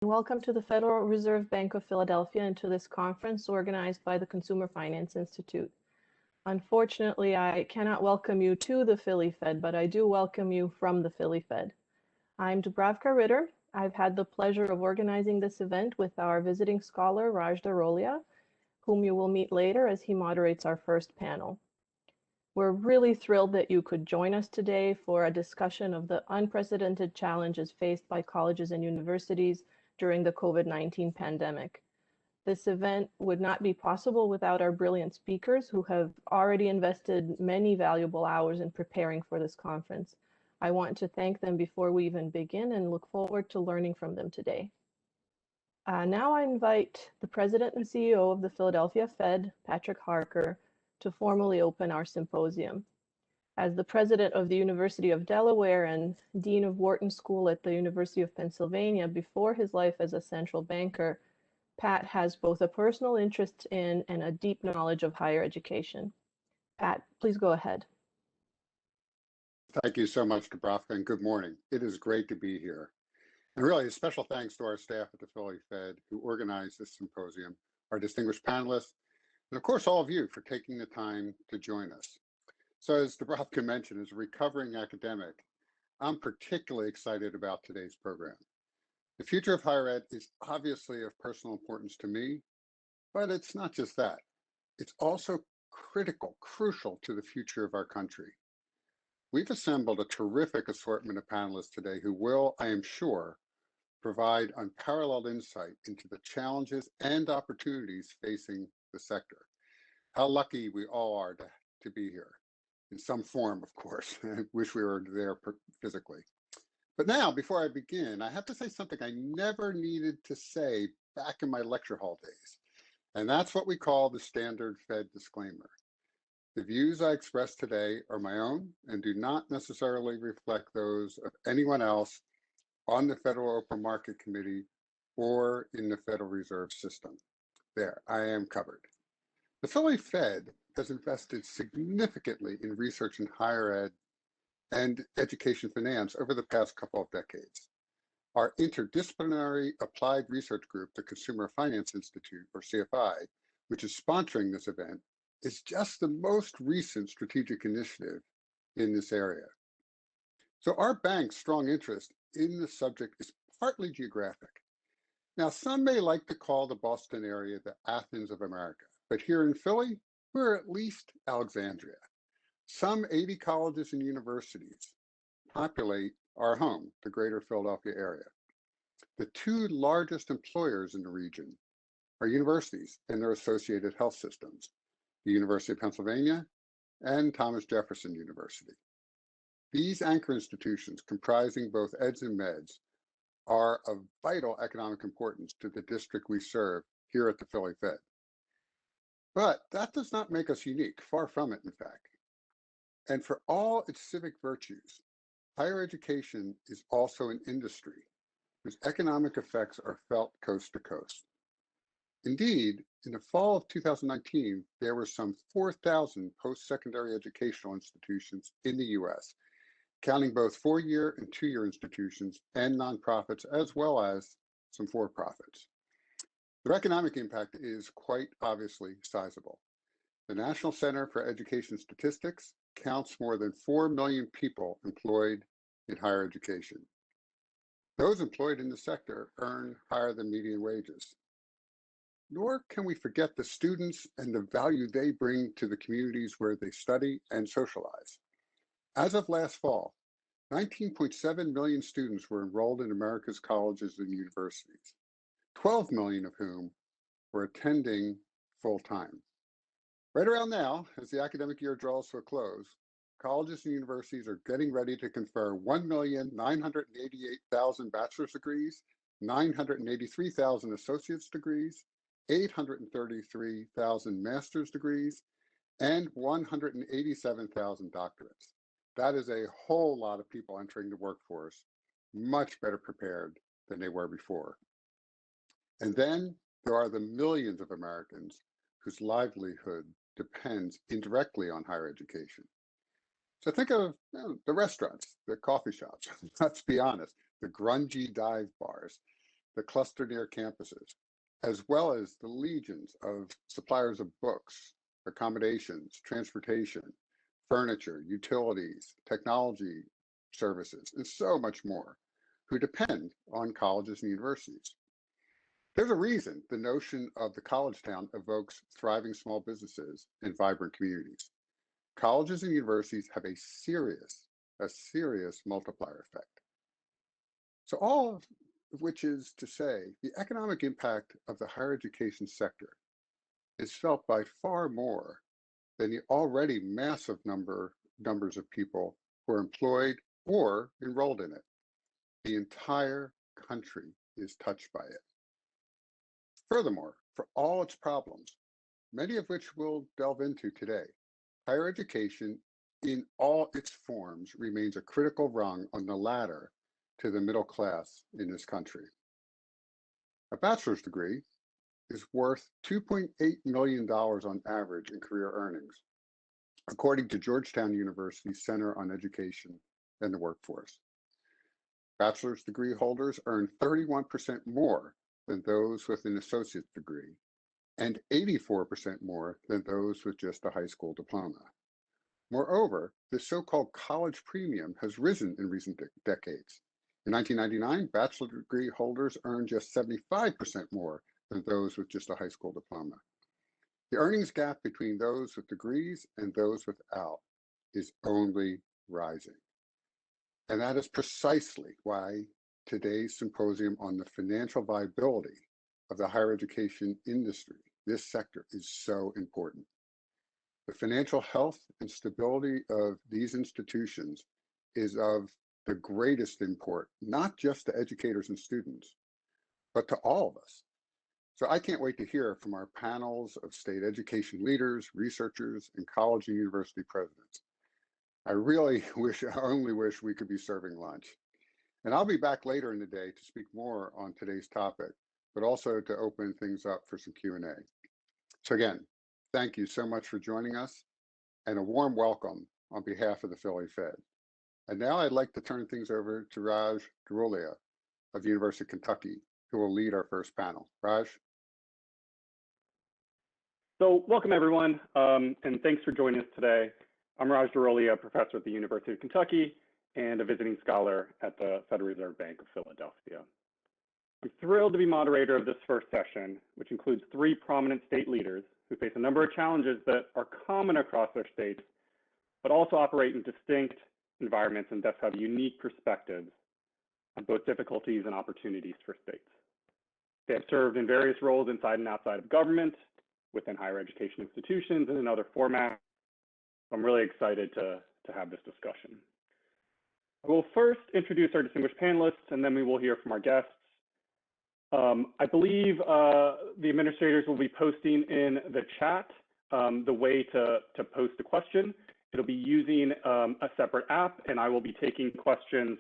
Welcome to the Federal Reserve Bank of Philadelphia and to this conference organized by the Consumer Finance Institute. Unfortunately, I cannot welcome you to the Philly Fed, but I do welcome you from the Philly Fed. I'm Dubravka Ritter. I've had the pleasure of organizing this event with our visiting scholar, Raj Darolia, whom you will meet later as he moderates our first panel. We're really thrilled that you could join us today for a discussion of the unprecedented challenges faced by colleges and universities during the COVID-19 pandemic. This event would not be possible without our brilliant speakers who have already invested many valuable hours in preparing for this conference. I want to thank them before we even begin and look forward to learning from them today. Now I invite the President and CEO of the Philadelphia Fed, Patrick Harker, to formally open our symposium. As the president of the University of Delaware and dean of Wharton School at the University of Pennsylvania before his life as a central banker, Pat has both a personal interest in and a deep knowledge of higher education. Pat, please go ahead. Thank you so much, Dubravka, and good morning. It is great to be here. And really, a special thanks to our staff at the Philly Fed who organized this symposium, our distinguished panelists, and of course, all of you for taking the time to join us. So as Dubravka mentioned, as a recovering academic, I'm particularly excited about today's program. The future of higher ed is obviously of personal importance to me, but it's not just that. It's also crucial to the future of our country. We've assembled a terrific assortment of panelists today who will, I am sure, provide unparalleled insight into the challenges and opportunities facing the sector. How lucky we all are to be here, in some form, of course. I wish we were there physically. But now, before I begin, I have to say something I never needed to say back in my lecture hall days, and that's what we call the standard Fed disclaimer. The views I express today are my own and do not necessarily reflect those of anyone else on the Federal Open Market Committee or in the Federal Reserve System. There, I am covered. The Philly Fed has invested significantly in research in higher ed and education finance over the past couple of decades. Our interdisciplinary applied research group, the Consumer Finance Institute, or CFI, which is sponsoring this event, is just the most recent strategic initiative in this area. So our bank's strong interest in the subject is partly geographic. Now, some may like to call the Boston area the Athens of America, but here in Philly, we're at least Alexandria. Some 80 colleges and universities populate our home, the greater Philadelphia area. The two largest employers in the region are universities and their associated health systems, the University of Pennsylvania and Thomas Jefferson University. These anchor institutions, comprising both eds and meds, are of vital economic importance to the district we serve here at the Philly Fed. But that does not make us unique, far from it, in fact. And for all its civic virtues, higher education is also an industry whose economic effects are felt coast to coast. Indeed, in the fall of 2019, there were some 4,000 post-secondary educational institutions in the US, counting both four-year and two-year institutions and nonprofits, as well as some for-profits. Their economic impact is quite obviously sizable. The National Center for Education Statistics counts more than 4 million people employed in higher education. Those employed in the sector earn higher than median wages. Nor can we forget the students and the value they bring to the communities where they study and socialize. As of last fall, 19.7 million students were enrolled in America's colleges and universities, 12 million of whom were attending full-time. Right around now, as the academic year draws to a close, colleges and universities are getting ready to confer 1,988,000 bachelor's degrees, 983,000 associate's degrees, 833,000 master's degrees, and 187,000 doctorates. That is a whole lot of people entering the workforce, much better prepared than they were before. And then there are the millions of Americans whose livelihood depends indirectly on higher education. So think of the restaurants, the coffee shops, let's be honest, the grungy dive bars, that cluster near campuses, as well as the legions of suppliers of books, accommodations, transportation, furniture, utilities, technology services, and so much more, who depend on colleges and universities. There's a reason the notion of the college town evokes thriving small businesses and vibrant communities. Colleges and universities have a serious multiplier effect. So all of which is to say, the economic impact of the higher education sector is felt by far more than the already massive numbers of people who are employed or enrolled in it. The entire country is touched by it. Furthermore, for all its problems, many of which we'll delve into today, higher education in all its forms remains a critical rung on the ladder to the middle class in this country. A bachelor's degree is worth $2.8 million on average in career earnings, according to Georgetown University's Center on Education and the Workforce. Bachelor's degree holders earn 31% more than those with an associate's degree, and 84% more than those with just a high school diploma. Moreover, the so-called college premium has risen in recent decades. In 1999, bachelor degree holders earned just 75% more than those with just a high school diploma. The earnings gap between those with degrees and those without is only rising. And that is precisely why today's symposium on the financial viability of the higher education industry, this sector, is so important. The financial health and stability of these institutions is of the greatest import, not just to educators and students, but to all of us. So I can't wait to hear from our panels of state education leaders, researchers, and college and university presidents. I only wish we could be serving lunch. And I'll be back later in the day to speak more on today's topic, but also to open things up for some Q&A. So again, thank you so much for joining us, and a warm welcome on behalf of the Philly Fed. And now I'd like to turn things over to Raj Garulia of the University of Kentucky, who will lead our first panel. Raj? So welcome everyone, and thanks for joining us today. I'm Raj Garulia, professor at the University of Kentucky and a visiting scholar at the Federal Reserve Bank of Philadelphia. I'm thrilled to be moderator of this first session, which includes 3 prominent state leaders who face a number of challenges that are common across their states, but also operate in distinct environments and thus have unique perspectives on both difficulties and opportunities for states. They have served in various roles inside and outside of government, within higher education institutions, and in other formats. I'm really excited to have this discussion. I will first introduce our distinguished panelists, and then we will hear from our guests. I believe the administrators will be posting in the chat the way to post a question. It'll be using a separate app, and I will be taking questions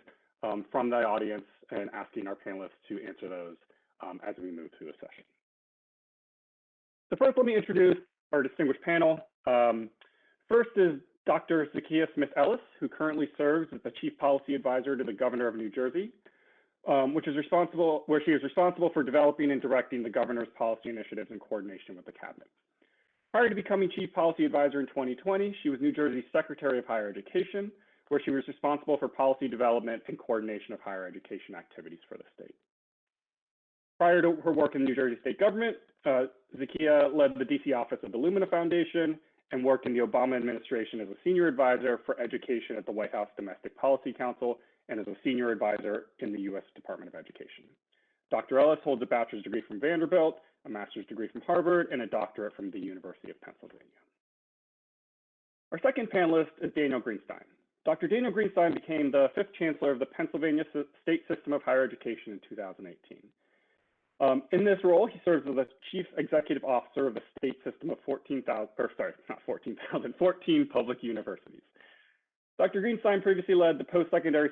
from the audience and asking our panelists to answer those as we move through the session. So first, let me introduce our distinguished panel. First is Dr. Zakiya Smith-Ellis, who currently serves as the Chief Policy Advisor to the Governor of New Jersey, where she is responsible for developing and directing the governor's policy initiatives in coordination with the cabinet. Prior to becoming Chief Policy Advisor in 2020, she was New Jersey's Secretary of Higher Education, where she was responsible for policy development and coordination of higher education activities for the state. Prior to her work in the New Jersey state government, Zakiya led the DC office of the Lumina Foundation and worked in the Obama administration as a senior advisor for education at the White House Domestic Policy Council and as a senior advisor in the U.S. Department of Education. Dr. Ellis holds a bachelor's degree from Vanderbilt, a master's degree from Harvard, and a doctorate from the University of Pennsylvania. Our second panelist is Daniel Greenstein. Dr. Daniel Greenstein became the 5th Chancellor of the Pennsylvania State System of Higher Education in 2018. In this role, he serves as the Chief Executive Officer of the state system of 14 public universities. Dr. Greenstein previously led the post-secondary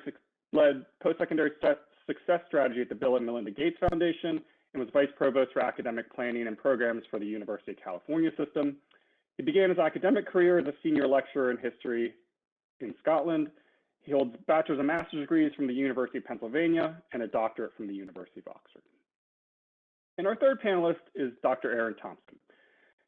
success strategy at the Bill and Melinda Gates Foundation and was Vice Provost for Academic Planning and Programs for the University of California system. He began his academic career as a senior lecturer in history in Scotland. He holds bachelor's and master's degrees from the University of Pennsylvania and a doctorate from the University of Oxford. And our third panelist is Dr. Erin Thompson.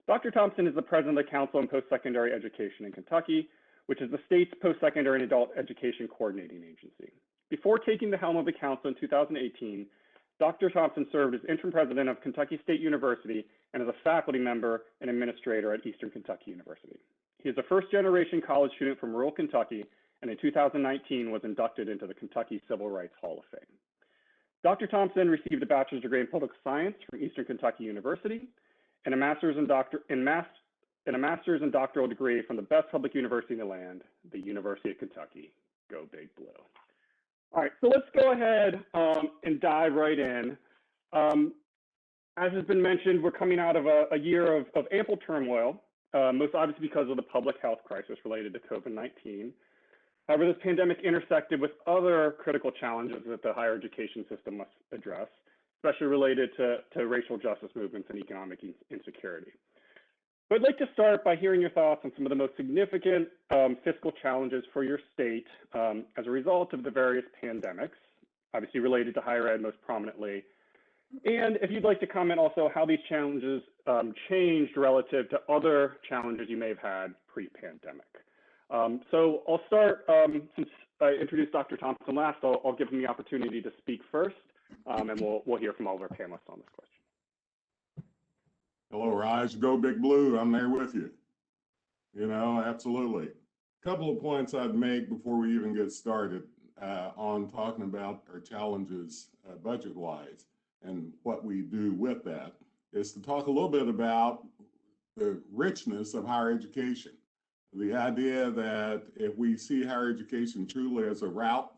Dr. Thompson is the president of the Council on Post-Secondary Education in Kentucky, which is the state's post-secondary and adult education coordinating agency. Before taking the helm of the council in 2018, Dr. Thompson served as interim president of Kentucky State University and as a faculty member and administrator at Eastern Kentucky University. He is a first-generation college student from rural Kentucky, and in 2019 was inducted into the Kentucky Civil Rights Hall of Fame. Dr. Thompson received a bachelor's degree in political science from Eastern Kentucky University and a master's and doctoral degree from the best public university in the land, the University of Kentucky. Go Big Blue. All right, so let's go ahead and dive right in. As has been mentioned, we're coming out of a year of ample turmoil, most obviously because of the public health crisis related to COVID-19. However, this pandemic intersected with other critical challenges that the higher education system must address, especially related to racial justice movements and economic insecurity. But I'd like to start by hearing your thoughts on some of the most significant fiscal challenges for your state as a result of the various pandemics, obviously related to higher ed most prominently. And if you'd like to comment also how these challenges changed relative to other challenges you may have had pre-pandemic. So I'll start, since I introduced Dr. Thompson last, I'll give him the opportunity to speak first, and we'll hear from all of our panelists on this question. Hello, Raj. Go Big Blue. I'm there with you. You know, absolutely. A couple of points I'd make before we even get started on talking about our challenges budget-wise and what we do with that is to talk a little bit about the richness of higher education. The idea that if we see higher education truly as a route,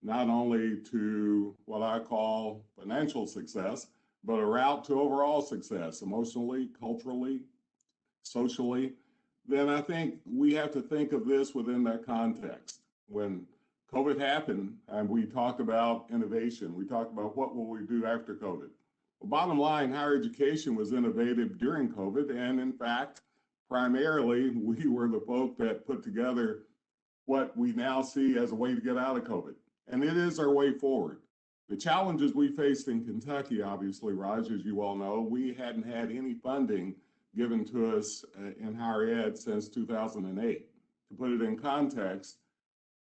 not only to what I call financial success, but a route to overall success, emotionally, culturally, socially, then I think we have to think of this within that context. When COVID happened and we talked about innovation, we talked about what will we do after COVID. Well, bottom line, higher education was innovative during COVID, and in fact, primarily, we were the folk that put together what we now see as a way to get out of COVID. And it is our way forward. The challenges we faced in Kentucky, obviously, Raj, as you all know, we hadn't had any funding given to us in higher ed since 2008. To put it in context,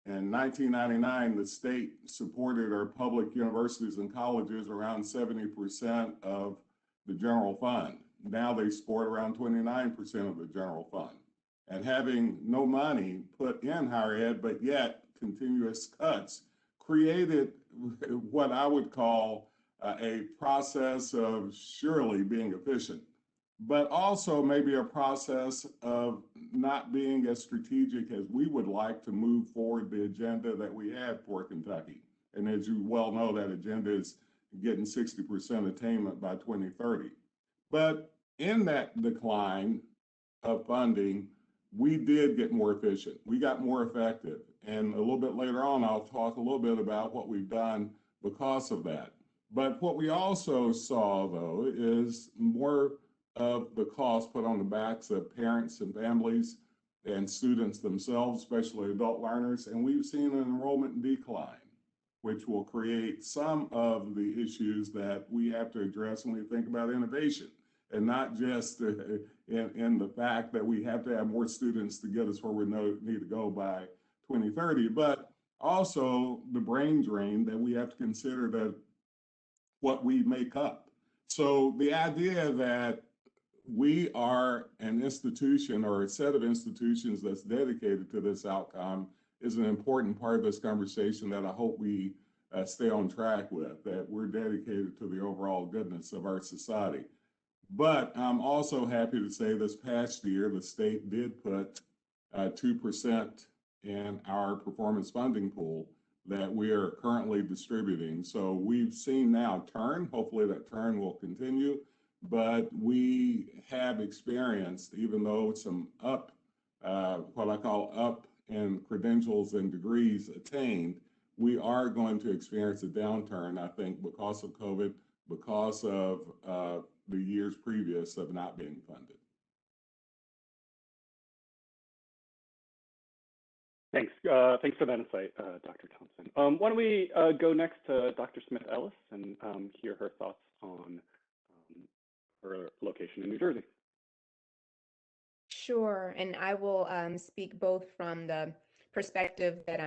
in 1999, the state supported our public universities and colleges around 70% of the general fund. Now they support around 29% of the general fund. And having no money put in higher ed, but yet continuous cuts, created what I would call a process of surely being efficient, but also maybe a process of not being as strategic as we would like to move forward the agenda that we had for Kentucky. And as you well know, that agenda is getting 60% attainment by 2030. But in that decline of funding, we did get more efficient. We got more effective. And a little bit later on, I'll talk a little bit about what we've done because of that. But what we also saw, though, is more of the cost put on the backs of parents and families and students themselves, especially adult learners. And we've seen an enrollment decline, which will create some of the issues that we have to address when we think about innovation. And not just in the fact that we have to have more students to get us where we need to go by 2030, but also the brain drain that we have to consider that what we make up. So the idea that we are an institution or a set of institutions that's dedicated to this outcome is an important part of this conversation that I hope we stay on track with, that we're dedicated to the overall goodness of our society. But I'm also happy to say this past year, the state did put 2% in our performance funding pool that we are currently distributing. So we've seen now turn, hopefully that turn will continue, but we have experienced, even though some up, what I call up in credentials and degrees attained, we are going to experience a downturn, I think, because of COVID, because of the years previous of not being funded. Thanks. Thanks for that insight, Dr. Thompson. Why don't we go next to Dr. Smith-Ellis and hear her thoughts on her location in New Jersey. Sure, and I will speak both from the perspective that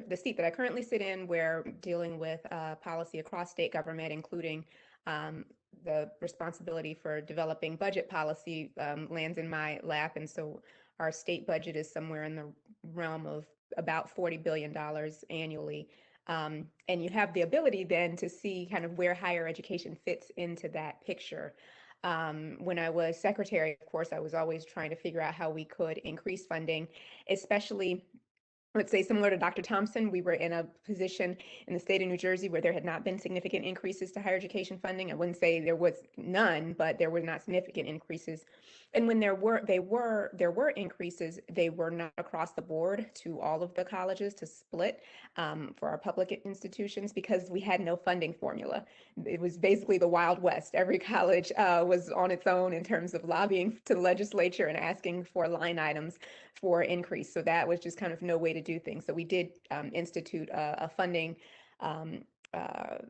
the seat that I currently sit in, where dealing with policy across state government, including the responsibility for developing budget policy lands in my lap. And so our state budget is somewhere in the realm of about $40 billion annually. And you have the ability then to see kind of where higher education fits into that picture. When I was secretary, of course, I was always trying to figure out how we could increase funding, especially, let's say, similar to Dr. Thompson. We were in a position in the state of New Jersey where there had not been significant increases to higher education funding. I wouldn't say there was none, but there were not significant increases. And when there were increases, they were not across the board to all of the colleges to split for our public institutions, because we had no funding formula. It was basically the Wild West. Every college was on its own in terms of lobbying to the legislature and asking for line items for increase. So that was just kind of no way to do things. So we did institute a funding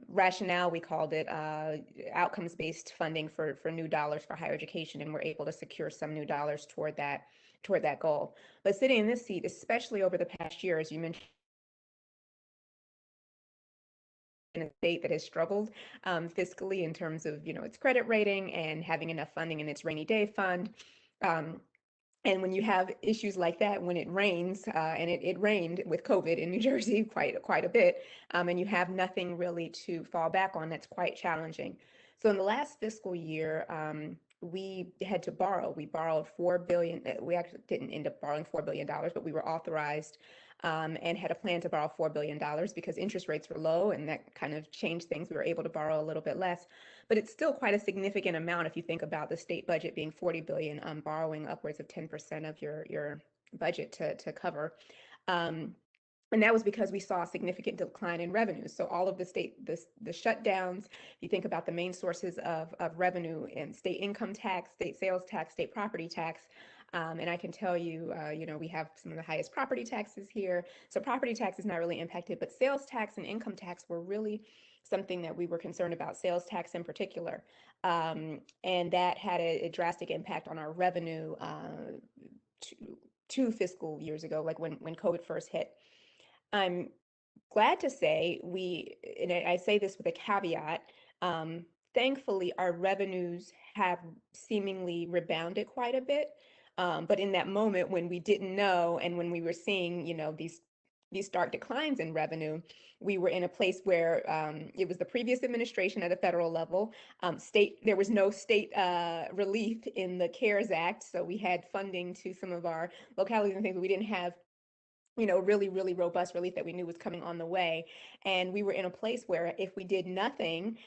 rationale. We called it outcomes-based funding for new dollars for higher education, and we're able to secure some new dollars toward that goal. But sitting in this seat, especially over the past year, as you mentioned, in a state that has struggled fiscally in terms of its credit rating and having enough funding in its rainy day fund. And when you have issues like that, when it rains, and it rained with COVID in New Jersey quite a bit, and you have nothing really to fall back on, that's quite challenging. So in the last fiscal year, we had to borrow. We borrowed $4 billion. We actually didn't end up borrowing $4 billion, but we were authorized and had a plan to borrow $4 billion because interest rates were low, and that kind of changed things. We were able to borrow a little bit less, but it's still quite a significant amount if you think about the state budget being $40 billion, borrowing upwards of 10% of your budget to cover. And that was because we saw a significant decline in revenues. So all of the shutdowns, you think about the main sources of revenue in state income tax, state sales tax, state property tax. And I can tell you, we have some of the highest property taxes here. So property tax is not really impacted, but sales tax and income tax were really something that we were concerned about, sales tax in particular. And that had a drastic impact on our revenue 2 fiscal years ago, like when COVID first hit. I'm glad to say and I say this with a caveat, thankfully our revenues have seemingly rebounded quite a bit. But in that moment when we didn't know, and when we were seeing, these stark declines in revenue, we were in a place where it was the previous administration at a federal level. There was no state relief in the CARES Act. So we had funding to some of our localities and things, but we didn't have really, really robust relief that we knew was coming on the way. And we were in a place where if we did nothing,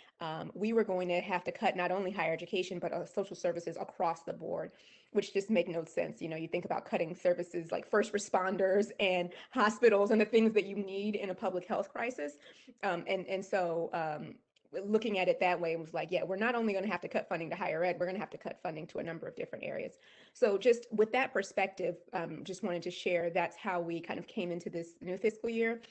we were going to have to cut not only higher education, but social services across the board, which just make no sense. You think about cutting services like first responders and hospitals and the things that you need in a public health crisis. So looking at it that way, it was like, yeah, we're not only going to have to cut funding to higher ed, we're going to have to cut funding to a number of different areas. So just with that perspective, just wanted to share that's how we kind of came into this new fiscal year.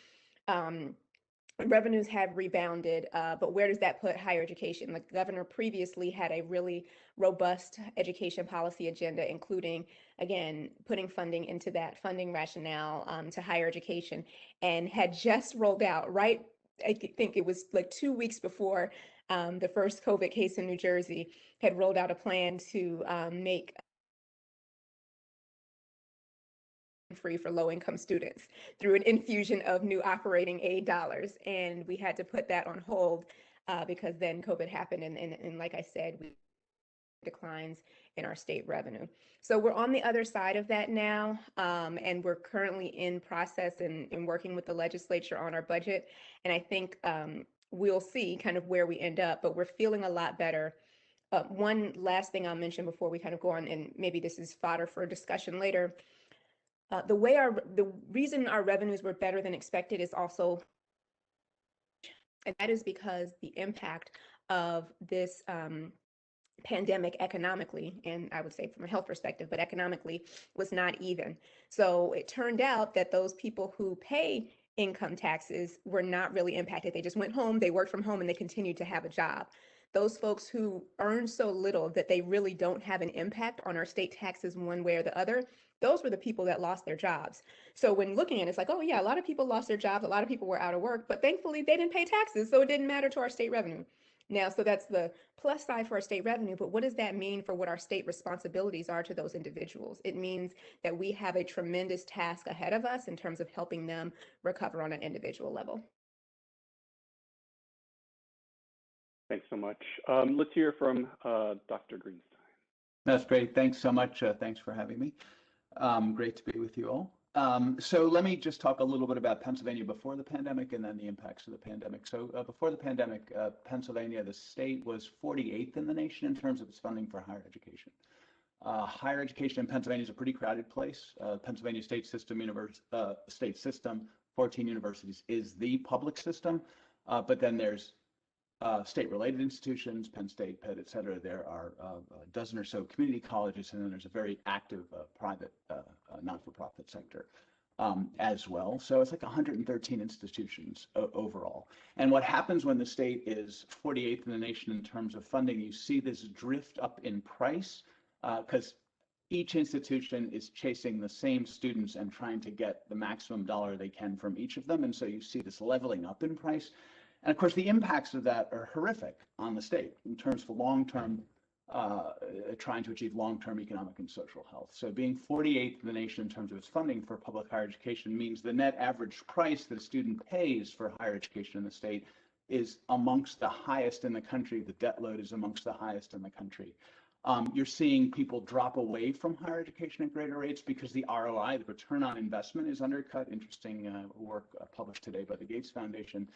Revenues have rebounded, but where does that put higher education? The governor previously had a really robust education policy agenda, including, again, putting funding into that funding rationale to higher education, and had just rolled out, I think it was like 2 weeks before the first COVID case in New Jersey, had rolled out a plan to make free for low-income students through an infusion of new operating aid dollars. And we had to put that on hold because then COVID happened. And like I said, we declines in our state revenue. So we're on the other side of that now, and we're currently in process and working with the legislature on our budget. And I think we'll see kind of where we end up, but we're feeling a lot better. One last thing I'll mention before we kind of go on, and maybe this is fodder for discussion later. The reason our revenues were better than expected is also, and that is because the impact of this pandemic economically, and I would say from a health perspective, but economically, was not even. So it turned out that those people who pay income taxes were not really impacted. They just went home, they worked from home, and they continued to have a job. those folks who earn so little that they really don't have an impact on our state taxes one way or the other, those were the people that lost their jobs. So when looking at it, it's like, oh yeah, a lot of people lost their jobs, a lot of people were out of work, but thankfully they didn't pay taxes, so it didn't matter to our state revenue. Now, so that's the plus side for our state revenue, but what does that mean for what our state responsibilities are to those individuals? It means that we have a tremendous task ahead of us in terms of helping them recover on an individual level. Thanks so much. Let's hear from Dr. Greenstein. That's great. Thanks so much. Thanks for having me. Great to be with you all. So let me just talk a little bit about Pennsylvania before the pandemic and then the impacts of the pandemic. So before the pandemic, Pennsylvania, the state, was 48th in the nation in terms of its funding for higher education. Higher education in Pennsylvania is a pretty crowded place. Pennsylvania state system, 14 universities, is the public system, but then there's state-related institutions, Penn State, Pitt, et cetera. There are a dozen or so community colleges, and then there's a very active private not-for-profit sector as well. So it's like 113 institutions overall. And what happens when the state is 48th in the nation in terms of funding, you see this drift up in price because each institution is chasing the same students and trying to get the maximum dollar they can from each of them. And so you see this leveling up in price. And of course, the impacts of that are horrific on the state in terms of long-term, trying to achieve long-term economic and social health. So being 48th in the nation in terms of its funding for public higher education means the net average price that a student pays for higher education in the state is amongst the highest in the country. The debt load is amongst the highest in the country. You're seeing people drop away from higher education at greater rates because the ROI, the return on investment, is undercut. Interesting work published today by the Gates Foundation.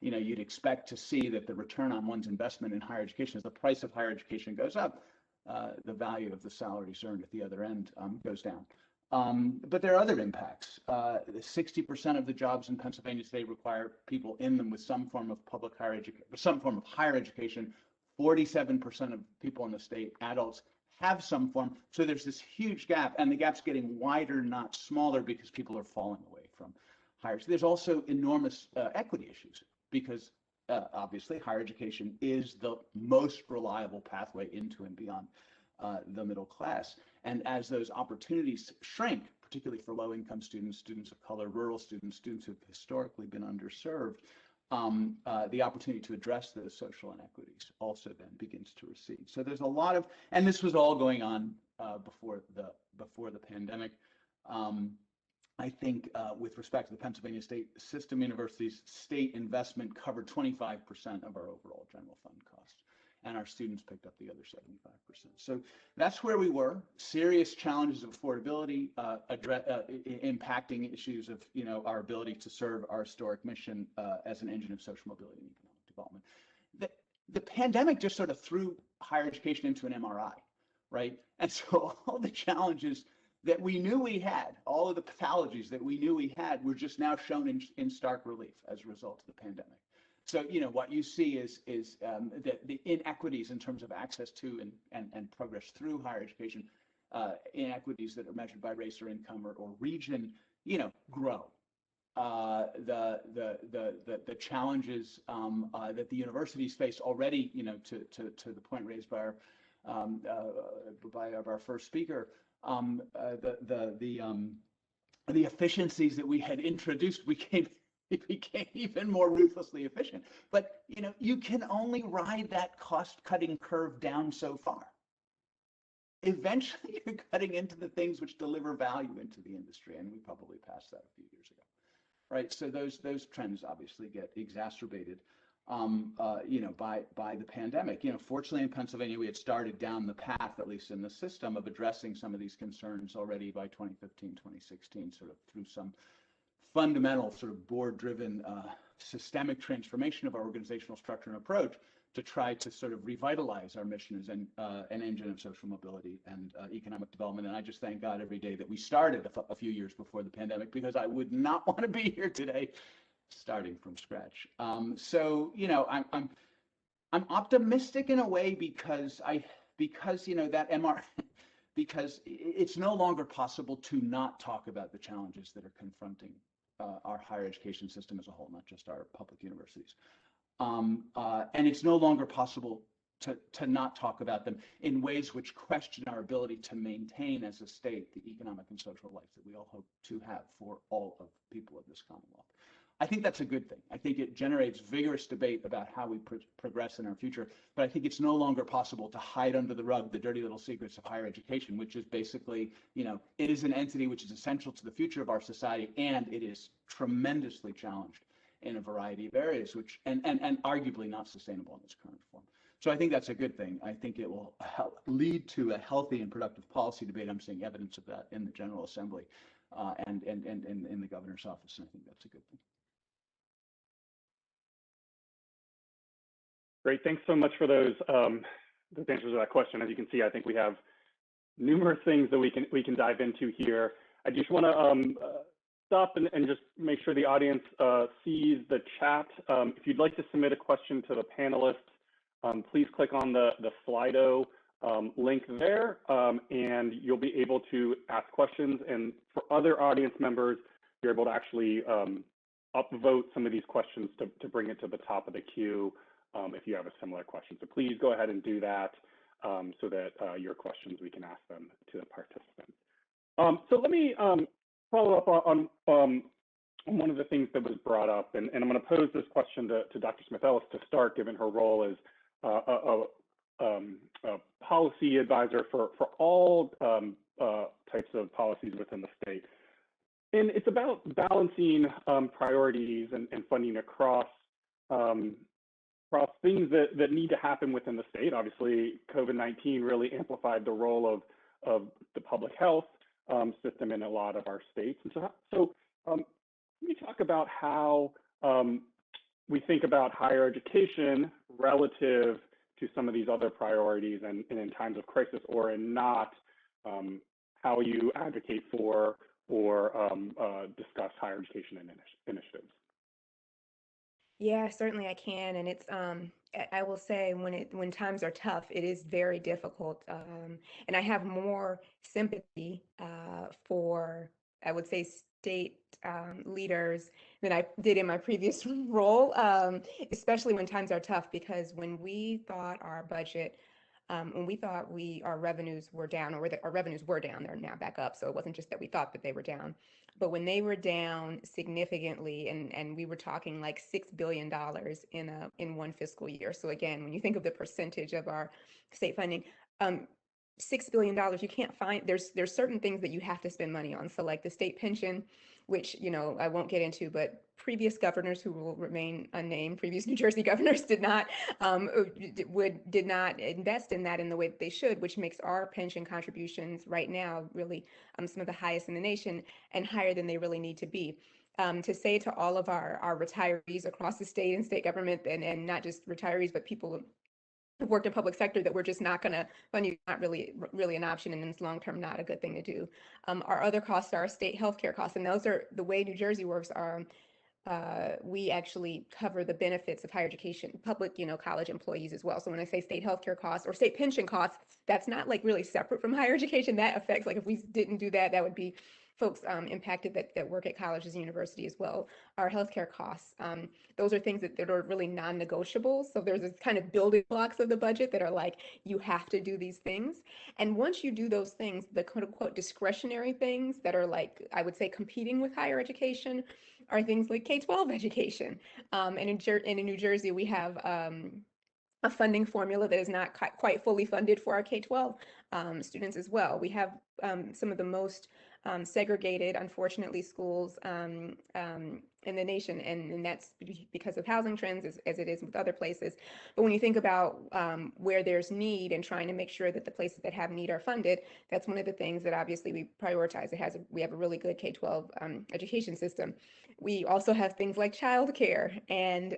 You know, you'd expect to see that the return on one's investment in higher education, as the price of higher education goes up, the value of the salaries earned at the other end goes down. But there are other impacts. 60% of the jobs in Pennsylvania today require people in them with some form of some form of higher education. 47% of people in the state, adults, have some form. So there's this huge gap, and the gap's getting wider, not smaller, because people are falling away from higher. So there's also enormous equity issues, because obviously higher education is the most reliable pathway into and beyond the middle class. And as those opportunities shrink, particularly for low-income students, students of color, rural students, students who've historically been underserved, the opportunity to address those social inequities also then begins to recede. So there's a lot of, and this was all going on before the pandemic. I think with respect to the Pennsylvania state system universities, state investment covered 25% of our overall general fund costs, and our students picked up the other 75%. So that's where we were. Serious challenges of affordability, impacting issues of, you know, our ability to serve our historic mission as an engine of social mobility and economic development. The pandemic just sort of threw higher education into an MRI, right? And so all the challenges that we knew we had, all of the pathologies that we knew we had, were just now shown in stark relief as a result of the pandemic. So, you know, what you see is the inequities in terms of access to and progress through higher education, inequities that are measured by race or income or region, you know, grow. The challenges that the universities face already, you know, to the point raised by our first speaker, the efficiencies that we had introduced became even more ruthlessly efficient. But, you know, you can only ride that cost-cutting curve down so far. Eventually, you're cutting into the things which deliver value into the industry, and we probably passed that a few years ago, right? So those trends obviously get exacerbated, you know, by the pandemic. You know, fortunately in Pennsylvania, we had started down the path, at least in the system, of addressing some of these concerns already by 2015, 2016, sort of through some fundamental sort of board-driven systemic transformation of our organizational structure and approach to try to sort of revitalize our mission as an engine of social mobility and economic development. And I just thank God every day that we started a few years before the pandemic, because I would not want to be here today starting from scratch. So, you know, I'm optimistic in a way because you know, that because it's no longer possible to not talk about the challenges that are confronting our higher education system as a whole, not just our public universities. And it's no longer possible to not talk about them in ways which question our ability to maintain as a state the economic and social life that we all hope to have for all of the people of this Commonwealth. I think that's a good thing. I think it generates vigorous debate about how we progress in our future, but I think it's no longer possible to hide under the rug the dirty little secrets of higher education, which is basically, it is an entity which is essential to the future of our society, and it is tremendously challenged in a variety of areas, which and arguably not sustainable in its current form. So I think that's a good thing. I think it will lead to a healthy and productive policy debate. I'm seeing evidence of that in the General Assembly and in the governor's office, and I think that's a good thing. Great, thanks so much for those answers to that question. As you can see, I think we have numerous things that we can dive into here. I just want to stop and just make sure the audience sees the chat. If you'd like to submit a question to the panelists, please click on the Slido link there, and you'll be able to ask questions. And for other audience members, you're able to actually upvote some of these questions to bring it to the top of the queue if you have a similar question. So please go ahead and do that so that your questions, we can ask them to the participants. So let me follow up on one of the things that was brought up, and I'm going to pose this question to Dr. Smith-Ellis to start, given her role as a policy advisor for all types of policies within the state. And it's about balancing priorities and funding across things that need to happen within the state. Obviously, COVID-19 really amplified the role of the public health system in a lot of our states. And so let me talk about how we think about higher education relative to some of these other priorities, and in times of crisis or in not, how you advocate for or discuss higher education initiatives. Yeah, certainly I can. And it's I will say when times are tough, it is very difficult. And I have more sympathy for, I would say, state leaders than I did in my previous role, especially when times are tough, because when we thought our budget, when we thought our revenues were down, or our revenues were down, they're now back up. So it wasn't just that we thought that they were down, but when they were down significantly, and we were talking like $6 billion in one fiscal year. So again, when you think of the percentage of our state funding, $6 billion, you can't find, there's certain things that you have to spend money on. So like the state pension, which, I won't get into, but previous governors who will remain unnamed, previous New Jersey governors did not invest in that in the way that they should, which makes our pension contributions right now really some of the highest in the nation, and higher than they really need to be. To say to all of our retirees across the state and state government, and not just retirees, but people who've worked in public sector, that we're just not going to fund you, not really an option, and it's long term not a good thing to do. Our other costs are our state healthcare costs, and those are the way New Jersey works. We actually cover the benefits of higher education, public, college employees as well. So when I say state healthcare costs or state pension costs, that's not like really separate from higher education. That affects, like if we didn't do that, that would be folks impacted that work at colleges and universities as well. Our healthcare costs, those are things that are really non-negotiable. So there's this kind of building blocks of the budget that are like, you have to do these things. And once you do those things, the quote unquote discretionary things that are like, I would say, competing with higher education are things like K-12 education. And in New Jersey, we have a funding formula that is not quite fully funded for our K-12 students as well. We have some of the most segregated, unfortunately, schools in the nation, and that's because of housing trends, as it is with other places. But when you think about where there's need and trying to make sure that the places that have need are funded, that's one of the things that obviously we prioritize. We have a really good K-12 education system. We also have things like childcare, and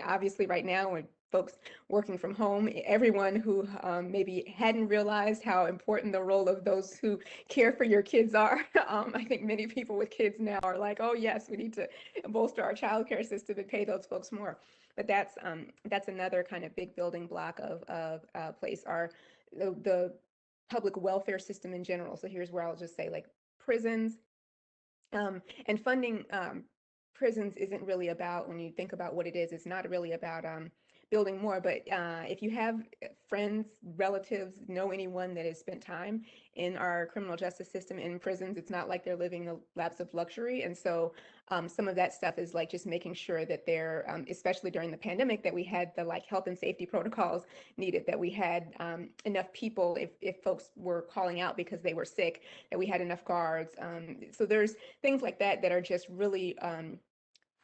obviously right now, when folks working from home, everyone who maybe hadn't realized how important the role of those who care for your kids are. I think many people with kids now are like, oh yes, we need to bolster our childcare system and pay those folks more. But that's another kind of big building block of place, are the public welfare system in general. So here's where I'll just say, like, prisons and funding prisons isn't really about, when you think about what it is, it's not really about building more. But if you have friends, relatives, know anyone that has spent time in our criminal justice system in prisons, it's not like they're living the lives of luxury. And so some of that stuff is like just making sure that they're, especially during the pandemic, that we had the like health and safety protocols needed, that we had enough people if folks were calling out because they were sick, that we had enough guards. So there's things like that that are just really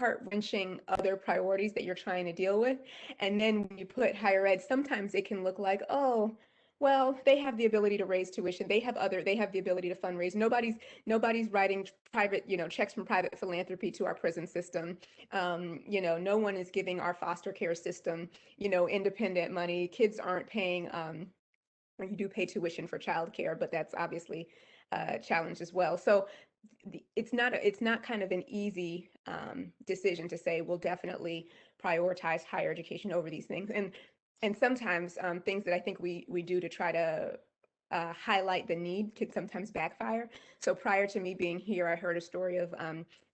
heart-wrenching other priorities that you're trying to deal with. And then when you put higher ed, sometimes it can look like, oh, well, they have the ability to raise tuition. They have the ability to fundraise. Nobody's writing private, checks from private philanthropy to our prison system. No one is giving our foster care system, independent money. Kids aren't paying, or you do pay tuition for childcare, but that's obviously a challenge as well. So it's not kind of an easy decision to say we'll definitely prioritize higher education over these things. And sometimes things that I think we do to try to highlight the need can sometimes backfire. So prior to me being here, I heard a story of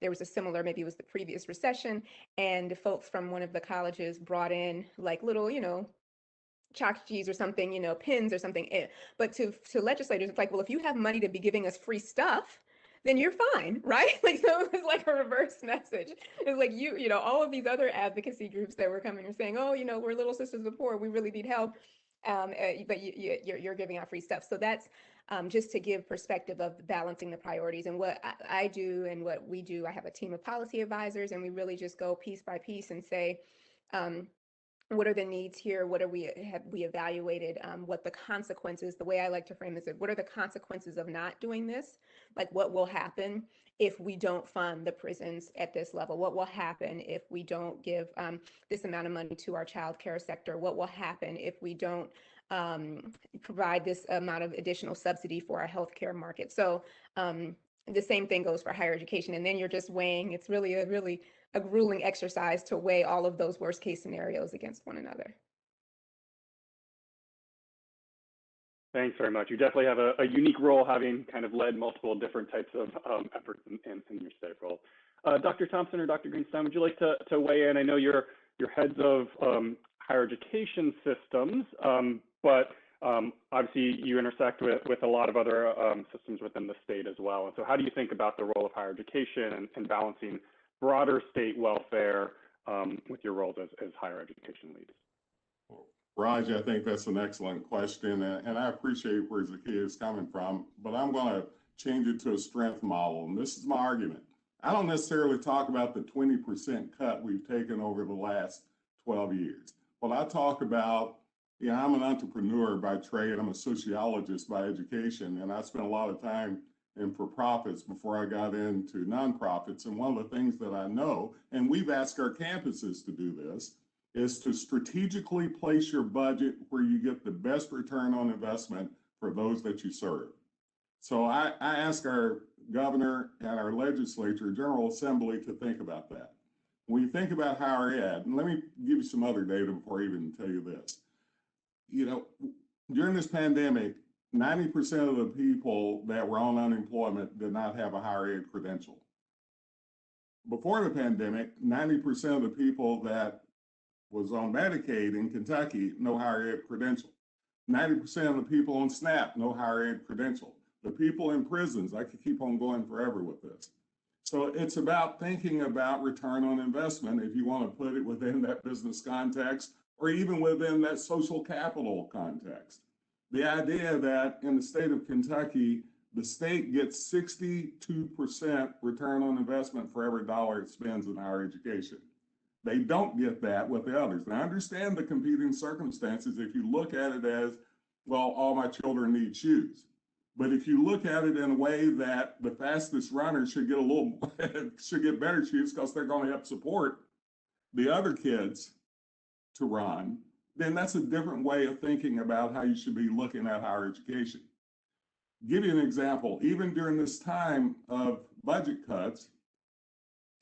there was a similar, maybe it was the previous recession, and folks from one of the colleges brought in like little, tchotchkes or something, pins or something. But to legislators, it's like, well, if you have money to be giving us free stuff, then you're fine, right? Like, so it was like a reverse message. It's like all of these other advocacy groups that were coming and saying, oh, we're Little Sisters of the Poor, we really need help, but you're giving out free stuff. So that's just to give perspective of balancing the priorities. And what I do and what we do, I have a team of policy advisors, and we really just go piece by piece and say, what are the needs here? What have we evaluated? What the consequences, the way I like to frame this is, what are the consequences of not doing this? Like, what will happen if we don't fund the prisons at this level? What will happen if we don't give this amount of money to our child care sector? What will happen if we don't provide this amount of additional subsidy for our healthcare market? So the same thing goes for higher education. And then you're just weighing, it's really a grueling exercise to weigh all of those worst case scenarios against one another. Thanks very much. You definitely have a unique role, having kind of led multiple different types of efforts in your state role. Dr. Thompson or Dr. Greenstein, would you like to weigh in? I know you're heads of higher education systems, but obviously you intersect with a lot of other systems within the state as well. And so how do you think about the role of higher education and balancing broader state welfare with your roles as higher education leads? Raj, I think that's an excellent question, and I appreciate where Zakiya is coming from, but I'm going to change it to a strength model, and this is my argument. I don't necessarily talk about the 20% cut we've taken over the last 12 years. What I talk about, I'm an entrepreneur by trade, I'm a sociologist by education, and I spent a lot of time in for-profits before I got into nonprofits. And one of the things that I know, and we've asked our campuses to do this, is to strategically place your budget where you get the best return on investment for those that you serve. So I ask our governor and our legislature, General Assembly, to think about that. When you think about higher ed, and let me give you some other data before I even tell you this. During this pandemic, 90% of the people that were on unemployment did not have a higher ed credential. Before the pandemic, 90% of the people that was on Medicaid in Kentucky, no higher ed credential. 90% of the people on SNAP, no higher ed credential. The people in prisons, I could keep on going forever with this. So it's about thinking about return on investment, if you want to put it within that business context, or even within that social capital context. The idea that in the state of Kentucky, the state gets 62% return on investment for every dollar it spends in higher education. They don't get that with the others. And I understand the competing circumstances if you look at it as, well, all my children need shoes. But if you look at it in a way that the fastest runners should get better shoes because they're going to help support the other kids to run, then that's a different way of thinking about how you should be looking at higher education. Give you an example, even during this time of budget cuts,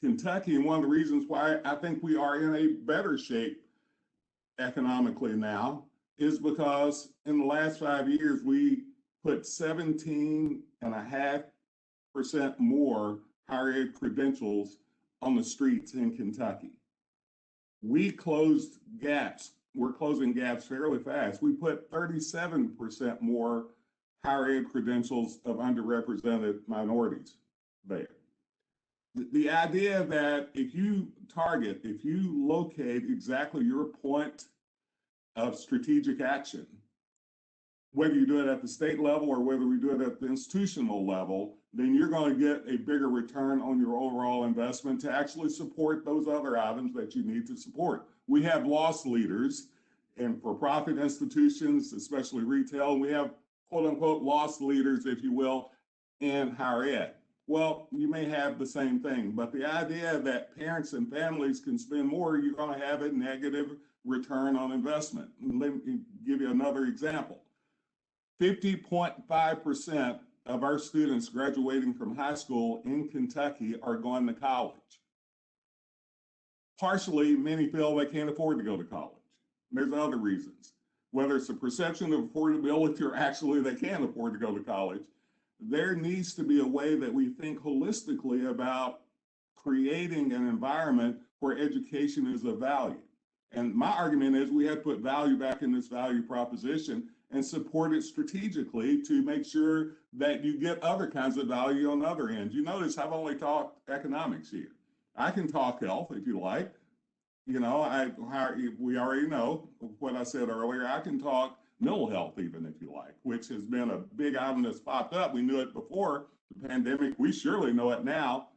Kentucky, and one of the reasons why I think we are in a better shape economically now is because in the last 5 years, we put 17.5% more higher ed credentials on the streets in Kentucky. We closed gaps. We're closing gaps fairly fast. We put 37% more higher ed credentials of underrepresented minorities there. The idea that if you locate exactly your point of strategic action, whether you do it at the state level or whether we do it at the institutional level, then you're going to get a bigger return on your overall investment to actually support those other items that you need to support. We have loss leaders in for-profit institutions, especially retail, and we have quote unquote loss leaders, if you will, in higher ed. Well, you may have the same thing, but the idea that parents and families can spend more, you're going to have a negative return on investment. Let me give you another example. 50.5% of our students graduating from high school in Kentucky are going to college. Partially, many feel they can't afford to go to college. There's other reasons, whether it's a perception of affordability or actually they can't afford to go to college. There needs to be a way that we think holistically about creating an environment where education is of value. And my argument is we have to put value back in this value proposition and support it strategically to make sure that you get other kinds of value on the other end. You notice I've only talked economics here. I can talk health if you like. You know, we already know what I said earlier. I can talk mental health even if you like, which has been a big item that's popped up. We knew it before the pandemic. We surely know it now.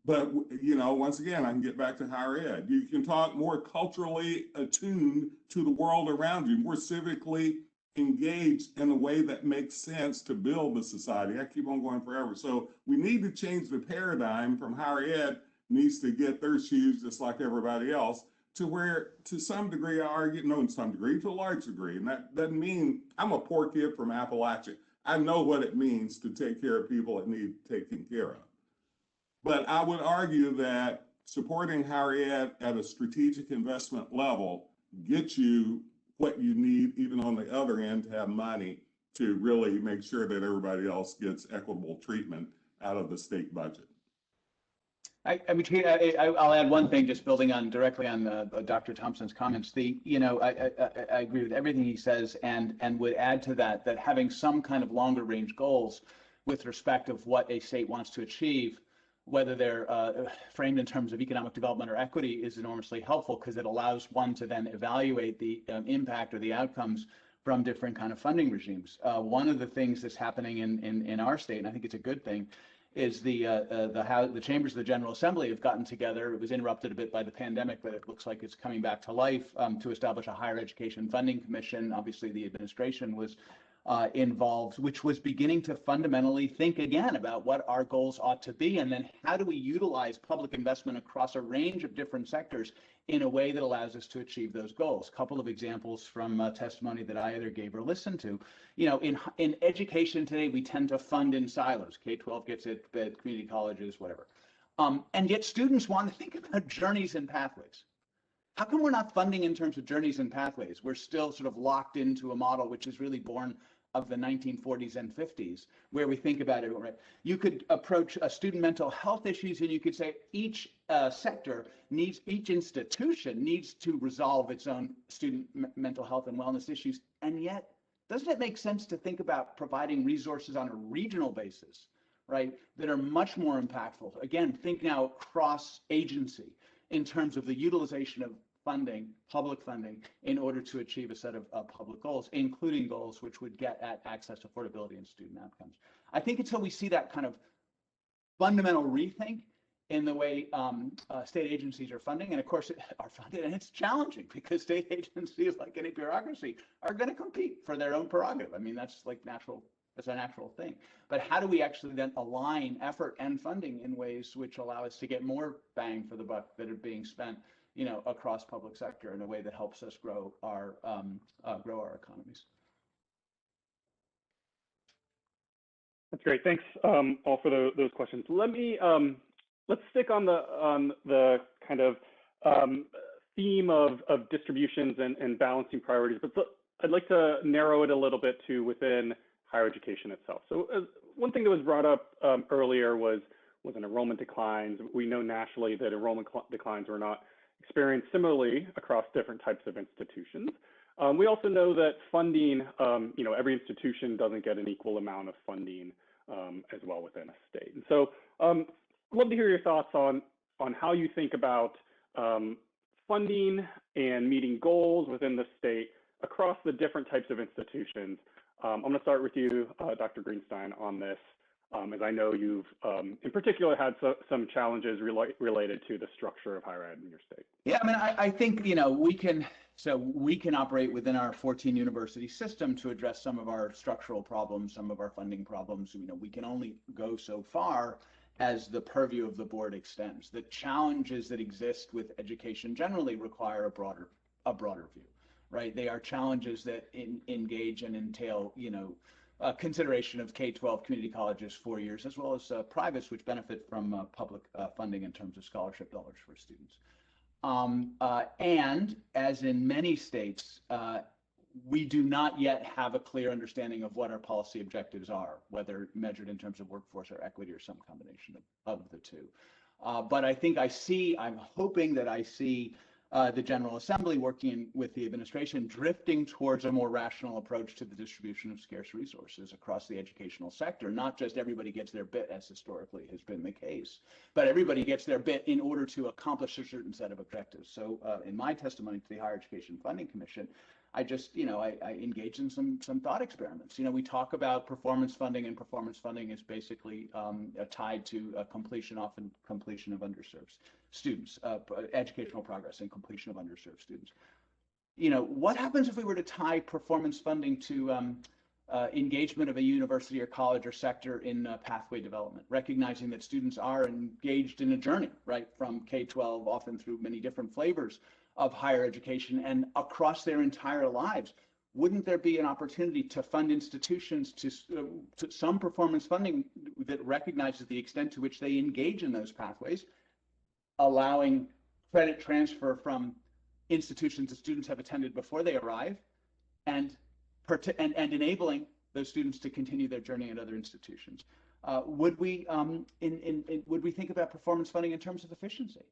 But, you know, once again, I can get back to higher ed. You can talk more culturally attuned to the world around you, more civically engaged in a way that makes sense to build the society. I keep on going forever. So we need to change the paradigm from higher ed needs to get their shoes just like everybody else to where, to some degree, I argue, no, in some degree, to a large degree. And that doesn't mean I'm a poor kid from Appalachia. I know what it means to take care of people that need taken care of. But I would argue that supporting higher ed at a strategic investment level gets you what you need, even on the other end, to have money to really make sure that everybody else gets equitable treatment out of the state budget. I'll add one thing, just building on directly on Dr. Thompson's comments. I agree with everything he says, and would add to that having some kind of longer range goals with respect of what a state wants to achieve, whether they're framed in terms of economic development or equity, is enormously helpful because it allows one to then evaluate the impact or the outcomes from different kind of funding regimes. One of the things that's happening in our state, and I think it's a good thing, is the chambers of the General Assembly have gotten together. It was interrupted a bit by the pandemic, but it looks like it's coming back to life to establish a higher education funding commission. Obviously, the administration was involved, which was beginning to fundamentally think again about what our goals ought to be, and then how do we utilize public investment across a range of different sectors in a way that allows us to achieve those goals. A couple of examples from testimony that I either gave or listened to. You know, in education today, we tend to fund in silos. K-12 gets it, but community colleges, whatever. And yet students want to think about journeys and pathways. How come we're not funding in terms of journeys and pathways? We're still sort of locked into a model which is really born of the 1940s and 50s, where we think about it, right? You could approach student mental health issues and you could say each sector needs, each institution needs to resolve its own student mental health and wellness issues. And yet, doesn't it make sense to think about providing resources on a regional basis, right, that are much more impactful? Again, think now cross agency in terms of the utilization of funding, public funding, in order to achieve a set of public goals, including goals which would get at access, affordability, and student outcomes. I think until we see that kind of fundamental rethink in the way state agencies are funding, and of course are funded, and it's challenging because state agencies, like any bureaucracy, are going to compete for their own prerogative. I mean, that's like natural. It's a natural thing. But how do we actually then align effort and funding in ways which allow us to get more bang for the buck that are being spent, you know, across public sector in a way that helps us grow our economies? That's great. Thanks all for those questions. Let me let's stick on the kind of theme of distributions and balancing priorities, but I'd like to narrow it a little bit to within higher education itself. So one thing that was brought up earlier was an enrollment declines. We know nationally that enrollment declines were not experienced similarly across different types of institutions. We also know that funding, every institution doesn't get an equal amount of funding as well within a state. And so I'd love to hear your thoughts on how you think about funding and meeting goals within the state across the different types of institutions. I'm going to start with you, Dr. Greenstein, on this, as I know you've in particular had some challenges related to the structure of higher ed in your state. Yeah, I mean, I think, we can operate within our 14 university system to address some of our structural problems, some of our funding problems. We can only go so far as the purview of the board extends. The challenges that exist with education generally require a broader view, right? They are challenges that engage and entail, consideration of K-12 community colleges 4 years, as well as privates, which benefit from public funding in terms of scholarship dollars for students. And as in many states, we do not yet have a clear understanding of what our policy objectives are, whether measured in terms of workforce or equity or some combination of the two. But I think I'm hoping that I see the General Assembly working with the administration, drifting towards a more rational approach to the distribution of scarce resources across the educational sector. Not just everybody gets their bit, as historically has been the case, but everybody gets their bit in order to accomplish a certain set of objectives. So in my testimony to the Higher Education Funding Commission, I just, I engage in some thought experiments. We talk about performance funding, and performance funding is basically tied to completion of underserved students, educational progress and completion of underserved students. What happens if we were to tie performance funding to engagement of a university or college or sector in pathway development, recognizing that students are engaged in a journey, right, from K-12 often through many different flavors of higher education and across their entire lives? Wouldn't there be an opportunity to fund institutions to some performance funding that recognizes the extent to which they engage in those pathways, allowing credit transfer from institutions that students have attended before they arrive, and enabling those students to continue their journey at other institutions? Would we think about performance funding in terms of efficiency?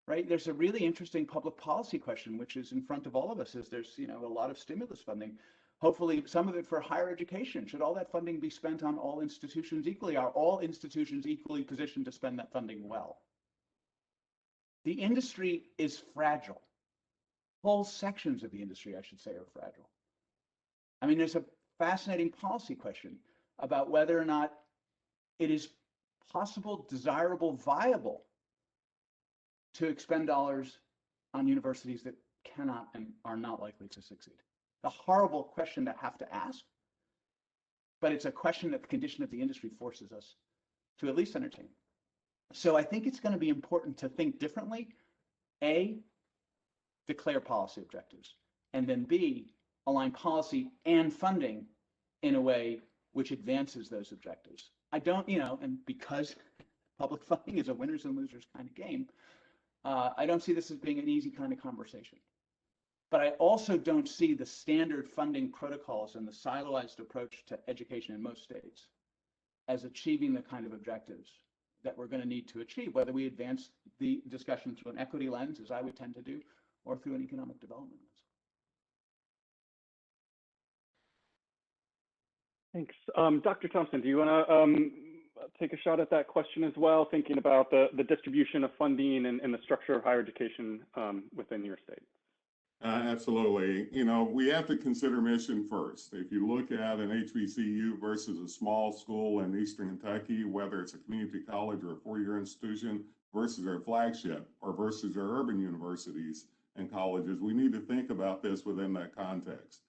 Right, there's a really interesting public policy question, which is in front of all of us. Is there's a lot of stimulus funding, hopefully some of it for higher education. Should all that funding be spent on all institutions equally? Are all institutions equally positioned to spend that funding well? The industry is fragile. Whole sections of the industry, I should say, are fragile. I mean, there's a fascinating policy question about whether or not it is possible, desirable, viable to expend dollars on universities that cannot and are not likely to succeed. A horrible question to have to ask, but it's a question that the condition of the industry forces us to at least entertain. So I think it's going to be important to think differently. A, declare policy objectives, and then B, align policy and funding in a way which advances those objectives. I don't, and because public funding is a winners and losers kind of game, I don't see this as being an easy kind of conversation. But I also don't see the standard funding protocols and the siloized approach to education in most states as achieving the kind of objectives that we're going to need to achieve, whether we advance the discussion through an equity lens, as I would tend to do, or through an economic development lens. Thanks. Dr. Thompson, do you want to take a shot at that question as well, thinking about the distribution of funding and the structure of higher education within your state? Absolutely. We have to consider mission first. If you look at an HBCU versus a small school in Eastern Kentucky, whether it's a community college or a four-year institution versus their flagship or versus their urban universities and colleges, we need to think about this within that context.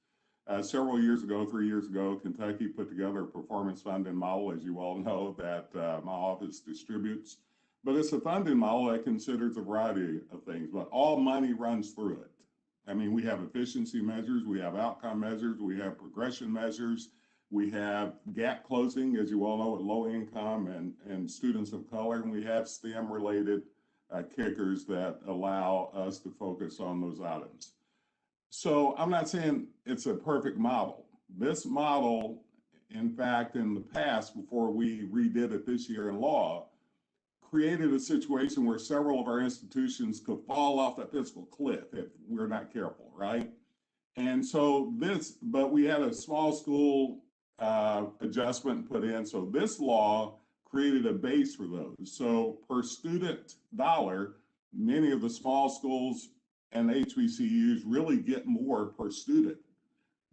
Several years ago, 3 years ago, Kentucky put together a performance funding model, as you all know, that my office distributes. But it's a funding model that considers a variety of things, but all money runs through it. I mean, we have efficiency measures, we have outcome measures, we have progression measures, we have gap closing, as you all know, with low income and students of color, and we have STEM-related kickers that allow us to focus on those items. So I'm not saying it's a perfect model. This model, in fact, in the past, before we redid it this year in law, created a situation where several of our institutions could fall off that fiscal cliff if we're not careful, right? And so but we had a small school adjustment put in. So this law created a base for those. So per student dollar, many of the small schools and HBCUs really get more per student,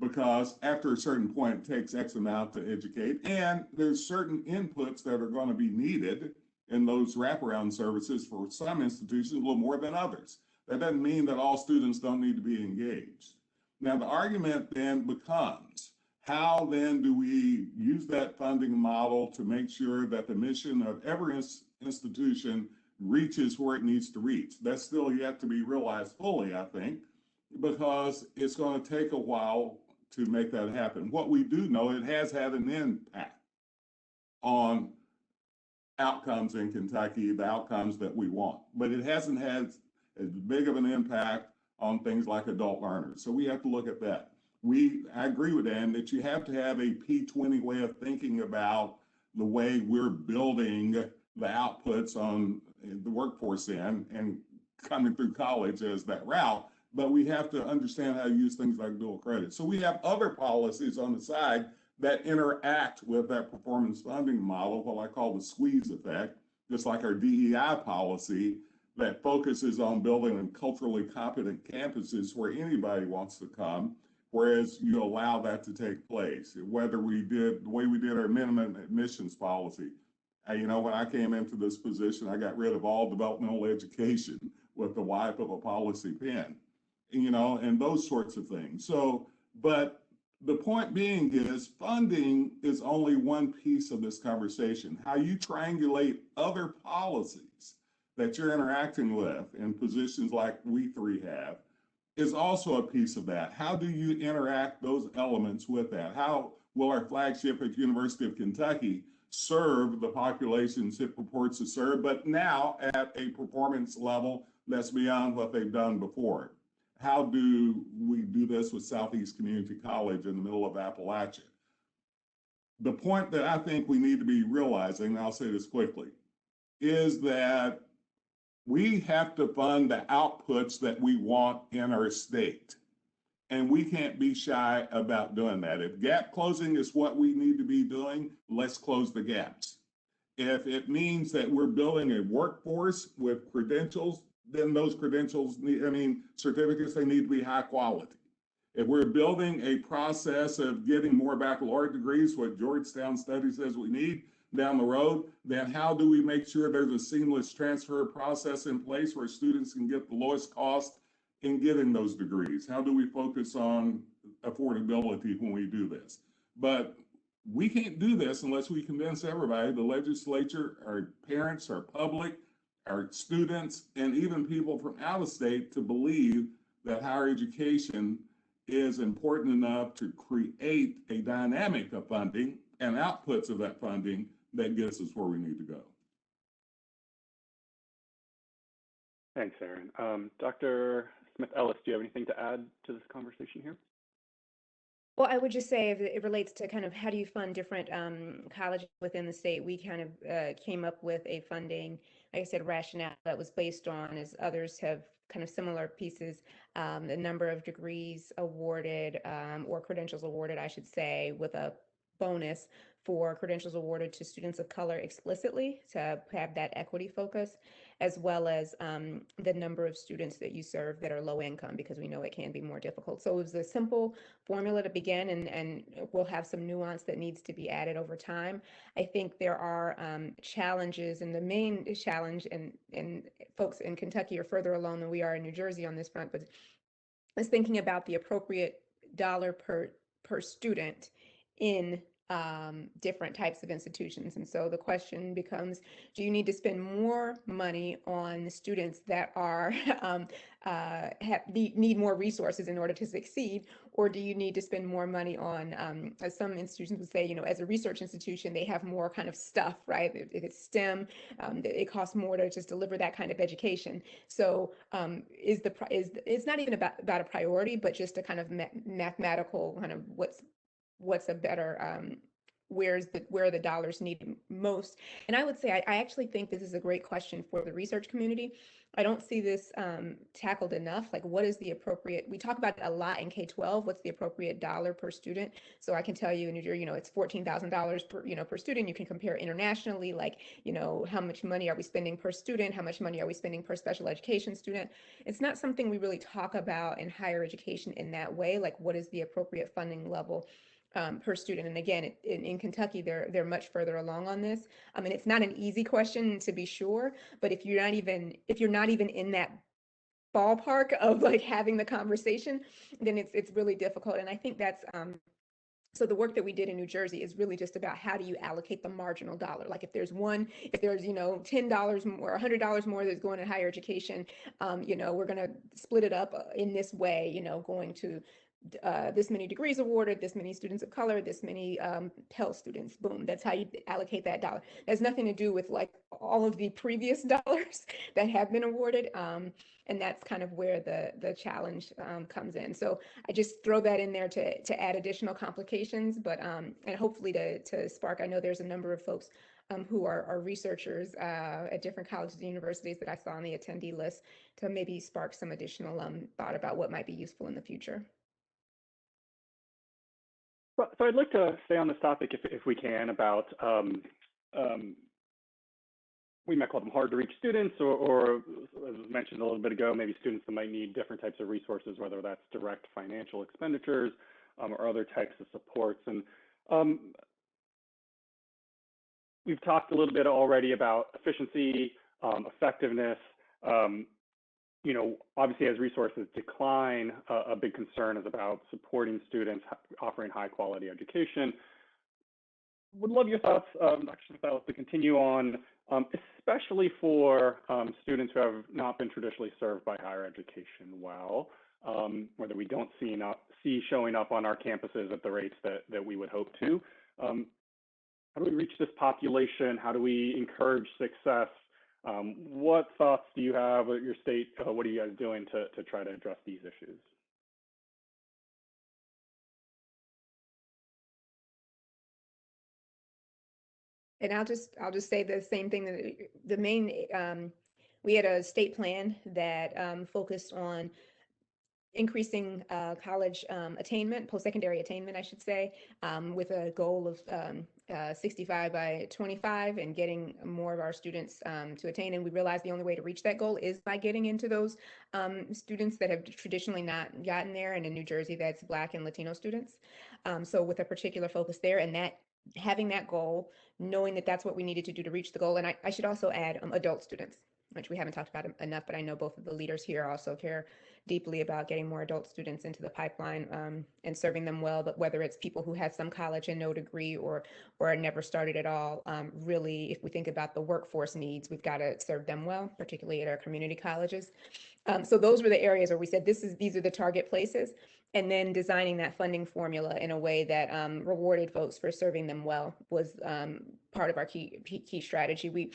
because after a certain point, it takes X amount to educate. And there's certain inputs that are going to be needed in those wraparound services for some institutions, a little more than others. That doesn't mean that all students don't need to be engaged. Now, the argument then becomes, how then do we use that funding model to make sure that the mission of every institution reaches where it needs to reach? That's still yet to be realized fully, I think, because it's going to take a while to make that happen. What we do know, it has had an impact on outcomes in Kentucky, the outcomes that we want, but it hasn't had as big of an impact on things like adult learners. So we have to look at that. I agree with Dan that you have to have a P20 way of thinking about the way we're building the outputs on the workforce and coming through college as that route, but we have to understand how to use things like dual credit. So we have other policies on the side that interact with that performance funding model, what I call the squeeze effect, just like our DEI policy that focuses on building culturally competent campuses where anybody wants to come, whereas you allow that to take place. Whether the way we did our minimum admissions policy. When I came into this position, I got rid of all developmental education with the wipe of a policy pen, and those sorts of things. So, but the point being is funding is only one piece of this conversation. How you triangulate other policies that you're interacting with in positions like we three have is also a piece of that. How do you interact those elements with that? How will our flagship at University of Kentucky serve the populations it purports to serve, but now at a performance level that's beyond what they've done before? How do we do this with Southeast Community College in the middle of Appalachia? The point that I think we need to be realizing, and I'll say this quickly, is that we have to fund the outputs that we want in our state. And we can't be shy about doing that. If gap closing is what we need to be doing, let's close the gaps. If it means that we're building a workforce with credentials, then those credentials certificates, they need to be high quality. If we're building a process of getting more baccalaureate degrees, what Georgetown study says we need down the road, then how do we make sure there's a seamless transfer process in place where students can get the lowest cost in getting those degrees? How do we focus on affordability when we do this? But we can't do this unless we convince everybody, the legislature, our parents, our public, our students, and even people from out of state, to believe that higher education is important enough to create a dynamic of funding and outputs of that funding that gets us where we need to go. Thanks, Erin. Dr. Smith-Ellis, do you have anything to add to this conversation here? Well, I would just say, if it relates to kind of how do you fund different colleges within the state, we kind of came up with a funding, like I said, rationale that was based on, as others have kind of similar pieces, the number of degrees awarded or credentials awarded, I should say, with a bonus for credentials awarded to students of color explicitly to have that equity focus, as well as the number of students that you serve that are low income, because we know it can be more difficult. So it was a simple formula to begin, and we'll have some nuance that needs to be added over time. I think there are challenges, and the main challenge, and folks in Kentucky are further along than we are in New Jersey on this front, but is thinking about the appropriate dollar per student in different types of institutions. And so the question becomes, do you need to spend more money on the students that are need more resources in order to succeed, or do you need to spend more money on, as some institutions would say, as a research institution, they have more kind of stuff, right? If it's STEM, it costs more to just deliver that kind of education. So it's not even about a priority, but just a kind of mathematical kind of what's a better where are the dollars needed most? And I would say I actually think this is a great question for the research community. I don't see this tackled enough. Like, what is the appropriate? We talk about it a lot in K-12. What's the appropriate dollar per student? So I can tell you in New Jersey, it's $14,000 per per student. You can compare internationally, like how much money are we spending per student? How much money are we spending per special education student? It's not something we really talk about in higher education in that way. Like, what is the appropriate funding level per student? And again, in Kentucky, they're much further along on this. I mean, it's not an easy question to be sure, but if you're not even in that ballpark of like having the conversation, then it's really difficult. And I think that's so the work that we did in New Jersey is really just about how do you allocate the marginal dollar? Like if there's $10 more, $100 more that's going to higher education, we're going to split it up in this way, going to this many degrees awarded, this many students of color, this many Pell students, boom. That's how you allocate that dollar. It has nothing to do with like all of the previous dollars that have been awarded. And that's kind of where the challenge comes in. So I just throw that in there to add additional complications, but and hopefully to spark. I know there's a number of folks who are researchers at different colleges and universities that I saw on the attendee list to maybe spark some additional thought about what might be useful in the future. So I'd like to stay on this topic if we can about, we might call them hard to reach students or as mentioned a little bit ago, maybe students that might need different types of resources, whether that's direct financial expenditures or other types of supports. And we've talked a little bit already about efficiency, effectiveness. Obviously as resources decline, a big concern is about supporting students, offering high quality education. Would love your thoughts, Dr. Smith, to continue on, especially for students who have not been traditionally served by higher education well, whether we don't see showing up on our campuses at the rates that we would hope to. How do we reach this population? How do we encourage success? What thoughts do you have at your state? What are you guys doing to try to address these issues? And I'll just say the same thing, that the main we had a state plan that focused on increasing college attainment, post-secondary attainment, I should say, with a goal of 65 by 25 and getting more of our students to attain. And we realized the only way to reach that goal is by getting into those students that have traditionally not gotten there. And in New Jersey, that's Black and Latino students. So with a particular focus there, and that having that goal, knowing that that's what we needed to do to reach the goal. And I should also add adult students, which we haven't talked about enough, but I know both of the leaders here also care deeply about getting more adult students into the pipeline and serving them well. But whether it's people who have some college and no degree or never started at all, really, if we think about the workforce needs, we've got to serve them well, particularly at our community colleges. So those were the areas where we said these are the target places, and then designing that funding formula in a way that rewarded folks for serving them well was part of our key strategy.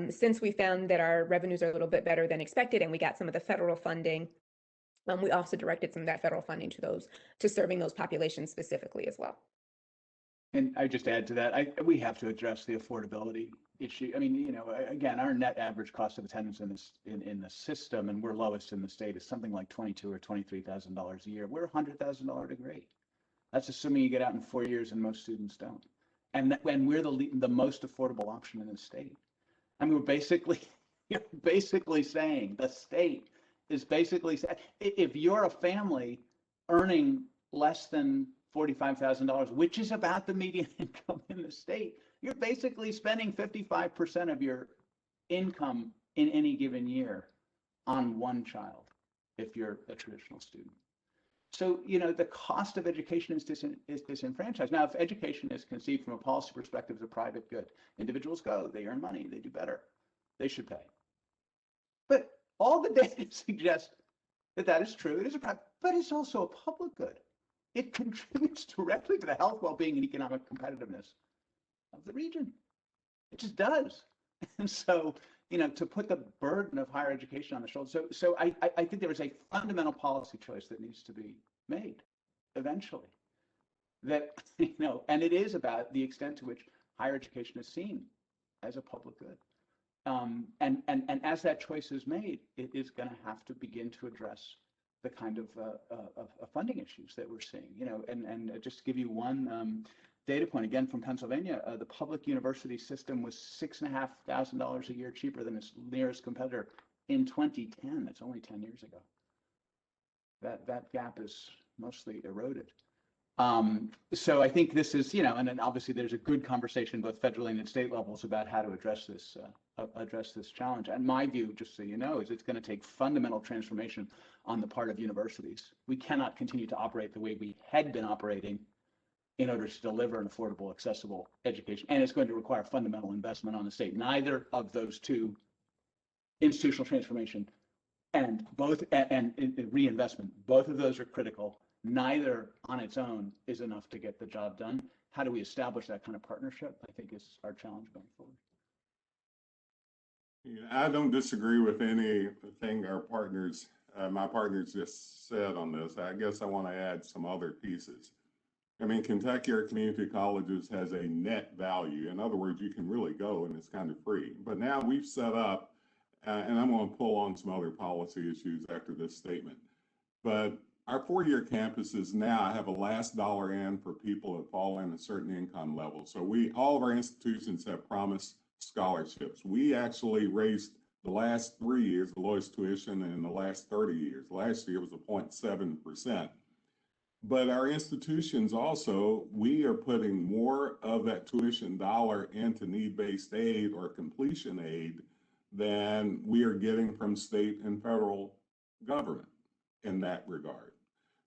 Since we found that our revenues are a little bit better than expected and we got some of the federal funding, we also directed some of that federal funding to serving those populations specifically as well. And I just add to that, we have to address the affordability issue. I mean, again, our net average cost of attendance in the system, and we're lowest in the state, is something like $22,000 or $23,000 a year. We're a $100,000 degree. That's assuming you get out in 4 years, and most students don't. And when we're the most affordable option in the state. I mean, you're basically saying the state is basically saying, if you're a family earning less than $45,000, which is about the median income in the state, you're basically spending 55% of your income in any given year on one child, if you're a traditional student. So, the cost of education is disenfranchised. Now, if education is conceived from a policy perspective as a private good, individuals go, they earn money, they do better, they should pay. But all the data suggests that is true. It is a private, but it's also a public good. It contributes directly to the health, well-being, and economic competitiveness of the region. It just does. And so, to put the burden of higher education on the shoulders. So I think there is a fundamental policy choice that needs to be made eventually. that, and it is about the extent to which higher education is seen as a public good. And as that choice is made, it is going to have to begin to address the kind of funding issues that we're seeing. And just to give you one data point, again from Pennsylvania, the public university system was $6,500 a year cheaper than its nearest competitor in 2010. That's only 10 years ago. That gap is mostly eroded. So I think this is, and then obviously there's a good conversation both federally and at state levels about how to address this challenge. And my view, just so you know, is it's going to take fundamental transformation on the part of universities. We cannot continue to operate the way we had been operating in order to deliver an affordable, accessible education. And it's going to require fundamental investment on the state. Neither of those two, institutional transformation and reinvestment, both of those are critical. Neither on its own is enough to get the job done. How do we establish that kind of partnership, I think, is our challenge going forward. I don't disagree with anything our partners, my partners just said on this. I guess I want to add some other pieces. I mean, Kentucky or community colleges has a net value. In other words, you can really go and it's kind of free. But now we've set up, and I'm going to pull on some other policy issues after this statement, but our four-year campuses now have a last dollar in for people that fall in a certain income level. So all of our institutions have promised scholarships. We actually raised the last 3 years the lowest tuition in the last 30 years. Last year was a 0.7%. But our institutions also, we are putting more of that tuition dollar into need-based aid or completion aid than we are getting from state and federal government in that regard.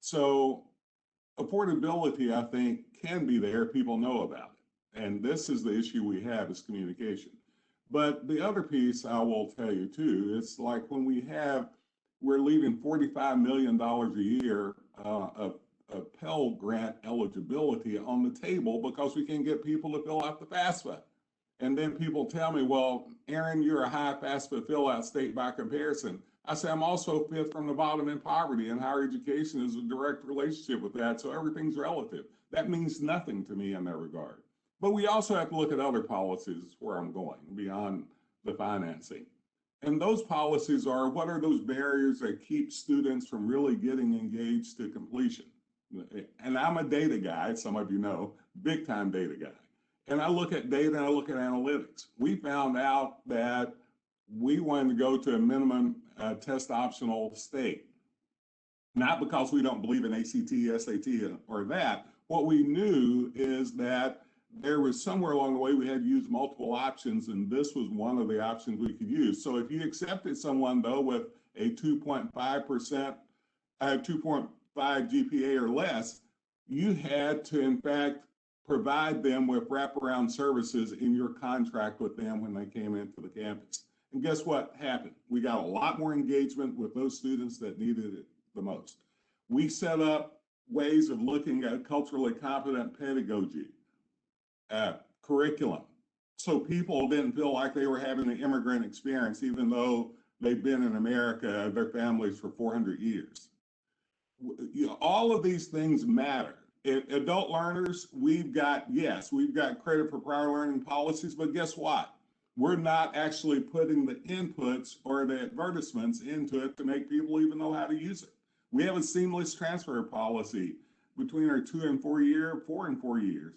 So affordability, I think, can be there. People know about it. And this is the issue we have is communication. But the other piece I will tell you too, it's like when we're leaving $45 million a year of Pell Grant eligibility on the table because we can't get people to fill out the FAFSA. And then people tell me, well, Erin, you're a high FAFSA fill out state by comparison. I say, I'm also fifth from the bottom in poverty, and higher education is a direct relationship with that. So everything's relative. That means nothing to me in that regard. But we also have to look at other policies where I'm going beyond the financing. And those policies are, what are those barriers that keep students from really getting engaged to completion? And I'm a data guy, some of you know, big time data guy. And I look at data and I look at analytics. We found out that we wanted to go to a minimum test optional state, not because we don't believe in ACT, SAT, or that. What we knew is that there was somewhere along the way we had to use multiple options, and this was one of the options we could use. So if you accepted someone, though, with a 2.5%, 2.5 GPA or less, you had to, in fact, provide them with wraparound services in your contract with them when they came into the campus. And guess what happened? We got a lot more engagement with those students that needed it the most. We set up ways of looking at culturally competent pedagogy, curriculum, so people didn't feel like they were having an immigrant experience, even though they've been in America, their families, for 400 years. All of these things matter. Adult learners, we've got credit for prior learning policies, but guess what? We're not actually putting the inputs or the advertisements into it to make people even know how to use it. We have a seamless transfer policy between our 2 and 4 year, 4 and 4 years,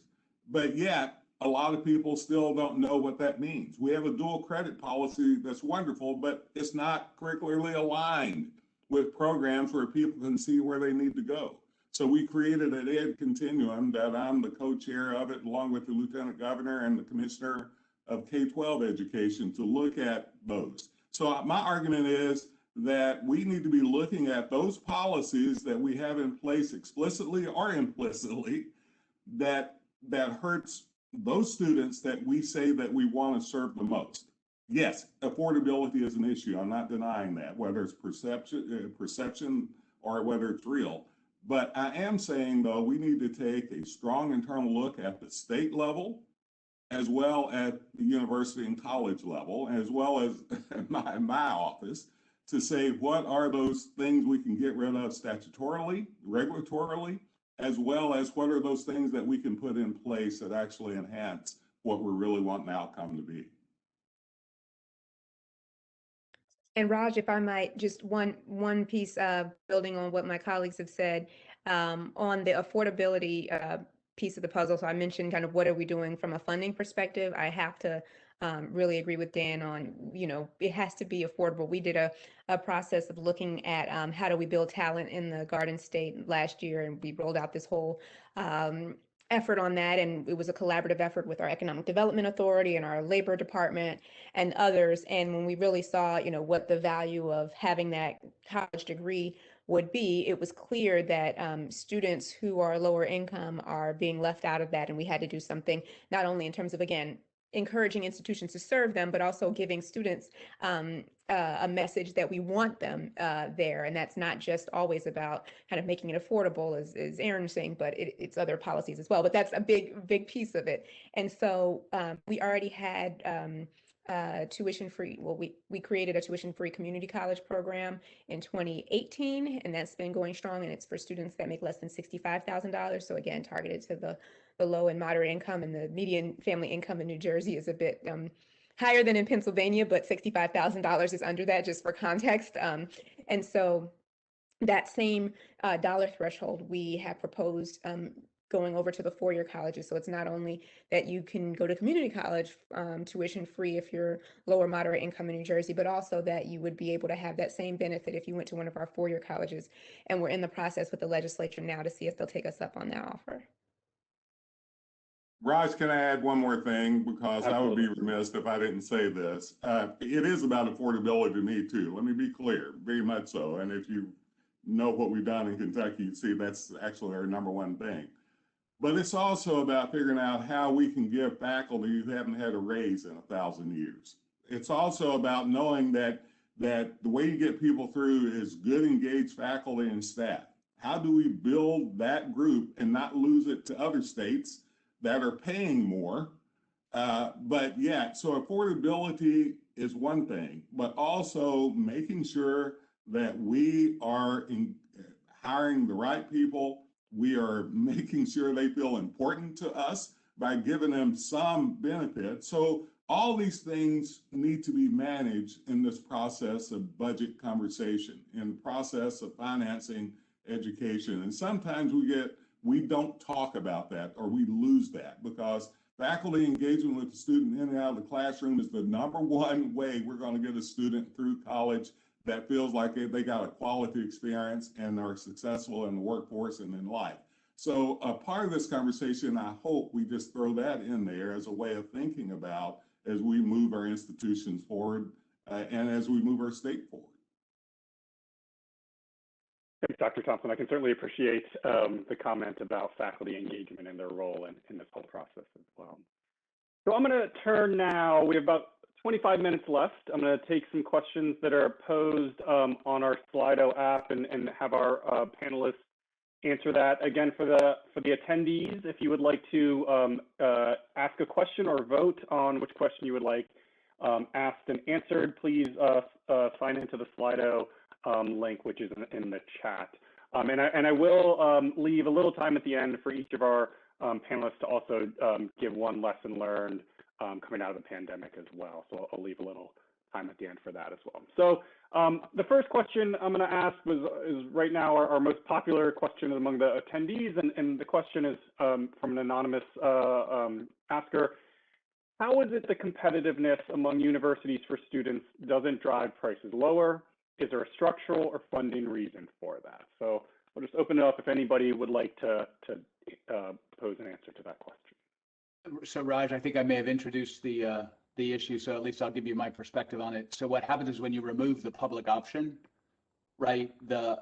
but yet a lot of people still don't know what that means. We have a dual credit policy that's wonderful, but it's not curricularly aligned with programs where people can see where they need to go. So we created an ed continuum that I'm the co-chair of it, along with the lieutenant governor and the commissioner of K-12 education, to look at those. So my argument is that we need to be looking at those policies that we have in place explicitly or implicitly that hurts those students that we say that we want to serve the most. Yes, affordability is an issue. I'm not denying that, whether it's perception or whether it's real. But I am saying, though, we need to take a strong internal look at the state level, as well as the university and college level, as well as my office, to say what are those things we can get rid of statutorily, regulatorily, as well as what are those things that we can put in place that actually enhance what we're really wanting the outcome to be. And Raj, if I might, just one piece building on what my colleagues have said on the affordability piece of the puzzle. So I mentioned kind of what are we doing from a funding perspective. I have to really agree with Dan on, it has to be affordable. We did a process of looking at how do we build talent in the Garden State last year, and we rolled out this whole effort on that, and it was a collaborative effort with our Economic Development Authority and our Labor Department and others. And when we really saw, what the value of having that college degree would be, it was clear that students who are lower income are being left out of that, and we had to do something not only in terms of, again, encouraging institutions to serve them, but also giving students a message that we want them there. And that's not just always about kind of making it affordable, as Erin was saying, but it's other policies as well. But that's a big piece of it. And so we already had tuition-free, well, we created a tuition-free community college program in 2018, and that's been going strong, and it's for students that make less than $65,000. So again, targeted to the low and moderate income, and the median family income in New Jersey is a bit higher than in Pennsylvania, but $65,000 is under that, just for context. And so that same dollar threshold we have proposed going over to the four-year colleges. So it's not only that you can go to community college tuition free if you're lower moderate income in New Jersey, but also that you would be able to have that same benefit if you went to one of our four-year colleges. And we're in the process with the legislature now to see if they'll take us up on that offer. Raj, can I add one more thing? Because Absolutely. I would be remiss if I didn't say this. It is about affordability to me too. Let me be clear, very much so. And if you know what we've done in Kentucky, you see that's actually our number one thing. But it's also about figuring out how we can give faculty who haven't had a raise in 1,000 years. It's also about knowing that the way you get people through is good, engaged faculty and staff. How do we build that group and not lose it to other states that are paying more? But yeah, so affordability is one thing, but also making sure that we are hiring the right people. We are making sure they feel important to us by giving them some benefit. So all these things need to be managed in this process of budget conversation, in the process of financing education. And sometimes we don't talk about that, or we lose that, because faculty engagement with the student in and out of the classroom is the number one way we're going to get a student through college that feels like they got a quality experience and are successful in the workforce and in life. So a part of this conversation, I hope we just throw that in there as a way of thinking about as we move our institutions forward and as we move our state forward. Thanks, Dr. Thompson. I can certainly appreciate the comment about faculty engagement and their role in this whole process as well. So I'm going to turn now, we have about 25 minutes left. I'm going to take some questions that are posed on our Slido app and have our panelists answer that. Again, for the attendees, if you would like to ask a question or vote on which question you would like asked and answered, please sign into the Slido link, which is in the chat. And I will leave a little time at the end for each of our panelists to also give one lesson learned coming out of the pandemic as well. So I'll leave a little time at the end for that as well. So the first question I'm going to ask is right now our most popular question among the attendees, and the question is from an anonymous asker. How is it the competitiveness among universities for students doesn't drive prices lower? Is there a structural or funding reason for that? So I'll just open it up if anybody would like to pose an answer to that question. So Raj, I think I may have introduced the issue, so at least I'll give you my perspective on it. So what happens is when you remove the public option, right, the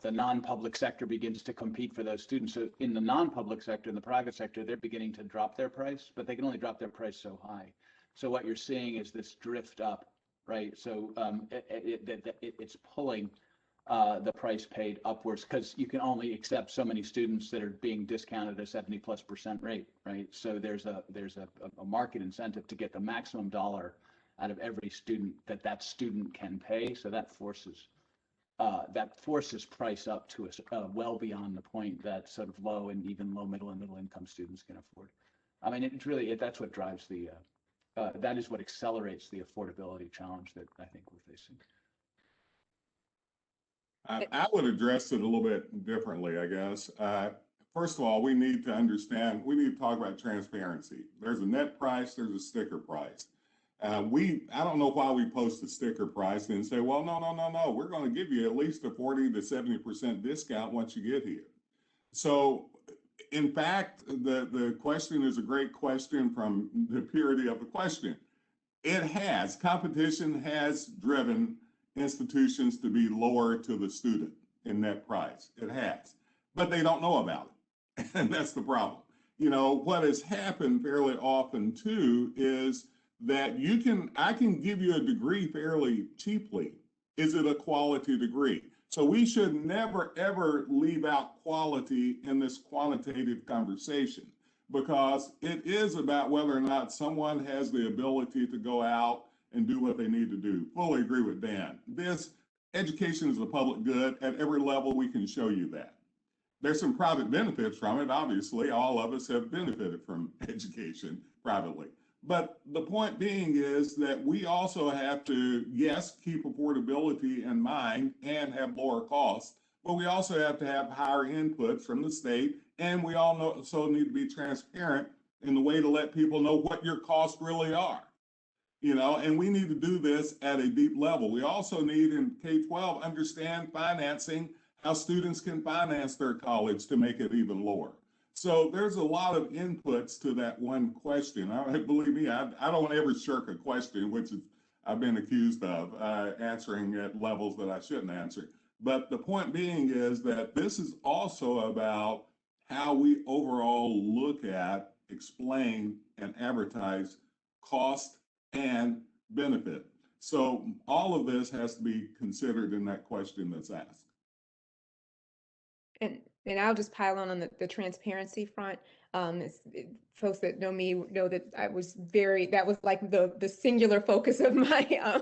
non-public sector begins to compete for those students. So in the non-public sector, in the private sector, they're beginning to drop their price, but they can only drop their price so high. So what you're seeing is this drift up, right? So it's pulling the price paid upwards because you can only accept so many students that are being discounted at a 70+% rate, right? So there's a market incentive to get the maximum dollar out of every student that student can pay. So that forces that forces price up to well beyond the point that sort of low and even low middle and middle income students can afford. I mean, it's really, that's what drives the, that is what accelerates the affordability challenge that I think we're facing. I would address it a little bit differently, I guess. First of all, we need to understand, we need to talk about transparency. There's a net price, there's a sticker price. I don't know why we post a sticker price and say, well, no, we're going to give you at least a 40 to 70% discount once you get here. So in fact, the question is a great question from the purity of the question. Competition has driven institutions to be lower to the student in net price. It has, but they don't know about it. And that's the problem. You know, what has happened fairly often too is that I can give you a degree fairly cheaply. Is it a quality degree? So we should never, ever leave out quality in this quantitative conversation, because it is about whether or not someone has the ability to go out and do what they need to do. Fully agree with Dan. This education is a public good. At every level, we can show you that. There's some private benefits from it. Obviously, all of us have benefited from education privately. But the point being is that we also have to, yes, keep affordability in mind and have lower costs, but we also have to have higher inputs from the state. And we also need to be transparent in the way to let people know what your costs really are. You know, and we need to do this at a deep level. We also need in K-12 understand financing, how students can finance their college to make it even lower. So there's a lot of inputs to that one question. Believe me, I don't ever shirk a question, which is, I've been accused of answering at levels that I shouldn't answer. But the point being is that this is also about how we overall look at, explain, and advertise cost and benefit. So all of this has to be considered in that question that's asked. And I'll just pile on the transparency front. Folks that know me know that that was like the singular focus of my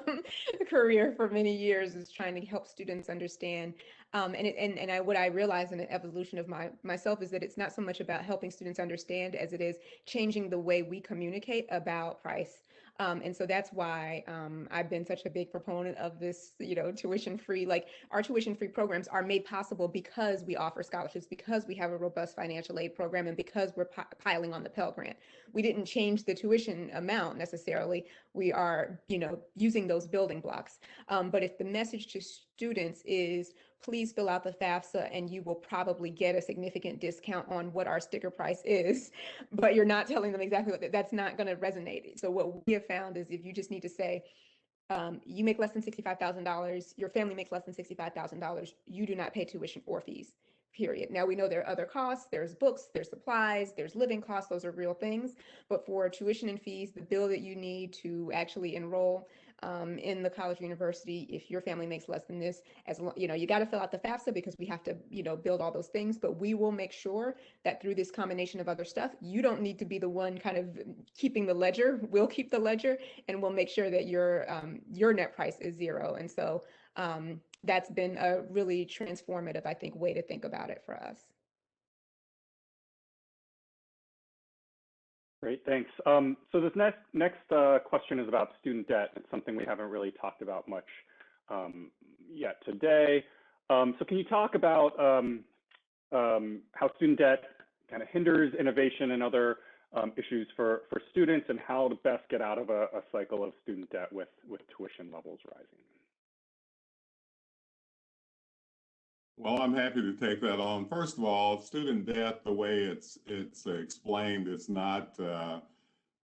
career for many years, is trying to help students understand. What I realized in the evolution of myself is that it's not so much about helping students understand as it is changing the way we communicate about price. And so that's why I've been such a big proponent of this, tuition-free. Like, our tuition-free programs are made possible because we offer scholarships, because we have a robust financial aid program, and because we're piling on the Pell Grant. We didn't change the tuition amount necessarily. We are, using those building blocks. But if the message to students is, please fill out the FAFSA and you will probably get a significant discount on what our sticker price is, but you're not telling them exactly what, that's not going to resonate. So what we have found is, if you just need to say, you make less than $65,000, your family makes less than $65,000, you do not pay tuition or fees, period. Now, we know there are other costs. There's books, there's supplies, there's living costs. Those are real things. But for tuition and fees, the bill that you need to actually enroll in the college or university, if your family makes less than this, you got to fill out the FAFSA, because we have to, build all those things. But we will make sure that through this combination of other stuff, you don't need to be the one kind of keeping the ledger. We'll keep the ledger, and we'll make sure that your net price is zero. And so that's been a really transformative, I think, way to think about it for us. Great, thanks. So this next question is about student debt. It's something we haven't really talked about much yet today. So can you talk about how student debt kind of hinders innovation and other issues for students, and how to best get out of a cycle of student debt with tuition levels rising? Well, I'm happy to take that on. First of all, student debt, the way it's explained, it's not.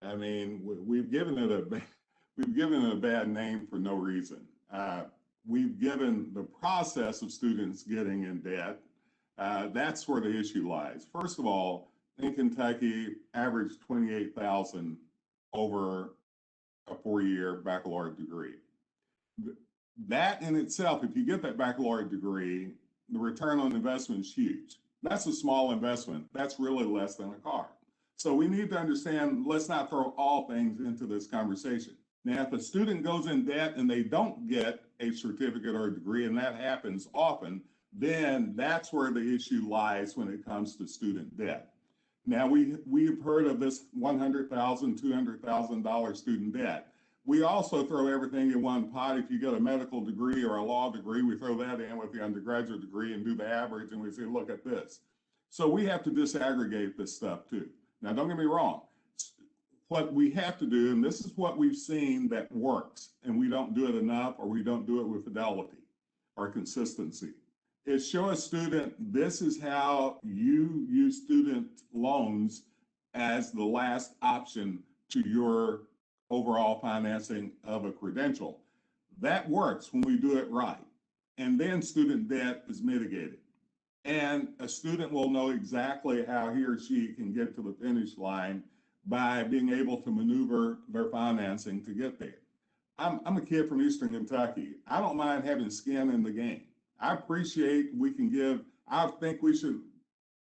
We've given it a bad name for no reason. We've given the process of students getting in debt. That's where the issue lies. First of all, in Kentucky, average $28,000 over a 4-year baccalaureate degree. That in itself, if you get that baccalaureate degree, the return on investment is huge. That's a small investment. That's really less than a car. So we need to understand, let's not throw all things into this conversation. Now, if a student goes in debt and they don't get a certificate or a degree, and that happens often, then that's where the issue lies when it comes to student debt. Now, we've heard of this $100,000, $200,000 student debt. We also throw everything in one pot. If you get a medical degree or a law degree, we throw that in with the undergraduate degree and do the average, and we say, look at this. So we have to disaggregate this stuff too. Now, don't get me wrong. What we have to do, and this is what we've seen that works, and we don't do it enough, or we don't do it with fidelity or consistency, is show a student this is how you use student loans as the last option to your overall financing of a credential. That works when we do it right. And then student debt is mitigated. And a student will know exactly how he or she can get to the finish line by being able to maneuver their financing to get there. I'm a kid from Eastern Kentucky. I don't mind having skin in the game. I appreciate I think we should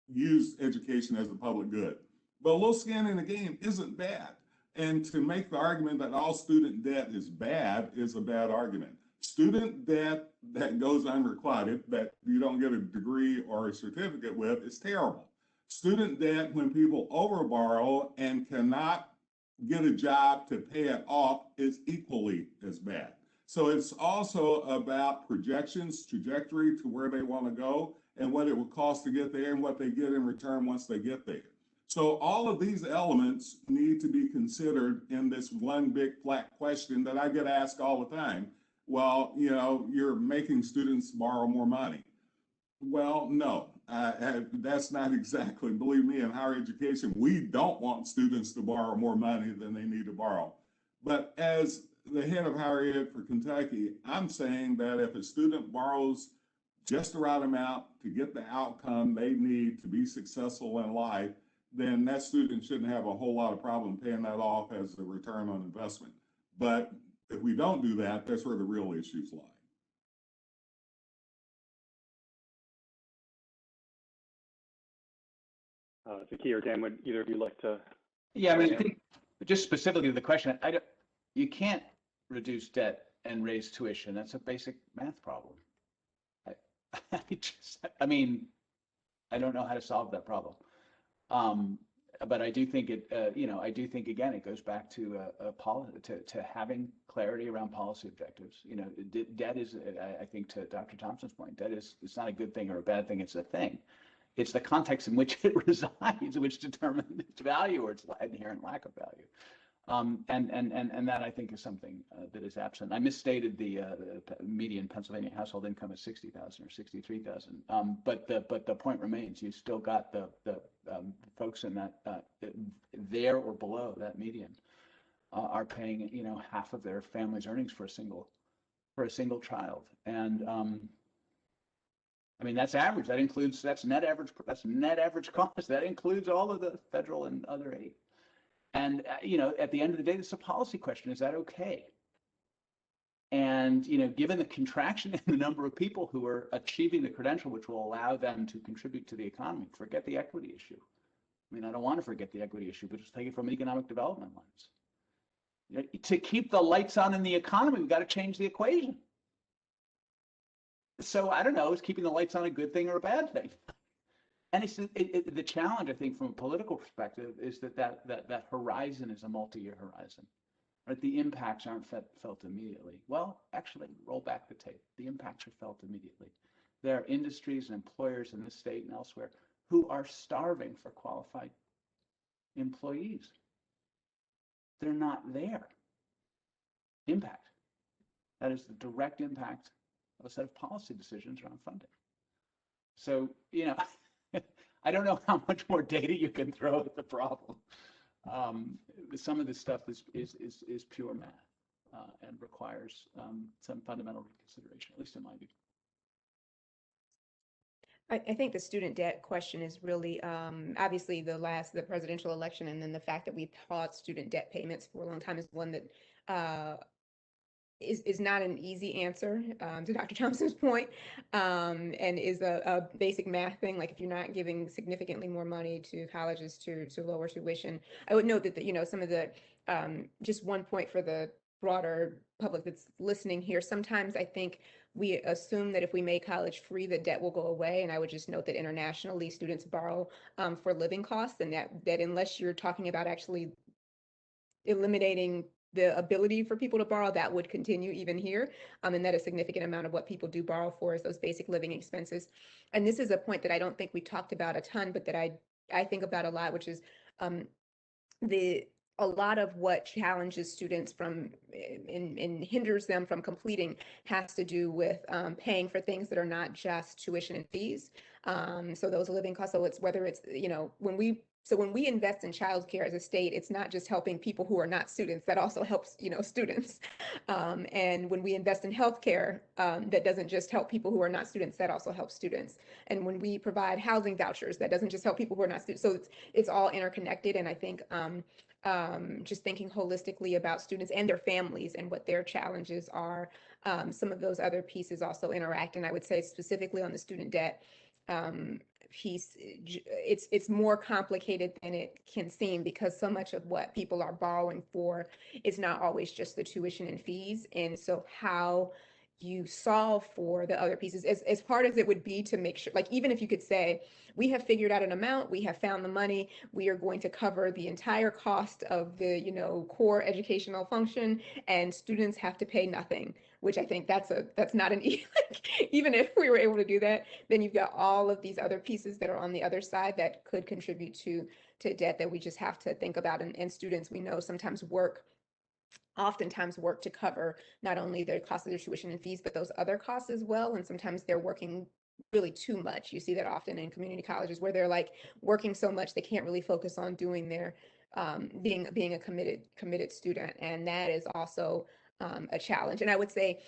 use education as a public good. But a little skin in the game isn't bad. And to make the argument that all student debt is bad is a bad argument. Student debt that goes unrequited, that you don't get a degree or a certificate with, is terrible. Student debt, when people overborrow and cannot get a job to pay it off, is equally as bad. So it's also about projections, trajectory to where they want to go, and what it will cost to get there and what they get in return once they get there. So all of these elements need to be considered in this one big flat question that I get asked all the time. Well, you're making students borrow more money. Well, no, that's not exactly, believe me, in higher education, we don't want students to borrow more money than they need to borrow. But as the head of higher ed for Kentucky, I'm saying that if a student borrows just the right amount to get the outcome they need to be successful in life, then that student shouldn't have a whole lot of problem paying that off as a return on investment. But if we don't do that, that's where the real issues lie. Zaki or Dan, would either of you like to? Yeah, I mean, I think just specifically to the question, you can't reduce debt and raise tuition. That's a basic math problem. I don't know how to solve that problem. But I do think again, it goes back to to having clarity around policy objectives. Debt is, I think, to Dr. Thompson's point, it's not a good thing or a bad thing. It's a thing. It's the context in which it resides, which determines its value or its inherent lack of value. And that, I think, is something that is absent. I misstated the median Pennsylvania household income is $60,000 or $63,000. But the point remains: you still got the folks in that there or below that median are paying half of their family's earnings for a single child. And I mean, that's average. That's net average. That's net average cost. That includes all of the federal and other aid. And at the end of the day, this is a policy question. Is that okay? And given the contraction in the number of people who are achieving the credential, which will allow them to contribute to the economy, forget the equity issue. I mean, I don't want to forget the equity issue, but just take it from an economic development lens. To keep the lights on in the economy, we've got to change the equation. So I don't know, is keeping the lights on a good thing or a bad thing? And it's the challenge, I think, from a political perspective, is that horizon is a multi-year horizon. Right? The impacts aren't felt immediately. Well, actually, roll back the tape. The impacts are felt immediately. There are industries and employers in this state and elsewhere who are starving for qualified employees. They're not there. Impact. That is the direct impact of a set of policy decisions around funding. So, I don't know how much more data you can throw at the problem. Some of this stuff is pure math and requires some fundamental reconsideration, at least in my view. I think the student debt question is really obviously the presidential election, and then the fact that we've taught student debt payments for a long time is one that is not an easy answer, to Dr. Thompson's point, and is a basic math thing. Like, if you're not giving significantly more money to colleges to lower tuition, I would note that some of the just one point for broader public that's listening here, sometimes I think we assume that if we make college free, the debt will go away. And I would just note that internationally, students borrow for living costs, and that unless you're talking about actually eliminating the ability for people to borrow, that would continue even here. And that a significant amount of what people do borrow for is those basic living expenses. And this is a point that I don't think we talked about a ton, but that I think about a lot, which is a lot of what challenges students from and hinders them from completing has to do with paying for things that are not just tuition and fees. So those living costs. So it's whether it's, when we invest in childcare as a state, it's not just helping people who are not students, that also helps, students. And when we invest in healthcare, that doesn't just help people who are not students, that also helps students. And when we provide housing vouchers, that doesn't just help people who are not students. So it's all interconnected. And I think just thinking holistically about students and their families and what their challenges are, some of those other pieces also interact. And I would say specifically on the student debt piece, it's more complicated than it can seem, because so much of what people are borrowing for is not always just the tuition and fees. And so how you solve for the other pieces, as hard as it would be to make sure, like, even if you could say, we have figured out an amount, we have found the money, we are going to cover the entire cost of the, core educational function, and students have to pay nothing, which I think that's not an, even if we were able to do that, then you've got all of these other pieces that are on the other side that could contribute to debt that we just have to think about. And students, we know, oftentimes work to cover not only their cost of their tuition and fees, but those other costs as well. And sometimes they're working really too much. You see that often in community colleges, where they're like working so much they can't really focus on doing their being a committed student. And that is also a challenge. And I would say,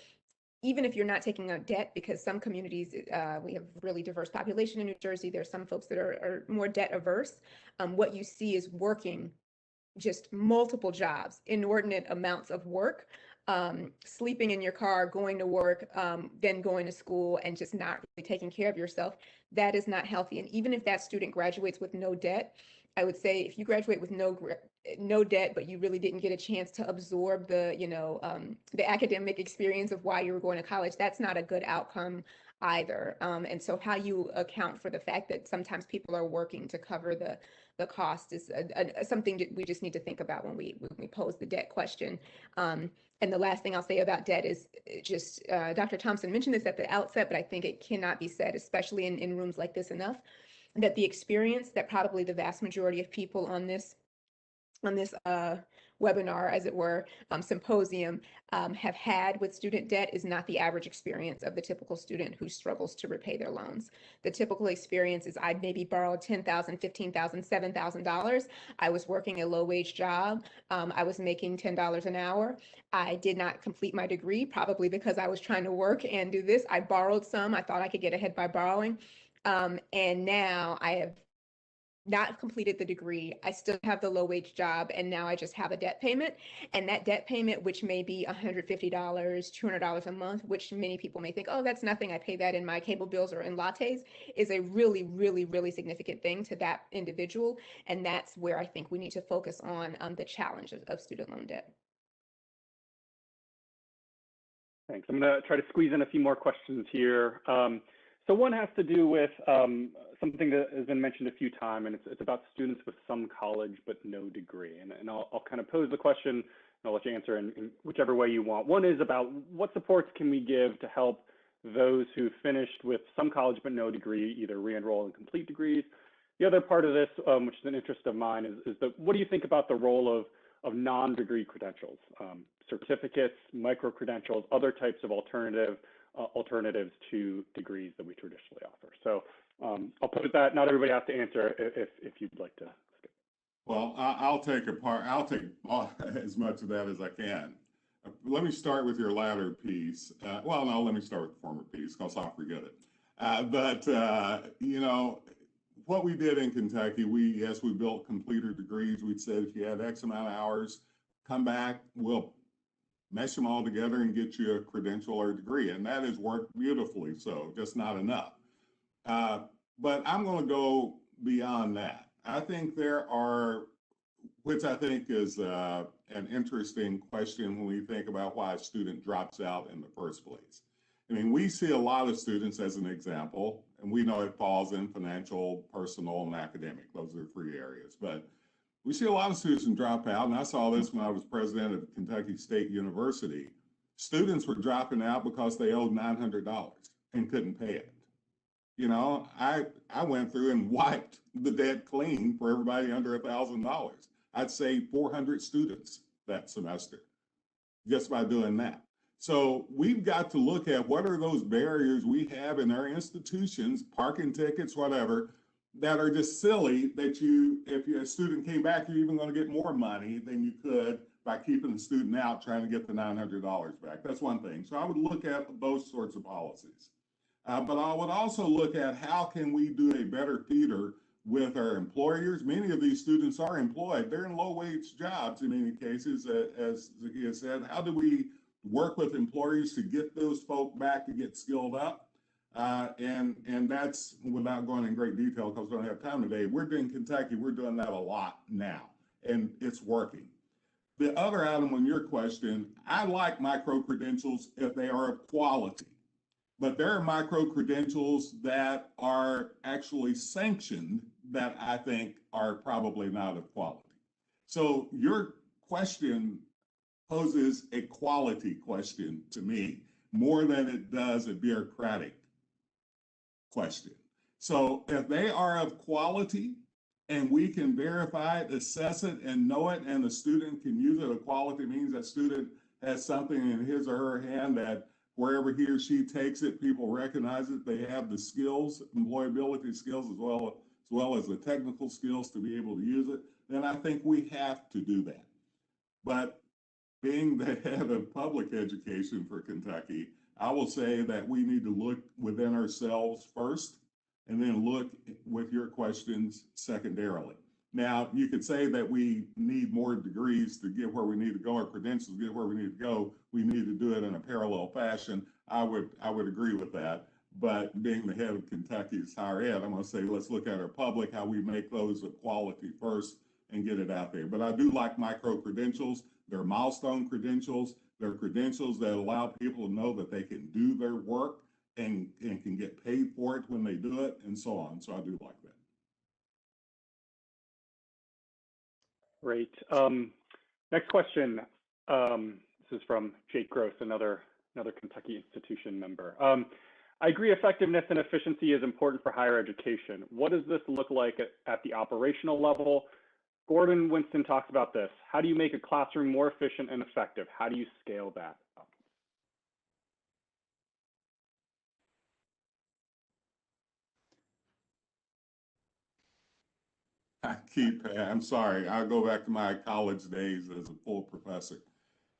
even if you're not taking out debt, because some communities, we have really diverse population in New Jersey, there's some folks that are more debt averse. What you see is working just multiple jobs, inordinate amounts of work, sleeping in your car, going to work, then going to school, and just not really taking care of yourself. That is not healthy. And even if that student graduates with no debt, I would say if you graduate with no debt, but you really didn't get a chance to absorb the academic experience of why you were going to college, that's not a good outcome either. And so how you account for the fact that sometimes people are working to cover the cost is something that we just need to think about when we pose the debt question. And the last thing I'll say about debt is just, Dr. Thompson mentioned this at the outset, but I think it cannot be said, especially in rooms like this enough, that the experience that probably the vast majority of people on this webinar, as it were, symposium, have had with student debt is not the average experience of the typical student who struggles to repay their loans. The typical experience is I maybe borrowed $10,000, $15,000, $7,000. I was working a low-wage job. I was making $10 an hour. I did not complete my degree, probably because I was trying to work and do this. I borrowed some. I thought I could get ahead by borrowing. And now I have not completed the degree. I still have the low-wage job, and now I just have a debt payment. And that debt payment, which may be $150, $200 a month, which many people may think, oh, that's nothing, I pay that in my cable bills or in lattes, is a really, really, really significant thing to that individual. And that's where I think we need to focus on the challenge of student loan debt. Thanks. I'm going to try to squeeze in a few more questions here. So one has to do with something that has been mentioned a few times, and it's about students with some college but no degree. And I'll kind of pose the question, and I'll let you answer in whichever way you want. One is about what supports can we give to help those who finished with some college but no degree either re-enroll in complete degrees. The other part of this, which is an interest of mine, is that what do you think about the role of non-degree credentials, certificates, micro-credentials, other types of alternatives to degrees that we traditionally offer? So I'll put it that not everybody has to answer if you'd like to skip. Well, I'll take as much of that as I can. Let me start with your latter piece. Well, no, let me start with the former piece because I'll forget it. What we did in Kentucky, we built completer degrees. We said if you have X amount of hours, come back, we'll mesh them all together and get you a credential or a degree. And that has worked beautifully, so just not enough. But I'm going to go beyond that. I think there are which I think is an interesting question when we think about why a student drops out in the first place. I mean, we see a lot of students, as an example, and we know it falls in financial, personal, and academic. Those are the three areas. But we see a lot of students drop out, and I saw this when I was president of Kentucky State University. Students were dropping out because they owed $900 and couldn't pay it. You know, I went through and wiped the debt clean for everybody under $1,000. I'd saved 400 students that semester just by doing that. So we've got to look at what are those barriers we have in our institutions, parking tickets, whatever, that are just silly that if a student came back, you're even going to get more money than you could by keeping the student out trying to get the $900 back. That's one thing. So I would look at those sorts of policies. But I would also look at how can we do a better feeder with our employers. Many of these students are employed. They're in low-wage jobs in many cases, as Zakia said. How do we work with employers to get those folk back to get skilled up? And that's, without going in great detail because we don't have time today, in Kentucky, we're doing that a lot now, and it's working. The other item on your question, I like micro-credentials if they are of quality. But there are micro-credentials that are actually sanctioned that I think are probably not of quality. So your question poses a quality question to me more than it does a bureaucratic question. So if they are of quality and we can verify it, assess it, and know it, and the student can use it, quality means that student has something in his or her hand that wherever he or she takes it, people recognize it. They have the skills, employability skills, as well as the technical skills to be able to use it. Then I think we have to do that. But being the head of public education for Kentucky, I will say that we need to look within ourselves first, and then look with your questions secondarily. Now, you could say that we need more degrees to get where we need to go, or credentials to get where we need to go. We need to do it in a parallel fashion. I would agree with that. But being the head of Kentucky's higher ed, I'm going to say let's look at our public, how we make those of quality first and get it out there. But I do like micro-credentials. They're milestone credentials. They're credentials that allow people to know that they can do their work and can get paid for it when they do it, and so on. So I do like that. Great. Next question. This is from Jake Gross, another Kentucky institution member. I agree effectiveness and efficiency is important for higher education. What does this look like at the operational level? Gordon Winston talks about this. How do you make a classroom more efficient and effective? How do you scale that up? I'm sorry, I'll go back to my college days as a full professor.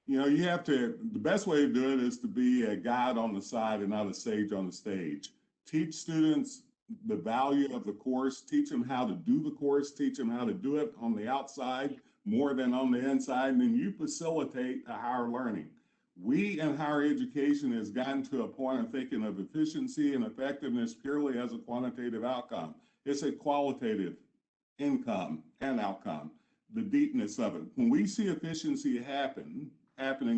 You know, the best way to do it is to be a guide on the side and not a sage on the stage. Teach students the value of the course, teach them how to do the course, teach them how to do it on the outside more than on the inside, and then you facilitate a higher learning. We in higher education has gotten to a point of thinking of efficiency and effectiveness purely as a quantitative outcome. It's a qualitative income and outcome, the deepness of it. When we see efficiency happening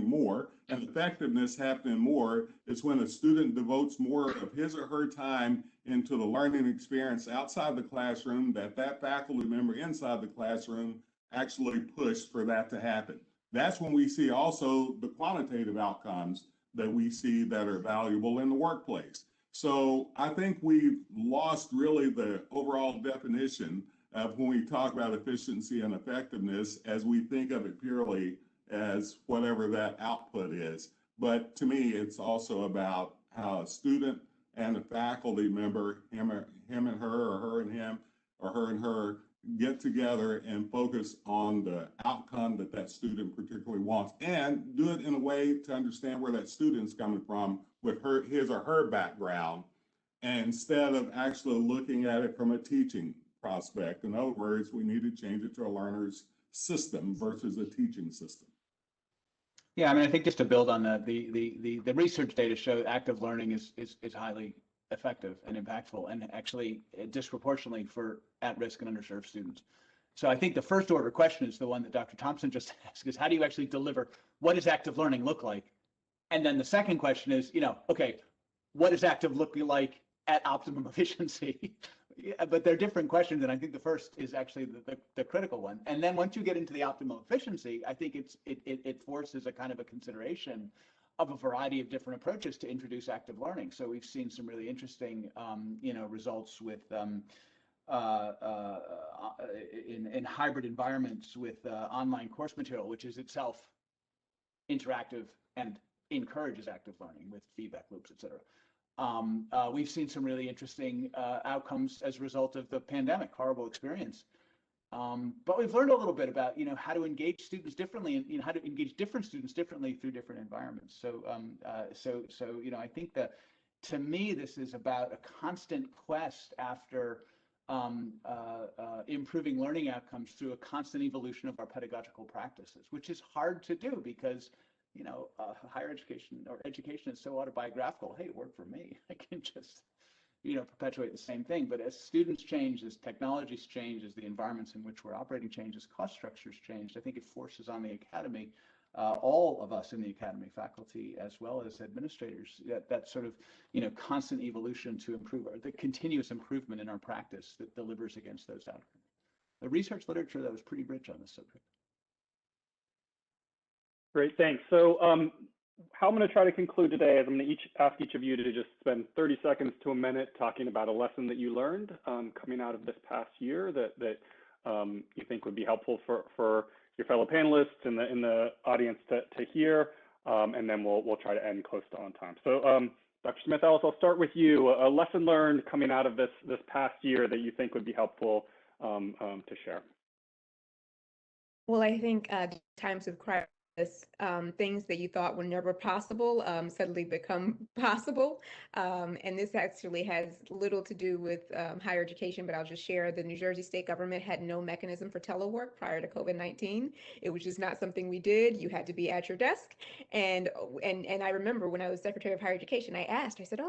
more and effectiveness happening more, it's when a student devotes more of his or her time into the learning experience outside the classroom that faculty member inside the classroom actually pushed for that to happen. That's when we see also the quantitative outcomes that we see that are valuable in the workplace. So I think we've lost really the overall definition of when we talk about efficiency and effectiveness as we think of it purely as whatever that output is. But to me, it's also about how a student and a faculty member, him and her, or her and him, or her and her, get together and focus on the outcome that student particularly wants, and do it in a way to understand where that student's coming from with his or her background, and instead of actually looking at it from a teaching prospect. In other words, we need to change it to a learner's system versus a teaching system. Yeah, I mean, I think just to build on that, the research data show active learning is highly effective and impactful, and actually disproportionately for at-risk and underserved students. So I think the first order question is the one that Dr. Thompson just asked, is how do you actually deliver? What does active learning look like? And then the second question is, okay, what does active looking like at optimum efficiency? Yeah, but they're different questions, and I think the first is actually the critical one. And then once you get into the optimal efficiency, I think it forces a kind of a consideration of a variety of different approaches to introduce active learning. So we've seen some really interesting, results with in hybrid environments with online course material, which is itself interactive and encourages active learning with feedback loops, et cetera. We've seen some really interesting outcomes as a result of the pandemic, horrible experience. But we've learned a little bit about, how to engage students differently and, how to engage different students differently through different environments. So, I think that to me, this is about a constant quest after improving learning outcomes through a constant evolution of our pedagogical practices, which is hard to do because higher education or education is so autobiographical. Hey, it worked for me. I can just, perpetuate the same thing. But as students change, as technologies change, as the environments in which we're operating change, as cost structures change, I think it forces on the academy, all of us in the academy, faculty, as well as administrators, that sort of, constant evolution to improve the continuous improvement in our practice that delivers against those outcomes. The research literature that was pretty rich on this subject. Great, thanks. So how I'm going to try to conclude today is I'm going to ask each of you to just spend 30 seconds to a minute talking about a lesson that you learned coming out of this past year that you think would be helpful for your fellow panelists in the audience to hear, and then we'll try to end close to on time. So Dr. Smith-Ellis, I'll start with you. A lesson learned coming out of this past year that you think would be helpful to share. Well, I think times of crisis, things that you thought were never possible suddenly become possible. And this actually has little to do with higher education, but I'll just share the New Jersey state government had no mechanism for telework prior to COVID-19. It was just not something we did. You had to be at your desk. And I remember when I was Secretary of Higher Education, I said,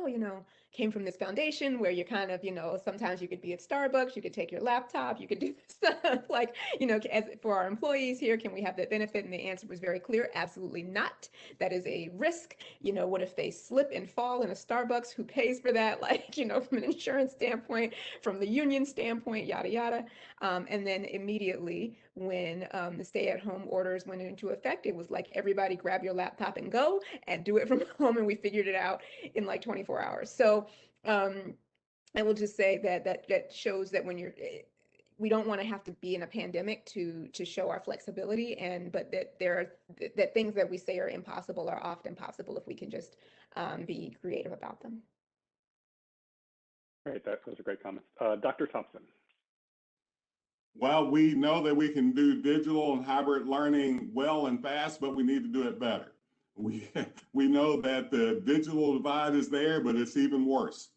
came from this foundation where you kind of, sometimes you could be at Starbucks, you could take your laptop, you could do stuff like, as for our employees here, can we have that benefit? And the answer was very clear, absolutely not. That is a risk. What if they slip and fall in a Starbucks? Who pays for that? From an insurance standpoint, from the union standpoint, yada, yada. And then immediately when the stay-at-home orders went into effect, it was like, everybody grab your laptop and go and do it from home. And we figured it out in like 24 hours. So I will just say that shows that when we don't want to have to be in a pandemic to show our flexibility, but that things that we say are impossible are often possible if we can just be creative about them. Great, those are great comments. Dr. Thompson. Well, we know that we can do digital and hybrid learning well and fast, but we need to do it better. We know that the digital divide is there, but it's even worse.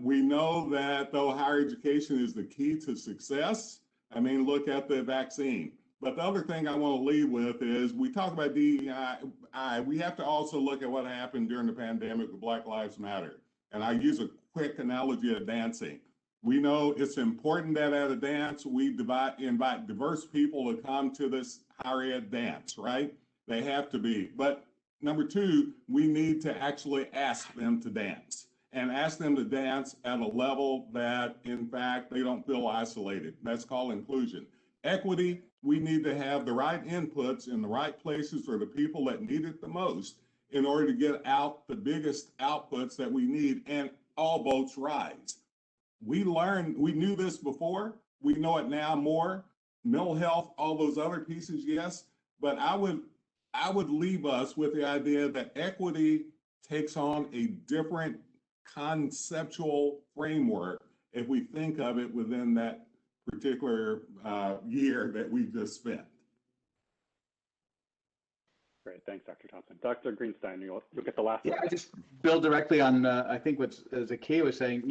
We know that though higher education is the key to success, look at the vaccine. But the other thing I want to leave with is we talk about DEI, we have to also look at what happened during the pandemic with Black Lives Matter. And I use a quick analogy of dancing. We know it's important that at a dance, we invite diverse people to come to this higher ed dance, right? They have to be. But number two, we need to actually ask them to dance. And ask them to dance at a level that, in fact, they don't feel isolated. That's called inclusion. Equity, we need to have the right inputs in the right places for the people that need it the most in order to get out the biggest outputs that we need, and all boats rise. We knew this before, we know it now more. Mental health, all those other pieces, yes, but I would leave us with the idea that equity takes on a different conceptual framework if we think of it within that particular year that we just spent. Great, thanks, Dr. Thompson. Dr. Greenstein, you'll get the last one. I just build directly on, I think what Zakiya was saying,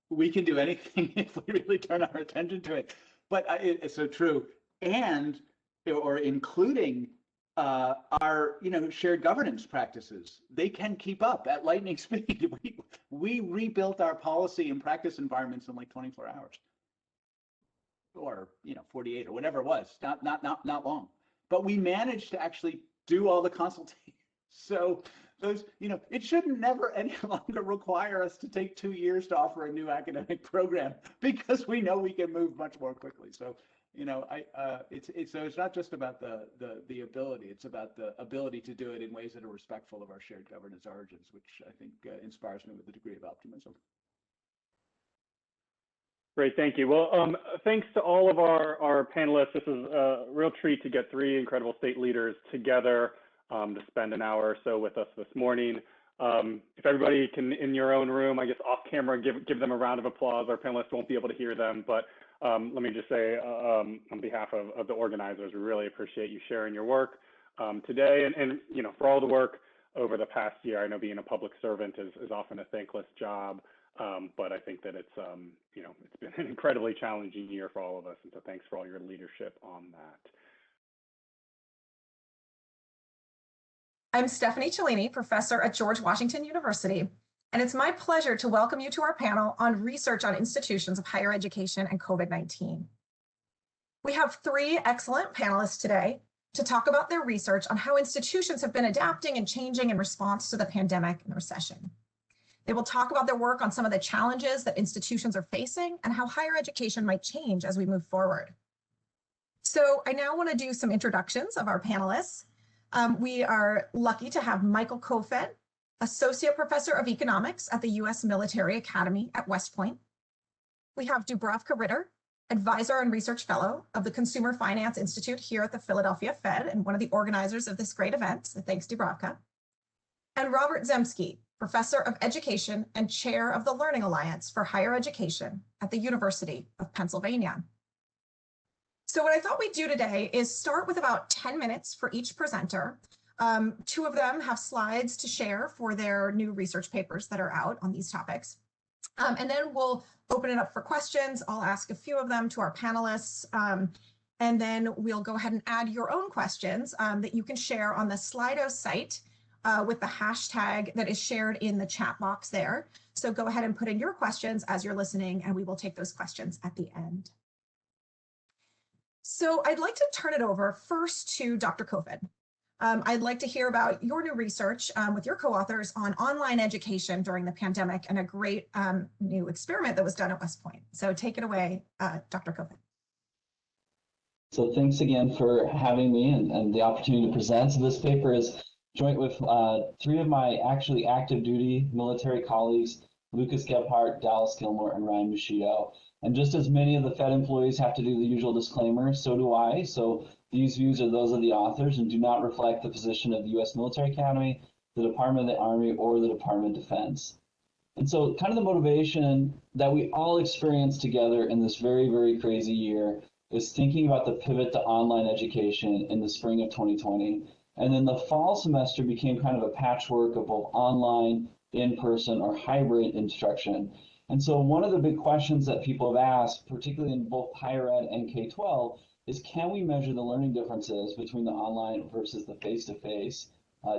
we can do anything if we really turn our attention to it. But it's so true. And, or including our shared governance practices. They can keep up at lightning speed. We rebuilt our policy and practice environments in like 24 hours. or 48 or whatever it was, not long. But we managed to actually do all the consultation. So those, it shouldn't never any longer require us to take 2 years to offer a new academic program, because we know we can move much more quickly. So, it's not just about the ability, it's about the ability to do it in ways that are respectful of our shared governance origins, which I think inspires me with a degree of optimism. Great, thank you. Well, thanks to all of our panelists. This is a real treat to get 3 incredible state leaders together to spend an hour or so with us this morning. If everybody can, in your own room, I guess off camera, give them a round of applause. Our panelists won't be able to hear them, but let me just say on behalf of the organizers, we really appreciate you sharing your work today, and for all the work over the past year. I know being a public servant is often a thankless job. But I think that it's been an incredibly challenging year for all of us, and so thanks for all your leadership on that. I'm Stephanie Cellini, professor at George Washington University, and it's my pleasure to welcome you to our panel on research on institutions of higher education and COVID-19. We have 3 excellent panelists today to talk about their research on how institutions have been adapting and changing in response to the pandemic and recession. They will talk about their work on some of the challenges that institutions are facing and how higher education might change as we move forward. So I now want to do some introductions of our panelists. We are lucky to have Michael Kofed, Associate Professor of Economics at the U.S. Military Academy at West Point. We have Dubravka Ritter, Advisor and Research Fellow of the Consumer Finance Institute here at the Philadelphia Fed, and one of the organizers of this great event, so thanks Dubravka. And Robert Zemsky, Professor of Education and Chair of the Learning Alliance for Higher Education at the University of Pennsylvania. So what I thought we'd do today is start with about 10 minutes for each presenter. 2 of them have slides to share for their new research papers that are out on these topics. And then we'll open it up for questions. I'll ask a few of them to our panelists. And then we'll go ahead and add your own questions that you can share on the Slido site with the hashtag that is shared in the chat box there. So go ahead and put in your questions as you're listening, and we will take those questions at the end. So I'd like to turn it over first to Dr. Kofed. I'd like to hear about your new research with your co-authors on online education during the pandemic and a great new experiment that was done at West Point. So take it away, Dr. Kofed. So thanks again for having me and the opportunity to present. So this paper is joint with 3 of my actually active duty military colleagues, Lucas Gebhardt, Dallas Gilmore, and Ryan Bushido. And just as many of the Fed employees have to do the usual disclaimer, so do I. So these views are those of the authors and do not reflect the position of the U.S. Military Academy, the Department of the Army, or the Department of Defense. And so kind of the motivation that we all experienced together in this very, very crazy year is thinking about the pivot to online education in the spring of 2020. And then the fall semester became kind of a patchwork of both online, in-person, or hybrid instruction. And so one of the big questions that people have asked, particularly in both higher ed and K-12, is can we measure the learning differences between the online versus the face-to-face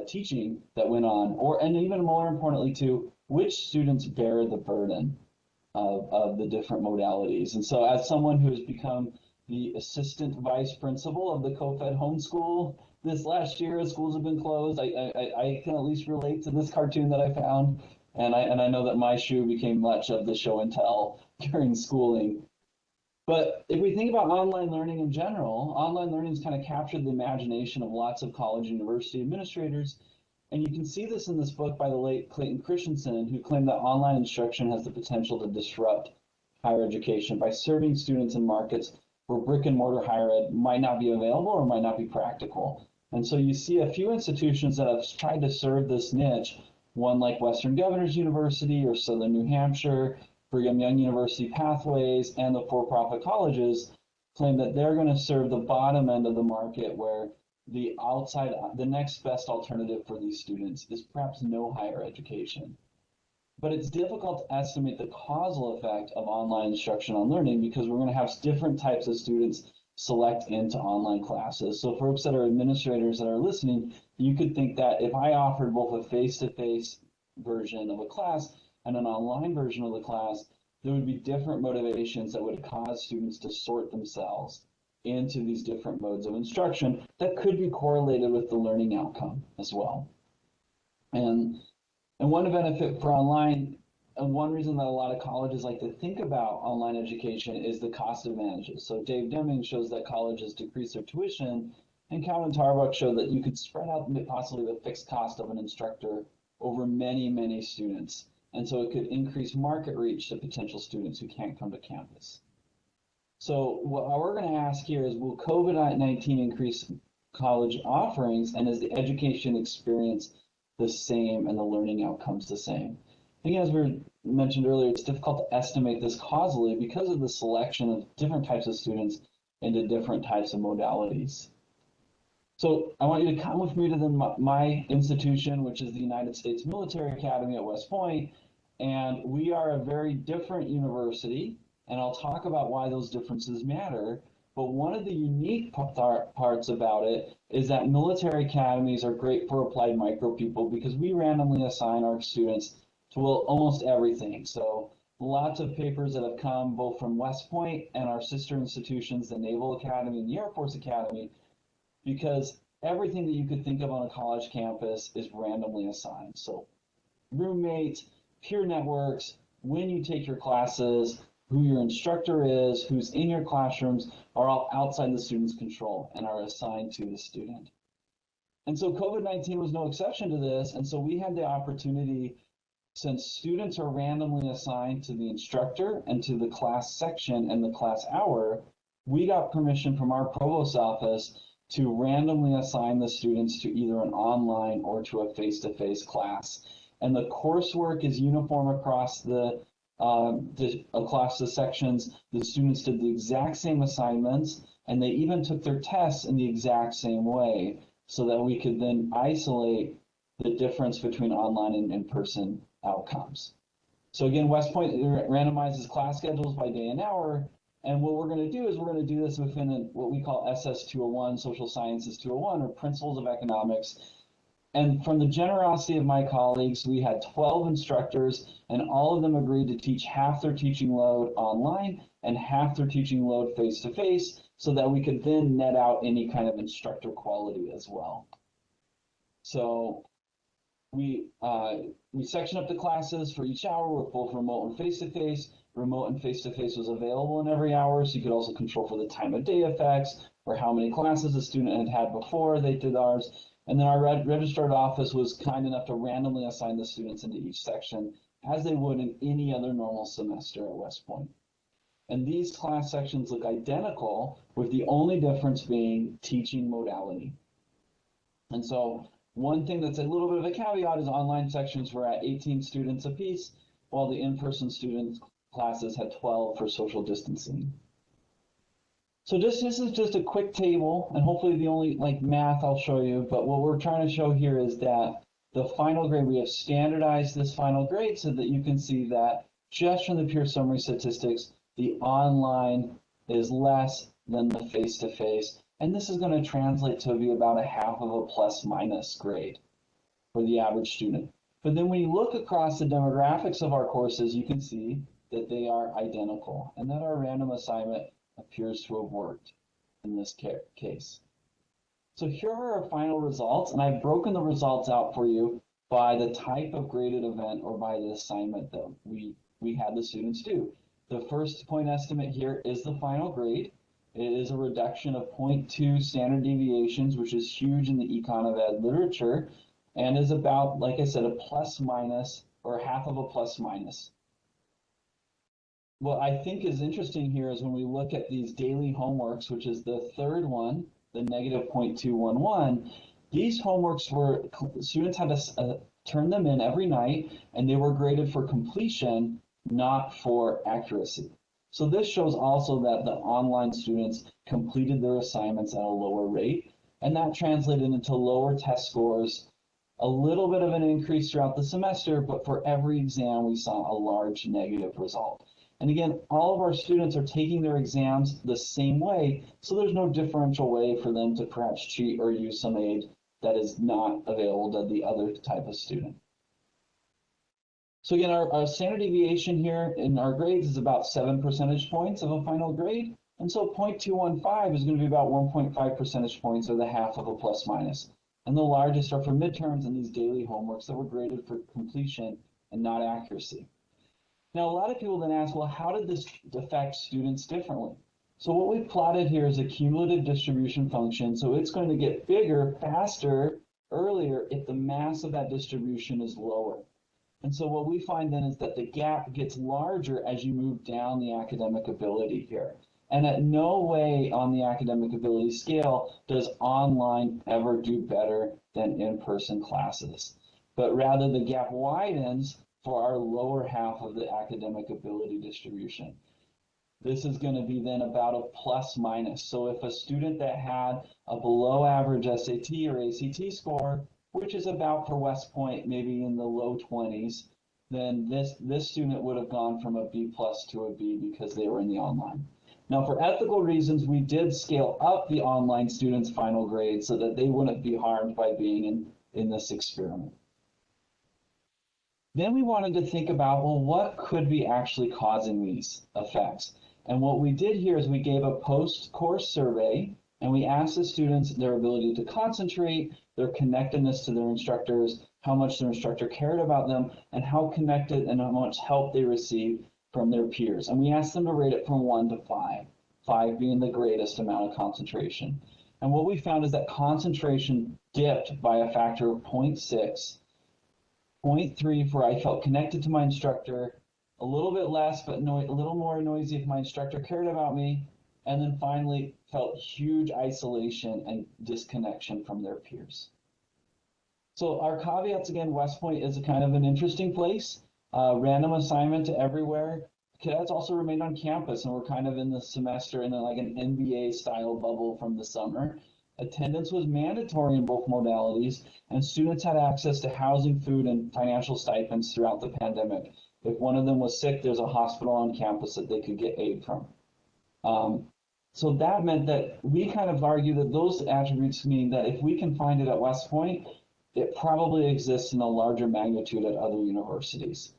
teaching that went on, and even more importantly too, which students bear the burden of the different modalities. And so as someone who has become the assistant vice principal of the co-fed homeschool this last year as schools have been closed, I can at least relate to this cartoon that I found. And I know that my shoe became much of the show and tell during schooling. But if we think about online learning in general, online learning has kind of captured the imagination of lots of college and university administrators. And you can see this in this book by the late Clayton Christensen, who claimed that online instruction has the potential to disrupt higher education by serving students in markets where brick and mortar higher ed might not be available or might not be practical. And so you see a few institutions that have tried to serve this niche, one like Western Governors University or Southern New Hampshire, Brigham Young University Pathways, and the for-profit colleges claim that they're going to serve the bottom end of the market where the next best alternative for these students is perhaps no higher education. But it's difficult to estimate the causal effect of online instruction on learning because we're going to have different types of students select into online classes. So folks that are administrators that are listening, you could think that if I offered both a face-to-face version of a class and an online version of the class, there would be different motivations that would cause students to sort themselves into these different modes of instruction that could be correlated with the learning outcome as well. And one benefit for online, and one reason that a lot of colleges like to think about online education is the cost advantages. So Dave Deming shows that colleges decrease their tuition, and Calvin Tarbuck showed that you could spread out possibly the fixed cost of an instructor over many, many students. And so it could increase market reach to potential students who can't come to campus. So what we're going to ask here is, will COVID-19 increase college offerings, and is the education experience the same and the learning outcomes the same? Again, as we mentioned earlier, it's difficult to estimate this causally because of the selection of different types of students into different types of modalities. So I want you to come with me to my institution, which is the United States Military Academy at West Point, and we are a very different university, and I'll talk about why those differences matter. But one of the unique parts about it is that military academies are great for applied micro people because we randomly assign our students to almost everything. So lots of papers that have come both from West Point and our sister institutions, the Naval Academy and the Air Force Academy, because everything that you could think of on a college campus is randomly assigned. So roommates, peer networks, when you take your classes, who your instructor is, who's in your classrooms, are all outside the student's control and are assigned to the student. And so COVID-19 was no exception to this, and so we had the opportunity, since students are randomly assigned to the instructor and to the class section and the class hour, we got permission from our provost's office to randomly assign the students to either an online or to a face-to-face class. And the coursework is uniform across across the sections. The students did the exact same assignments, and they even took their tests in the exact same way so that we could then isolate the difference between online and in-person outcomes. So again, West Point randomizes class schedules by day and hour, and what we're going to do is we're going to do this within what we call SS 201, Social Sciences 201, or Principles of Economics. And from the generosity of my colleagues, we had 12 instructors, and all of them agreed to teach half their teaching load online and half their teaching load face-to-face, so that we could then net out any kind of instructor quality as well. So we section up the classes for each hour with both remote and face-to-face. Remote and face-to-face was available in every hour, so you could also control for the time of day effects or how many classes a student had before they did ours. And then our registrar's office was kind enough to randomly assign the students into each section as they would in any other normal semester at West Point. And these class sections look identical, with the only difference being teaching modality. And so one thing that's a little bit of a caveat is online sections were at 18 students apiece, while the in-person student classes had 12 for social distancing. So this is just a quick table, and hopefully the only math I'll show you, but what we're trying to show here is that the final grade, we have standardized this final grade so that you can see that just from the pure summary statistics, the online is less than the face-to-face, and this is going to translate to be about a half of a plus-minus grade for the average student. But then when you look across the demographics of our courses, you can see that they are identical, and that our random assignment appears to have worked in this case. So here are our final results, and I've broken the results out for you by the type of graded event or by the assignment that we had the students do. The first point estimate here is the final grade. It is a reduction of 0.2 standard deviations, which is huge in the Econ of Ed literature, and is about, like I said, a plus minus or half of a plus minus. What I think is interesting here is when we look at these daily homeworks, which is the third one, the negative 0.211, these homeworks were, students had to turn them in every night, and they were graded for completion, not for accuracy. So this shows also that the online students completed their assignments at a lower rate, and that translated into lower test scores, a little bit of an increase throughout the semester, but for every exam we saw a large negative result. And again, all of our students are taking their exams the same way, so there's no differential way for them to perhaps cheat or use some aid that is not available to the other type of student. So again, our standard deviation here in our grades is about 7 percentage points of a final grade. And so 0.215 is going to be about 1.5 percentage points, or the half of a plus minus. And the largest are for midterms and these daily homeworks that were graded for completion and not accuracy. Now, a lot of people then ask, well, how did this affect students differently? So what we've plotted here is a cumulative distribution function. So it's going to get bigger, faster, earlier if the mass of that distribution is lower. And so what we find then is that the gap gets larger as you move down the academic ability here. And at no way on the academic ability scale does online ever do better than in-person classes. But rather the gap widens for our lower half of the academic ability distribution. This is going to be then about a plus minus. So if a student that had a below average SAT or ACT score, which is about for West Point maybe in the low 20s, then this student would have gone from a B plus to a B because they were in the online. Now, for ethical reasons, we did scale up the online students' final grades so that they wouldn't be harmed by being in this experiment. Then we wanted to think about, well, what could be actually causing these effects? And what we did here is we gave a post-course survey, and we asked the students their ability to concentrate, their connectedness to their instructors, how much their instructor cared about them, and how connected and how much help they received from their peers. And we asked them to rate it from 1 to 5, 5 being the greatest amount of concentration. And what we found is that concentration dipped by a factor of 0.6, 0.3 for I felt connected to my instructor, a little bit less, but a little more noisy if my instructor cared about me, and then finally felt huge isolation and disconnection from their peers. So our caveats, again, West Point is a kind of an interesting place. Random assignment to everywhere. Cadets also remained on campus, and we're kind of in the semester in like an NBA style bubble from the summer. Attendance was mandatory in both modalities, and students had access to housing, food, and financial stipends throughout the pandemic. If one of them was sick, there's a hospital on campus that they could get aid from. So that meant that we kind of argue that those attributes mean that if we can find it at West Point, it probably exists in a larger magnitude at other universities.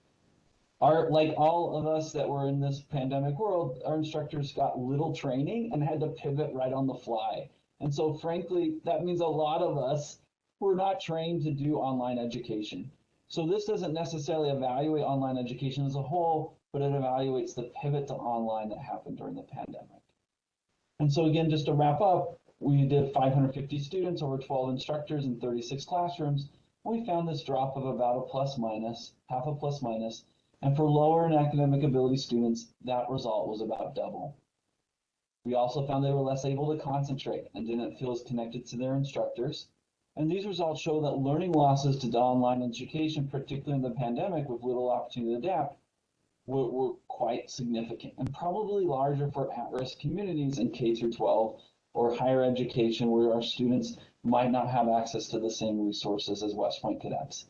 Like all of us that were in this pandemic world, our instructors got little training and had to pivot right on the fly. And so frankly, that means a lot of us were not trained to do online education. So this doesn't necessarily evaluate online education as a whole, but it evaluates the pivot to online that happened during the pandemic. And so again, just to wrap up, we did 550 students over 12 instructors in 36 classrooms. We found this drop of about a plus minus, half a plus minus. And for lower and academic ability students, that result was about double. We also found they were less able to concentrate and didn't feel as connected to their instructors. And these results show that learning losses to online education, particularly in the pandemic with little opportunity to adapt, were quite significant and probably larger for at-risk communities in K through 12 or higher education where our students might not have access to the same resources as West Point cadets.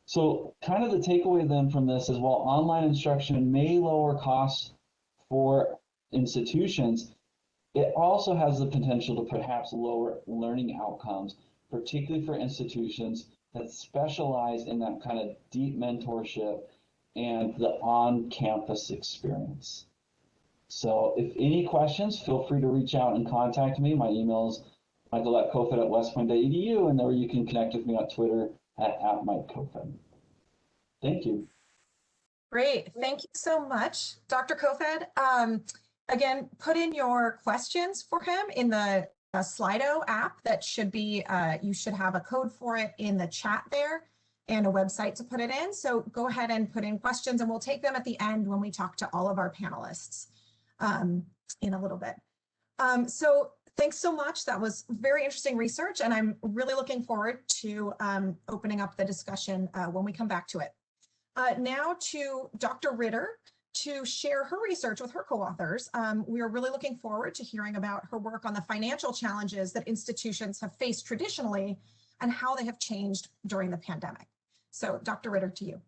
So kind of the takeaway then from this is while online instruction may lower costs for institutions, it also has the potential to perhaps lower learning outcomes, particularly for institutions that specialize in that kind of deep mentorship and the on-campus experience. So if any questions, feel free to reach out and contact me. My email is michael.kofed@westpoint.edu, and there you can connect with me on Twitter at @MikeKofed. Thank you. Great. Thank you so much, Dr. Kofed. Again, put in your questions for him in the Slido app that should be, you should have a code for it in the chat there and a website to put it in. So go ahead and put in questions and we'll take them at the end when we talk to all of our panelists in a little bit. So thanks so much. That was very interesting research and I'm really looking forward to opening up the discussion when we come back to it. Now to Dr. Ritter to share her research with her co-authors. We are really looking forward to hearing about her work on the financial challenges that institutions have faced traditionally and how they have changed during the pandemic. So Dr. Ritter, to you.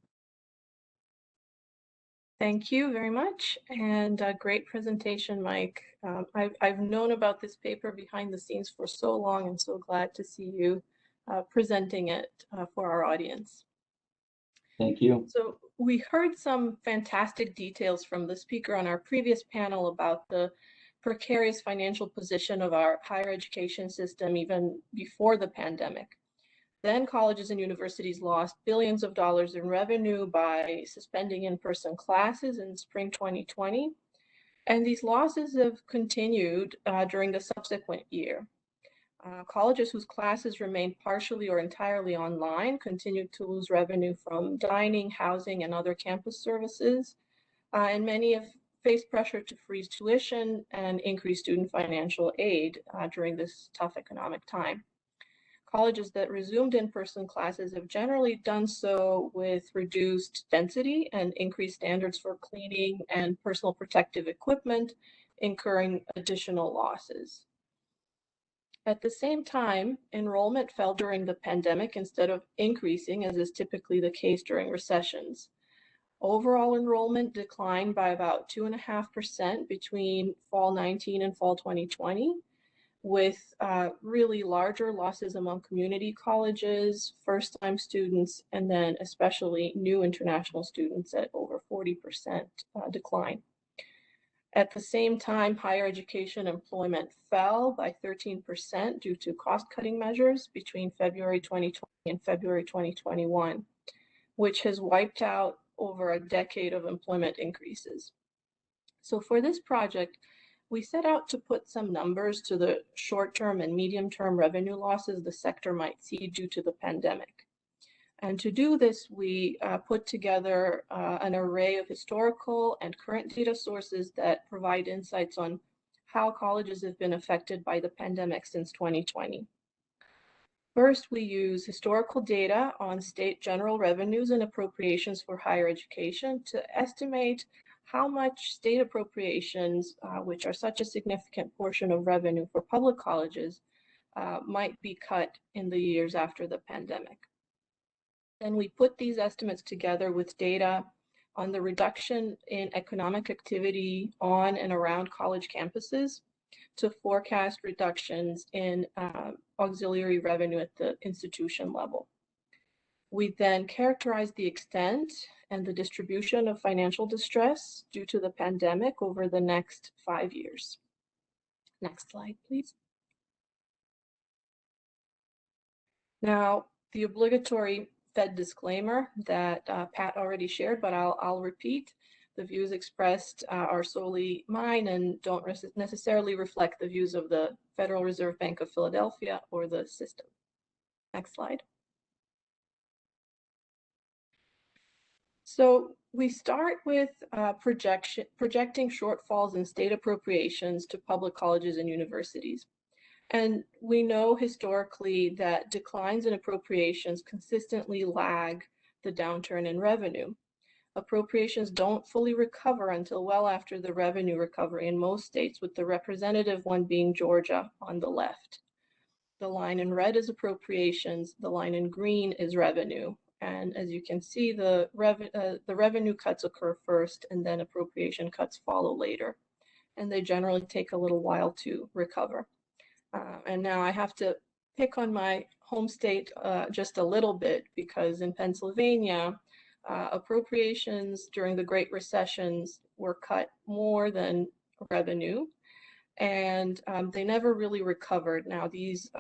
Thank you very much, and a great presentation, Mike. I've known about this paper behind the scenes for so long and so glad to see you presenting it for our audience. Thank you. So we heard some fantastic details from the speaker on our previous panel about the precarious financial position of our higher education system even before the pandemic. Then colleges and universities lost billions of dollars in revenue by suspending in-person classes in spring 2020. And these losses have continued during the subsequent year. Colleges whose classes remained partially or entirely online continued to lose revenue from dining, housing, and other campus services. And many have faced pressure to freeze tuition and increase student financial aid during this tough economic time. Colleges that resumed in-person classes have generally done so with reduced density and increased standards for cleaning and personal protective equipment, incurring additional losses. At the same time, enrollment fell during the pandemic instead of increasing, as is typically the case during recessions. Overall enrollment declined by about 2.5% between fall 19 and fall 2020, with really larger losses among community colleges, first-time students, and then especially new international students at over 40% decline. At the same time, higher education employment fell by 13% due to cost-cutting measures between February 2020 and February 2021, which has wiped out over a decade of employment increases. So for this project, we set out to put some numbers to the short-term and medium-term revenue losses the sector might see due to the pandemic. And to do this, we put together an array of historical and current data sources that provide insights on how colleges have been affected by the pandemic since 2020. First, we use historical data on state general revenues and appropriations for higher education to estimate how much state appropriations, which are such a significant portion of revenue for public colleges, might be cut in the years after the pandemic. Then we put these estimates together with data on the reduction in economic activity on and around college campuses to forecast reductions in auxiliary revenue at the institution level. We then characterized the extent and the distribution of financial distress due to the pandemic over the next 5 years. Next slide, please. Now, the obligatory Fed disclaimer that Pat already shared, but I'll repeat. The views expressed are solely mine and don't necessarily reflect the views of the Federal Reserve Bank of Philadelphia or the system. Next slide. So we start with projecting shortfalls in state appropriations to public colleges and universities. And we know historically that declines in appropriations consistently lag the downturn in revenue. Appropriations don't fully recover until well after the revenue recovery in most states, with the representative one being Georgia on the left. The line in red is appropriations, the line in green is revenue. And as you can see, the revenue cuts occur first and then appropriation cuts follow later. And they generally take a little while to recover. And now I have to pick on my home state just a little bit, because in Pennsylvania, appropriations during the Great Recessions were cut more than revenue, and they never really recovered. Now these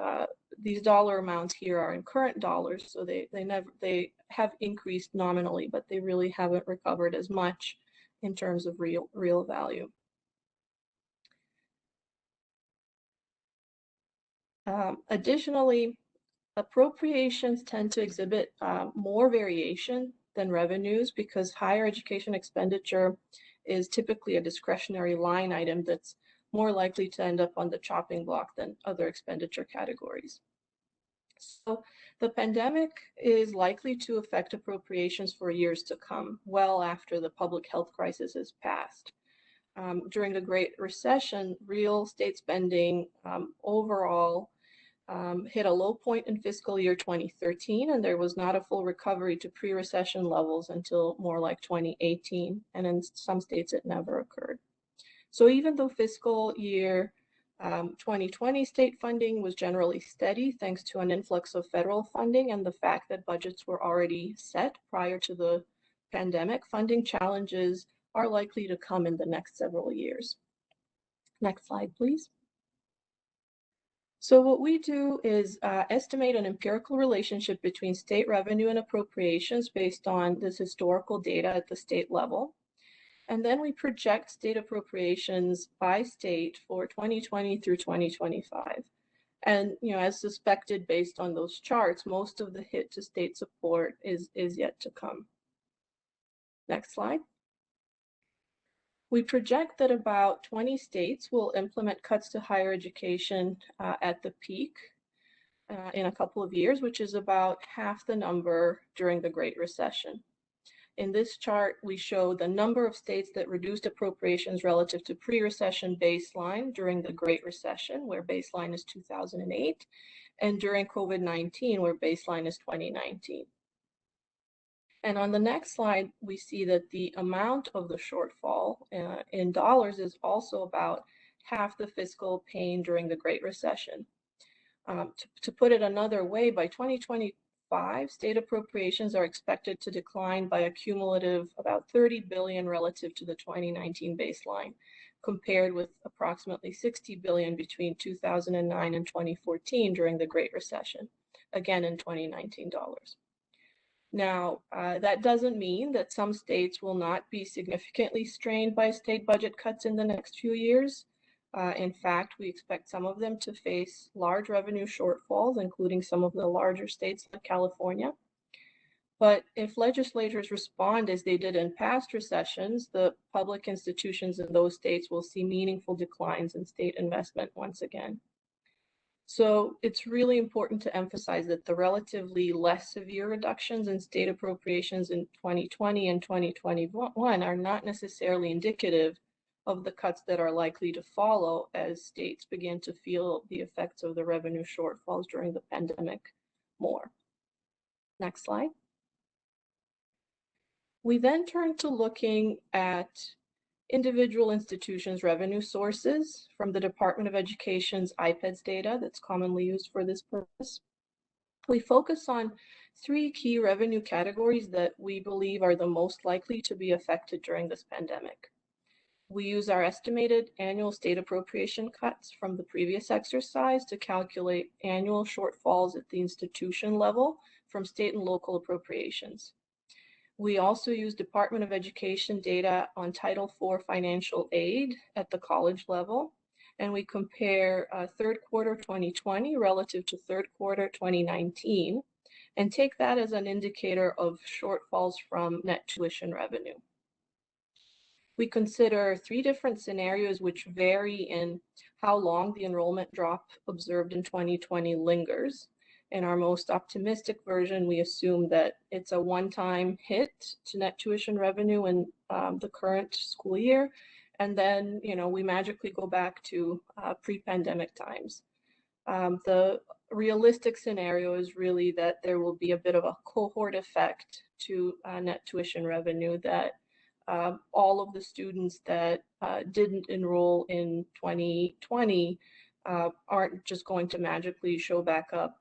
dollar amounts here are in current dollars, so they have increased nominally, but they really haven't recovered as much in terms of real value. Additionally, appropriations tend to exhibit more variation than revenues because higher education expenditure is typically a discretionary line item that's more likely to end up on the chopping block than other expenditure categories. So the pandemic is likely to affect appropriations for years to come, well after the public health crisis has passed. During the Great Recession, real estate spending overall hit a low point in fiscal year 2013, and there was not a full recovery to pre-recession levels until more like 2018, and in some states it never occurred. So even though fiscal year 2020 state funding was generally steady thanks to an influx of federal funding and the fact that budgets were already set prior to the pandemic. Funding challenges are likely to come in the next several years. Next slide, please. So what we do is estimate an empirical relationship between state revenue and appropriations based on this historical data at the state level. And then we project state appropriations by state for 2020 through 2025. And as suspected based on those charts, most of the hit to state support is yet to come. Next slide. We project that about 20 states will implement cuts to higher education at the peak in a couple of years, which is about half the number during the Great Recession. In this chart, we show the number of states that reduced appropriations relative to pre-recession baseline during the Great Recession, where baseline is 2008, and during COVID-19, where baseline is 2019. And on the next slide, we see that the amount of the shortfall in dollars is also about half the fiscal pain during the Great Recession. To put it another way, by 2025, state appropriations are expected to decline by a cumulative about $30 billion relative to the 2019 baseline, compared with approximately $60 billion between 2009 and 2014 during the Great Recession, again in 2019 dollars. Now, that doesn't mean that some states will not be significantly strained by state budget cuts in the next few years. In fact, we expect some of them to face large revenue shortfalls, including some of the larger states like California. But if legislators respond as they did in past recessions, the public institutions in those states will see meaningful declines in state investment once again. So it's really important to emphasize that the relatively less severe reductions in state appropriations in 2020 and 2021 are not necessarily indicative of the cuts that are likely to follow as states begin to feel the effects of the revenue shortfalls during the pandemic more. Next slide. We then turn to looking at individual institutions' revenue sources from the Department of Education's IPEDS data that's commonly used for this purpose. We focus on three key revenue categories that we believe are the most likely to be affected during this pandemic. We use our estimated annual state appropriation cuts from the previous exercise to calculate annual shortfalls at the institution level from state and local appropriations. We also use Department of Education data on Title IV financial aid at the college level, and we compare third quarter 2020 relative to third quarter 2019, and take that as an indicator of shortfalls from net tuition revenue. We consider three different scenarios which vary in how long the enrollment drop observed in 2020 lingers. In our most optimistic version, we assume that it's a one-time hit to net tuition revenue in the current school year, and then we magically go back to pre-pandemic times. The realistic scenario is really that there will be a bit of a cohort effect to net tuition revenue, that all of the students that didn't enroll in 2020 aren't just going to magically show back up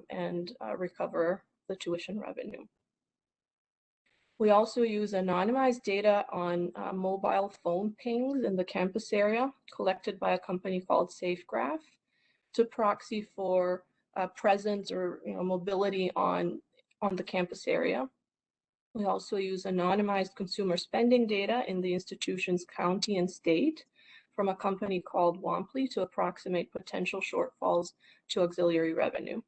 and recover the tuition revenue. We also use anonymized data on mobile phone pings in the campus area collected by a company called SafeGraph to proxy for presence or mobility on the campus area. We also use anonymized consumer spending data in the institution's county and state from a company called Womply to approximate potential shortfalls to auxiliary revenue.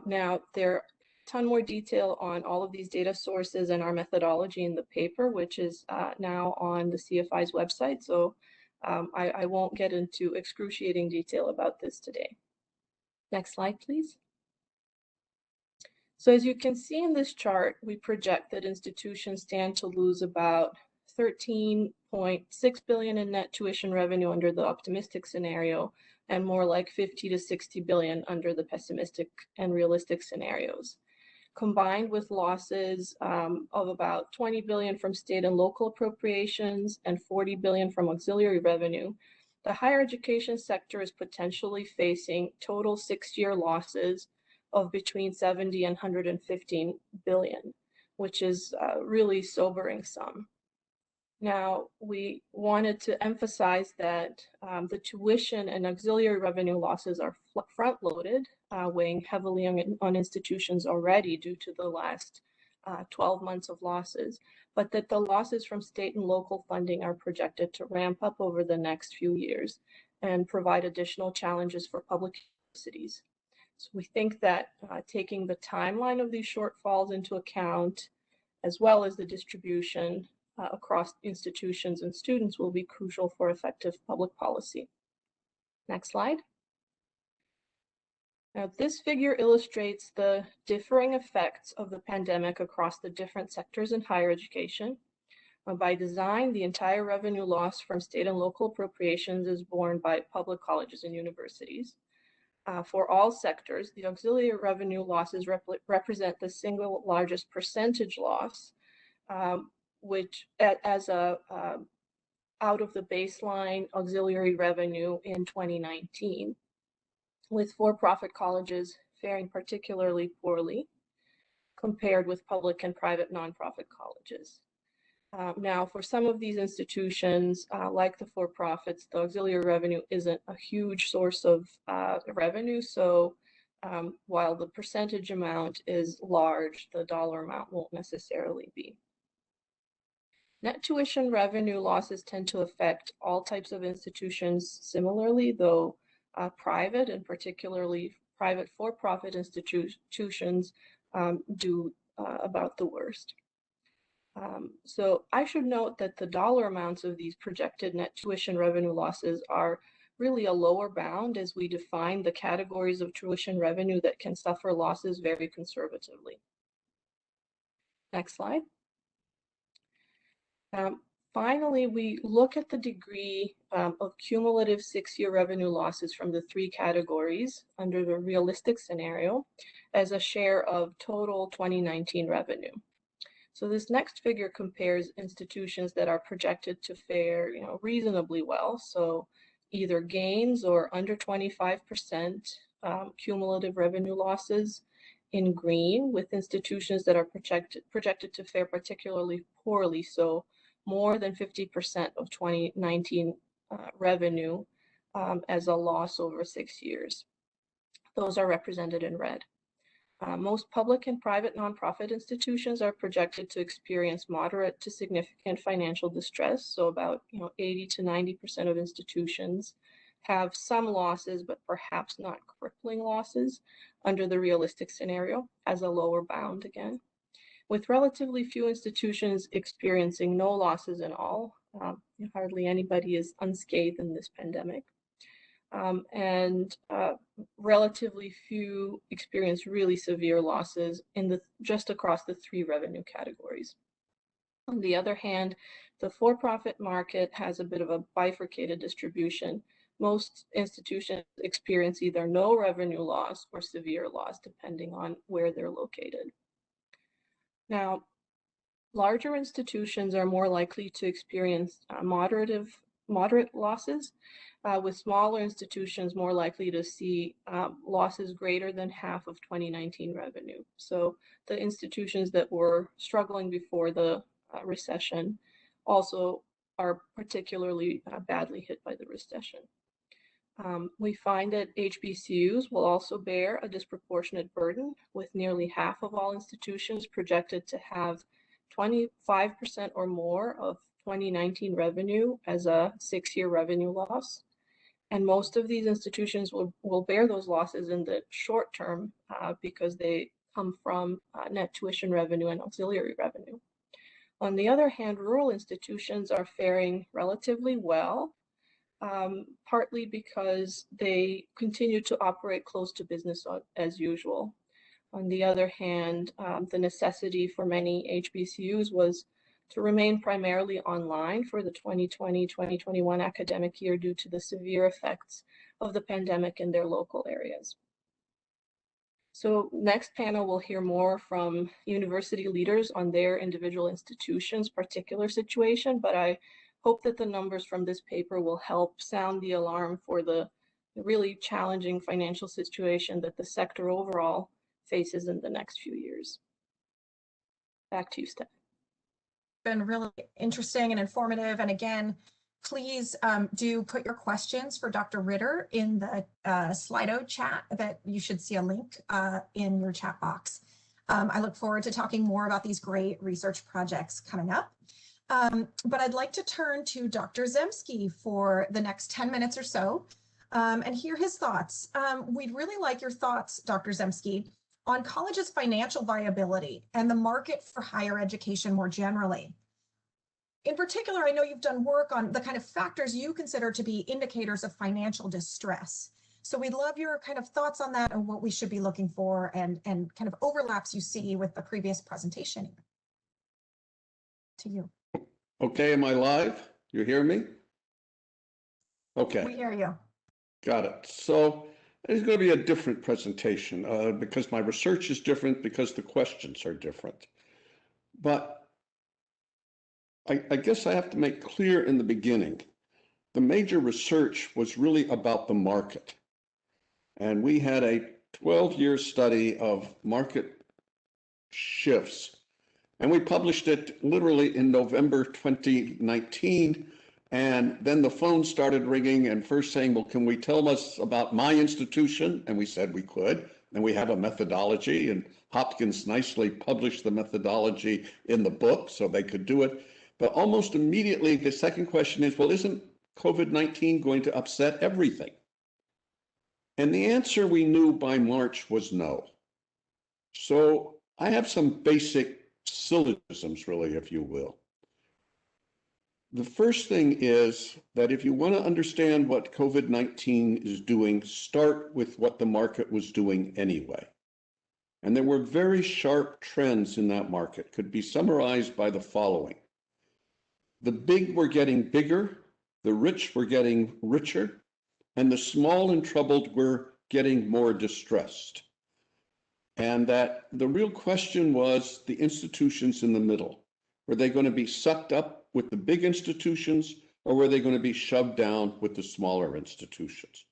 Now, there are a ton more detail on all of these data sources and our methodology in the paper, which is now on the CFI's website. So I won't get into excruciating detail about this today. Next slide, please. So as you can see in this chart, we project that institutions stand to lose about $13.6 billion in net tuition revenue under the optimistic scenario, and more like $50 to $60 billion under the pessimistic and realistic scenarios. Combined with losses of about $20 billion from state and local appropriations and $40 billion from auxiliary revenue, the higher education sector is potentially facing total 6-year losses of between 70 and 115 billion, which is a really sobering sum. Now, we wanted to emphasize that the tuition and auxiliary revenue losses are front-loaded, weighing heavily on institutions already due to the last 12 months of losses, but that the losses from state and local funding are projected to ramp up over the next few years and provide additional challenges for public universities. So we think that taking the timeline of these shortfalls into account, as well as the distribution across institutions and students, will be crucial for effective public policy. Next slide. Now, this figure illustrates the differing effects of the pandemic across the different sectors in higher education. By design, the entire revenue loss from state and local appropriations is borne by public colleges and universities. For all sectors, the auxiliary revenue losses represent the single largest percentage loss, which as a out of the baseline auxiliary revenue in 2019, with for-profit colleges faring particularly poorly compared with public and private nonprofit colleges. Now, for some of these institutions, like the for-profits, the auxiliary revenue isn't a huge source of revenue. So while the percentage amount is large, the dollar amount won't necessarily be. Net tuition revenue losses tend to affect all types of institutions similarly, though private and particularly private for-profit institutions do about the worst. So I should note that the dollar amounts of these projected net tuition revenue losses are really a lower bound as we define the categories of tuition revenue that can suffer losses very conservatively. Next slide. Finally, we look at the degree of cumulative 6-year revenue losses from the 3 categories under the realistic scenario as a share of total 2019 revenue. So this next figure compares institutions that are projected to fare, reasonably well. So either gains or under 25% cumulative revenue losses in green, with institutions that are projected to fare particularly poorly. So more than 50% of 2019 revenue as a loss over 6 years. Those are represented in red. Most public and private nonprofit institutions are projected to experience moderate to significant financial distress. So about 80 to 90% of institutions have some losses, but perhaps not crippling losses under the realistic scenario as a lower bound again, with relatively few institutions experiencing no losses at all. Hardly anybody is unscathed in this pandemic. And relatively few experience really severe losses in just across the 3 revenue categories. On the other hand, the for-profit market has a bit of a bifurcated distribution. Most institutions experience either no revenue loss or severe loss, depending on where they're located. Now, larger institutions are more likely to experience moderate losses, with smaller institutions more likely to see losses greater than half of 2019 revenue. So the institutions that were struggling before the recession also are particularly badly hit by the recession. We find that HBCUs will also bear a disproportionate burden, with nearly half of all institutions projected to have 25% or more of 2019 revenue as a 6-year revenue loss. And most of these institutions will bear those losses in the short term because they come from net tuition revenue and auxiliary revenue. On the other hand, rural institutions are faring relatively well, partly because they continue to operate close to business as usual. On the other hand, the necessity for many HBCUs was to remain primarily online for the 2020-2021 academic year due to the severe effects of the pandemic in their local areas. So next panel, we'll hear more from university leaders on their individual institutions' particular situation, but I hope that the numbers from this paper will help sound the alarm for the really challenging financial situation that the sector overall faces in the next few years. Back to you, Steph. Been really interesting and informative. And again, please do put your questions for Dr. Ritter in the Slido chat that you should see a link in your chat box. I look forward to talking more about these great research projects coming up. But I'd like to turn to Dr. Zemsky for the next 10 minutes or so and hear his thoughts. We'd really like your thoughts, Dr. Zemsky, on college's financial viability and the market for higher education more generally. In particular, I know you've done work on the kind of factors you consider to be indicators of financial distress. So we'd love your kind of thoughts on that and what we should be looking for and kind of overlaps you see with the previous presentation. To you. Okay, am I live? You hear me? Okay. We hear you. Got it. So it's going to be a different presentation because my research is different, because the questions are different. But I guess I have to make clear in the beginning, the major research was really about the market. And we had a 12-year study of market shifts. And we published it literally in November 2019. And then the phone started ringing and first saying, well, can we tell us about my institution? And we said we could. And we have a methodology, and Hopkins nicely published the methodology in the book so they could do it. But almost immediately, the second question is, well, isn't COVID-19 going to upset everything? And the answer we knew by March was no. So I have some basic syllogisms, really, if you will. The first thing is that if you want to understand what COVID-19 is doing, start with what the market was doing anyway. And there were very sharp trends in that market, could be summarized by the following. The big were getting bigger, the rich were getting richer, and the small and troubled were getting more distressed. And that the real question was the institutions in the middle. Were they going to be sucked up with the big institutions, or were they going to be shoved down with the smaller institutions?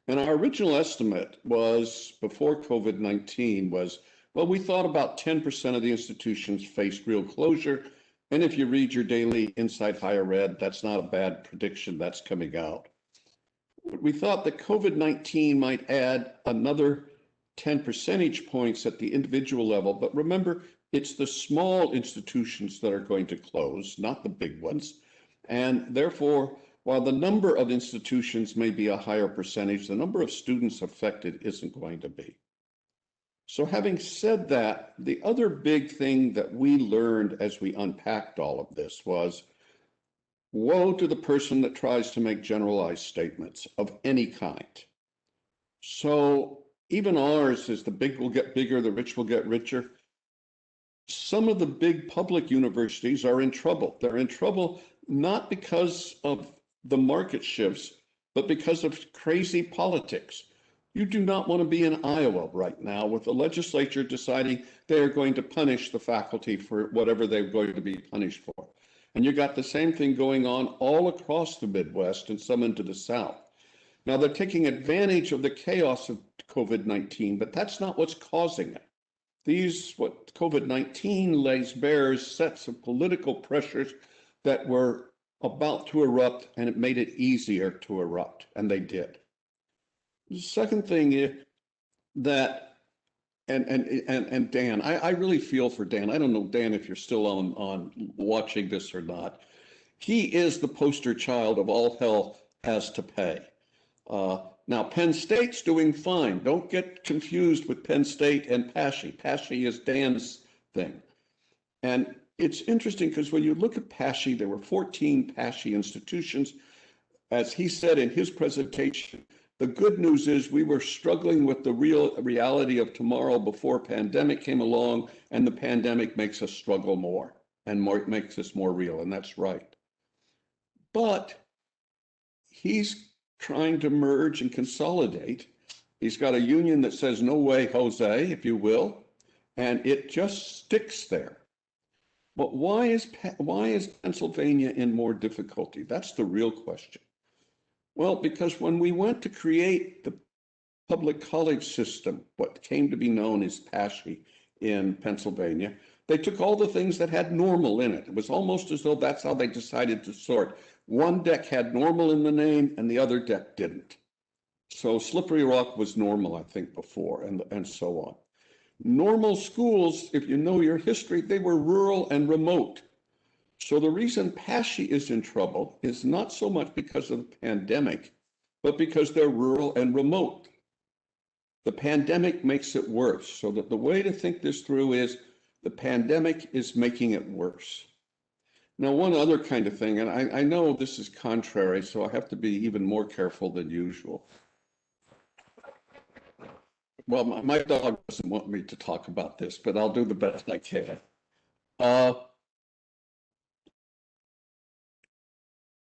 And our original estimate was, before COVID-19, was, well, we thought about 10% of the institutions faced real closure. And if you read your daily Inside Higher Ed, that's not a bad prediction that's coming out. We thought that COVID-19 might add another 10 percentage points at the individual level, but remember, it's the small institutions that are going to close, not the big ones. And therefore, while the number of institutions may be a higher percentage, the number of students affected isn't going to be. So having said that, the other big thing that we learned as we unpacked all of this was, woe to the person that tries to make generalized statements of any kind. So even ours is the big will get bigger, the rich will get richer. Some of the big public universities are in trouble. They're in trouble not because of the market shifts, but because of crazy politics. You do not want to be in Iowa right now with the legislature deciding they are going to punish the faculty for whatever they're going to be punished for. And you got the same thing going on all across the Midwest and some into the South. Now they're taking advantage of the chaos of COVID-19, but that's not what's causing it. What COVID-19 lays bare is sets of political pressures that were about to erupt, and it made it easier to erupt, and they did. The second thing is that, and Dan, I really feel for Dan. I don't know, Dan, if you're still on watching this or not. He is the poster child of all hell has to pay. Now, Penn State's doing fine. Don't get confused with Penn State and PASSHE. PASSHE is Dan's thing. And it's interesting because when you look at PASSHE, there were 14 PASSHE institutions. As he said in his presentation, the good news is we were struggling with the reality of tomorrow before pandemic came along, and the pandemic makes us struggle more and makes us more real, and that's right. But he's trying to merge and consolidate. He's got a union that says, no way, Jose, if you will, and it just sticks there. But why is Pennsylvania in more difficulty? That's the real question. Well, because when we went to create the public college system, what came to be known as PASHE in Pennsylvania, they took all the things that had normal in it. It was almost as though that's how they decided to sort. One deck had normal in the name and the other deck didn't. So Slippery Rock was normal, I think, before, and so on. Normal schools, if you know your history, they were rural and remote. So the reason PASHE is in trouble is not so much because of the pandemic, but because they're rural and remote. The pandemic makes it worse. So that the way to think this through is the pandemic is making it worse. Now, one other kind of thing, and I know this is contrary, so I have to be even more careful than usual. Well, my dog doesn't want me to talk about this, but I'll do the best I can.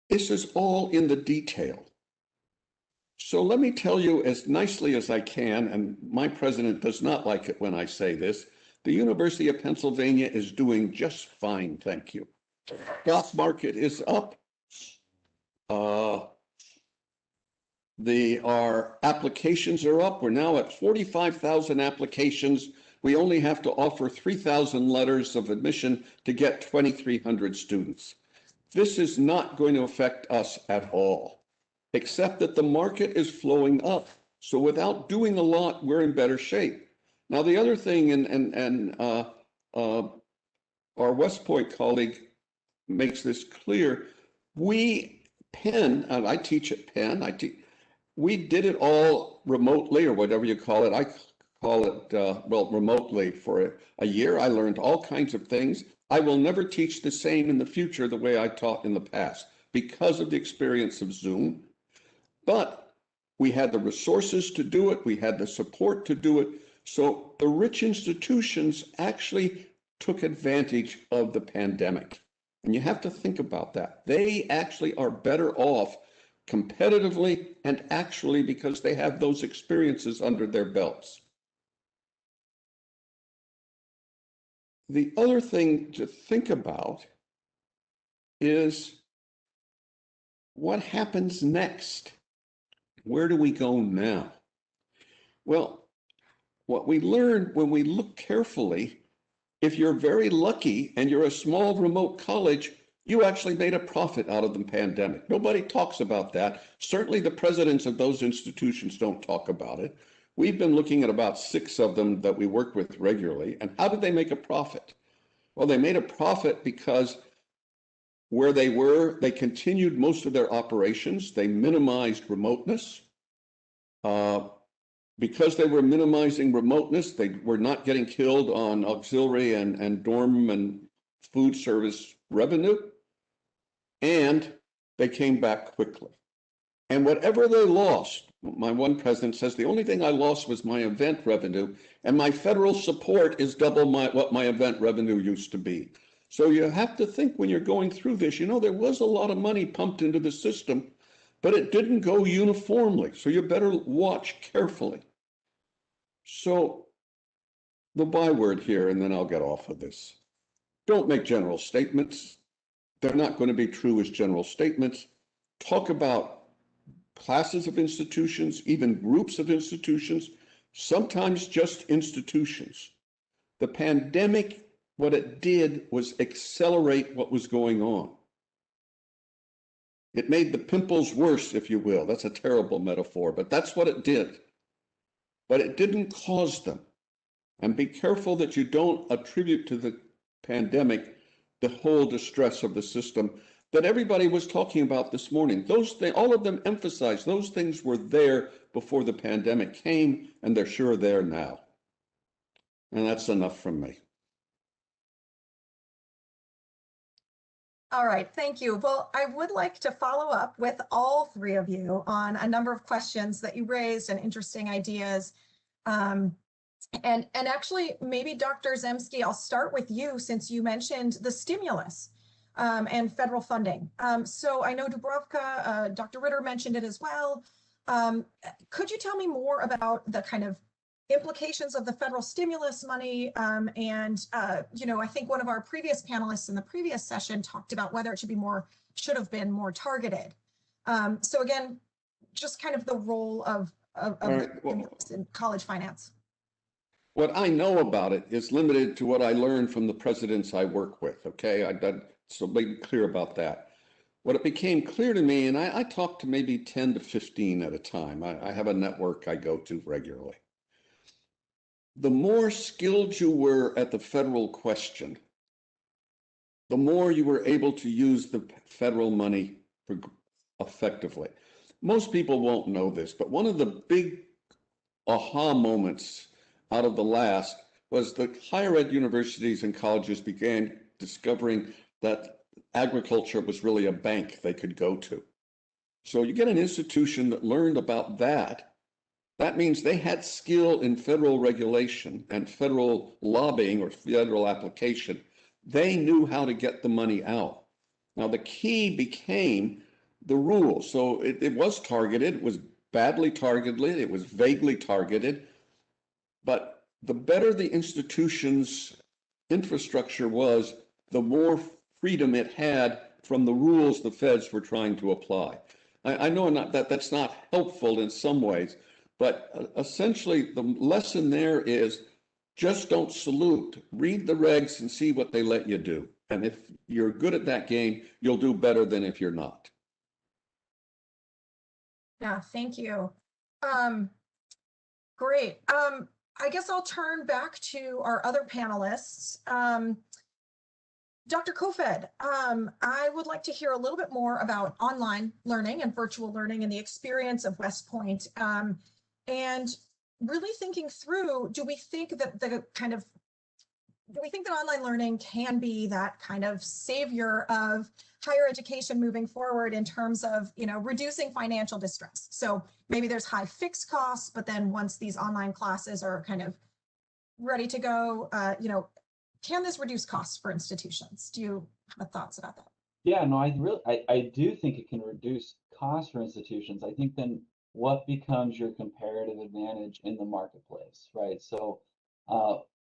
This is all in the detail. So let me tell you as nicely as I can, and my president does not like it when I say this, the University of Pennsylvania is doing just fine, thank you. Stock market is up. Our applications are up. We're now at 45,000 applications. We only have to offer 3,000 letters of admission to get 2,300 students. This is not going to affect us at all, except that the market is flowing up. So without doing a lot, we're in better shape. Now, the other thing, and our West Point colleague makes this clear, Penn, and I teach at Penn, we did it all remotely, or whatever you call it. I call it, remotely for a year. I learned all kinds of things. I will never teach the same in the future the way I taught in the past because of the experience of Zoom. But we had the resources to do it. We had the support to do it. So the rich institutions actually took advantage of the pandemic. And you have to think about that. They actually are better off competitively and actually because they have those experiences under their belts. The other thing to think about is what happens next? Where do we go now? Well, what we learned when we look carefully, if you're very lucky and you're a small remote college, you actually made a profit out of the pandemic. Nobody talks about that. Certainly the presidents of those institutions don't talk about it. We've been looking at about 6 of them that we work with regularly. And how did they make a profit? Well, they made a profit because where they were, they continued most of their operations. They minimized remoteness. Because they were minimizing remoteness, they were not getting killed on auxiliary and dorm and food service revenue. And they came back quickly. And whatever they lost, my one president says, the only thing I lost was my event revenue, and my federal support is double what my event revenue used to be. So you have to think when you're going through this, there was a lot of money pumped into the system, but it didn't go uniformly. So you better watch carefully. So the byword here, and then I'll get off of this. Don't make general statements. They're not going to be true as general statements. Talk about classes of institutions, even groups of institutions, sometimes just institutions. The pandemic, what it did was accelerate what was going on. It made the pimples worse, if you will. That's a terrible metaphor, but that's what it did. But it didn't cause them. And be careful that you don't attribute to the pandemic the whole distress of the system that everybody was talking about this morning. Those things, all of them emphasized those things were there before the pandemic came, and they're sure there now. And that's enough from me. All right, thank you. Well, I would like to follow up with all 3 of you on a number of questions that you raised and interesting ideas. And actually, maybe Dr. Zemsky, I'll start with you since you mentioned the stimulus and federal funding. So I know Dubrovka, Dr. Ritter mentioned it as well. Could you tell me more about the kind of implications of the federal stimulus money. I think one of our previous panelists in the previous session talked about whether it should have been more targeted. So again, just kind of the role of right, well, in college finance. what I know about it is limited to what I learned from the presidents I work with. Okay, so be clear about that. What it became clear to me, and I talk to maybe 10 to 15 at a time. I have a network I go to regularly. The more skilled you were at the federal question, the more you were able to use the federal money effectively. Most people won't know this, but one of the big aha moments out of the last was that higher ed universities and colleges began discovering that agriculture was really a bank they could go to. So you get an institution that learned about that. That means they had skill in federal regulation and federal lobbying or federal application. They knew how to get the money out. Now the key became the rules. So it was targeted, it was badly targeted, it was vaguely targeted, but the better the institution's infrastructure was, the more freedom it had from the rules the feds were trying to apply. I know that's not helpful in some ways, but essentially the lesson there is just don't salute. Read the regs and see what they let you do. And if you're good at that game, you'll do better than if you're not. Yeah, thank you. Great. I guess I'll turn back to our other panelists. Dr. Kofed, I would like to hear a little bit more about online learning and virtual learning and the experience of West Point. And really thinking through, do we think that online learning can be that kind of savior of higher education moving forward in terms of, reducing financial distress? So maybe there's high fixed costs, but then once these online classes are kind of ready to go, can this reduce costs for institutions? Do you have thoughts about that? Yeah, no, I do think it can reduce costs for institutions. I think then what becomes your comparative advantage in the marketplace, right? So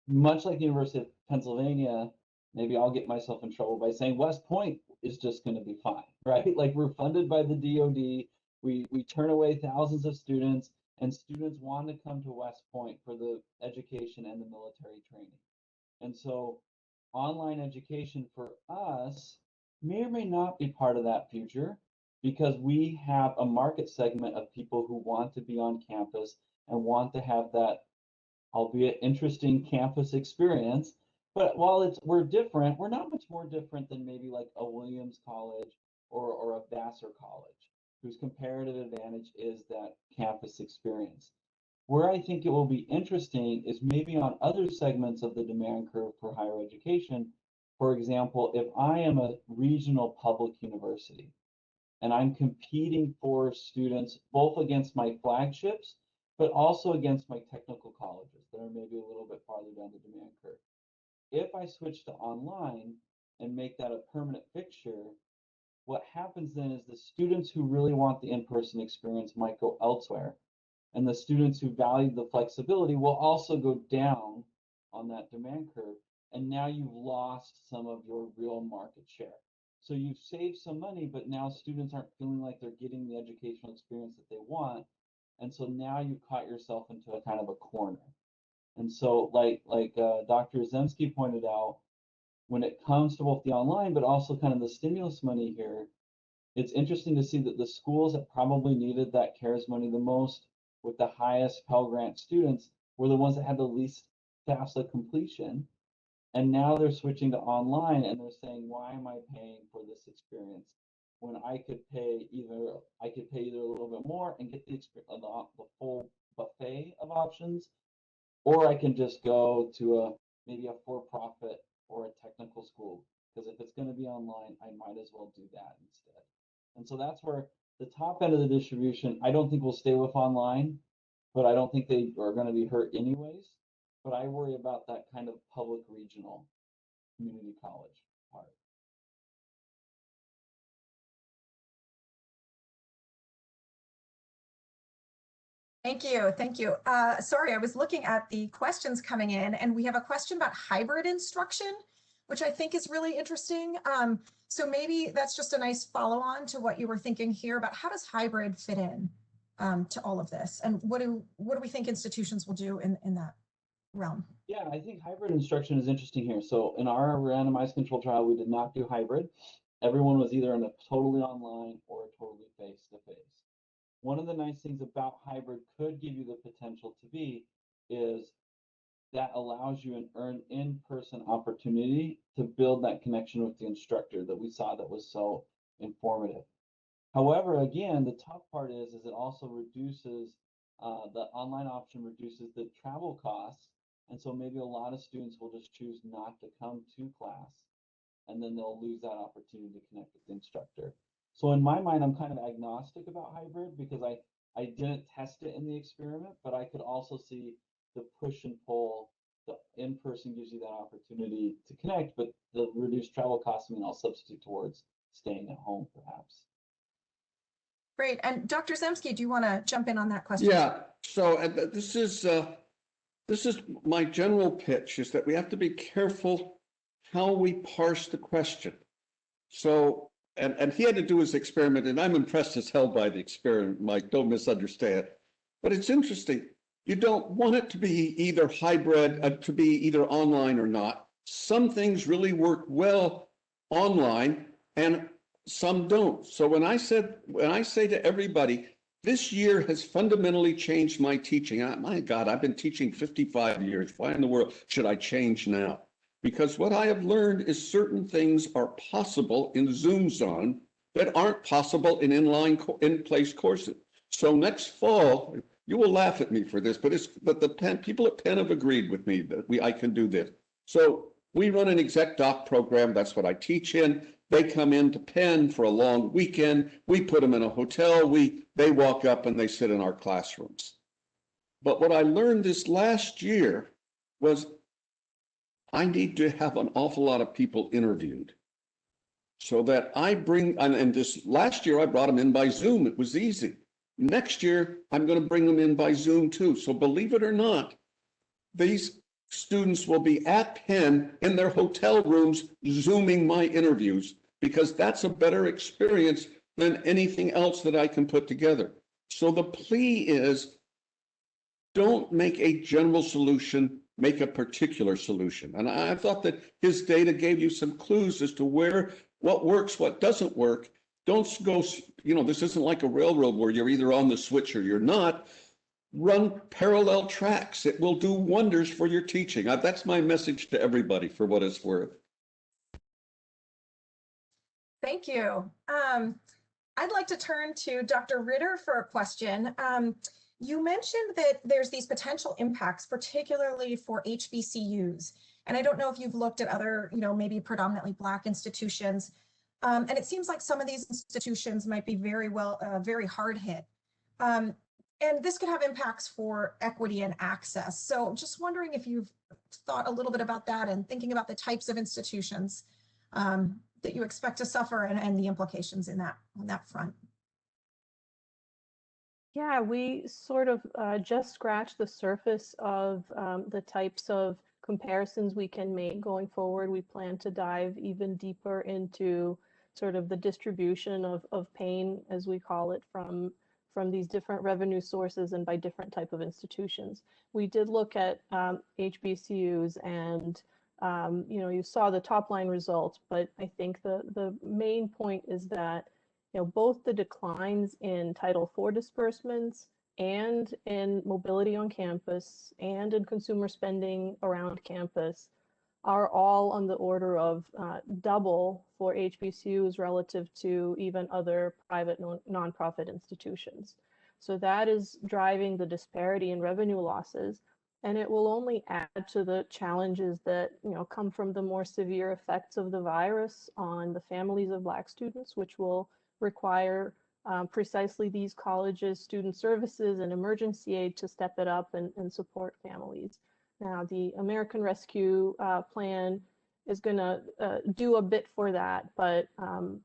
much like the University of Pennsylvania, maybe I'll get myself in trouble by saying West Point is just going to be fine, right? Like we're funded by the DoD, we turn away thousands of students, and students want to come to West Point for the education and the military training. And so online education for us may or may not be part of that future, because we have a market segment of people who want to be on campus and want to have that, albeit interesting, campus experience. But while we're different, we're not much more different than maybe like a Williams College or a Vassar College, whose comparative advantage is that campus experience. Where I think it will be interesting is maybe on other segments of the demand curve for higher education. For example, if I am a regional public university and I'm competing for students both against my flagships, but also against my technical colleges that are maybe a little bit farther down the demand curve. If I switch to online and make that a permanent fixture, what happens then is the students who really want the in-person experience might go elsewhere. And the students who value the flexibility will also go down on that demand curve. And now you've lost some of your real market share. So you've saved some money, but now students aren't feeling like they're getting the educational experience that they want. And so now you've caught yourself into a kind of a corner. And so like Dr. Zemsky pointed out, when it comes to both the online, but also kind of the stimulus money here, it's interesting to see that the schools that probably needed that CARES money the most, with the highest Pell Grant students, were the ones that had the least FAFSA completion. And now they're switching to online and they're saying, why am I paying for this experience when I could pay either a little bit more and get the full buffet of options, or I can just go to maybe a for-profit or a technical school, because if it's going to be online, I might as well do that instead. And so that's where the top end of the distribution, I don't think will stay with online, but I don't think they are going to be hurt anyways. But I worry about that kind of public regional community college part. Thank you. Thank you. Sorry, I was looking at the questions coming in, and we have a question about hybrid instruction, which I think is really interesting. So maybe that's just a nice follow-on to what you were thinking here about how does hybrid fit in to all of this, and what do we think institutions will do in that realm? Yeah, I think hybrid instruction is interesting here. So in our randomized control trial, we did not do hybrid. Everyone was either in a totally online or totally face-to-face. One of the nice things about hybrid could give you the potential to be is that allows you an in-person opportunity to build that connection with the instructor that we saw that was so informative. However, again, the tough part is it also reduces, the online option reduces the travel costs. And so maybe a lot of students will just choose not to come to class, and then they'll lose that opportunity to connect with the instructor. So in my mind, I'm kind of agnostic about hybrid because I didn't test it in the experiment, but I could also see the push and pull. The in-person gives you that opportunity to connect, but the reduced travel costs mean I'll substitute towards staying at home perhaps. Great. And Dr. Zemsky, do you want to jump in on that question? Yeah, so this is my general pitch, is that we have to be careful how we parse the question. So, and he had to do his experiment, and I'm impressed as hell by the experiment, Mike, don't misunderstand. But it's interesting. You don't want it to be either hybrid, to be either online or not. Some things really work well online and some don't. So when I say to everybody, this year has fundamentally changed my teaching. My God, I've been teaching 55 years. Why in the world should I change now? Because what I have learned is certain things are possible in Zoom Zone that aren't possible in in-place courses. So next fall, you will laugh at me for this, but the people at Penn have agreed with me that I can do this. So we run an exec doc program. That's what I teach in. They come into Penn for a long weekend. We put them in a hotel. They walk up and they sit in our classrooms. But what I learned this last year was I need to have an awful lot of people interviewed so that I bring, and this last year I brought them in by Zoom. It was easy. Next year, I'm going to bring them in by Zoom too. So believe it or not, these students will be at Penn in their hotel rooms Zooming my interviews, because that's a better experience than anything else that I can put together. So the plea is, don't make a general solution, make a particular solution. And I thought that his data gave you some clues as to what works, what doesn't work. Don't go, this isn't like a railroad where you're either on the switch or you're not. Run parallel tracks. It will do wonders for your teaching. That's my message to everybody for what it's worth. Thank you. I'd like to turn to Dr. Ritter for a question. You mentioned that there's these potential impacts, particularly for HBCUs. And I don't know if you've looked at other, maybe predominantly Black institutions. And it seems like some of these institutions might be very hard hit. And this could have impacts for equity and access. So just wondering if you've thought a little bit about that and thinking about the types of institutions that you expect to suffer and the implications on that front. Yeah, we sort of just scratched the surface of the types of comparisons we can make going forward. We plan to dive even deeper into sort of the distribution of pain, as we call it, from these different revenue sources and by different type of institutions. We did look at HBCUs, and you saw the top line results, but I think the main point is that both the declines in Title IV disbursements and in mobility on campus and in consumer spending around campus are all on the order of double for HBCUs relative to even other private nonprofit institutions. So that is driving the disparity in revenue losses, and it will only add to the challenges that come from the more severe effects of the virus on the families of Black students, which will require precisely these colleges, student services, and emergency aid to step it up and support families. Now, the American Rescue Plan is going to do a bit for that, but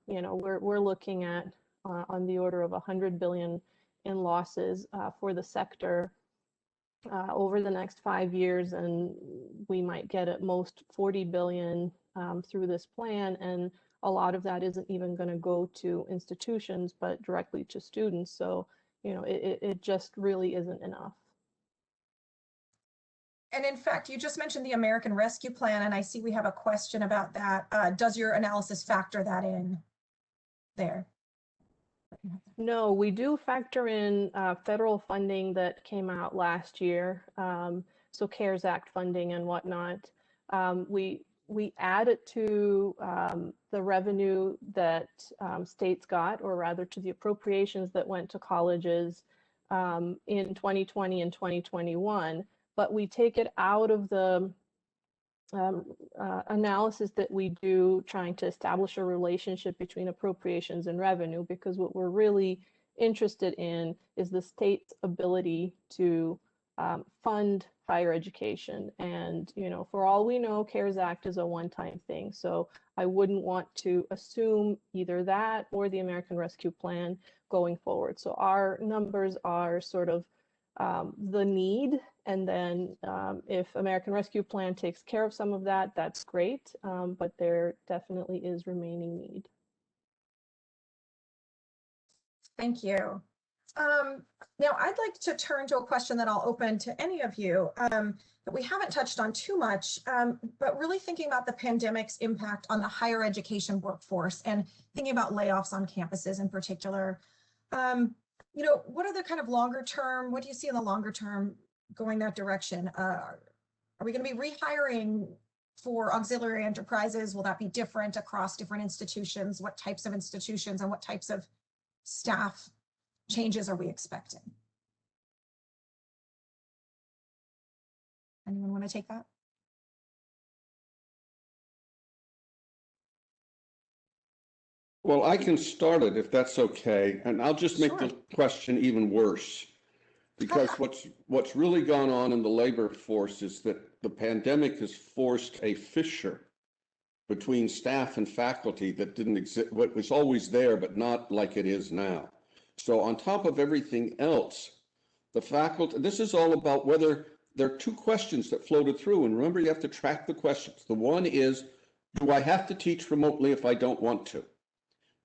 we're looking at on the order of $100 billion in losses for the sector over the next 5 years, and we might get at most 40 billion through this plan, and a lot of that isn't even going to go to institutions but directly to students. So it just really isn't enough. And in fact, you just mentioned the American Rescue Plan, and I see we have a question about that. Does your analysis factor that in there? No, we do factor in federal funding that came out last year, so CARES Act funding and whatnot. We add it to the revenue that states got, or rather to the appropriations that went to colleges in 2020 and 2021, but we take it out of the analysis that we do trying to establish a relationship between appropriations and revenue, because what we're really interested in is the state's ability to fund higher education. And for all we know, CARES Act is a one-time thing, so I wouldn't want to assume either that or the American Rescue Plan going forward. So our numbers are sort of the need, and then if American Rescue Plan takes care of some of that, that's great, but there definitely is remaining need. Thank you. Now I'd like to turn to a question that I'll open to any of you that we haven't touched on too much, but really thinking about the pandemic's impact on the higher education workforce and thinking about layoffs on campuses in particular. What are the kind of longer term, what do you see in the longer term going that direction? Are we going to be rehiring for auxiliary enterprises? Will that be different across different institutions? What types of institutions and what types of staff changes are we expecting? Anyone want to take that? Well, I can start it if that's okay, and I'll just make the question even worse, because what's really gone on in the labor force is that the pandemic has forced a fissure between staff and faculty that didn't exist, what was always there, but not like it is now. So on top of everything else, the faculty, this is all about whether there are two questions that floated through, and remember, you have to track the questions. The one is, do I have to teach remotely if I don't want to?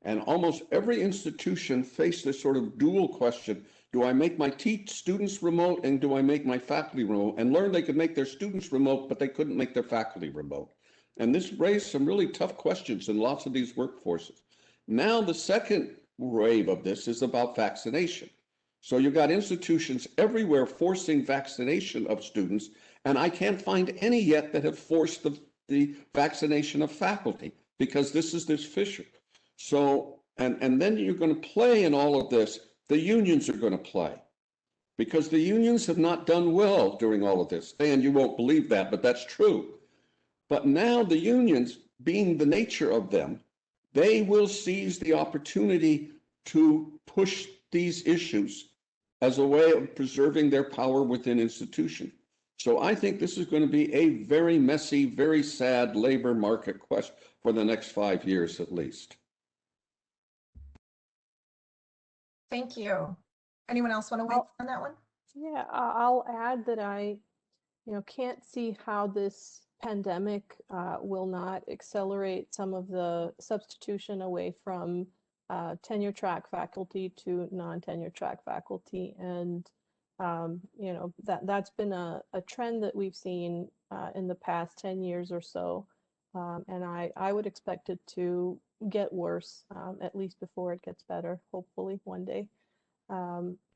And almost every institution faced this sort of dual question. Do I make my students remote, and do I make my faculty remote? And learned they could make their students remote, but they couldn't make their faculty remote. And this raised some really tough questions in lots of these workforces. Now the second wave of this is about vaccination. So you've got institutions everywhere forcing vaccination of students, and I can't find any yet that have forced the vaccination of faculty, because this is this fissure. So, and then you're going to play in all of this, the unions are going to play, because the unions have not done well during all of this. And you won't believe that, but that's true. But now the unions, being the nature of them, they will seize the opportunity to push these issues as a way of preserving their power within institutions. So I think this is going to be a very messy, very sad labor market question for the next 5 years at least. Thank you. Anyone else want to weigh in on that one? Yeah, I'll add that I, can't see how this pandemic will not accelerate some of the substitution away from tenure track faculty to non-tenure track faculty. And, that's been a trend that we've seen in the past 10 years or so. And I would expect it to get worse, at least before it gets better, hopefully one day.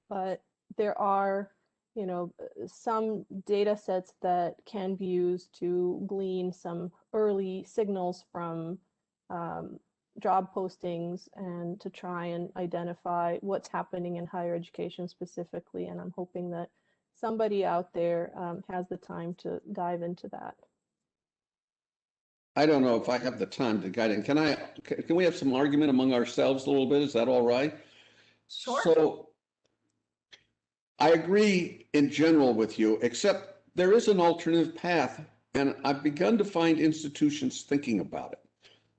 But there are, some data sets that can be used to glean some early signals from job postings and to try and identify what's happening in higher education specifically. And I'm hoping that somebody out there has the time to dive into that. I don't know if I have the time to guide in. Can we have some argument among ourselves a little bit? Is that all right? Sure. So I agree in general with you, except there is an alternative path, and I've begun to find institutions thinking about it.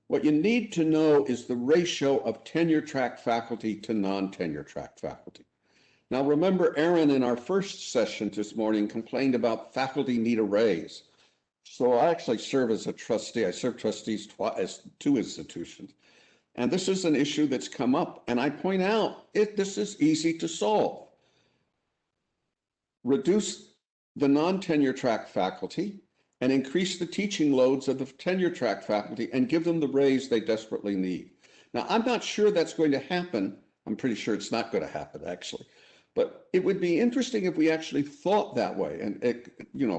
What you need to know is the ratio of tenure track faculty to non-tenure track faculty. Now, remember, Erin in our first session this morning complained about faculty need a raise. So I actually serve as a trustee. I serve trustees as two institutions. And this is an issue that's come up. And I point out, this is easy to solve. Reduce the non-tenure track faculty and increase the teaching loads of the tenure track faculty and give them the raise they desperately need. Now, I'm not sure that's going to happen. I'm pretty sure it's not going to happen, actually. But it would be interesting if we actually thought that way. And,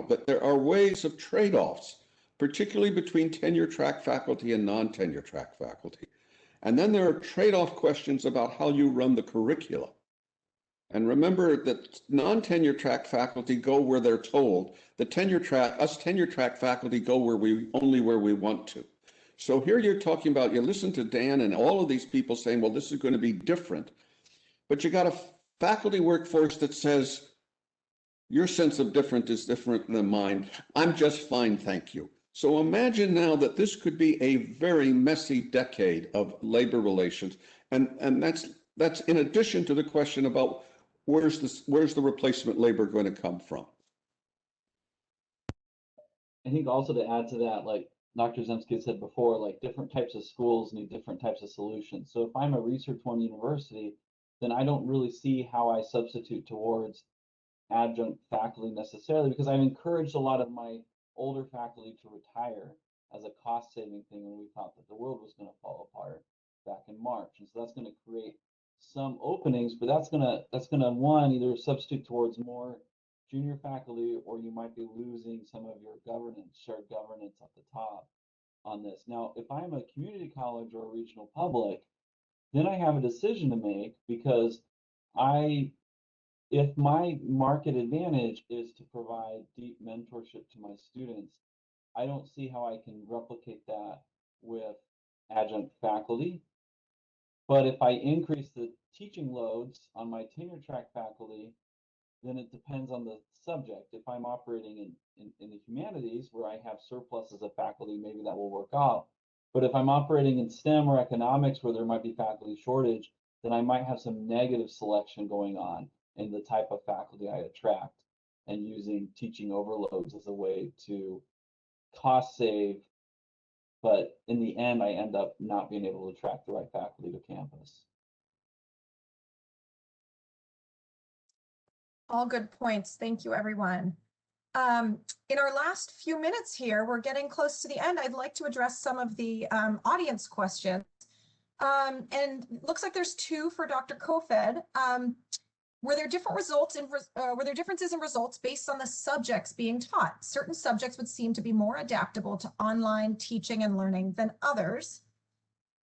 but there are ways of trade-offs, particularly between tenure track faculty and non-tenure track faculty. And then there are trade-off questions about how you run the curricula. And remember that non-tenure track faculty go where they're told. The tenure track faculty go only where we want to. So here you're talking about, you listen to Dan and all of these people saying, well, this is going to be different. But you got a faculty workforce that says, your sense of different is different than mine. I'm just fine, thank you. So imagine now that this could be a very messy decade of labor relations. And that's in addition to the question about where's the replacement labor going to come from? I think also to add to that, like Dr. Zemsky said before, like different types of schools need different types of solutions. So if I'm a Research One university, then I don't really see how I substitute towards adjunct faculty necessarily, because I've encouraged a lot of my older faculty to retire as a cost-saving thing when we thought that the world was going to fall apart back in March. And so that's going to create some openings, but that's gonna one, either substitute towards more junior faculty, or you might be losing some of your shared governance at the top on this. Now, if I'm a community college or a regional public, then I have a decision to make, because if my market advantage is to provide deep mentorship to my students, I don't see how I can replicate that with adjunct faculty. But if I increase the teaching loads on my tenure track faculty, then it depends on the subject. If I'm operating in the humanities where I have surpluses of faculty, maybe that will work out. But if I'm operating in STEM or economics where there might be faculty shortage, then I might have some negative selection going on in the type of faculty I attract, and using teaching overloads as a way to cost save. But in the end, I end up not being able to attract the right faculty to campus. All good points. Thank you, everyone. In our last few minutes here, we're getting close to the end. I'd like to address some of the audience questions. And looks like there's two for Dr. Kofed. Were there differences in results based on the subjects being taught? Certain subjects would seem to be more adaptable to online teaching and learning than others.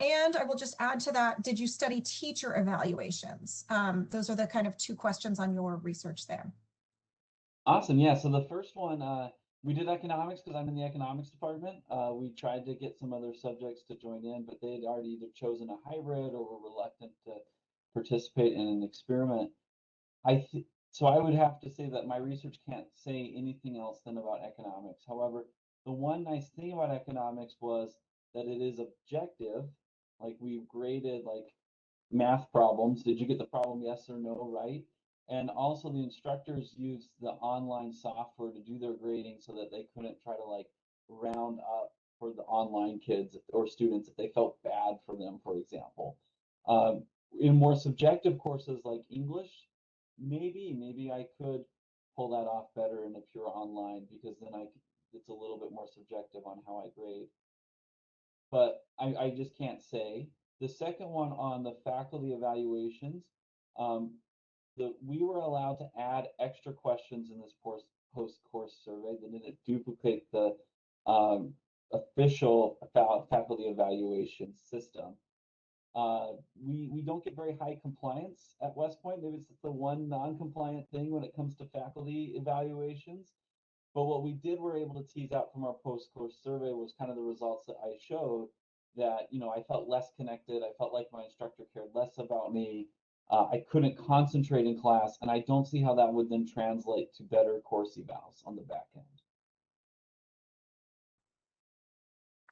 And I will just add to that, did you study teacher evaluations? Those are the kind of two questions on your research there. Awesome. Yeah. So the first one, we did economics because I'm in the economics department. We tried to get some other subjects to join in, but they had already either chosen a hybrid or were reluctant to participate in an experiment. So I would have to say that my research can't say anything else than about economics. However, the one nice thing about economics was that it is objective. Like, we graded like math problems. Did you get the problem yes or no right? And also the instructors used the online software to do their grading so that they couldn't try to like round up for the online kids or students if they felt bad for them, for example. In more subjective courses like English, maybe I could pull that off better in a pure online, because then it's a little bit more subjective on how I grade. But I just can't say. The second one on the faculty evaluations, we were allowed to add extra questions in this post-course survey that didn't duplicate the official faculty evaluation system. We don't get very high compliance at West Point. Maybe it's the one non-compliant thing when it comes to faculty evaluations. But what we were able to tease out from our post-course survey was kind of the results that I showed, that, I felt less connected. I felt like my instructor cared less about me. I couldn't concentrate in class, and I don't see how that would then translate to better course evals on the back end.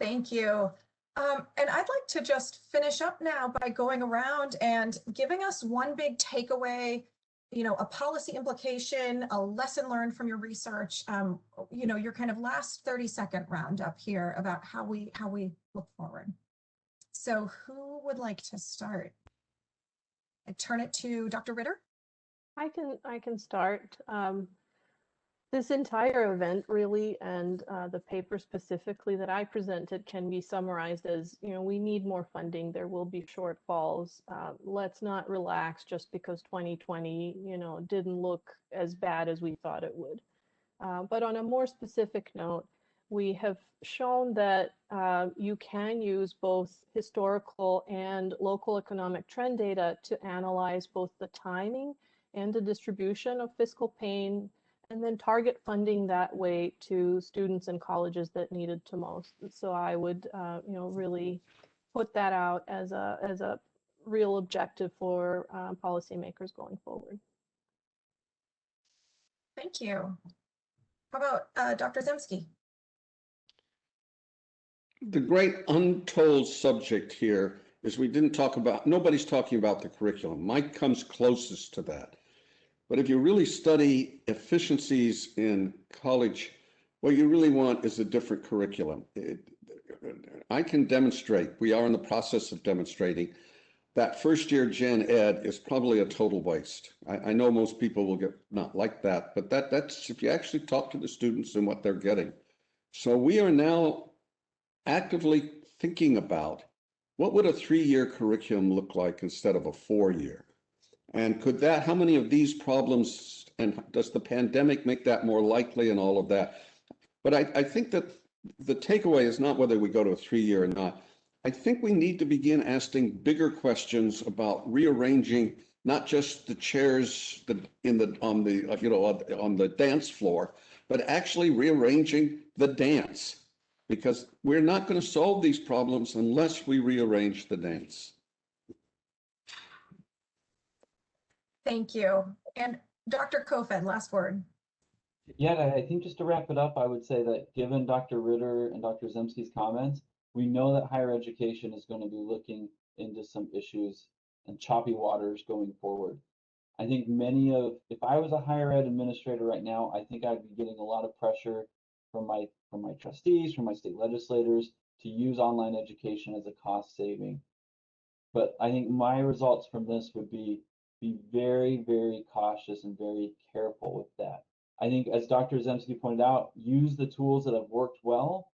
Thank you. And I'd like to just finish up now by going around and giving us one big takeaway a policy implication, a lesson learned from your research, your kind of last 30-second roundup here about how we look forward. So who would like to start? I turn it to Dr. Ritter. I can start. This entire event really, and the paper specifically that I presented, can be summarized as, we need more funding. There will be shortfalls. Let's not relax just because 2020, didn't look as bad as we thought it would. But on a more specific note, we have shown that you can use both historical and local economic trend data to analyze both the timing and the distribution of fiscal pain, and then target funding that way to students and colleges that need it to most. So I would, really put that out as a real objective for policymakers going forward. Thank you. How about Dr. Zemsky? The great untold subject here is nobody's talking about the curriculum. Mike comes closest to that. But if you really study efficiencies in college, what you really want is a different curriculum. I can demonstrate, we are in the process of demonstrating, that first year gen ed is probably a total waste. I know most people will not like that, but that's if you actually talk to the students and what they're getting. So we are now actively thinking about what would a 3-year curriculum look like instead of a 4-year? And how many of these problems, and does the pandemic make that more likely and all of that? But I think that the takeaway is not whether we go to a 3-year or not. I think we need to begin asking bigger questions about rearranging not just the chairs on the dance floor, but actually rearranging the dance, because we're not going to solve these problems unless we rearrange the dance. Thank you. And Dr. Kofed, last word. Yeah, I think just to wrap it up, I would say that given Dr. Ritter and Dr. Zemsky's comments, we know that higher education is going to be looking into some issues and choppy waters going forward. I think if I was a higher ed administrator right now, I think I'd be getting a lot of pressure from my trustees, from my state legislators to use online education as a cost saving. But I think my results from this would be very, very cautious and very careful with that. I think, as Dr. Zemsky pointed out, use the tools that have worked well,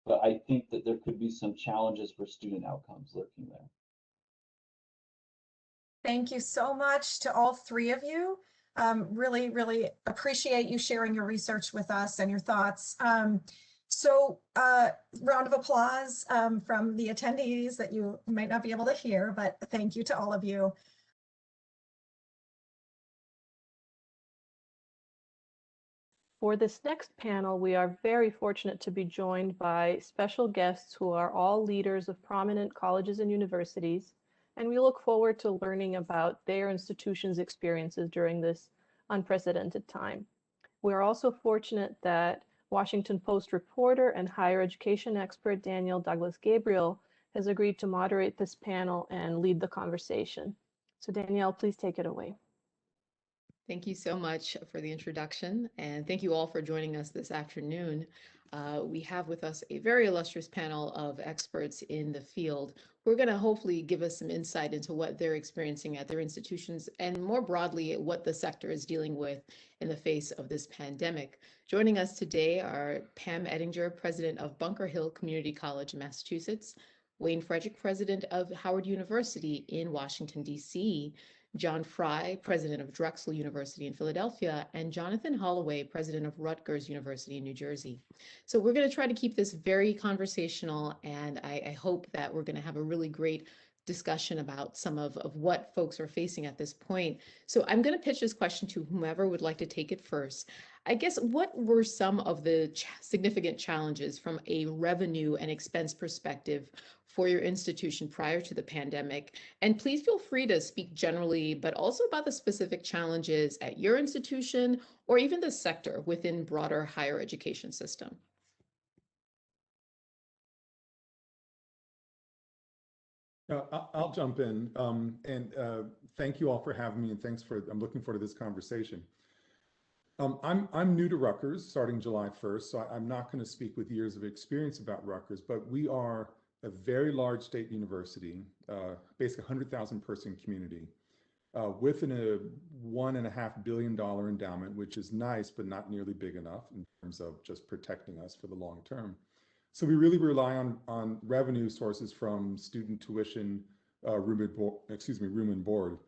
but I think that there could be some challenges for student outcomes lurking there. Thank you so much to all three of you. Really, really appreciate you sharing your research with us and your thoughts. So round of applause from the attendees that you might not be able to hear, but thank you to all of you. For this next panel, we are very fortunate to be joined by special guests who are all leaders of prominent colleges and universities, and we look forward to learning about their institution's experiences during this unprecedented time. We are also fortunate that Washington Post reporter and higher education expert Danielle Douglas Gabriel has agreed to moderate this panel and lead the conversation. So Danielle, please take it away. Thank you so much for the introduction, and thank you all for joining us this afternoon. We have with us a very illustrious panel of experts in the field who are going to hopefully give us some insight into what they're experiencing at their institutions and more broadly what the sector is dealing with in the face of this pandemic. Joining us today are Pam Ettinger, president of Bunker Hill Community College in Massachusetts, Wayne Frederick, president of Howard University in Washington, D.C., John Fry, president of Drexel University in Philadelphia, and Jonathan Holloway, president of Rutgers University in New Jersey. So we're going to try to keep this very conversational, and I hope that we're going to have a really great discussion about some of what folks are facing at this point. So I'm going to pitch this question to whomever would like to take it first. I guess, what were some of the significant challenges from a revenue and expense perspective for your institution prior to the pandemic? And please feel free to speak generally, but also about the specific challenges at your institution or even the sector within broader higher education system. I'll jump in. thank you all for having me, and I'm looking forward to this conversation. I'm new to Rutgers starting July 1st, so I'm not going to speak with years of experience about Rutgers, but we are a very large state university, basically 100,000 person community, with a $1.5 billion endowment, which is nice, but not nearly big enough in terms of just protecting us for the long term. So we really rely on revenue sources from student tuition, room and board.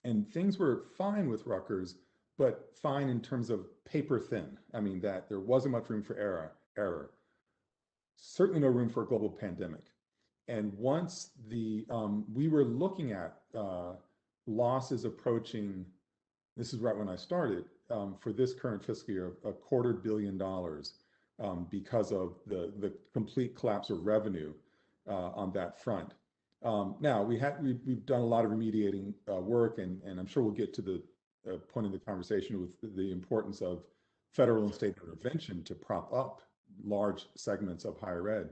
And things were fine with Rutgers, but fine in terms of paper thin. I mean, that there wasn't much room for error. Certainly no room for a global pandemic. And once we were looking at losses approaching, this is right when I started, for this current fiscal year, $250 million because of the complete collapse of revenue on that front. Now we've done a lot of remediating work, and I'm sure we'll get to the point in the conversation with the importance of federal and state intervention to prop up large segments of higher ed.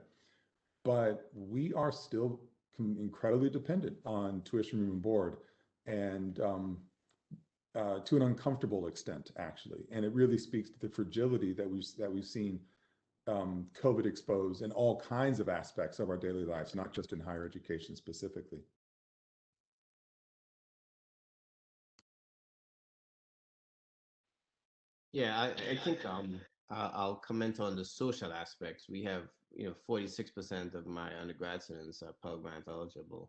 But we are still incredibly dependent on tuition, room and board, and to an uncomfortable extent, actually. And it really speaks to the fragility that we've seen COVID expose in all kinds of aspects of our daily lives, not just in higher education specifically. Yeah, I think I'll comment on the social aspects. We have, 46% of my undergrad students are Pell Grant eligible.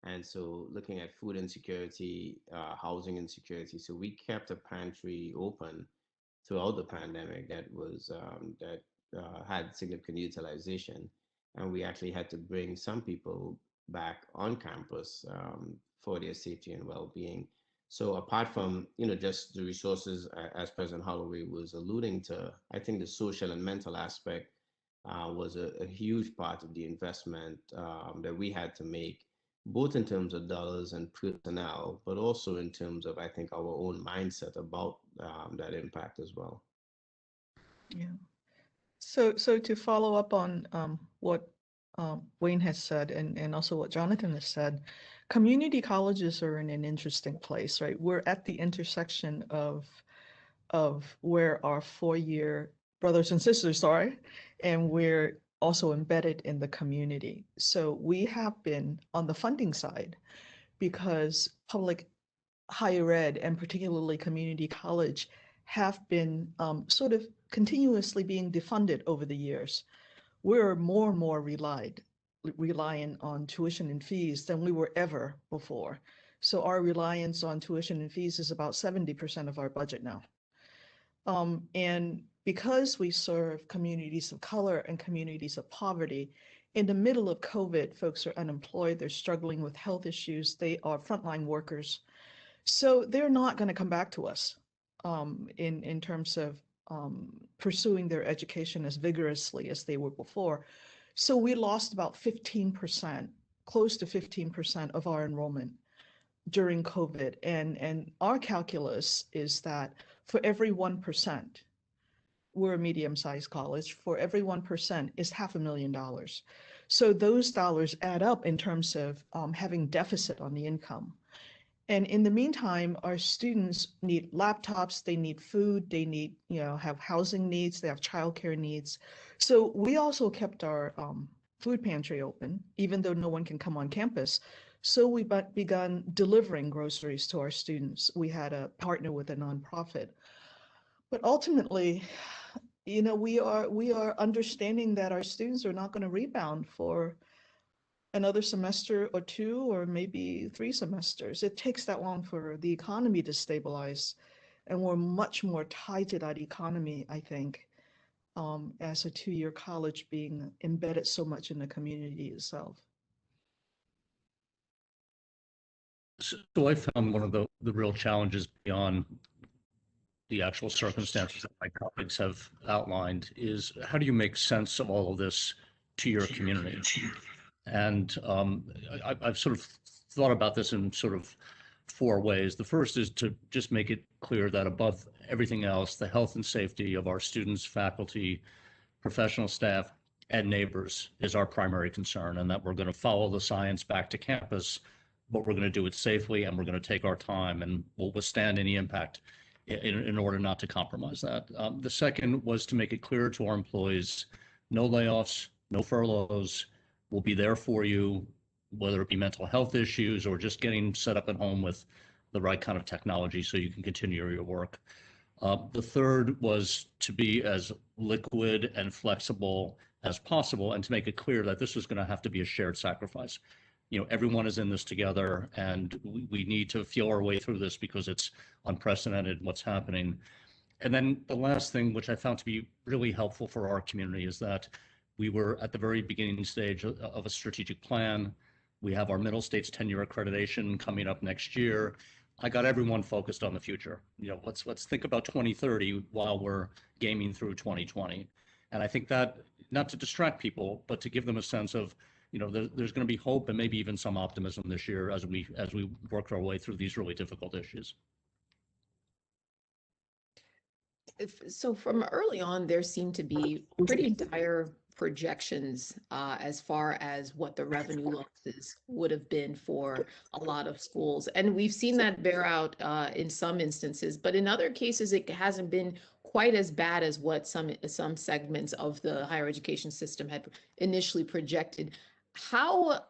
And so looking at food insecurity, housing insecurity, so we kept a pantry open throughout the pandemic that had significant utilization. And we actually had to bring some people back on campus for their safety and well-being. So apart from, just the resources, as President Holloway was alluding to, I think the social and mental aspect was a huge part of the investment that we had to make, both in terms of dollars and personnel, but also in terms of, I think, our own mindset about that impact as well. Yeah. So to follow up on what Wayne has said, and also what Jonathan has said, community colleges are in an interesting place, right? We're at the intersection of where our four-year brothers and sisters are, and we're also embedded in the community. So we have been on the funding side because public higher ed, and particularly community college, have been sort of continuously being defunded over the years. We're more and more reliant on tuition and fees than we were ever before. So our reliance on tuition and fees is about 70% of our budget now. And because we serve communities of color and communities of poverty, in the middle of COVID, folks are unemployed, they're struggling with health issues, they are frontline workers. So they're not going to come back to us in terms of pursuing their education as vigorously as they were before. So we lost about 15%, close to 15% of our enrollment during COVID. And our calculus is that for every 1%, we're a medium-sized college, for every 1% is $500,000. So those dollars add up in terms of having deficit on the income. And in the meantime, our students need laptops, they need food, they need, have housing needs, they have childcare needs. So we also kept our food pantry open, even though no one can come on campus. So we begun delivering groceries to our students. We had a partner with a nonprofit. But ultimately, we are understanding that our students are not going to rebound for another semester or two, or maybe 3 semesters. It takes that long for the economy to stabilize. And we're much more tied to that economy, I think, as a 2-year college being embedded so much in the community itself. So I found one of the real challenges beyond the actual circumstances that my colleagues have outlined is how do you make sense of all of this to your community? And I've sort of thought about this in sort of 4 ways. The first is to just make it clear that above everything else, the health and safety of our students, faculty, professional staff, and neighbors is our primary concern, and that we're going to follow the science back to campus, but we're going to do it safely and we're going to take our time and we'll withstand any impact in order not to compromise that. The second was to make it clear to our employees, no layoffs, no furloughs, we'll be there for you, whether it be mental health issues or just getting set up at home with the right kind of technology so you can continue your work. The third was to be as liquid and flexible as possible and to make it clear that this was going to have to be a shared sacrifice. You know, everyone is in this together and we need to feel our way through this because it's unprecedented what's happening. And then the last thing, which I found to be really helpful for our community, is that we were at the very beginning stage of a strategic plan. We have our middle states tenure accreditation coming up next year. I got everyone focused on the future. You know, let's think about 2030 while we're gaming through 2020. And I think that, not to distract people, but to give them a sense of, you know, there's going to be hope and maybe even some optimism this year as we work our way through these really difficult issues. So from early on, there seemed to be pretty dire projections as far as what the revenue losses would have been for a lot of schools. And we've seen that bear out in some instances, but in other cases, it hasn't been quite as bad as what some segments of the higher education system had initially projected. How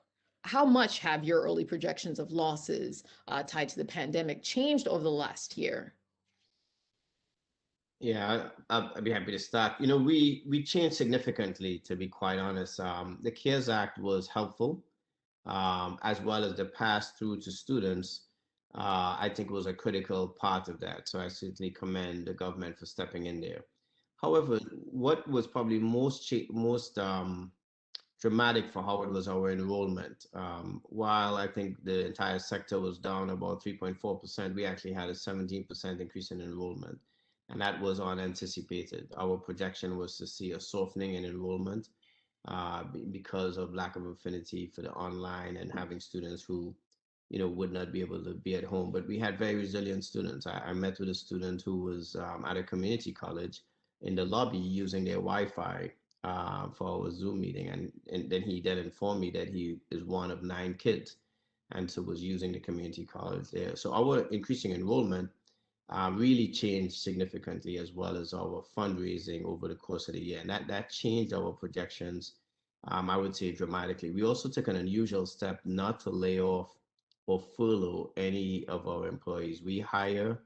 much have your early projections of losses tied to the pandemic changed over the last year? Yeah, I'd be happy to start. You know, we changed significantly, to be quite honest. The CARES Act was helpful, as well as the pass-through to students. I think was a critical part of that. So I certainly commend the government for stepping in there. However, what was probably most dramatic for Howard was our enrollment. While I think the entire sector was down about 3.4%, we actually had a 17% increase in enrollment. And that was unanticipated. Our projection was to see a softening in enrollment because of lack of affinity for the online and having students who, you know, would not be able to be at home. But we had very resilient students. I met with a student who was at a community college in the lobby using their Wi-Fi for our Zoom meeting. And then he did inform me that he is one of 9 kids and so was using the community college there. So our increasing enrollment really changed significantly, as well as our fundraising over the course of the year. And that changed our projections, I would say, dramatically. We also took an unusual step not to lay off or furlough any of our employees. We hire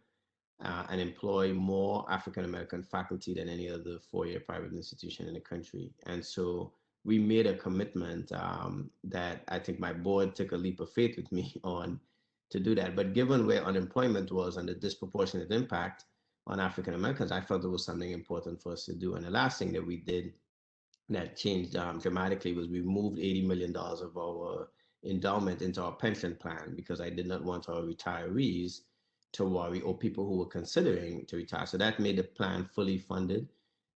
and employ more African-American faculty than any other four-year private institution in the country. And so we made a commitment that I think my board took a leap of faith with me on to do that. But given where unemployment was and the disproportionate impact on African Americans, I felt it was something important for us to do. And the last thing that we did that changed dramatically was we moved $80 million of our endowment into our pension plan, because I did not want our retirees to worry, or people who were considering to retire. So that made the plan fully funded.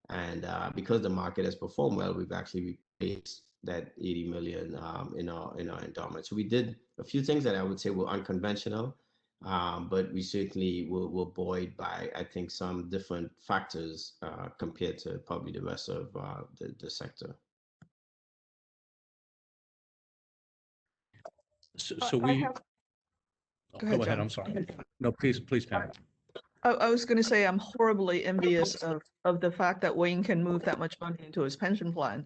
And because the market has performed well, we've actually replaced that 80 million in our endowment. So we did a few things that I would say were unconventional, but we certainly were buoyed by, I think, some different factors compared to probably the rest of the sector. So we go ahead. I'm sorry. No, please, Pam. I was going to say I'm horribly envious of the fact that Wayne can move that much money into his pension plan.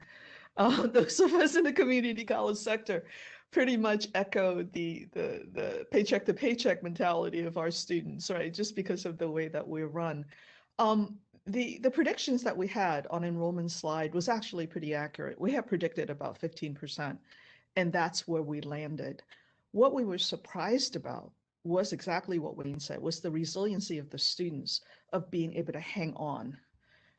Those of us in the community college sector pretty much echo the paycheck to paycheck mentality of our students, right? Just because of the way that we run. The predictions that we had on enrollment slide was actually pretty accurate. We had predicted about 15%, and that's where we landed. What we were surprised about was exactly what Wayne said, was the resiliency of the students of being able to hang on,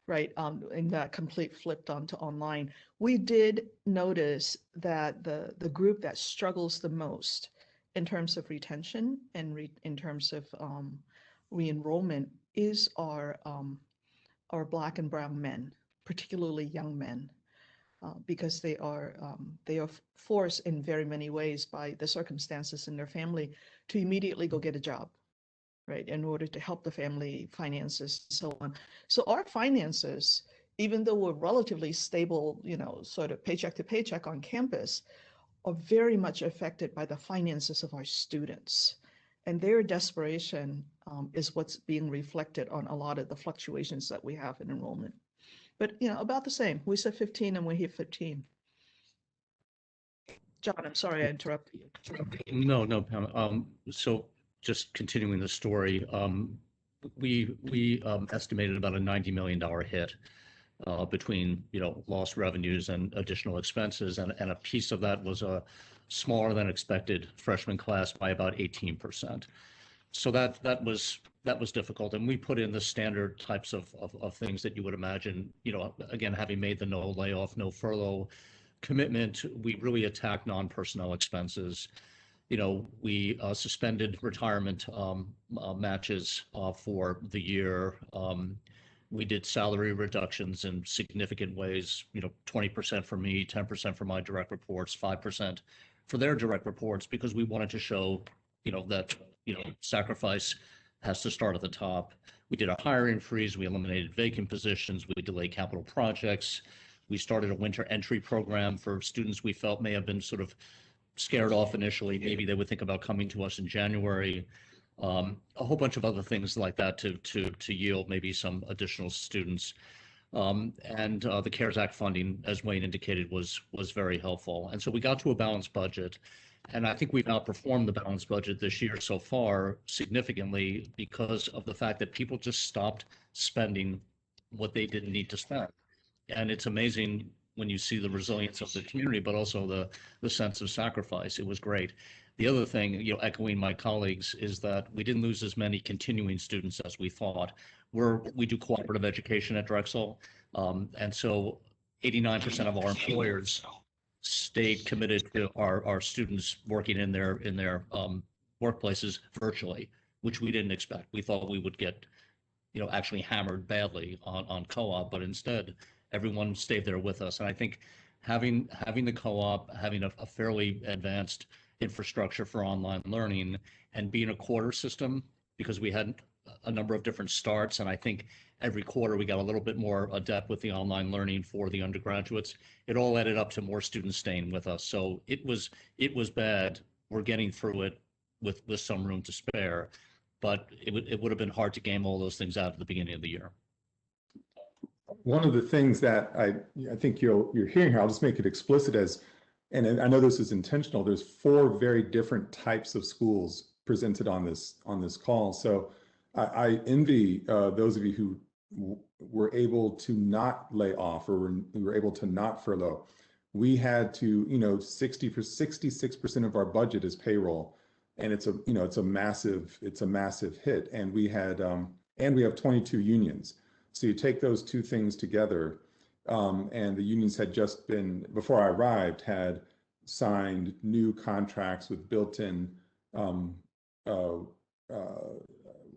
right? In that complete flipped onto online. We did notice that the group that struggles the most in terms of retention and in terms of re-enrollment is our Black and brown men, particularly young men, because they are forced in very many ways by the circumstances in their family to immediately go get a job, right, in order to help the family finances and so on. So our finances, even though we're relatively stable, you know, sort of paycheck to paycheck on campus, are very much affected by the finances of our students. And their desperation is what's being reflected on a lot of the fluctuations that we have in enrollment. But, about the same. We said 15 and we're here 15. John, I'm sorry I interrupted you. No, Pam. So just continuing the story, we estimated about a $90 million hit between lost revenues and additional expenses, and a piece of that was a smaller than expected freshman class by about 18%. So that was difficult, and we put in the standard types of things that you would imagine. Again, having made the no layoff, no furlough commitment, we really attacked non-personnel expenses. We suspended retirement matches for the year. We did salary reductions in significant ways, 20% for me, 10% for my direct reports, 5% for their direct reports, because we wanted to show, that, sacrifice has to start at the top. We did a hiring freeze. We eliminated vacant positions. We delayed capital projects. We started a winter entry program for students we felt may have been sort of scared off initially. Maybe they would think about coming to us in January. A whole bunch of other things like that to yield maybe some additional students. And the CARES Act funding, as Wayne indicated, was very helpful. And so we got to a balanced budget. And I think we've outperformed the balanced budget this year so far significantly because of the fact that people just stopped spending what they didn't need to spend. And it's amazing when you see the resilience of the community, but also the sense of sacrifice. It was great. The other thing, echoing my colleagues, is that we didn't lose as many continuing students as we thought. We do cooperative education at Drexel, and so 89% of our employers stayed committed to our students working in their workplaces virtually, which we didn't expect. We thought we would get, actually hammered badly on co-op, but instead everyone stayed there with us. And I think having the co-op, having a fairly advanced infrastructure for online learning, and being a quarter system, because we had a number of different starts, and I think every quarter we got a little bit more adept with the online learning for the undergraduates. It all added up to more students staying with us. So it was bad. We're getting through it with some room to spare, but it would have been hard to game all those things out at the beginning of the year. One of the things that I think you're hearing here, I'll just make it explicit and I know this is intentional, there's 4 very different types of schools presented on this call. So I envy those of you who were able to not lay off or were able to not furlough. We had to, 66% of our budget is payroll, and it's a massive hit. And we had and we have 22 unions. So you take those two things together, and the unions had just been, before I arrived, had signed new contracts with built-in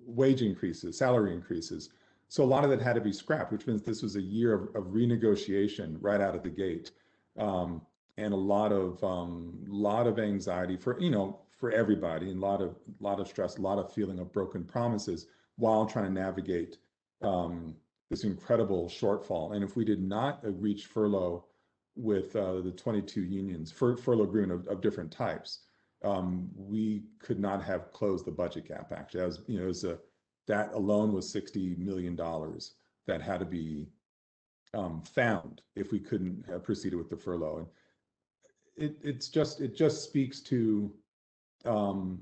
wage increases, salary increases. So a lot of that had to be scrapped, which means this was a year of renegotiation right out of the gate, and a lot of anxiety for everybody, and a lot of stress, a lot of feeling of broken promises while trying to navigate this incredible shortfall. And if we did not reach furlough with the 22 unions, furlough agreement of different types, we could not have closed the budget gap. Actually, that alone was $60 million that had to be found if we couldn't have proceeded with the furlough. And it just speaks to the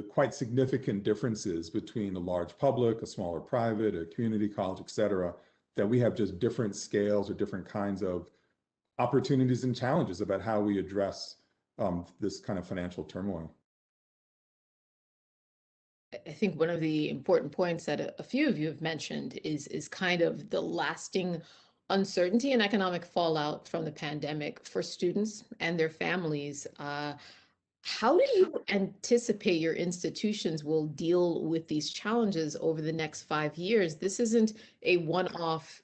quite significant differences between a large public, a smaller private, a community college, et cetera, that we have just different scales or different kinds of opportunities and challenges about how we address this kind of financial turmoil. I think one of the important points that a few of you have mentioned is kind of the lasting uncertainty and economic fallout from the pandemic for students and their families. How do you anticipate your institutions will deal with these challenges over the next 5 years? This isn't a one-off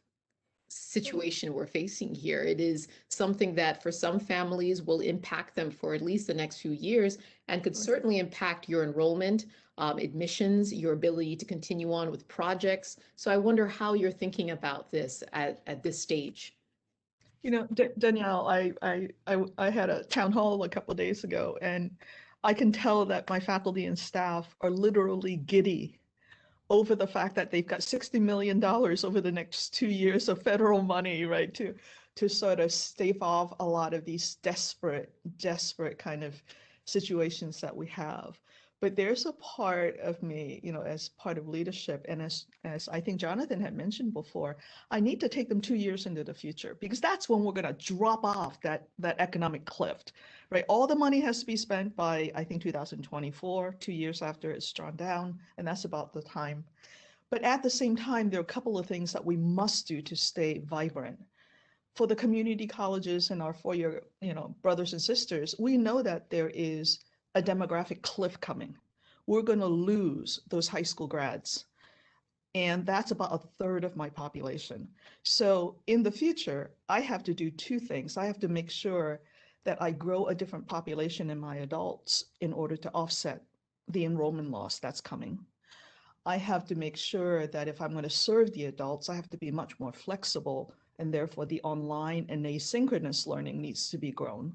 situation we're facing here. It is something that for some families will impact them for at least the next few years, and could certainly impact your enrollment, admissions, your ability to continue on with projects. So I wonder how you're thinking about this at this stage. You know, Danielle, I had a town hall a couple of days ago, and I can tell that my faculty and staff are literally giddy over the fact that they've got $60 million over the next 2 years of federal money, right, to sort of stave off a lot of these desperate kind of situations that we have. But there's a part of me, you know, as part of leadership, and as I think Jonathan had mentioned before, I need to take them 2 years into the future, because that's when we're going to drop off that economic cliff, right? All the money has to be spent by, I think, 2024, 2 years after it's drawn down, and that's about the time. But at the same time, there are a couple of things that we must do to stay vibrant. For the community colleges and our four-year, you know, brothers and sisters, we know that there is a demographic cliff coming. We're going to lose those high school grads. And that's about a third of my population. So in the future, I have to do two things. I have to make sure that I grow a different population in my adults in order to offset the enrollment loss that's coming. I have to make sure that if I'm going to serve the adults, I have to be much more flexible, and therefore the online and asynchronous learning needs to be grown.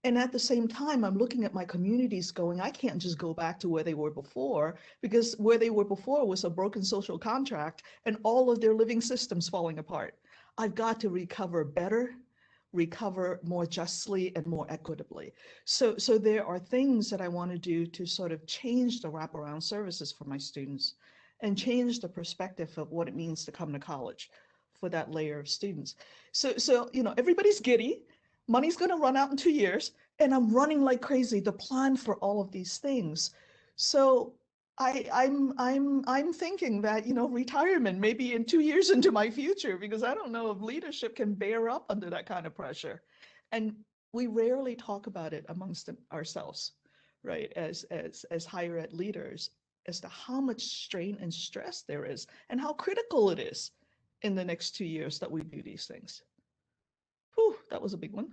And at the same time, I'm looking at my communities going, I can't just go back to where they were before, because where they were before was a broken social contract and all of their living systems falling apart. I've got to recover better, recover more justly and more equitably. So there are things that I want to do to sort of change the wraparound services for my students and change the perspective of what it means to come to college for that layer of students. So you know, everybody's giddy. Money's going to run out in 2 years, and I'm running like crazy to plan for all of these things. So I'm thinking that, you know, retirement maybe in 2 years into my future, because I don't know if leadership can bear up under that kind of pressure. And we rarely talk about it amongst ourselves, right, as higher ed leaders, as to how much strain and stress there is and how critical it is in the next 2 years that we do these things. Whew, that was a big one.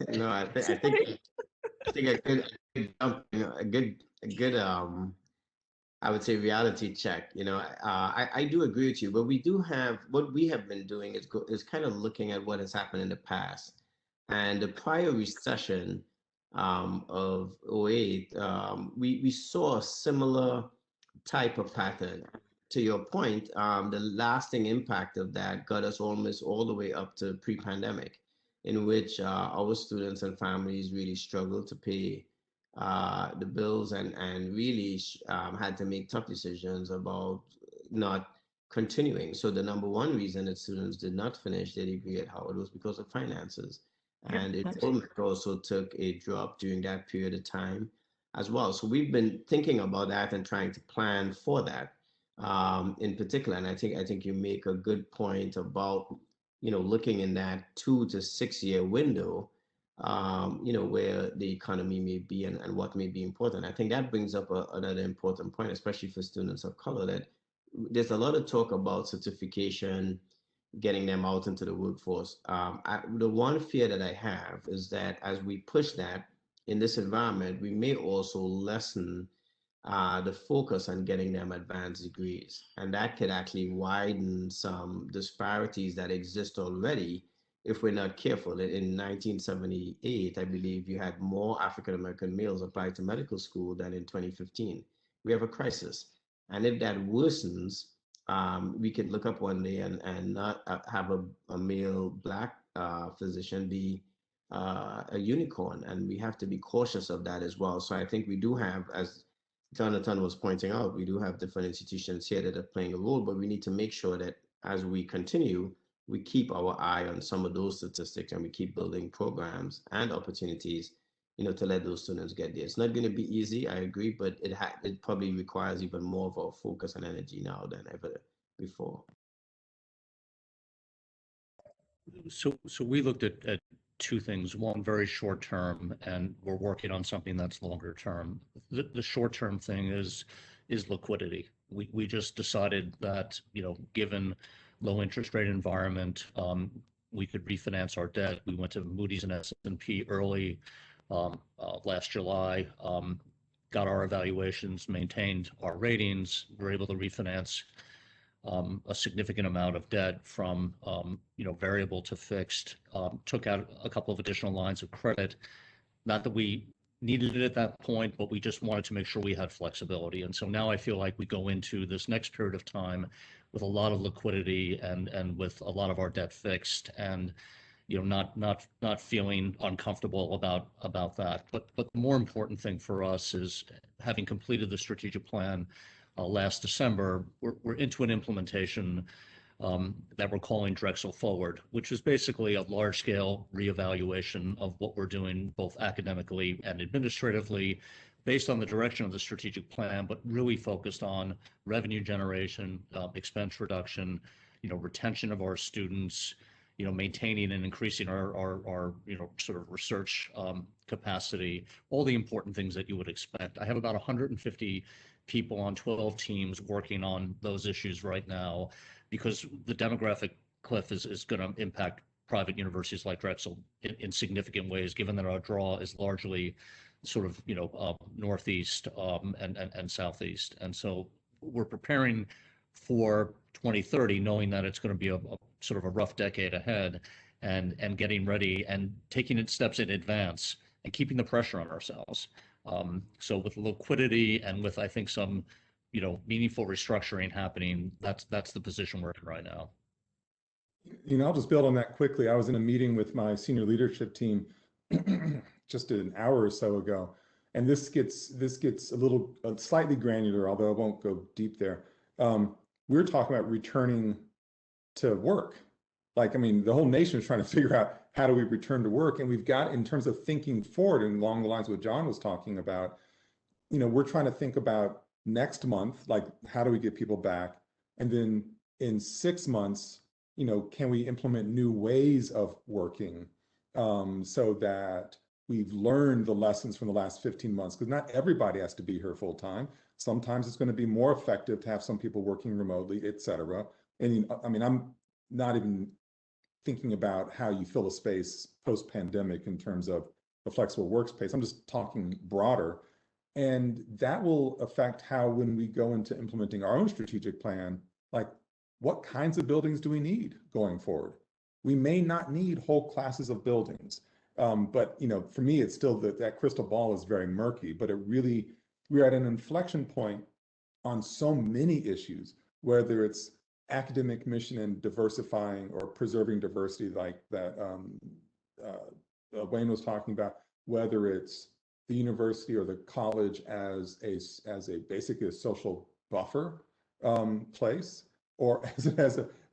No, I think a good jump, you know, a good I would say reality check. You know, I do agree with you, but we do have, what we have been doing is kind of looking at what has happened in the past, and the prior recession of '08, we saw a similar type of pattern. To your point, the lasting impact of that got us almost all the way up to pre-pandemic, in which our students and families really struggled to pay the bills, and really had to make tough decisions about not continuing. So the number one reason that students did not finish their degree at Howard was because of finances. And it also took a drop during that period of time as well. So we've been thinking about that and trying to plan for that in particular. And I think you make a good point about, you know, looking in that 2 to 6 year window, you know, where the economy may be and what may be important. I think that brings up another important point, especially for students of color, that there's a lot of talk about certification, getting them out into the workforce. The one fear that I have is that as we push that in this environment, we may also lessen the focus on getting them advanced degrees. And that could actually widen some disparities that exist already if we're not careful. In 1978, I believe you had more African-American males apply to medical school than in 2015. We have a crisis. And if that worsens, we could look up one day and not have a male Black physician be a unicorn. And we have to be cautious of that as well. So I think we do have, as Jonathan was pointing out, we do have different institutions here that are playing a role, but we need to make sure that as we continue, we keep our eye on some of those statistics, and we keep building programs and opportunities, you know, to let those students get there. It's not going to be easy, I agree, but it probably requires even more of our focus and energy now than ever before. So we looked at two things. One, very short term, and we're working on something that's longer term. The short term thing is liquidity. We just decided that, you know, given low interest rate environment, we could refinance our debt. We went to Moody's and S&P early last July, got our evaluations, maintained our ratings, were able to refinance a significant amount of debt from variable to fixed, took out a couple of additional lines of credit. Not that we needed it at that point, but we just wanted to make sure we had flexibility. And so now I feel like we go into this next period of time with a lot of liquidity and with a lot of our debt fixed, and not feeling uncomfortable about that. But the more important thing for us is, having completed the strategic plan last December, we're into an implementation that we're calling Drexel Forward, which is basically a large-scale reevaluation of what we're doing both academically and administratively, based on the direction of the strategic plan, but really focused on revenue generation, expense reduction, retention of our students, maintaining and increasing our sort of research capacity, all the important things that you would expect. I have about 150 people on 12 teams working on those issues right now, because the demographic cliff is going to impact private universities like Drexel in significant ways, given that our draw is largely sort of northeast and southeast. And so we're preparing for 2030, knowing that it's going to be a sort of a rough decade ahead, and getting ready and taking it steps in advance and keeping the pressure on ourselves. So with liquidity and with, I think, some meaningful restructuring happening, that's the position we're in right now. I'll just build on that quickly. I was in a meeting with my senior leadership team just an hour or so ago, and this gets a slightly granular, although I won't go deep there. We're talking about returning to work. The whole nation is trying to figure out, how do we return to work? And we've got, in terms of thinking forward and along the lines of what John was talking about, we're trying to think about next month, how do we get people back? And then in 6 months, can we implement new ways of working so that we've learned the lessons from the last 15 months? Because not everybody has to be here full time. Sometimes it's going to be more effective to have some people working remotely, et cetera. And I'm not even thinking about how you fill a space post-pandemic in terms of a flexible workspace. I'm just talking broader. And that will affect how, when we go into implementing our own strategic plan, what kinds of buildings do we need going forward? We may not need whole classes of buildings. But for me, it's still that crystal ball is very murky, but we're at an inflection point on so many issues, whether it's academic mission and diversifying or preserving diversity, like that Wayne was talking about, whether it's the university or the college as basically a social buffer place, or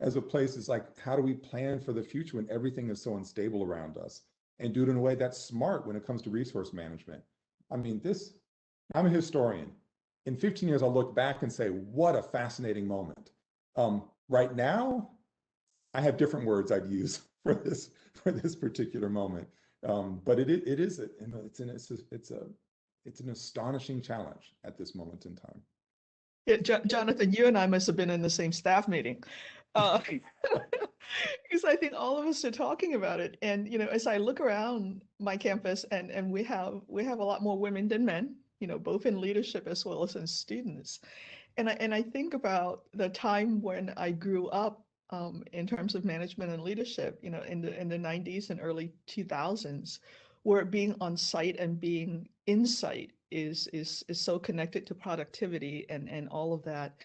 as a place is how do we plan for the future when everything is so unstable around us, and do it in a way that's smart when it comes to resource management. I'm a historian. In 15 years, I'll look back and say, what a fascinating moment. Right now, I have different words I'd use for this particular moment. But it's an astonishing challenge at this moment in time. Yeah, Jonathan, you and I must have been in the same staff meeting, because I think all of us are talking about it. And as I look around my campus, and we have a lot more women than men, both in leadership as well as in students. And I think about the time when I grew up in terms of management and leadership, in the 90s and early 2000s, where being on site and being in site is so connected to productivity and all of that,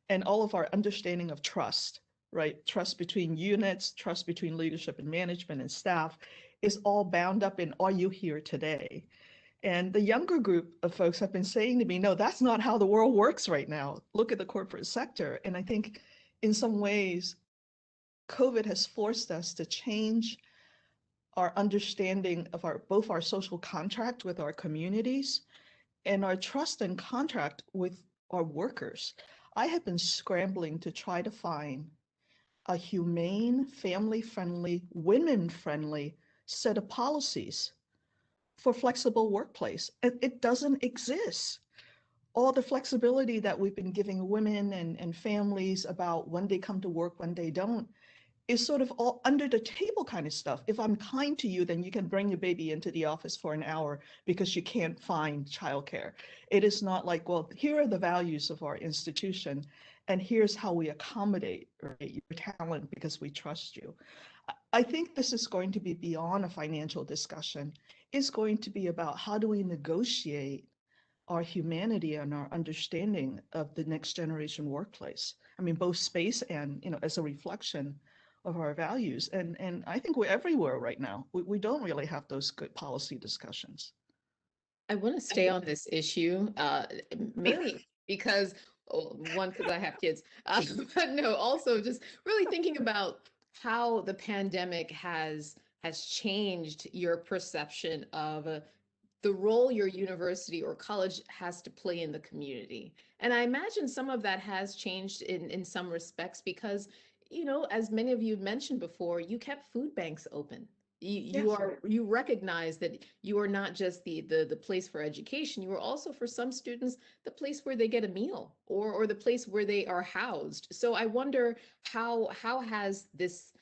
and all of our understanding of trust, right? Trust between units, trust between leadership and management and staff is all bound up in, are you here today? And the younger group of folks have been saying to me, no, that's not how the world works right now. Look at the corporate sector. And I think in some ways, COVID has forced us to change our understanding of both our social contract with our communities and our trust and contract with our workers. I have been scrambling to try to find a humane, family-friendly, women-friendly set of policies for flexible workplace. It doesn't exist. All the flexibility that we've been giving women and families about when they come to work, when they don't, is sort of all under the table kind of stuff. If I'm kind to you, then you can bring your baby into the office for an hour because you can't find childcare. It is not like, well, here are the values of our institution, and here's how we accommodate, right, your talent because we trust you. I think this is going to be beyond a financial discussion. It's going to be about how do we negotiate our humanity and our understanding of the next generation workplace. I mean, both space and, as a reflection of our values. And I think we're everywhere right now. We don't really have those good policy discussions. I want to stay on this issue, mainly because, one, because I have kids, but no, also just really thinking about how the pandemic has changed your perception of the role your university or college has to play in the community. And I imagine some of that has changed in some respects because, as many of you mentioned before, you kept food banks open. You recognize that you are not just the place for education, you are also for some students the place where they get a meal or the place where they are housed. So I wonder how has this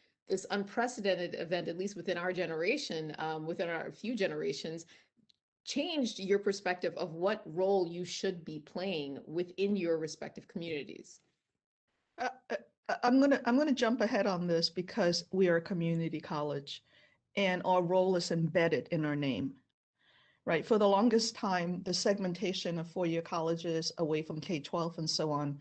unprecedented event, at least within our generation, within our few generations, changed your perspective of what role you should be playing within your respective communities? I'm gonna jump ahead on this because we are a community college and our role is embedded in our name, right? For the longest time, the segmentation of four-year colleges away from K-12 and so on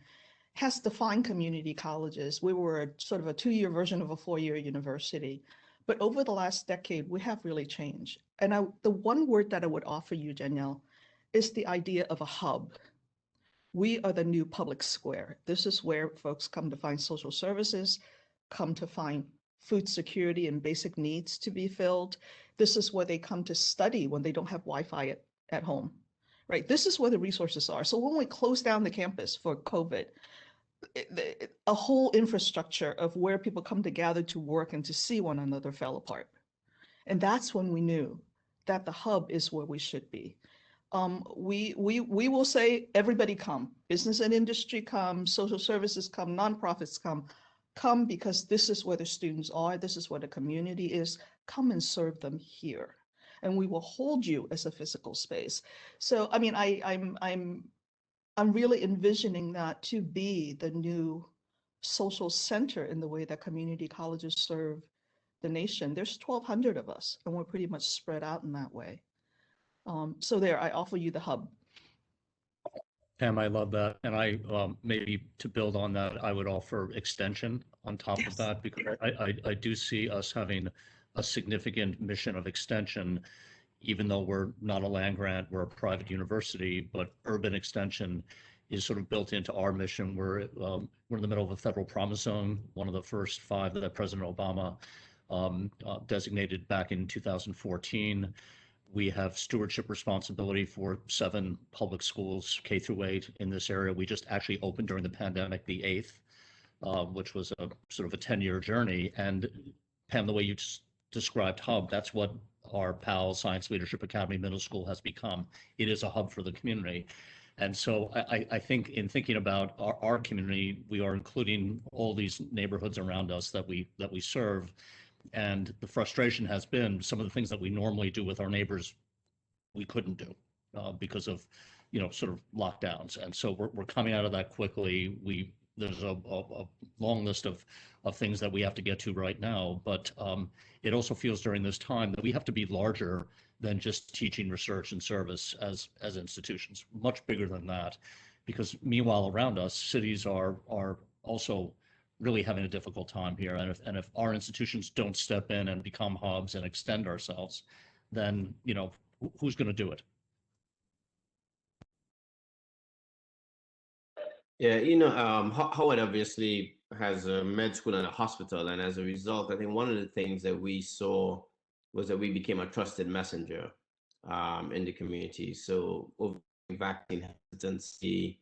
has defined community colleges. We were sort of a two-year version of a four-year university. But over the last decade, we have really changed. And the one word that I would offer you, Danielle, is the idea of a hub. We are the new public square. This is where folks come to find social services, come to find food security and basic needs to be filled. This is where they come to study when they don't have Wi-Fi at home, right? This is where the resources are. So when we close down the campus for COVID, a whole infrastructure of where people come to gather to work and to see one another fell apart. And that's when we knew that the hub is where we should be. We will say everybody come, business and industry come, social services come, nonprofits come because this is where the students are, this is where the community is, come and serve them here. And we will hold you as a physical space. So, I mean, I'm really envisioning that to be the new social center in the way that community colleges serve the nation. There's 1,200 of us, and we're pretty much spread out in that way. So there, I offer you the hub. Pam, I love that. And I maybe to build on that, I would offer extension on top of that, because I do see us having a significant mission of extension, even though we're not a land grant, we're a private university, but urban extension is sort of built into our mission. We're in the middle of a federal promise zone, one of the first 5 that President Obama designated back in 2014. We have stewardship responsibility for 7 public schools, K through 8 in this area. We just actually opened during the pandemic, the 8th, which was a sort of a 10-year journey. And Pam, the way you just described hub, that's what our PAL Science Leadership Academy Middle School has become. It is a hub for the community. And so I think in thinking about our community, we are including all these neighborhoods around us that we serve. And the frustration has been some of the things that we normally do with our neighbors, we couldn't do because of, sort of lockdowns. And so we're coming out of that quickly. There's a long list of things that we have to get to right now, but it also feels during this time that we have to be larger than just teaching, research, and service as institutions, much bigger than that, because meanwhile around us, cities are also really having a difficult time here. And if our institutions don't step in and become hubs and extend ourselves, then, who's going to do it? Yeah, Howard obviously has a med school and a hospital. And as a result, I think one of the things that we saw was that we became a trusted messenger in the community. So vaccine hesitancy,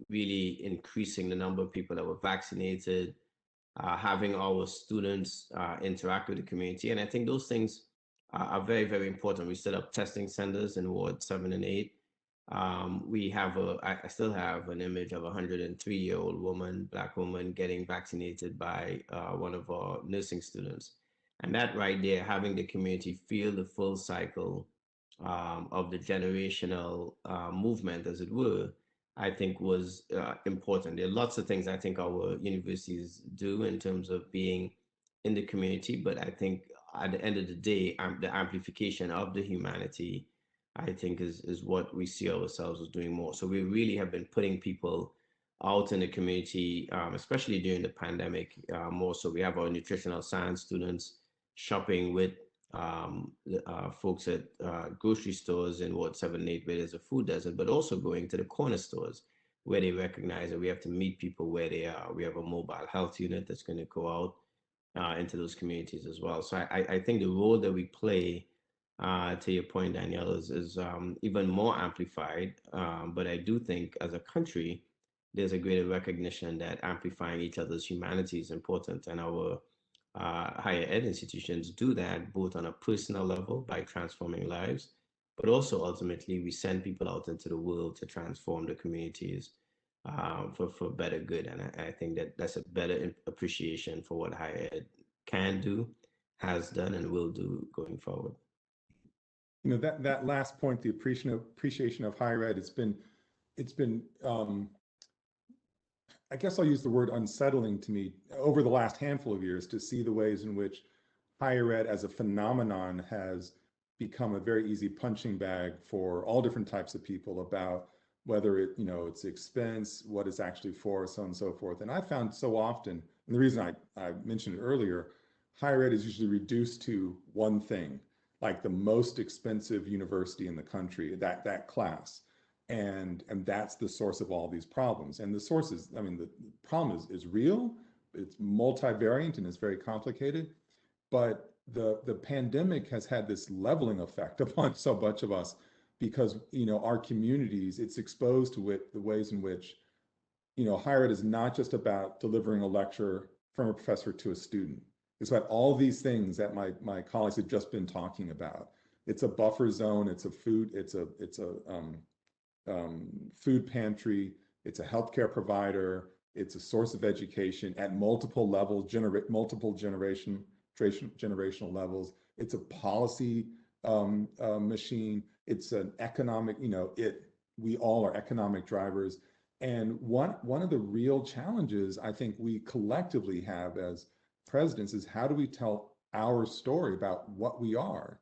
really increasing the number of people that were vaccinated, having our students interact with the community. And I think those things are very, very important. We set up testing centers in Ward 7 and 8. I still have an image of a 103-year-old woman, Black woman, getting vaccinated by one of our nursing students. And that right there, having the community feel the full cycle of the generational movement, as it were, I think was important. There are lots of things I think our universities do in terms of being in the community, but I think at the end of the day, the amplification of the humanity, I think is what we see ourselves as doing more. So we really have been putting people out in the community, especially during the pandemic, more so. We have our nutritional science students shopping with folks at grocery stores in Ward 7 and 8 where there's a food desert, but also going to the corner stores where they recognize that we have to meet people where they are. We have a mobile health unit that's going to go out into those communities as well. So I think the role that we play, to your point, Danielle, is even more amplified. But I do think as a country, there's a greater recognition that amplifying each other's humanity is important. And our higher ed institutions do that both on a personal level by transforming lives, but also ultimately we send people out into the world to transform the communities for better good. And I think that that's a better appreciation for what higher ed can do, has done, and will do going forward. You know, that last point, the appreciation of higher ed, it's been I guess I'll use the word unsettling to me over the last handful of years to see the ways in which higher ed as a phenomenon has become a very easy punching bag for all different types of people about whether it's expense, what it's actually for, so on and so forth. And I found so often, and the reason I mentioned it earlier, higher ed is usually reduced to one thing, like the most expensive university in the country, that class. And that's the source of all these problems. And the source is, the problem is real, it's multivariant and it's very complicated, but the pandemic has had this leveling effect upon so much of us because, our communities, it's exposed to the ways in which, higher ed is not just about delivering a lecture from a professor to a student. It's about all these things that my colleagues have just been talking about. It's a buffer zone, it's a food pantry, it's a healthcare provider, it's a source of education at multiple levels, multiple generational levels. It's a policy machine. It's an economic, we all are economic drivers. And one of the real challenges I think we collectively have as presidents is how do we tell our story about what we are?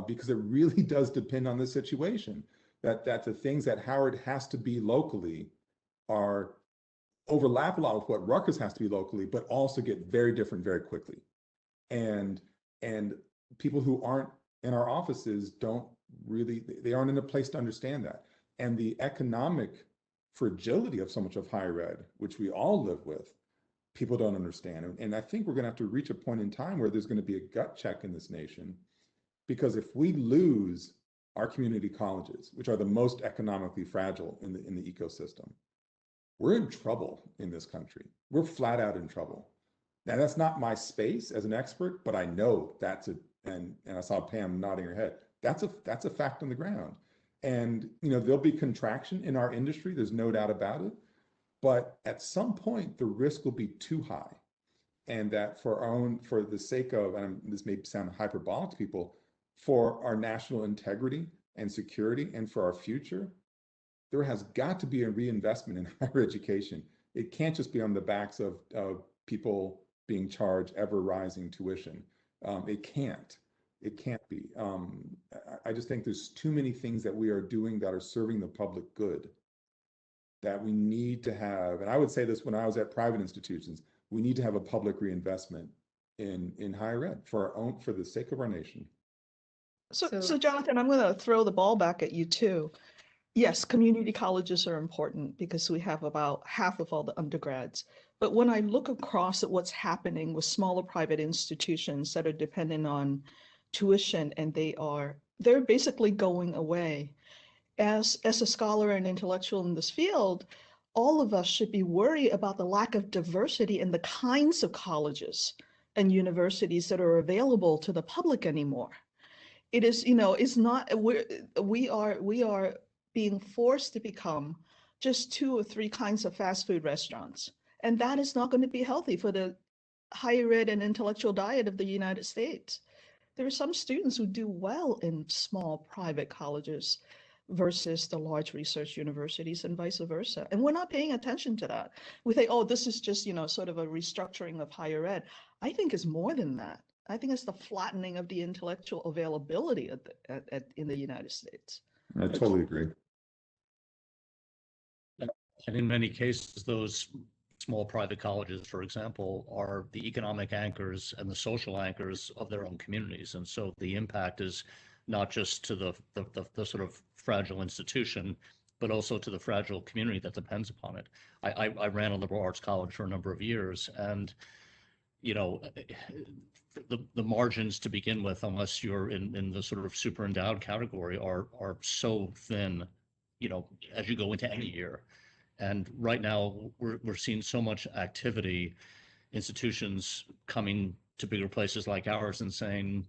Because it really does depend on the situation. That the things that Howard has to be locally overlap a lot with what Rutgers has to be locally, but also get very different very quickly. And people who aren't in our offices they aren't in a place to understand that. And the economic fragility of so much of higher ed, which we all live with, people don't understand. And I think we're going to have to reach a point in time where there's going to be a gut check in this nation, because if we lose our community colleges, which are the most economically fragile in the ecosystem, we're in trouble in this country. We're flat out in trouble. Now, that's not my space as an expert, but I know and I saw Pam nodding her head. That's a fact on the ground. And there'll be contraction in our industry. There's no doubt about it. But at some point, the risk will be too high, and that for the sake of, and this may sound hyperbolic to people, for our national integrity and security and for our future, there has got to be a reinvestment in higher education. It can't just be on the backs of people being charged ever rising tuition. It can't be. I just think there's too many things that we are doing that are serving the public good that we need to have. And I would say this when I was at private institutions, we need to have a public reinvestment in higher ed for the sake of our nation. So Jonathan, I'm going to throw the ball back at you too. Yes, community colleges are important because we have about half of all the undergrads. But when I look across at what's happening with smaller private institutions that are dependent on tuition, and they're basically going away. As a scholar and intellectual in this field, all of us should be worried about the lack of diversity in the kinds of colleges and universities that are available to the public anymore. It is, it's not, we are being forced to become just 2 or 3 kinds of fast food restaurants. And that is not going to be healthy for the higher ed and intellectual diet of the United States. There are some students who do well in small private colleges versus the large research universities and vice versa. And we're not paying attention to that. We think, oh, this is just, sort of a restructuring of higher ed. I think it's more than that. I think it's the flattening of the intellectual availability in the United States. I totally agree. And in many cases, those small private colleges, for example, are the economic anchors and the social anchors of their own communities. And so the impact is not just to the sort of fragile institution, but also to the fragile community that depends upon it. I ran a liberal arts college for a number of years, and the margins to begin with, unless you're in the sort of super endowed category, are so thin, as you go into any year. And right now we're seeing so much activity, institutions coming to bigger places like ours and saying,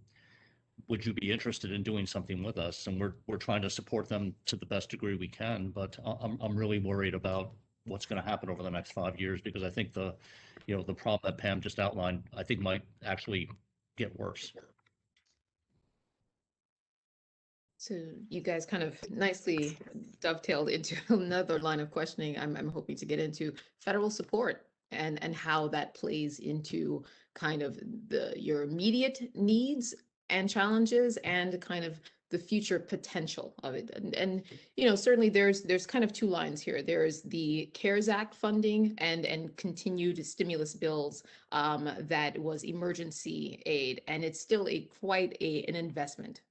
would you be interested in doing something with us? And we're trying to support them to the best degree we can, but I'm really worried about what's going to happen over the next 5 years, because I think the problem that Pam just outlined, I think might actually get worse. So you guys kind of nicely dovetailed into another line of questioning I'm hoping to get into: federal support and how that plays into kind of your immediate needs and challenges and kind of the future potential of it. And certainly there's kind of 2 lines here. There's the CARES Act funding and continued stimulus bills that was emergency aid, and it's still quite an investment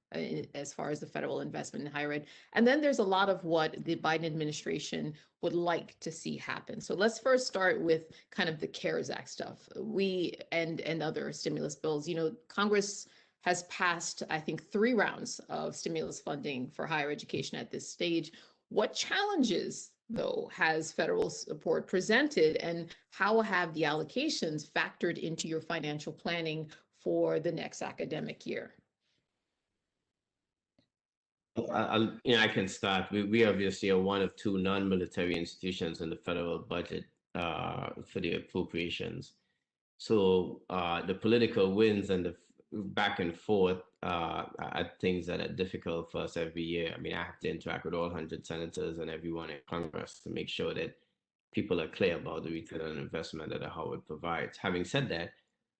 as far as the federal investment in higher ed. And then there's a lot of what the Biden administration would like to see happen. So let's first start with kind of the CARES Act stuff. And other stimulus bills. Congress has passed, I think, 3 rounds of stimulus funding for higher education at this stage. What challenges, though, has federal support presented, and how have the allocations factored into your financial planning for the next academic year? I can start. We obviously are one of 2 non-military institutions in the federal budget for the appropriations. So the political wins and the back and forth are things that are difficult for us every year. I mean, I have to interact with all 100 senators and everyone in Congress to make sure that people are clear about the return on investment that Howard provides. Having said that,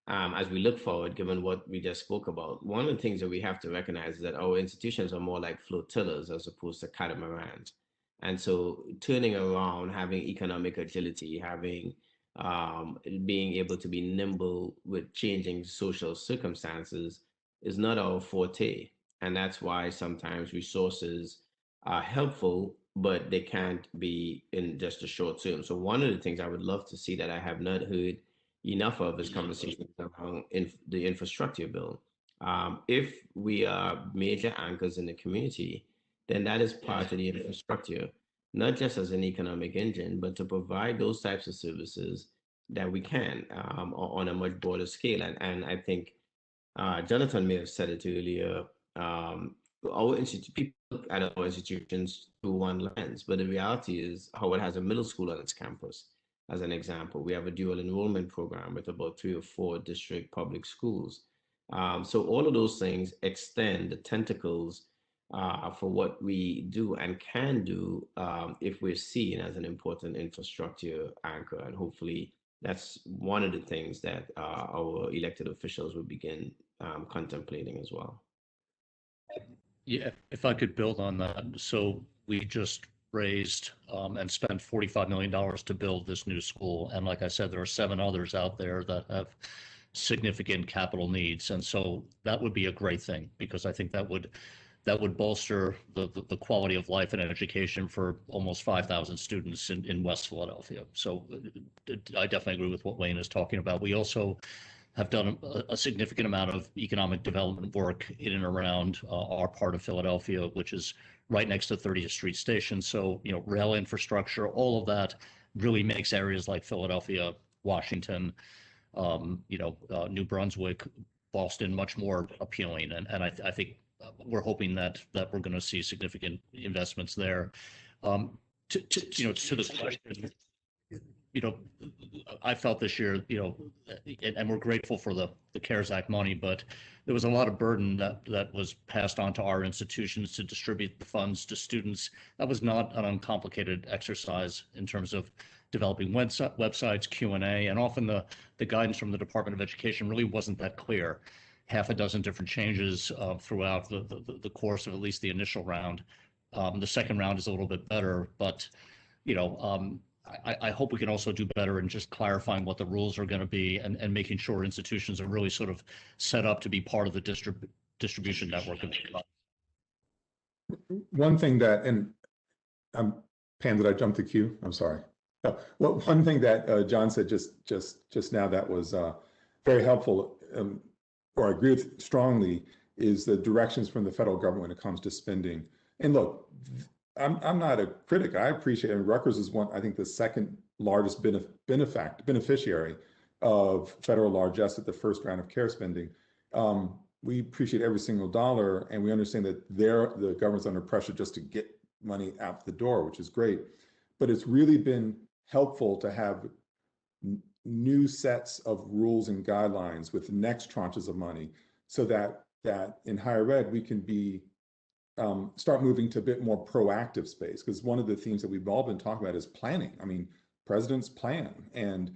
as we look forward, given what we just spoke about, one of the things that we have to recognize is that our institutions are more like flotillas as opposed to catamarans. And so turning around, having economic agility, being able to be nimble with changing social circumstances is not our forte. And that's why sometimes resources are helpful, but they can't be in just a short term. So one of the things I would love to see that I have not heard enough of is conversations around the infrastructure bill. If we are major anchors in the community, then that is part of the infrastructure, not just as an economic engine, but to provide those types of services that we can on a much broader scale. And I think Jonathan may have said it earlier, people look at our institutions through one lens, but the reality is Howard has a middle school on its campus. As an example, we have a dual enrollment program with about 3 or 4 district public schools. So all of those things extend the tentacles for what we do and can do if we're seen as an important infrastructure anchor. And hopefully that's one of the things that our elected officials will begin contemplating as well. Yeah, if I could build on that. So we just raised and spent $45 million to build this new school. And like I said, there are 7 others out there that have significant capital needs. And so that would be a great thing, because I think that would bolster the quality of life and education for almost 5,000 students in West Philadelphia. So I definitely agree with what Wayne is talking about. We also have done a significant amount of economic development work in and around our part of Philadelphia, which is right next to 30th Street Station. So, rail infrastructure, all of that really makes areas like Philadelphia, Washington, New Brunswick, Boston much more appealing. And I think we're hoping that we're going to see significant investments there. To the question, I felt this year, and we're grateful for the CARES Act money, but there was a lot of burden that was passed on to our institutions to distribute the funds to students. That was not an uncomplicated exercise in terms of developing websites, Q&A, and often the guidance from the Department of Education really wasn't that clear. Half a dozen different changes throughout the course of at least the initial round. The second round is a little bit better, but I hope we can also do better in just clarifying what the rules are going to be and making sure institutions are really sort of set up to be part of the distribution network. One thing that, and Pam, did I jump the queue? I'm sorry. Well, one thing that John said just now that was very helpful, or I agree with strongly, is the directions from the federal government when it comes to spending. And look, I'm not a critic. I appreciate it. And Rutgers is I think the second largest beneficiary of federal largesse at the first round of care spending. We appreciate every single dollar, and we understand that the government's under pressure just to get money out the door, which is great. But it's really been helpful to have new sets of rules and guidelines with next tranches of money, so that in higher ed we can start moving to a bit more proactive space, because one of the themes that we've all been talking about is planning. I mean, presidents plan, and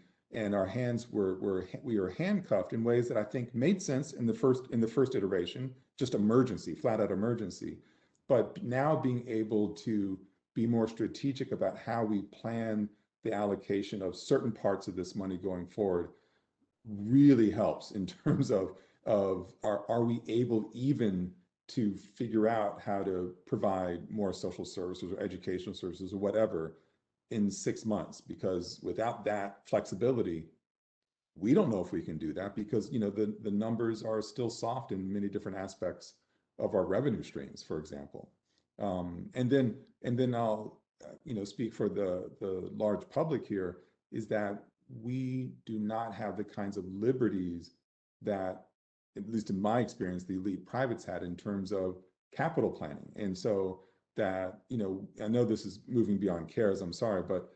our hands we are handcuffed in ways that I think made sense in the first iteration, just emergency, flat out emergency. But now being able to be more strategic about how we plan the allocation of certain parts of this money going forward really helps in terms of are we able even to figure out how to provide more social services or educational services or whatever in 6 months, because without that flexibility, we don't know if we can do that, because the numbers are still soft in many different aspects of our revenue streams, for example. And then I'll speak for the large public here, is that we do not have the kinds of liberties that, at least in my experience, the elite privates had in terms of capital planning. And so that, I know this is moving beyond CARES, I'm sorry, but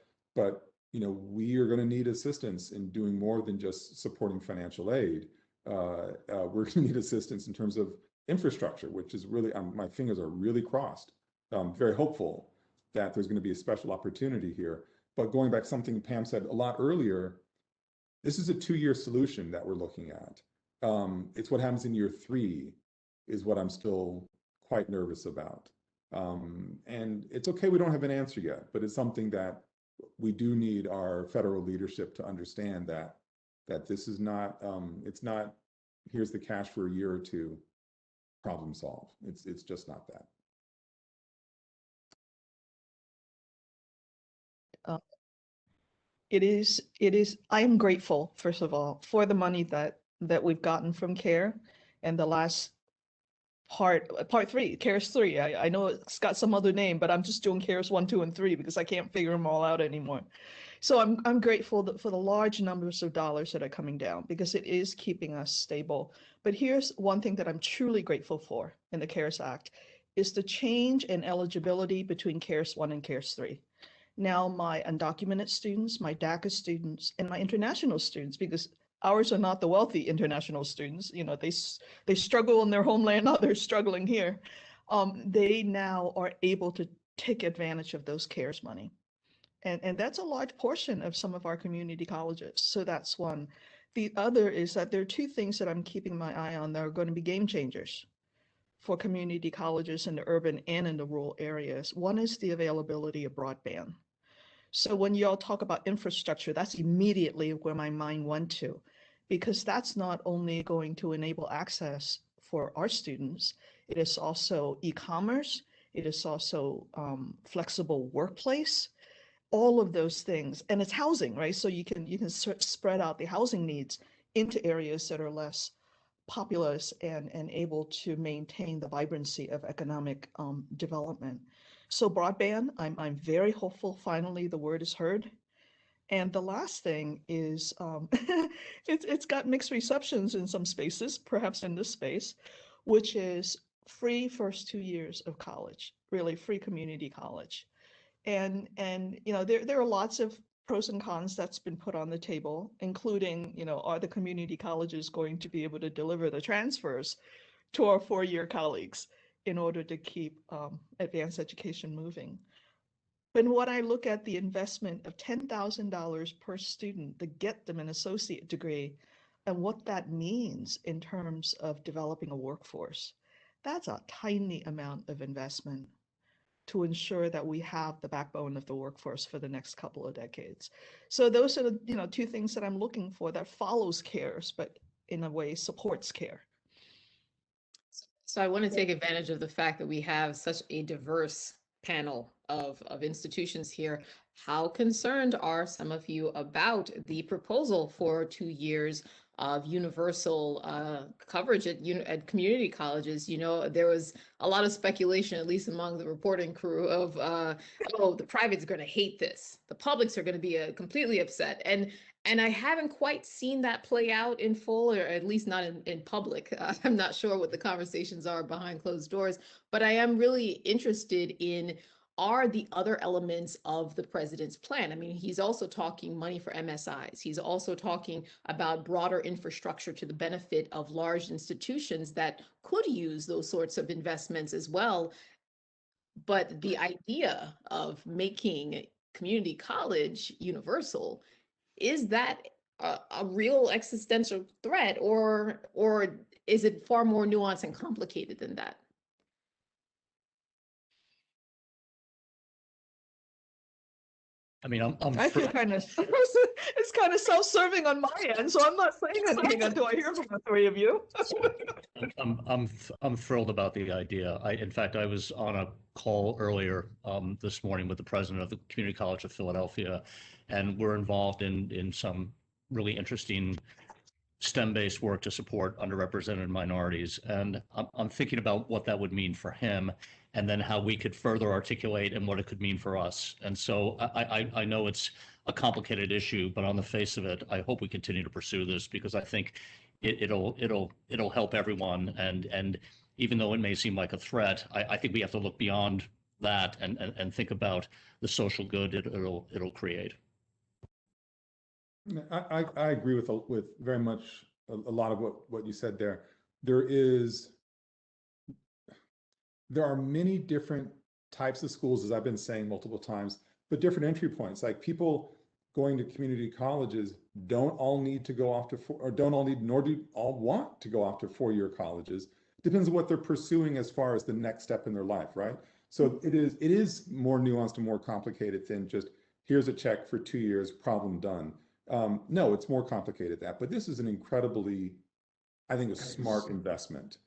we are going to need assistance in doing more than just supporting financial aid. We're going to need assistance in terms of infrastructure, which is really, my fingers are really crossed. I'm very hopeful that there's going to be a special opportunity here. But going back to something Pam said a lot earlier, this is a 2-year solution that we're looking at. It's what happens in year 3 is what I'm still quite nervous about. And it's okay, we don't have an answer yet, but it's something that we do need our federal leadership to understand, that this is not, it's not, here's the cash for a year or 2, problem solved. It's just not that. It is, I am grateful, first of all, for the money that we've gotten from CARE, and the last part 3, CARES 3. I know it's got some other name, but I'm just doing CARES 1, 2, and 3 because I can't figure them all out anymore. So I'm grateful for the large numbers of dollars that are coming down, because it is keeping us stable. But here's one thing that I'm truly grateful for in the CARES Act, is the change in eligibility between CARES 1 and CARES 3. Now my undocumented students, my DACA students, and my international students, because ours are not the wealthy international students, they struggle in their homeland, others struggling here. They now are able to take advantage of those CARES money. And that's a large portion of some of our community colleges. So that's one. The other is that there are 2 things that I'm keeping my eye on that are going to be game changers for community colleges in the urban and in the rural areas. One is the availability of broadband. So when y'all talk about infrastructure, that's immediately where my mind went to, because that's not only going to enable access for our students, it is also e-commerce, it is also flexible workplace, all of those things. And it's housing, right? So you can spread out the housing needs into areas that are less populous and able to maintain the vibrancy of economic development. So broadband, I'm very hopeful finally the word is heard. And the last thing is, it's got mixed receptions in some spaces, perhaps in this space, which is free first 2 years of college, really free community college. And there are lots of pros and cons that's been put on the table, including, are the community colleges going to be able to deliver the transfers to our 4-year colleagues in order to keep advanced education moving? But when I look at the investment of $10,000 per student to get them an associate degree and what that means in terms of developing a workforce, that's a tiny amount of investment to ensure that we have the backbone of the workforce for the next couple of decades. So those are the two things that I'm looking for that follows CARES, but in a way supports CARE. So I want to take advantage of the fact that we have such a diverse panel of institutions here. How concerned are some of you about the proposal for 2 years of universal coverage at community colleges? There was a lot of speculation, at least among the reporting crew, of, oh, the private's going to hate this. The publics are going to be completely upset. And I haven't quite seen that play out in full, or at least not in public. I'm not sure what the conversations are behind closed doors, but I am really interested in, are the other elements of the president's plan? I mean, he's also talking money for MSIs. He's also talking about broader infrastructure to the benefit of large institutions that could use those sorts of investments as well. But the idea of making community college universal, is that a real existential threat, or is it far more nuanced and complicated than that? I mean, I feel kind of, it's kind of self-serving on my end, so I'm not saying anything until I hear from the three of you. I'm thrilled about the idea. In fact, I was on a call earlier this morning with the president of the Community College of Philadelphia, and we're involved in some really interesting STEM-based work to support underrepresented minorities. And I'm thinking about what that would mean for him, and then how we could further articulate and what it could mean for us. And so I know it's a complicated issue, but on the face of it, I hope we continue to pursue this, because I think it'll help everyone. And even though it may seem like a threat, I think we have to look beyond that and think about the social good it'll create. I agree with very much a lot of what you said there. There are many different types of schools, as I've been saying multiple times, but different entry points. Like, people going to community colleges don't all need to go off to nor do all want to go off to 4-year colleges. Depends on what they're pursuing as far as the next step in their life, right? So it is more nuanced and more complicated than just, here's a check for 2 years, problem done. No, it's more complicated than that, but this is an incredibly, I think, a smart investment.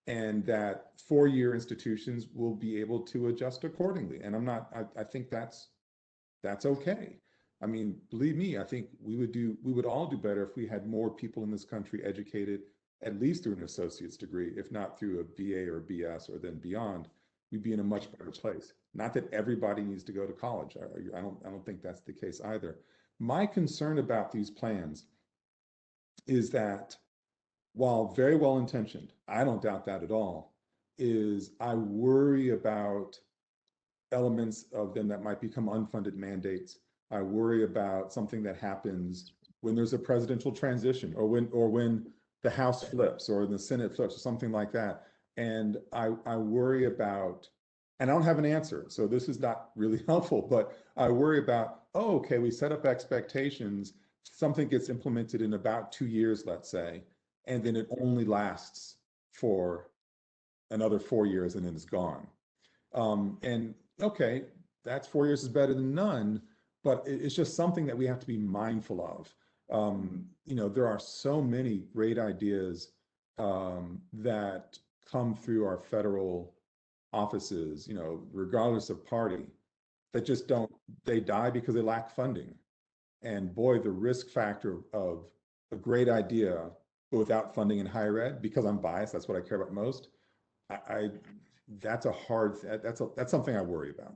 And that 4-year institutions will be able to adjust accordingly. And I think that's okay. I mean, believe me, I think we would all do better if we had more people in this country educated at least through an associate's degree, if not through a BA or BS or then beyond. We'd be in a much better place. Not that everybody needs to go to college. I don't think that's the case either. My concern about these plans is that, while very well intentioned, I don't doubt that at all, is I worry about elements of them that might become unfunded mandates. I worry about something that happens when there's a presidential transition, or when the House flips or the Senate flips or something like that. And I worry about, and I don't have an answer, so this is not really helpful, but I worry about, oh, okay, we set up expectations, something gets implemented in about 2 years, let's say, and then it only lasts for another 4 years and then it's gone. And okay, that's 4 years is better than none, but it's just something that we have to be mindful of. There are so many great ideas that come through our federal offices, regardless of party, that just they die because they lack funding. And boy, the risk factor of a great idea but without funding in higher ed, because I'm biased, that's what I care about most. That's something I worry about.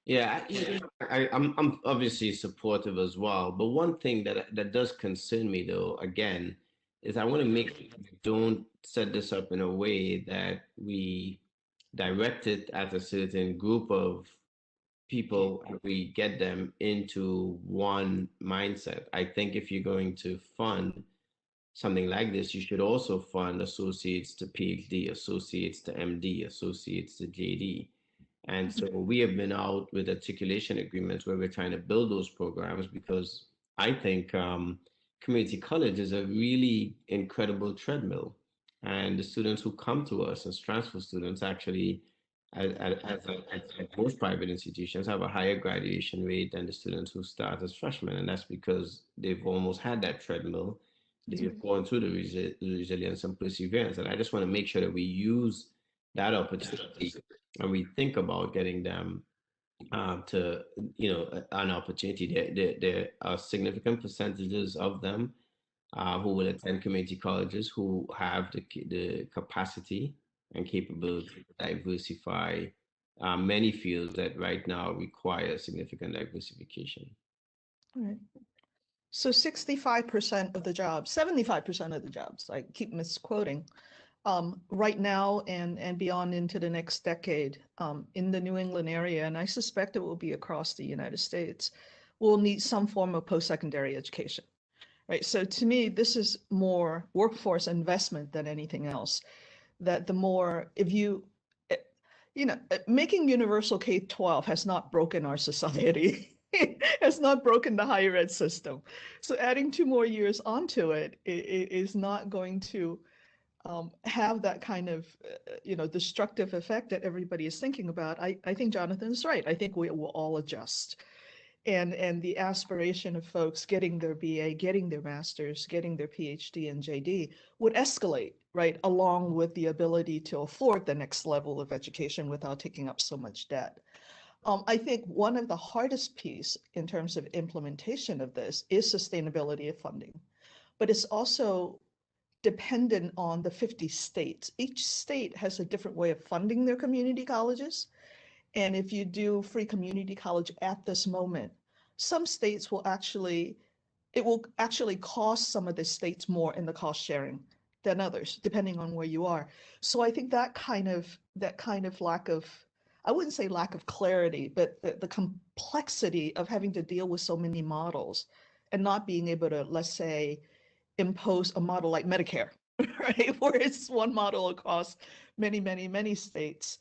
Yeah, I'm obviously supportive as well. But one thing that does concern me, though, again, is I want to make sure we don't set this up in a way that we direct it at a certain group of people and we get them into one mindset. I think if you're going to fund something like this, you should also fund associates to PhD, associates to MD, associates to JD. And so we have been out with articulation agreements where we're trying to build those programs because I think community college is a really incredible treadmill. And the students who come to us as transfer students actually, as most private institutions, have a higher graduation rate than the students who start as freshmen. And that's because they've almost had that treadmill. They've gone through the resilience and perseverance. And I just want to make sure that we use that opportunity and we think about getting them to, an opportunity. There are significant percentages of them who will attend community colleges who have the capacity and capability to diversify many fields that right now require significant diversification. All right. So 65% of the jobs, 75% of the jobs, I keep misquoting, right now and beyond into the next decade in the New England area, and I suspect it will be across the United States, will need some form of post-secondary education, right? So to me, this is more workforce investment than anything else. That the more, if you, making universal K-12 has not broken our society. Has not broken the higher ed system. So adding 2 more years onto it is not going to have that kind of, destructive effect that everybody is thinking about. I think Jonathan's right. I think we will all adjust. And the aspiration of folks getting their BA, getting their master's, getting their PhD and JD would escalate, right, along with the ability to afford the next level of education without taking up so much debt. I think one of the hardest piece in terms of implementation of this is sustainability of funding, but it's also dependent on the 50 states. Each state has a different way of funding their community colleges. And if you do free community college at this moment, some states will actually, it will actually cost some of the states more in the cost sharing than others, depending on where you are. So I think that kind of lack of, I wouldn't say lack of clarity, but the complexity of having to deal with so many models and not being able to, let's say, impose a model like Medicare, right, where it's one model across many, many, many states,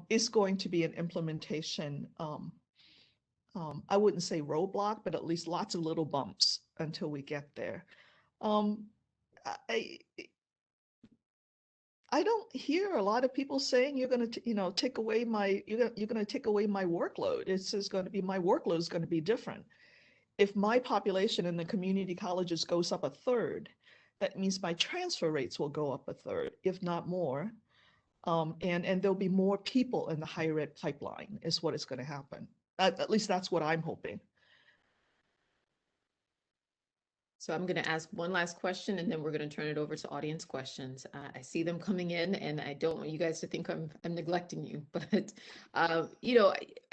is going to be an implementation, I wouldn't say roadblock, but at least lots of little bumps until we get there. I don't hear a lot of people saying you're going to, take away my, you're going to take away my workload. It's just going to be, my workload is going to be different. If my population in the community colleges goes up 1/3, that means my transfer rates will go up 1/3, if not more. And there'll be more people in the higher ed pipeline is what is going to happen. At least that's what I'm hoping. So I'm going to ask one last question and then we're going to turn it over to audience questions. I see them coming in and I don't want you guys to think I'm neglecting you, but I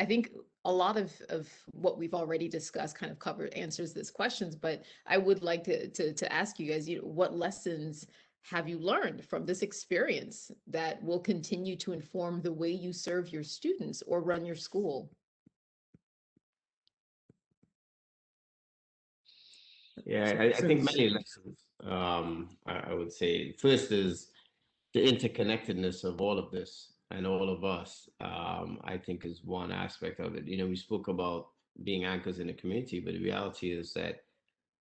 think a lot of what we've already discussed kind of answers this questions, but I would like to ask you guys, what lessons have you learned from this experience that will continue to inform the way you serve your students or run your school? Yeah, I think many lessons. I would say first is the interconnectedness of all of this and all of us. I think is one aspect of it. We spoke about being anchors in the community, but the reality is that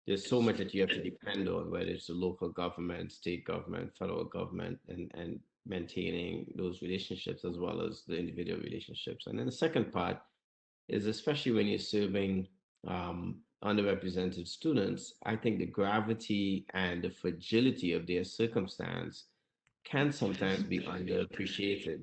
there's so much that you have to depend on, whether it's the local government, state government, federal government, and maintaining those relationships as well as the individual relationships. And then the second part is, especially when you're serving underrepresented students, I think the gravity and the fragility of their circumstance can sometimes be underappreciated.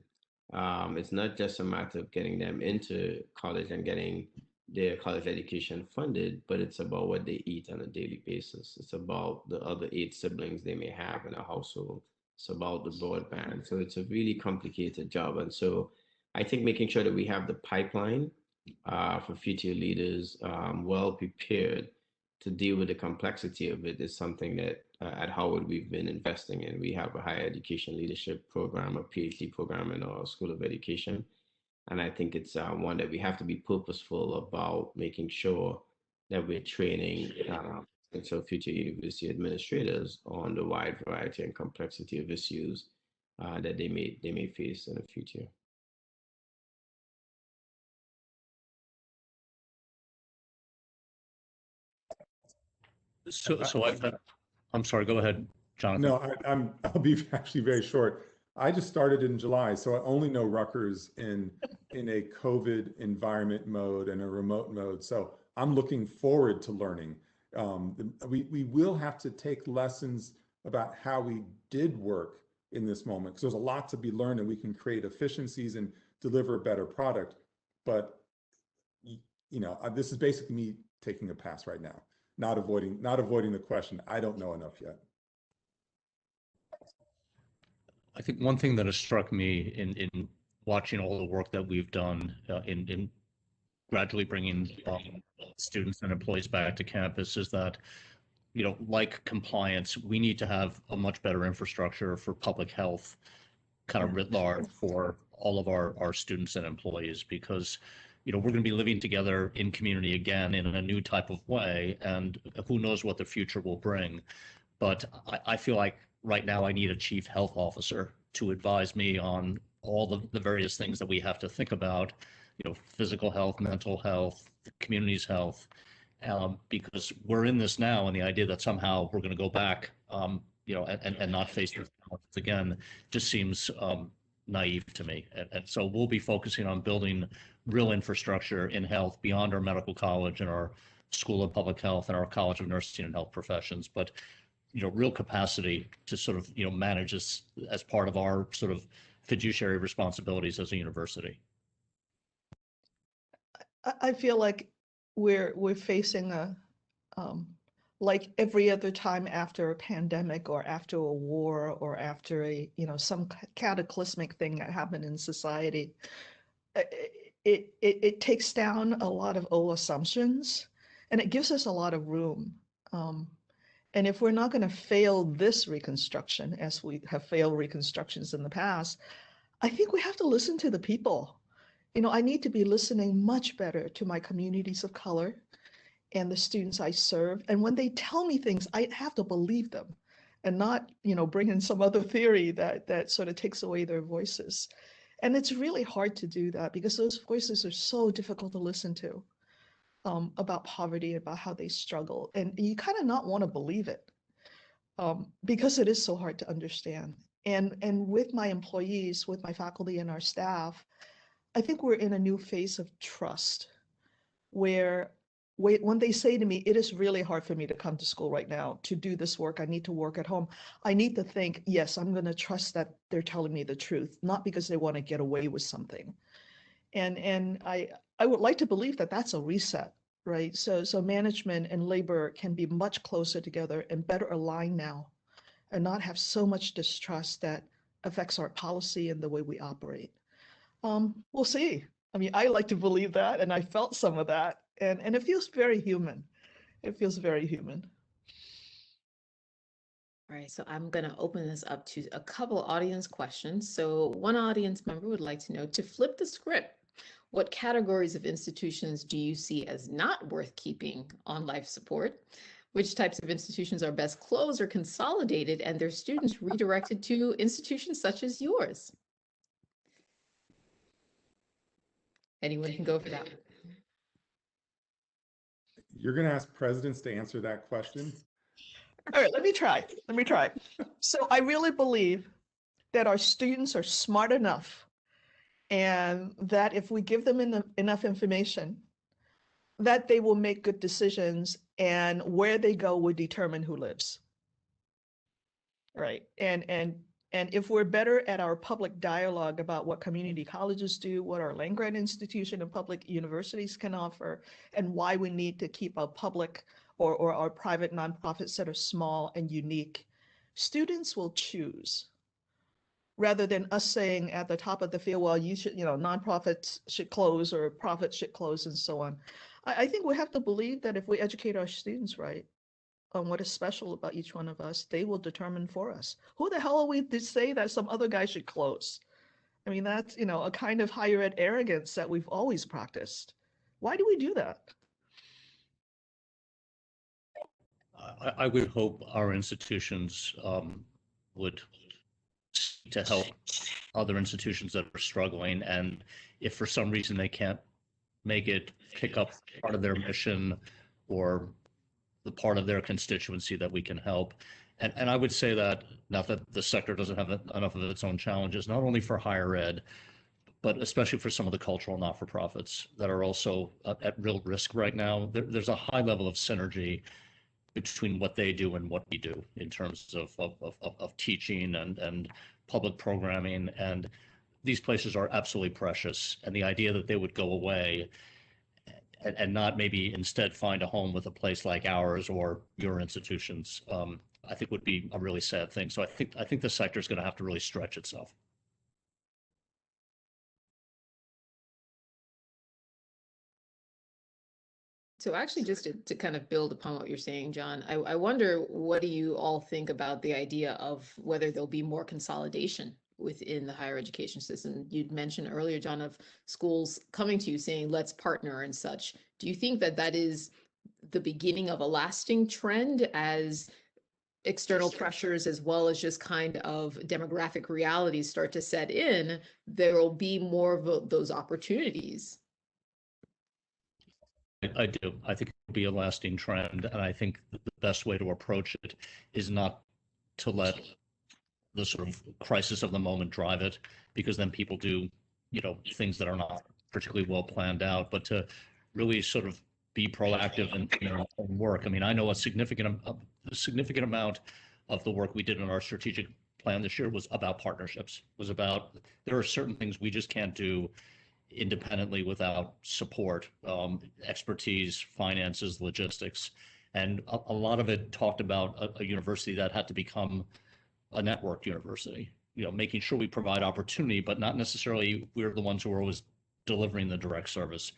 It's not just a matter of getting them into college and getting their college education funded, but it's about what they eat on a daily basis. It's about the other 8 siblings they may have in a household. It's about the broadband. So it's a really complicated job. And so I think making sure that we have the pipeline for future leaders well prepared to deal with the complexity of it is something that at Howard we've been investing in. We have a higher education leadership program, a PhD program in our School of Education. And I think it's one that we have to be purposeful about making sure that we're training potential future university administrators on the wide variety and complexity of issues that they may face in the future. I'm sorry, go ahead, Jonathan. No, I'll be actually very short. I just started in July, so I only know Rutgers in a COVID environment mode and a remote mode. So I'm looking forward to learning. We will have to take lessons about how we did work in this moment, because there's a lot to be learned, and we can create efficiencies and deliver a better product. But this is basically me taking a pass right now, not avoiding the question. I don't know enough yet. I think one thing that has struck me in watching all the work that we've done in gradually bringing students and employees back to campus is that, like compliance, we need to have a much better infrastructure for public health, kind of writ large, for all of our students and employees, because we're going to be living together in community again in a new type of way, and who knows what the future will bring. But I feel like right now I need a chief health officer to advise me on all the various things that we have to think about, physical health, mental health, the community's health, because we're in this now, and the idea that somehow we're going to go back, and not face these challenges again just seems naive to me. And so we'll be focusing on building real infrastructure in health beyond our medical college and our School of Public Health and our College of Nursing and Health Professions, but real capacity to sort of manage this as part of our sort of fiduciary responsibilities as a university. I feel like we're facing a like every other time after a pandemic or after a war or after a some cataclysmic thing that happened in society. It takes down a lot of old assumptions, and it gives us a lot of room. And if we're not going to fail this reconstruction, as we have failed reconstructions in the past, I think we have to listen to the people. I need to be listening much better to my communities of color and the students I serve. And when they tell me things, I have to believe them and not, bring in some other theory that sort of takes away their voices. And it's really hard to do that because those voices are so difficult to listen to. About poverty, about how they struggle. And you kind of not want to believe it because it is so hard to understand. And with my employees, with my faculty and our staff, I think we're in a new phase of trust where when they say to me, it is really hard for me to come to school right now to do this work, I need to work at home. I need to think, yes, I'm going to trust that they're telling me the truth, not because they want to get away with something. And I would like to believe that that's a reset, right? So management and labor can be much closer together and better aligned now and not have so much distrust that affects our policy and the way we operate. We'll see. I mean, I like to believe that, and I felt some of that, and it feels very human. It feels very human. All right, so I'm going to open this up to a couple audience questions. So one audience member would like to know, to flip the script, what categories of institutions do you see as not worth keeping on life support? Which types of institutions are best closed or consolidated and their students redirected to institutions such as yours? Anyone can go for that. You're going to ask presidents to answer that question? All right, let me try. So I really believe that our students are smart enough and that if we give them enough information, that they will make good decisions, and where they go will determine who lives. Right. And if we're better at our public dialogue about what community colleges do, what our land-grant institution and public universities can offer, and why we need to keep our public or our private nonprofits that are small and unique, students will choose. rather than us saying at the top of the field, well, you should, nonprofits should close or profits should close and so on. I think we have to believe that if we educate our students right on what is special about each one of us, they will determine for us. Who the hell are we to say that some other guy should close? I mean, that's, a kind of higher ed arrogance that we've always practiced. Why do we do that? I would hope our institutions would seek to help other institutions that are struggling, and if for some reason they can't make it, pick up part of their mission or the part of their constituency that we can help. And I would say that, not that the sector doesn't have enough of its own challenges, not only for higher ed, but especially for some of the cultural not-for-profits that are also at real risk right now. There's a high level of synergy between what they do and what we do in terms of teaching and public programming. And these places are absolutely precious. And the idea that they would go away and not maybe instead find a home with a place like ours or your institutions, I think would be a really sad thing. So I think the sector is going to have to really stretch itself. So actually, just to kind of build upon what you're saying, John, I wonder, what do you all think about the idea of whether there'll be more consolidation within the higher education system? You'd mentioned earlier, John, of schools coming to you saying, let's partner and such. Do you think that that is the beginning of a lasting trend as external pressures as well as just kind of demographic realities start to set in? There will be more of those opportunities. I do. I think it'll be a lasting trend, and I think the best way to approach it is not to let the sort of crisis of the moment drive it, because then people do, things that are not particularly well planned out, but to really sort of be proactive in their own work. I mean, I know a significant amount of the work we did in our strategic plan this year was about partnerships, was about, there are certain things we just can't do independently without support, expertise, finances, logistics. And a lot of it talked about a university that had to become a networked university, making sure we provide opportunity, but not necessarily we're the ones who are always delivering the direct service.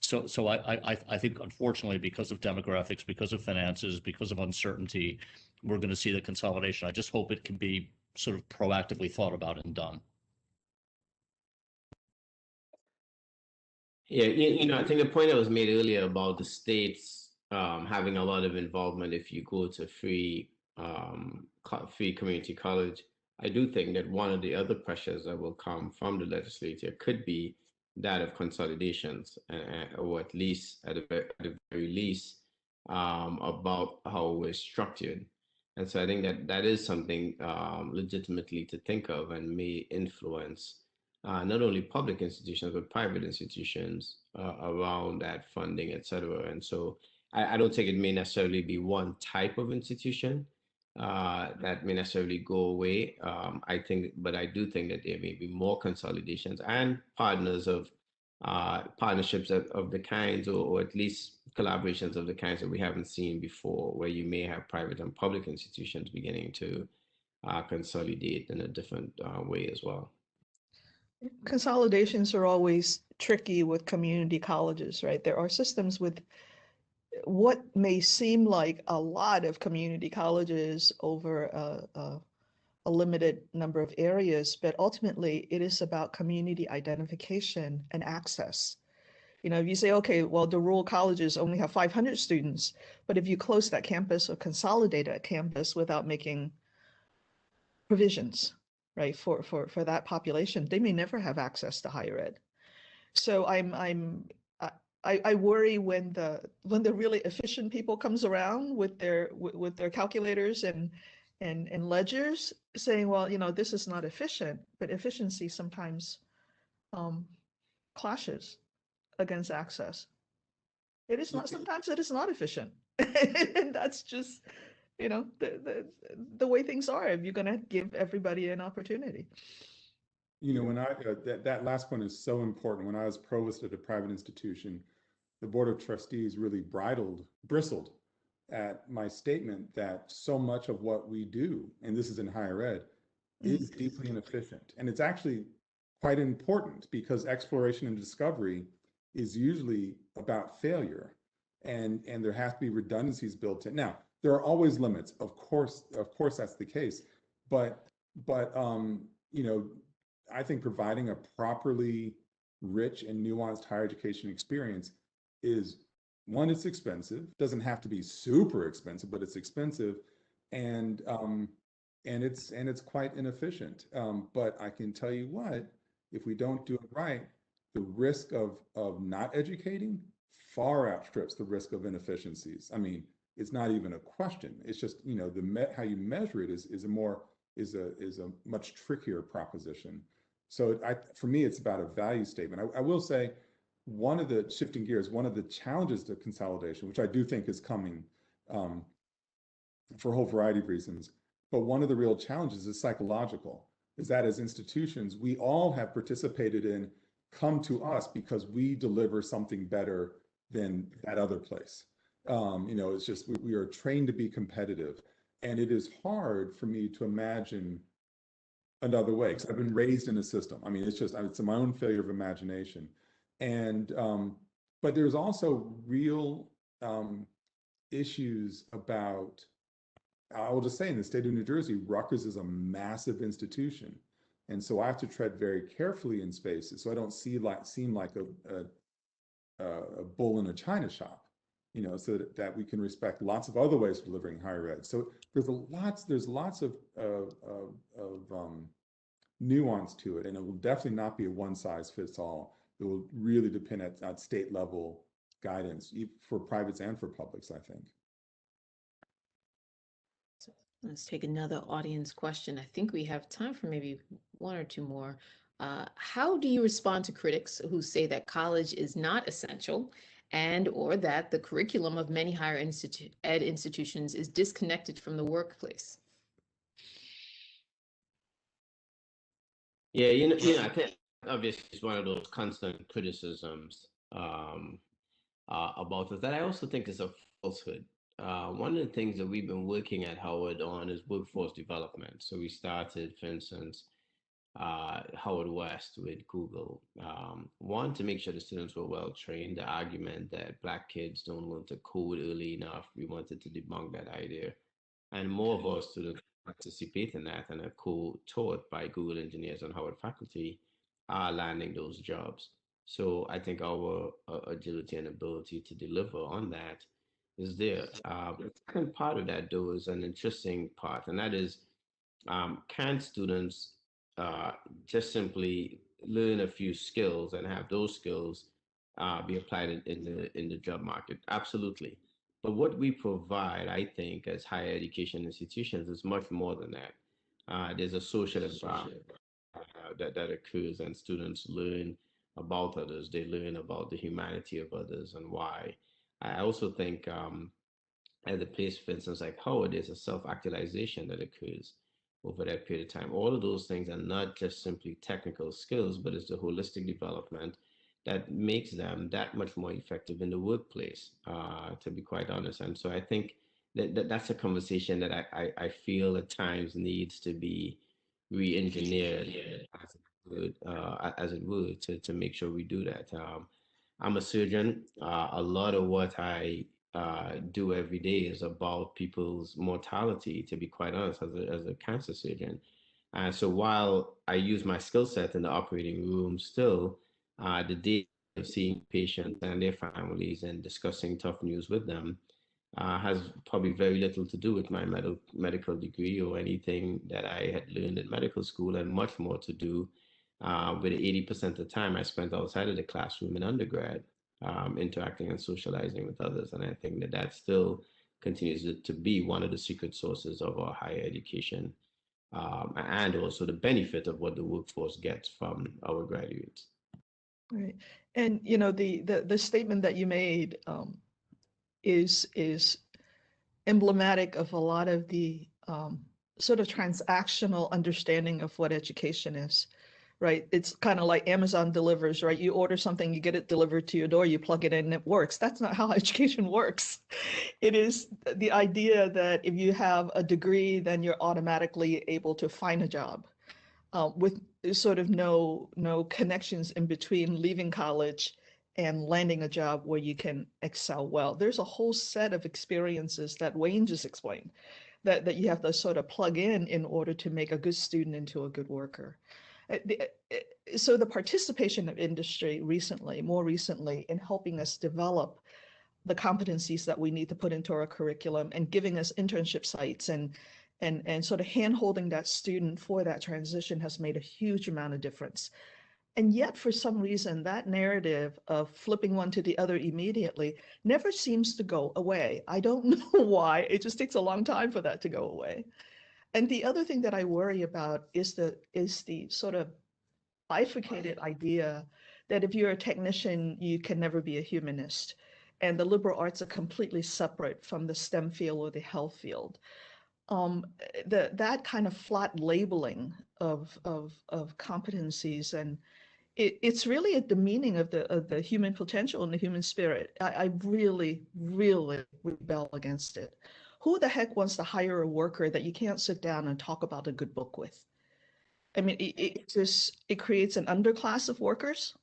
So I think, unfortunately, because of demographics, because of finances, because of uncertainty, we're going to see the consolidation. I just hope it can be sort of proactively thought about and done. Yeah, I think the point that was made earlier about the states having a lot of involvement if you go to free community college, I do think that one of the other pressures that will come from the legislature could be that of consolidations, or at least at the very least about how we're structured. And so I think that is something legitimately to think of and may influence not only public institutions, but private institutions around that funding, et cetera. And so I don't think it may necessarily be one type of institution that may necessarily go away. But I do think that there may be more consolidations and partnerships of the kinds, or at least collaborations of the kinds that we haven't seen before, where you may have private and public institutions beginning to consolidate in a different way as well. Consolidations are always tricky with community colleges, right? There are systems with what may seem like a lot of community colleges over a limited number of areas, but ultimately it is about community identification and access. If you say, okay, well, the rural colleges only have 500 students, but if you close that campus or consolidate that campus without making provisions, right, for that population, they may never have access to higher ed. So I worry when the really efficient people comes around with their calculators and ledgers saying, well, this is not efficient, but efficiency sometimes clashes against access. It is not, sometimes it is not efficient. And that's just, the way things are if you're going to give everybody an opportunity. When that last point is so important. When I was provost at a private institution, the board of trustees really bristled at my statement that so much of what we do, and this is in higher ed, is deeply inefficient. And it's actually quite important because exploration and discovery is usually about failure, and there has to be redundancies built in. Now, there are always limits. Of course that's the case. But you know, I think providing a properly rich and nuanced higher education experience is, one, it's expensive. Doesn't have to be super expensive, but it's expensive, and it's quite inefficient. But I can tell you what, if we don't do it right, the risk of not educating far outstrips the risk of inefficiencies. I mean, it's not even a question. It's just, you know, how you measure it is a much trickier proposition. So for me, it's about a value statement. I will say, shifting gears, one of the challenges to consolidation, which I do think is coming for a whole variety of reasons, but one of the real challenges is psychological, is that as institutions, we all have participated in come to us because we deliver something better than that other place. You know, it's just, we are trained to be competitive. And it is hard for me to imagine another way, because I've been raised in a system. I mean, it's my own failure of imagination. And, but there's also real issues about, I will just say, in the state of New Jersey, Rutgers is a massive institution. And so I have to tread very carefully in spaces so I don't seem like a bull in a china shop, you know, so that we can respect lots of other ways of delivering higher ed. So there's lots of nuance to it, and it will definitely not be a one size fits all. It will really depend at state level guidance for privates and for publics, I think. Let's take another audience question. I think we have time for maybe one or two more. How do you respond to critics who say that college is not essential and or that the curriculum of many higher ed institutions is disconnected from the workplace? Yeah, I think obviously it's one of those constant criticisms about us that I also think is a falsehood. One of the things that we've been working at Howard on is workforce development. So we started, for instance, Howard West with Google. One, to make sure the students were well trained. The argument that Black kids don't learn to code early enough, we wanted to debunk that idea. And more of our students participate in that and are co-taught by Google engineers and Howard faculty are landing those jobs. So I think our agility and ability to deliver on that is there. The second part of that, though, is an interesting part, and that is, can students just simply learn a few skills and have those skills be applied in the job market? Absolutely. But what we provide, I think, as higher education institutions is much more than that. There's a social environment that occurs, and students learn about others. They learn about the humanity of others and why. I also think at the place, for instance, like Howard, there's a self-actualization that occurs over that period of time. All of those things are not just simply technical skills, but it's the holistic development that makes them that much more effective in the workplace, to be quite honest. And so I think that's a conversation that I feel at times needs to be re-engineered as it would to make sure we do that. I'm a surgeon. A lot of what I do every day is about people's mortality, to be quite honest, as a cancer surgeon. So while I use my skill set in the operating room still, the day of seeing patients and their families and discussing tough news with them has probably very little to do with my medical degree or anything that I had learned in medical school, and much more to do with 80% of the time I spent outside of the classroom in undergrad, interacting and socializing with others. And I think that still continues to be one of the secret sources of our higher education, and also the benefit of what the workforce gets from our graduates. Right. And, you know, the statement that you made is emblematic of a lot of the sort of transactional understanding of what education is. right? It's kind of like Amazon delivers, right? You order something, you get it delivered to your door, you plug it in and it works. That's not how education works. It is the idea that if you have a degree, then you're automatically able to find a job with sort of no connections in between leaving college and landing a job where you can excel well. There's a whole set of experiences that Wayne just explained that you have to sort of plug in order to make a good student into a good worker. So the participation of industry more recently in helping us develop the competencies that we need to put into our curriculum and giving us internship sites and sort of hand-holding that student for that transition has made a huge amount of difference. And yet, for some reason, that narrative of flipping one to the other immediately never seems to go away. I don't know why. It just takes a long time for that to go away. And the other thing that I worry about is the sort of bifurcated idea that if you're a technician, you can never be a humanist. And the liberal arts are completely separate from the STEM field or the health field. That kind of flat labeling of competencies, and it's really a demeaning of the human potential and the human spirit. I really, really rebel against it. Who the heck wants to hire a worker that you can't sit down and talk about a good book with? I mean, it creates an underclass of workers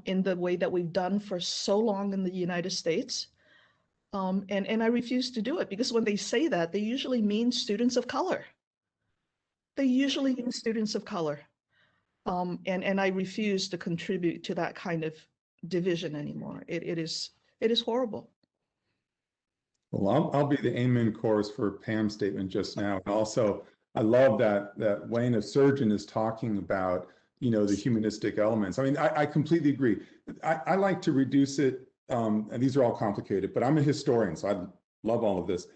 in the way that we've done for so long in the United States. And I refuse to do it, because when they say that, they usually mean students of color. They usually mean students of color. And I refuse to contribute to that kind of division anymore. It is horrible. Well, I'll be the amen chorus for Pam's statement just now. And also, I love that Wayne, a surgeon, is talking about, the humanistic elements. I mean, I completely agree. I like to reduce it, and these are all complicated, but I'm a historian, so I love all of this.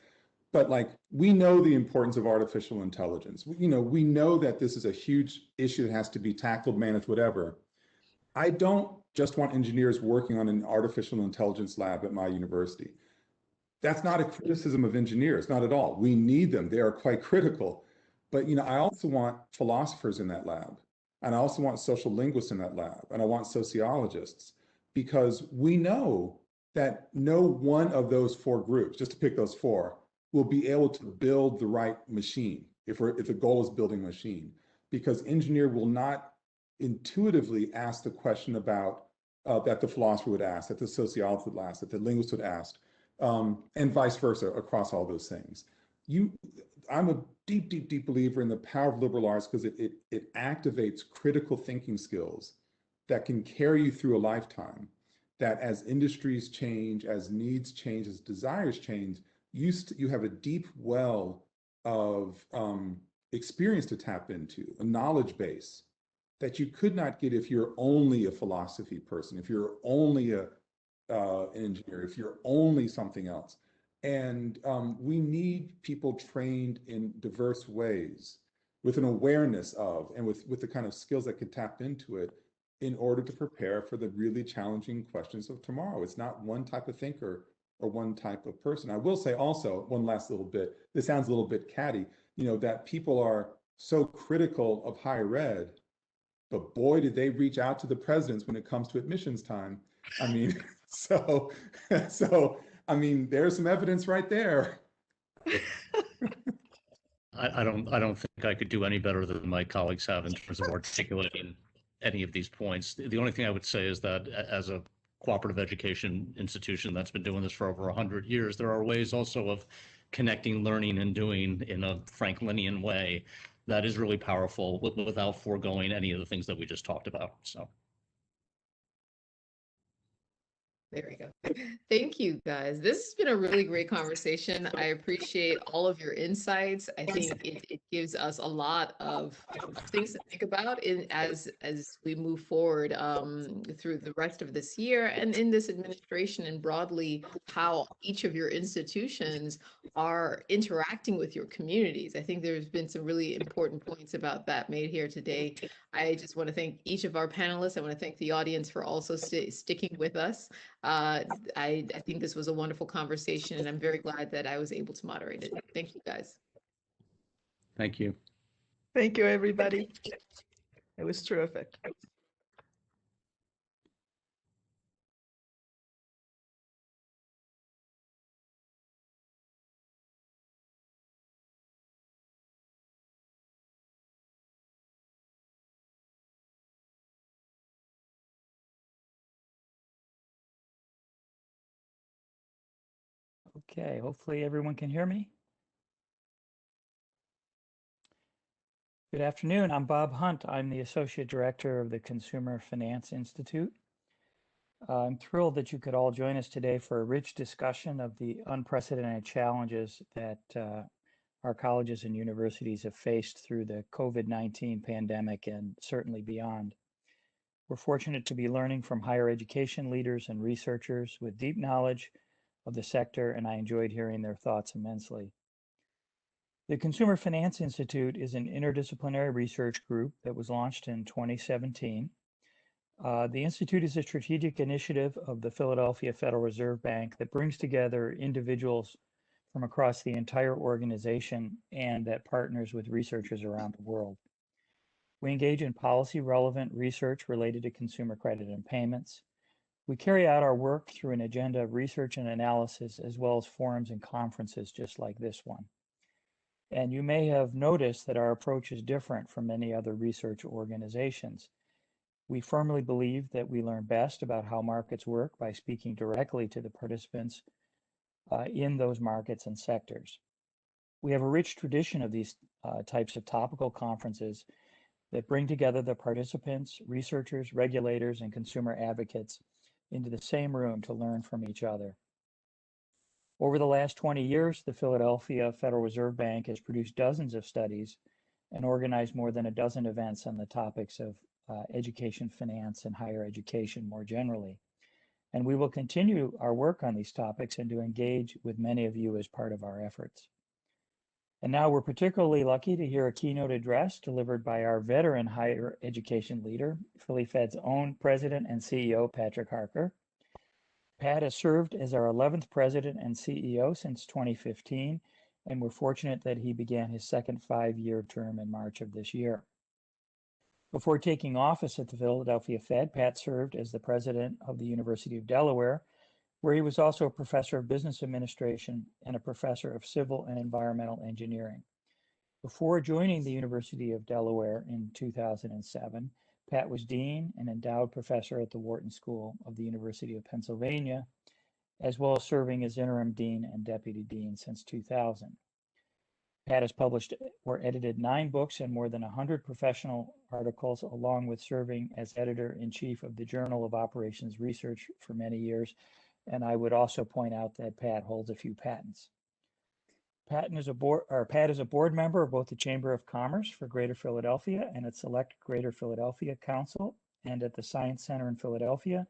But we know the importance of artificial intelligence. We know that this is a huge issue that has to be tackled, managed, whatever. I don't just want engineers working on an artificial intelligence lab at my university. That's not a criticism of engineers, not at all. We need them. They are quite critical. But I also want philosophers in that lab. And I also want social linguists in that lab. And I want sociologists, because we know that no one of those four groups, just to pick those four, will be able to build the right machine if the goal is building a machine. Because engineer will not intuitively ask the question about that the philosopher would ask, that the sociologist would ask, that the linguist would ask. And vice versa across all those things. I'm a deep, deep, deep believer in the power of liberal arts, because it activates critical thinking skills that can carry you through a lifetime, that as industries change, as needs change, as desires change, you have a deep well of experience to tap into, a knowledge base that you could not get if you're only a philosophy person, if you're only an engineer, if you're only something else. And we need people trained in diverse ways with an awareness of, and with the kind of skills that could tap into it in order to prepare for the really challenging questions of tomorrow. It's not one type of thinker or one type of person. I will say also, one last little bit, this sounds a little bit catty, that people are so critical of higher ed, but boy, did they reach out to the presidents when it comes to admissions time. I mean, so I mean, there's some evidence right there. I don't think I could do any better than my colleagues have in terms of articulating any of these points. The only thing I would say is that as a cooperative education institution that's been doing this for over 100 years, there are ways also of connecting learning and doing in a Franklinian way that is really powerful without foregoing any of the things that we just talked about. So. There we go. Thank you, guys. This has been a really great conversation. I appreciate all of your insights. I think it gives us a lot of things to think about as we move forward through the rest of this year and in this administration, and broadly how each of your institutions are interacting with your communities. I think there's been some really important points about that made here today. I just want to thank each of our panelists. I want to thank the audience for also sticking with us. I think this was a wonderful conversation, and I'm very glad that I was able to moderate it. Thank you, guys. Thank you. Thank you, everybody. It was terrific. Okay, hopefully everyone can hear me. Good afternoon, I'm Bob Hunt. I'm the Associate Director of the Consumer Finance Institute. I'm thrilled that you could all join us today for a rich discussion of the unprecedented challenges that our colleges and universities have faced through the COVID-19 pandemic and certainly beyond. We're fortunate to be learning from higher education leaders and researchers with deep knowledge of the sector, and I enjoyed hearing their thoughts immensely. The Consumer Finance Institute is an interdisciplinary research group that was launched in 2017. The Institute is a strategic initiative of the Philadelphia Federal Reserve Bank that brings together individuals from across the entire organization and that partners with researchers around the world. We engage in policy-relevant research related to consumer credit and payments. We carry out our work through an agenda of research and analysis, as well as forums and conferences just like this one. And you may have noticed that our approach is different from many other research organizations. We firmly believe that we learn best about how markets work by speaking directly to the participants in those markets and sectors. We have a rich tradition of these types of topical conferences that bring together the participants, researchers, regulators, and consumer advocates into the same room to learn from each other. Over the last 20 years, the Philadelphia Federal Reserve Bank has produced dozens of studies and organized more than a dozen events on the topics of education, finance, and higher education more generally. And we will continue our work on these topics and to engage with many of you as part of our efforts. And now we're particularly lucky to hear a keynote address delivered by our veteran higher education leader, Philly Fed's own president and CEO, Patrick Harker. Pat has served as our 11th president and CEO since 2015, and we're fortunate that he began his second 5-year term in March of this year. Before taking office at the Philadelphia Fed, Pat served as the president of the University of Delaware, where he was also a professor of business administration and a professor of civil and environmental engineering. Before joining the University of Delaware in 2007, Pat was dean and endowed professor at the Wharton School of the University of Pennsylvania, as well as serving as interim dean and deputy dean since 2000. Pat has published or edited 9 books and more than 100 professional articles, along with serving as editor-in-chief of the Journal of Operations Research for many years. And I would also point out that Pat holds a few patents. Pat is a board member of both the Chamber of Commerce for Greater Philadelphia and its Select Greater Philadelphia Council, and at the Science Center in Philadelphia.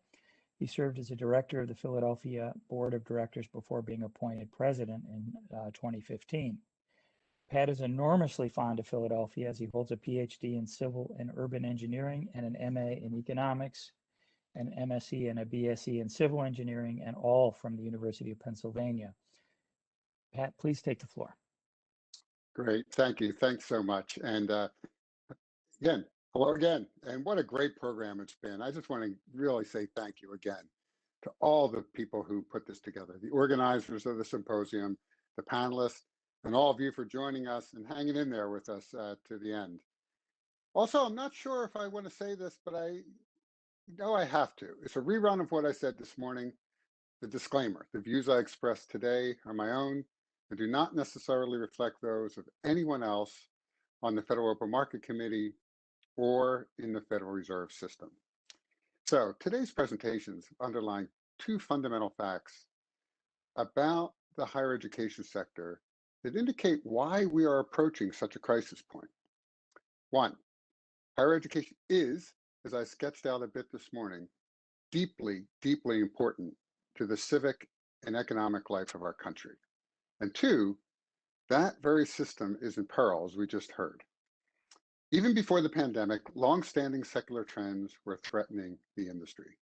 He served as a director of the Philadelphia Board of Directors before being appointed president in 2015. Pat is enormously fond of Philadelphia, as he holds a PhD in civil and urban engineering and an MA in economics, an MSc and a BSc in civil engineering, and all from the University of Pennsylvania. Pat, please take the floor. Great, thank you. Thanks so much. And again, hello again. And what a great program it's been. I just want to really say thank you again to all the people who put this together, the organizers of the symposium, the panelists, and all of you for joining us and hanging in there with us to the end. Also, I'm not sure if I want to say this, but I know I have to. It's a rerun of what I said this morning. The disclaimer: the views I express today are my own and do not necessarily reflect those of anyone else on the Federal Open Market Committee or in the Federal Reserve System. So today's presentations underline 2 fundamental facts about the higher education sector that indicate why we are approaching such a crisis point. 1, higher education is, as I sketched out a bit this morning, deeply, deeply important to the civic and economic life of our country. And 2, that very system is in peril, as we just heard. Even before the pandemic, long-standing secular trends were threatening the industry.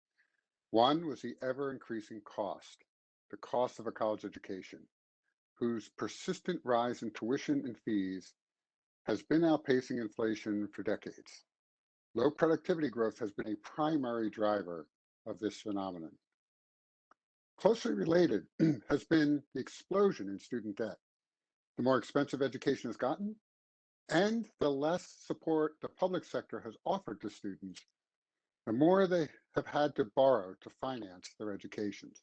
One was the ever-increasing cost, the cost of a college education, whose persistent rise in tuition and fees has been outpacing inflation for decades. Low productivity growth has been a primary driver of this phenomenon. Closely related has been the explosion in student debt. The more expensive education has gotten, and the less support the public sector has offered to students, the more they have had to borrow to finance their educations.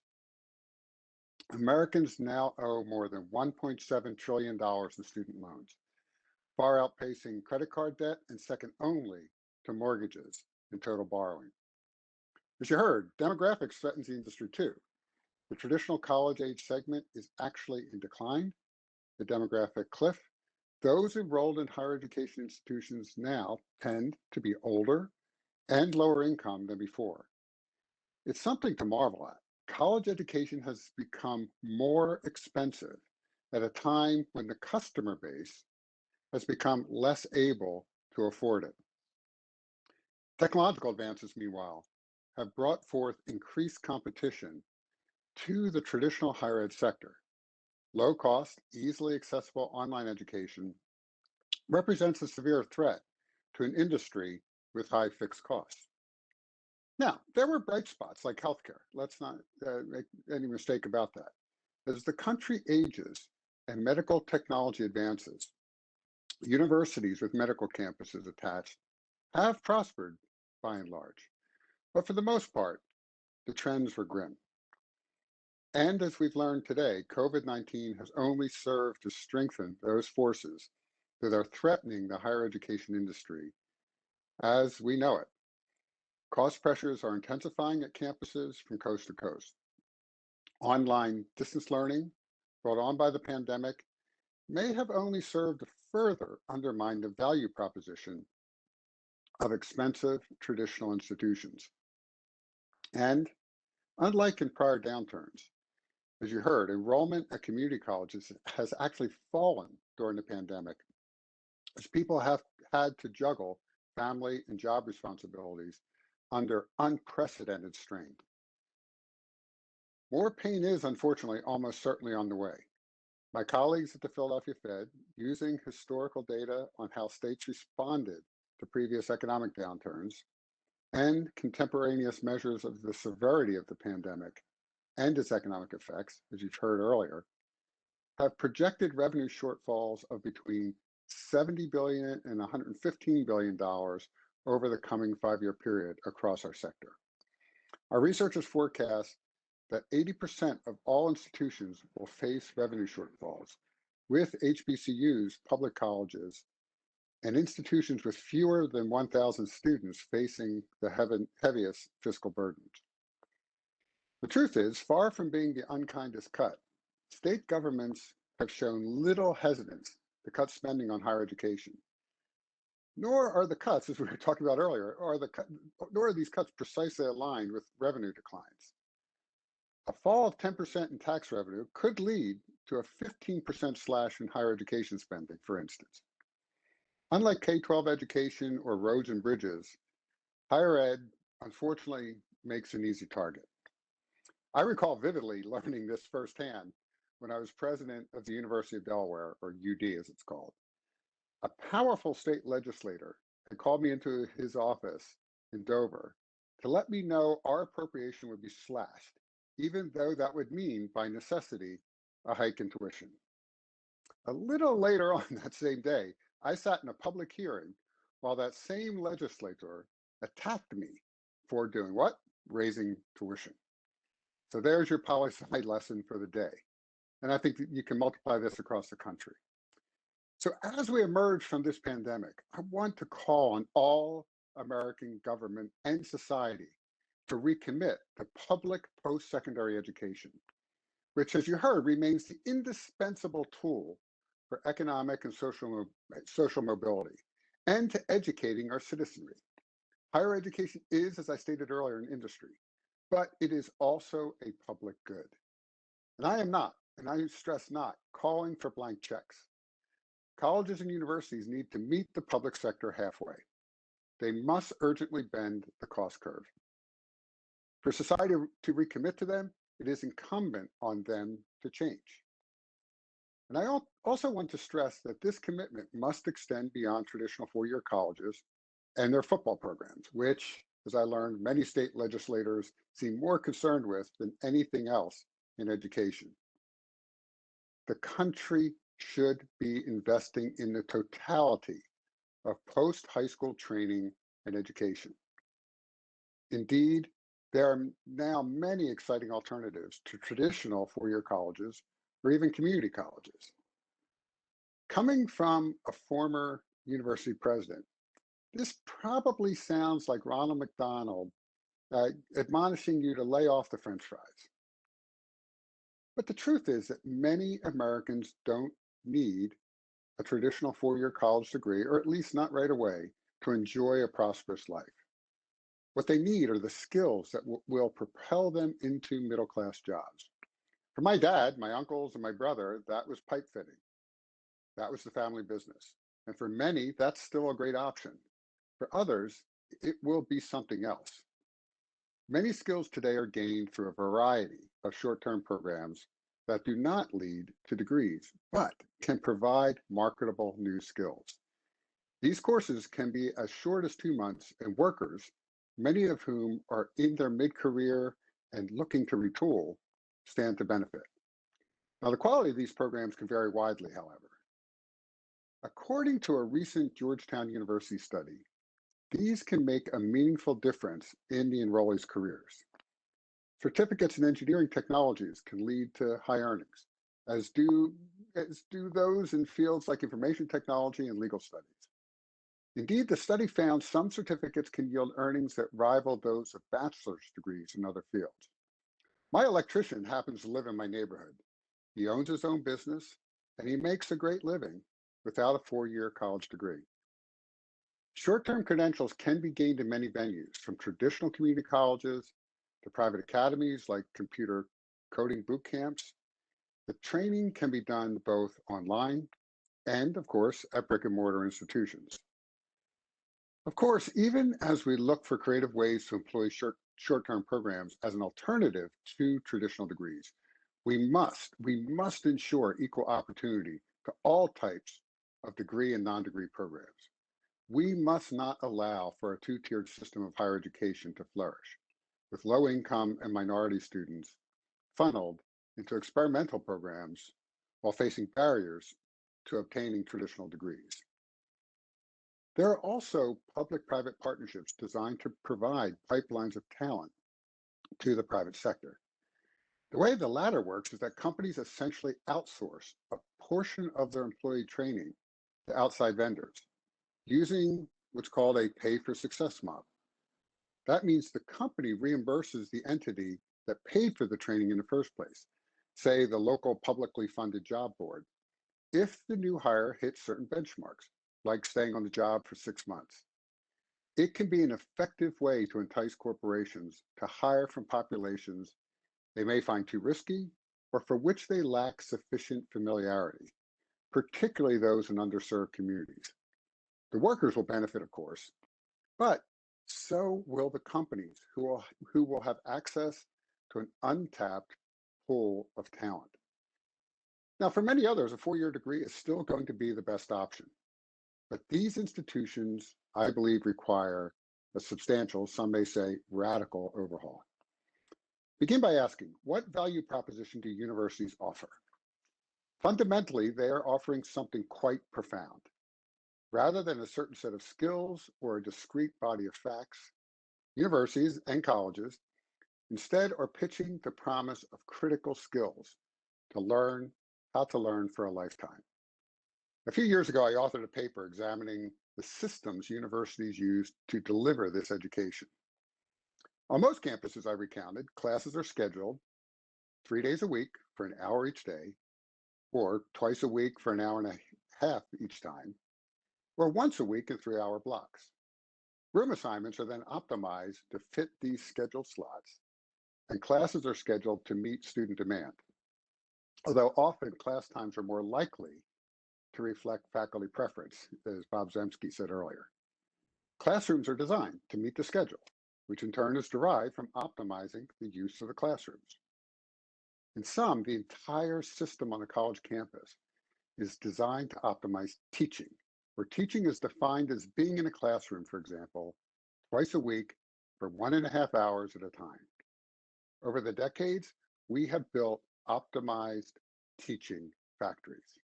Americans now owe more than $1.7 trillion in student loans, far outpacing credit card debt and second only to mortgages in total borrowing. As you heard, demographics threatens the industry too. The traditional college age segment is actually in decline. The demographic cliff, those enrolled in higher education institutions now tend to be older and lower income than before. It's something to marvel at. College education has become more expensive at a time when the customer base has become less able to afford it. Technological advances, meanwhile, have brought forth increased competition to the traditional higher ed sector. Low cost, easily accessible online education represents a severe threat to an industry with high fixed costs. Now, there were bright spots like healthcare. Let's not make any mistake about that. As the country ages and medical technology advances, universities with medical campuses attached have prospered by and large. But for the most part, the trends were grim. And as we've learned today, COVID-19 has only served to strengthen those forces that are threatening the higher education industry as we know it. Cost pressures are intensifying at campuses from coast to coast. Online distance learning brought on by the pandemic may have only served to further undermine the value proposition of expensive traditional institutions. And unlike in prior downturns, as you heard, enrollment at community colleges has actually fallen during the pandemic as people have had to juggle family and job responsibilities under unprecedented strain. More pain is, unfortunately, almost certainly on the way. My colleagues at the Philadelphia Fed, using historical data on how states responded to previous economic downturns and contemporaneous measures of the severity of the pandemic and its economic effects, as you've heard earlier, have projected revenue shortfalls of between $70 billion and $115 billion over the coming 5-year period across our sector. Our researchers forecast that 80% of all institutions will face revenue shortfalls, with HBCUs, public colleges, and institutions with fewer than 1,000 students facing the heaviest fiscal burdens. The truth is, far from being the unkindest cut, state governments have shown little hesitance to cut spending on higher education. Nor are the cuts, as we were talking about earlier, nor are these cuts precisely aligned with revenue declines. A fall of 10% in tax revenue could lead to a 15% slash in higher education spending, for instance. Unlike K-12 education or roads and bridges, higher ed, unfortunately, makes an easy target. I recall vividly learning this firsthand when I was president of the University of Delaware, or UD as it's called. A powerful state legislator had called me into his office in Dover to let me know our appropriation would be slashed, even though that would mean, by necessity, a hike in tuition. A little later on that same day, I sat in a public hearing while that same legislator attacked me for doing what? Raising tuition. So there's your poli-sci lesson for the day. And I think that you can multiply this across the country. So as we emerge from this pandemic, I want to call on all American government and society to recommit to public post-secondary education, which, as you heard, remains the indispensable tool for economic and social mobility, and to educating our citizenry. Higher education is, as I stated earlier, an industry, but it is also a public good. And I am not, and I stress not, calling for blank checks. Colleges and universities need to meet the public sector halfway. They must urgently bend the cost curve. For society to recommit to them, it is incumbent on them to change. And I also want to stress that this commitment must extend beyond traditional 4-year colleges and their football programs, which, as I learned, many state legislators seem more concerned with than anything else in education. The country should be investing in the totality of post-high school training and education. Indeed, there are now many exciting alternatives to traditional four-year colleges or even community colleges. Coming from a former university president, this probably sounds like Ronald McDonald admonishing you to lay off the French fries. But the truth is that many Americans don't need a traditional four-year college degree, or at least not right away, to enjoy a prosperous life. What they need are the skills that will propel them into middle-class jobs. For my dad, my uncles, and my brother, that was pipe fitting. That was the family business. And for many, that's still a great option. For others, it will be something else. Many skills today are gained through a variety of short-term programs that do not lead to degrees, but can provide marketable new skills. These courses can be as short as 2 months, and workers, many of whom are in their mid-career and looking to retool, stand to benefit. Now, the quality of these programs can vary widely, however. According to a recent Georgetown University study, these can make a meaningful difference in the enrollees' careers. Certificates in engineering technologies can lead to high earnings, as do those in fields like information technology and legal studies. Indeed, the study found some certificates can yield earnings that rival those of bachelor's degrees in other fields. My electrician happens to live in my neighborhood. He owns his own business, and he makes a great living without a four-year college degree. Short-term credentials can be gained in many venues, from traditional community colleges to private academies like computer coding boot camps. The training can be done both online and, of course, at brick-and-mortar institutions. Of course, even as we look for creative ways to employ short-term programs as an alternative to traditional degrees, we must ensure equal opportunity to all types of degree and non-degree programs. We must not allow for a two-tiered system of higher education to flourish, with low-income and minority students funneled into experimental programs while facing barriers to obtaining traditional degrees. There are also public-private partnerships designed to provide pipelines of talent to the private sector. The way the latter works is that companies essentially outsource a portion of their employee training to outside vendors, using what's called a pay-for-success model. That means the company reimburses the entity that paid for the training in the first place, say the local publicly funded job board, if the new hire hits certain benchmarks, like staying on the job for 6 months. It can be an effective way to entice corporations to hire from populations they may find too risky or for which they lack sufficient familiarity, particularly those in underserved communities. The workers will benefit, of course, but so will the companies who will have access to an untapped pool of talent. Now, for many others, a four-year degree is still going to be the best option. But these institutions, I believe, require a substantial, some may say radical overhaul. Begin by asking, what value proposition do universities offer? Fundamentally, they are offering something quite profound. Rather than a certain set of skills or a discrete body of facts, universities and colleges instead are pitching the promise of critical skills to learn how to learn for a lifetime. A few years ago, I authored a paper examining the systems universities use to deliver this education. On most campuses I recounted, classes are scheduled 3 days a week for an hour each day, or twice a week for an hour and a half each time, or once a week in 3-hour blocks. Room assignments are then optimized to fit these scheduled slots, and classes are scheduled to meet student demand. Although often class times are more likely to reflect faculty preference, as Bob Zemsky said earlier. Classrooms are designed to meet the schedule, which in turn is derived from optimizing the use of the classrooms. In sum, the entire system on a college campus is designed to optimize teaching, where teaching is defined as being in a classroom, for example, twice a week for 1.5 hours at a time. Over the decades, we have built optimized teaching factories.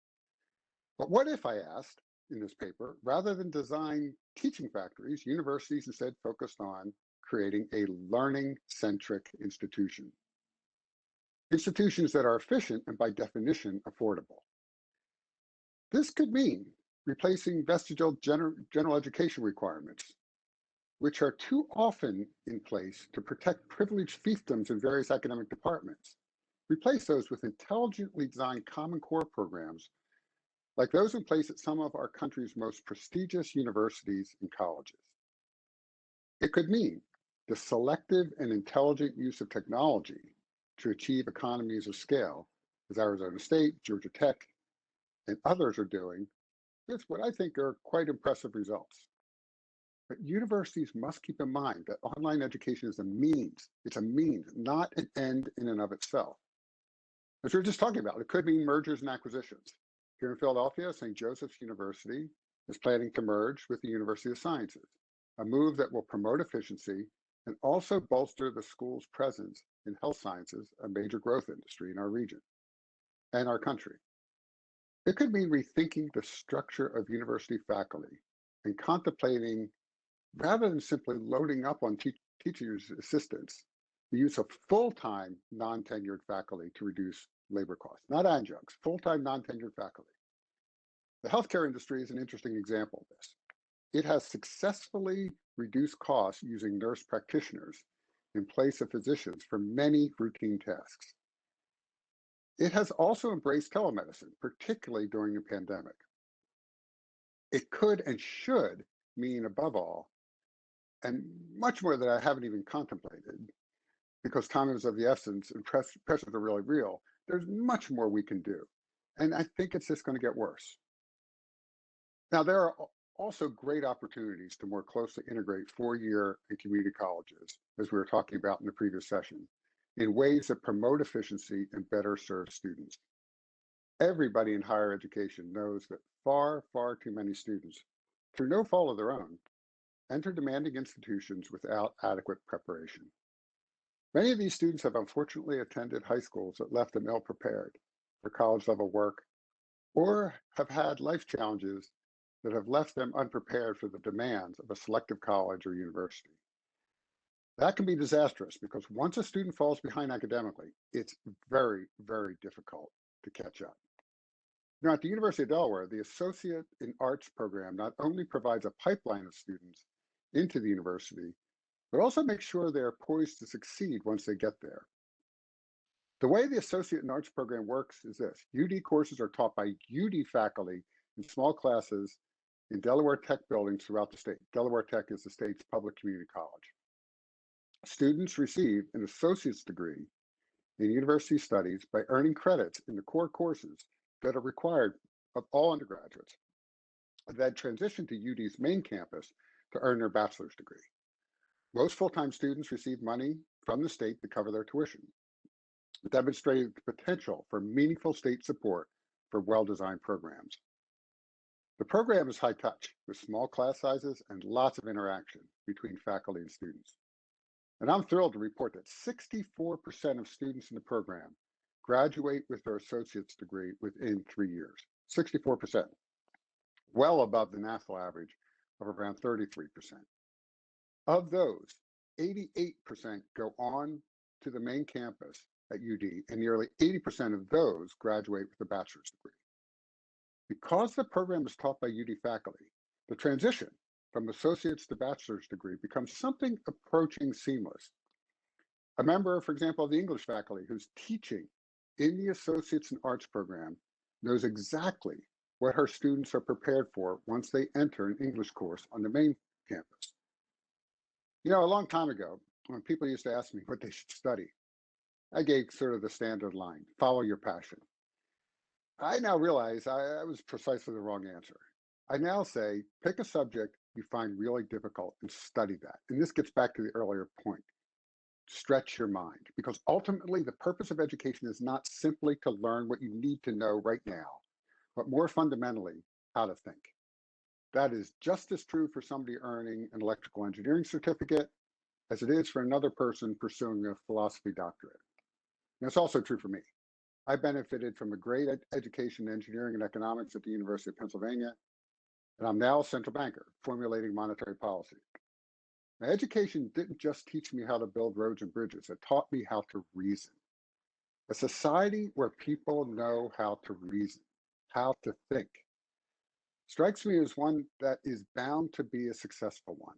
But what if, I asked in this paper, rather than design teaching factories, universities instead focused on creating a learning-centric institution. Institutions that are efficient and by definition affordable. This could mean replacing vestigial general education requirements, which are too often in place to protect privileged fiefdoms in various academic departments. Replace those with intelligently designed Common Core programs like those in place at some of our country's most prestigious universities and colleges. It could mean the selective and intelligent use of technology to achieve economies of scale, as Arizona State, Georgia Tech, and others are doing, with what I think are quite impressive results. But universities must keep in mind that online education is a means. It's a means, not an end in and of itself. As we were just talking about, it could mean mergers and acquisitions. Here in Philadelphia, St. Joseph's University is planning to merge with the University of Sciences, a move that will promote efficiency and also bolster the school's presence in health sciences, a major growth industry in our region and our country. It could mean rethinking the structure of university faculty and contemplating, rather than simply loading up on teachers' assistants, the use of full-time non-tenured faculty to reduce labor costs, not adjuncts, full-time non-tenured faculty. The healthcare industry is an interesting example of this. It has successfully reduced costs using nurse practitioners in place of physicians for many routine tasks. It has also embraced telemedicine, particularly during the pandemic. It could and should mean, above all, and much more that I haven't even contemplated, because time is of the essence and pressures are really real, there's much more we can do. And I think it's just going to get worse. Now, there are also great opportunities to more closely integrate four-year and community colleges, as we were talking about in the previous session, in ways that promote efficiency and better serve students. Everybody in higher education knows that far, far too many students, through no fault of their own, enter demanding institutions without adequate preparation. Many of these students have unfortunately attended high schools that left them ill-prepared for college-level work, or have had life challenges that have left them unprepared for the demands of a selective college or university. That can be disastrous because once a student falls behind academically, it's very, very difficult to catch up. Now, at the University of Delaware, the Associate in Arts program not only provides a pipeline of students into the university, but also makes sure they're poised to succeed once they get there. The way the Associate in Arts program works is this. UD courses are taught by UD faculty in small classes in Delaware Tech buildings throughout the state. Delaware Tech is the state's public community college. Students receive an associate's degree in university studies by earning credits in the core courses that are required of all undergraduates, then transition to UD's main campus to earn their bachelor's degree. Most full-time students receive money from the state to cover their tuition, demonstrating the potential for meaningful state support for well-designed programs. The program is high touch with small class sizes and lots of interaction between faculty and students. And I'm thrilled to report that 64% of students in the program graduate with their associate's degree within 3 years, 64%, well above the national average of around 33%. Of those, 88% go on to the main campus at UD, and nearly 80% of those graduate with a bachelor's degree. Because the program is taught by UD faculty, the transition from associate's to bachelor's degree becomes something approaching seamless. A member, for example, of the English faculty who's teaching in the Associates in Arts program knows exactly what her students are prepared for once they enter an English course on the main campus. You know, a long time ago, when people used to ask me what they should study, I gave sort of the standard line, follow your passion. I now realize I was precisely the wrong answer. I now say, pick a subject you find really difficult and study that. And this gets back to the earlier point. Stretch your mind, because ultimately the purpose of education is not simply to learn what you need to know right now, but more fundamentally, how to think. That is just as true for somebody earning an electrical engineering certificate as it is for another person pursuing a philosophy doctorate. And it's also true for me. I benefited from a great education in engineering and economics at the University of Pennsylvania, and I'm now a central banker formulating monetary policy. Now, education didn't just teach me how to build roads and bridges, it taught me how to reason. A society where people know how to reason, how to think, strikes me as one that is bound to be a successful one.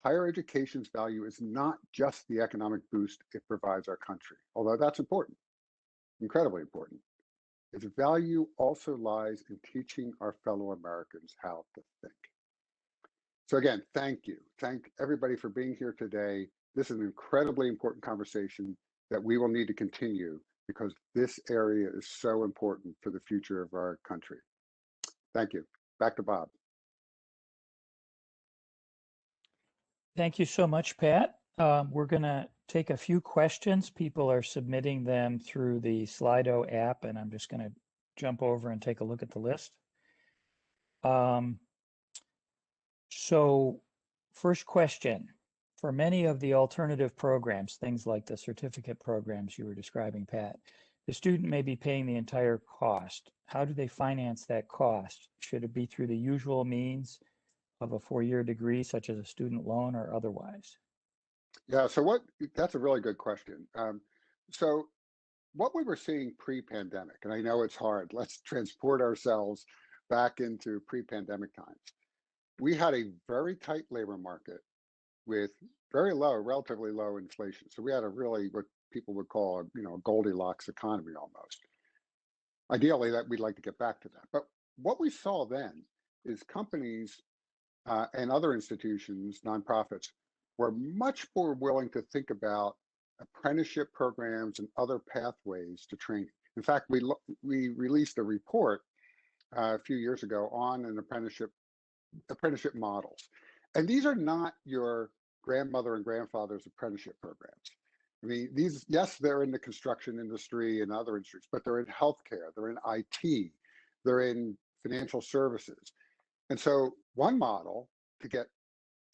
Higher education's value is not just the economic boost it provides our country, although that's important, incredibly important. Its value also lies in teaching our fellow Americans how to think. So again, thank you. Thank everybody for being here today. This is an incredibly important conversation that we will need to continue because this area is so important for the future of our country. Thank you. Back to Bob. Thank you so much, Pat. We're going to take a few questions. People are submitting them through the Slido app, and I'm just going to jump over and take a look at the list. So first question, for many of the alternative programs, things like the certificate programs you were describing, Pat, the student may be paying the entire cost. How do they finance that cost? Should it be through the usual means of a four-year degree, such as a student loan or otherwise? Yeah, so that's a really good question. So what we were seeing pre-pandemic, and I know it's hard, let's transport ourselves back into pre-pandemic times. We had a very tight labor market with very low, relatively low inflation. So we had a really, what people would call a Goldilocks economy almost. Ideally, that we'd like to get back to that. But what we saw then is companies and other institutions, nonprofits, were much more willing to think about apprenticeship programs and other pathways to training. In fact, we released a report a few years ago on an apprenticeship models. And these are not your grandmother and grandfather's apprenticeship programs. I mean, yes, they're in the construction industry and other industries, but they're in healthcare, they're in IT, they're in financial services. And so one model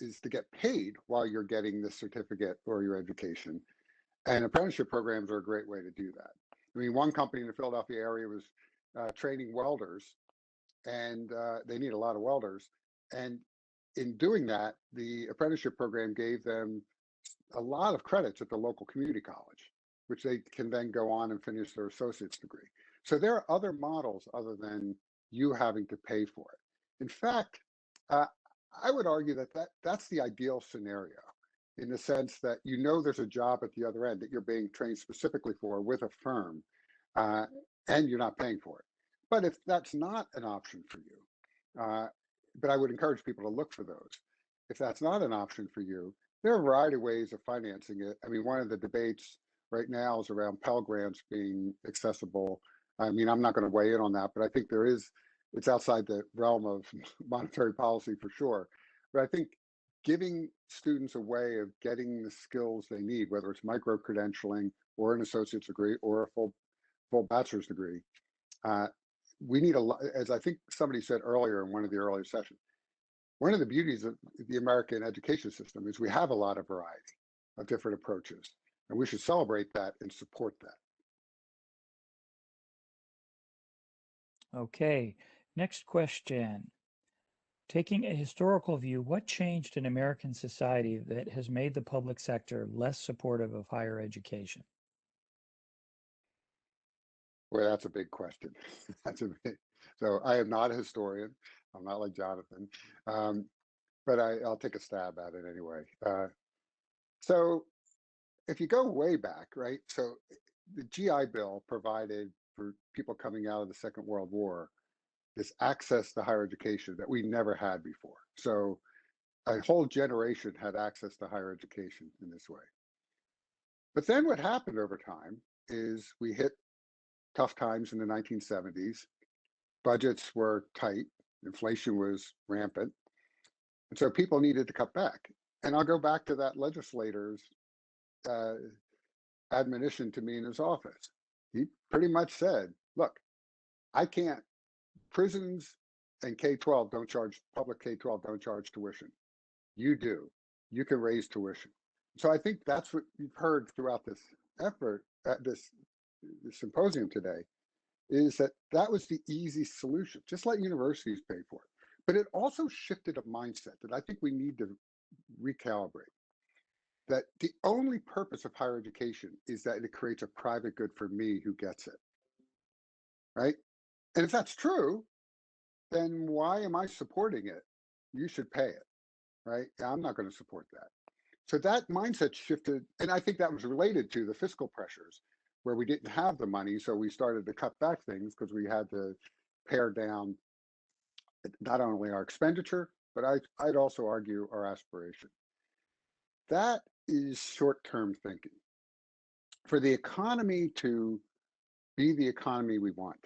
is to get paid while you're getting the certificate or your education. And apprenticeship programs are a great way to do that. I mean, one company in the Philadelphia area was training welders, and they need a lot of welders. And in doing that, the apprenticeship program gave them a lot of credits at the local community college, which they can then go on and finish their associate's degree. So there are other models other than you having to pay for it. In fact, I would argue that's the ideal scenario, in the sense that there's a job at the other end that you're being trained specifically for with a firm, and you're not paying for it. But if that's not an option for you, but I would encourage people to look for those. If that's not an option for you, there are a variety of ways of financing it. I mean, one of the debates right now is around Pell Grants being accessible. I mean, I'm not going to weigh in on that, but I think it's outside the realm of monetary policy for sure. But I think giving students a way of getting the skills they need, whether it's micro-credentialing or an associate's degree or a full bachelor's degree, we need as I think somebody said earlier in one of the earlier sessions, one of the beauties of the American education system is we have a lot of variety of different approaches, and we should celebrate that and support that. Okay, next question. Taking a historical view, what changed in American society that has made the public sector less supportive of higher education? Well, that's a big question. So I am not a historian. I'm not like Jonathan, but I'll take a stab at it anyway. So if you go way back, right? So the GI Bill provided for people coming out of the Second World War this access to higher education that we never had before. So a whole generation had access to higher education in this way. But then what happened over time is we hit tough times in the 1970s. Budgets were tight, inflation was rampant, and so people needed to cut back. And I'll go back to that legislator's admonition to me in his office. He pretty much said, look, prisons and K-12 don't charge, public K-12 don't charge tuition. You do. You can raise tuition. So I think that's what you've heard throughout this effort at this symposium today, is that that was the easy solution. Just let universities pay for it. But it also shifted a mindset that I think we need to recalibrate. That the only purpose of higher education is that it creates a private good for me who gets it, right? And if that's true, then why am I supporting it? You should pay it, right? I'm not going to support that. So that mindset shifted, and I think that was related to the fiscal pressures, where we didn't have the money, so we started to cut back things because we had to pare down not only our expenditure, but I'd also argue our aspiration. That is short-term thinking. For the economy to be the economy we want,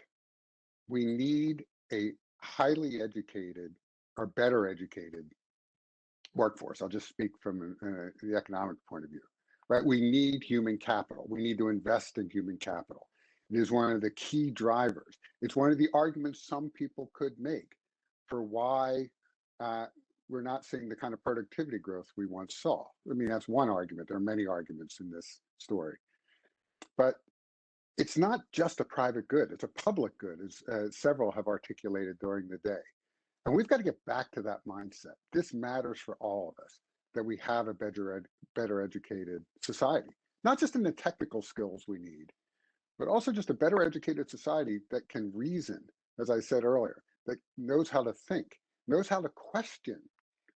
we need a highly educated or better educated workforce. I'll just speak from the economic point of view, right? We need human capital. We need to invest in human capital. It is one of the key drivers. It's one of the arguments some people could make for why we're not seeing the kind of productivity growth we once saw. I mean, that's one argument. There are many arguments in this story. But it's not just a private good, it's a public good, as several have articulated during the day. And we've got to get back to that mindset. This matters for all of us, that we have a better educated society, not just in the technical skills we need, but also just a better educated society that can reason, as I said earlier, that knows how to think, knows how to question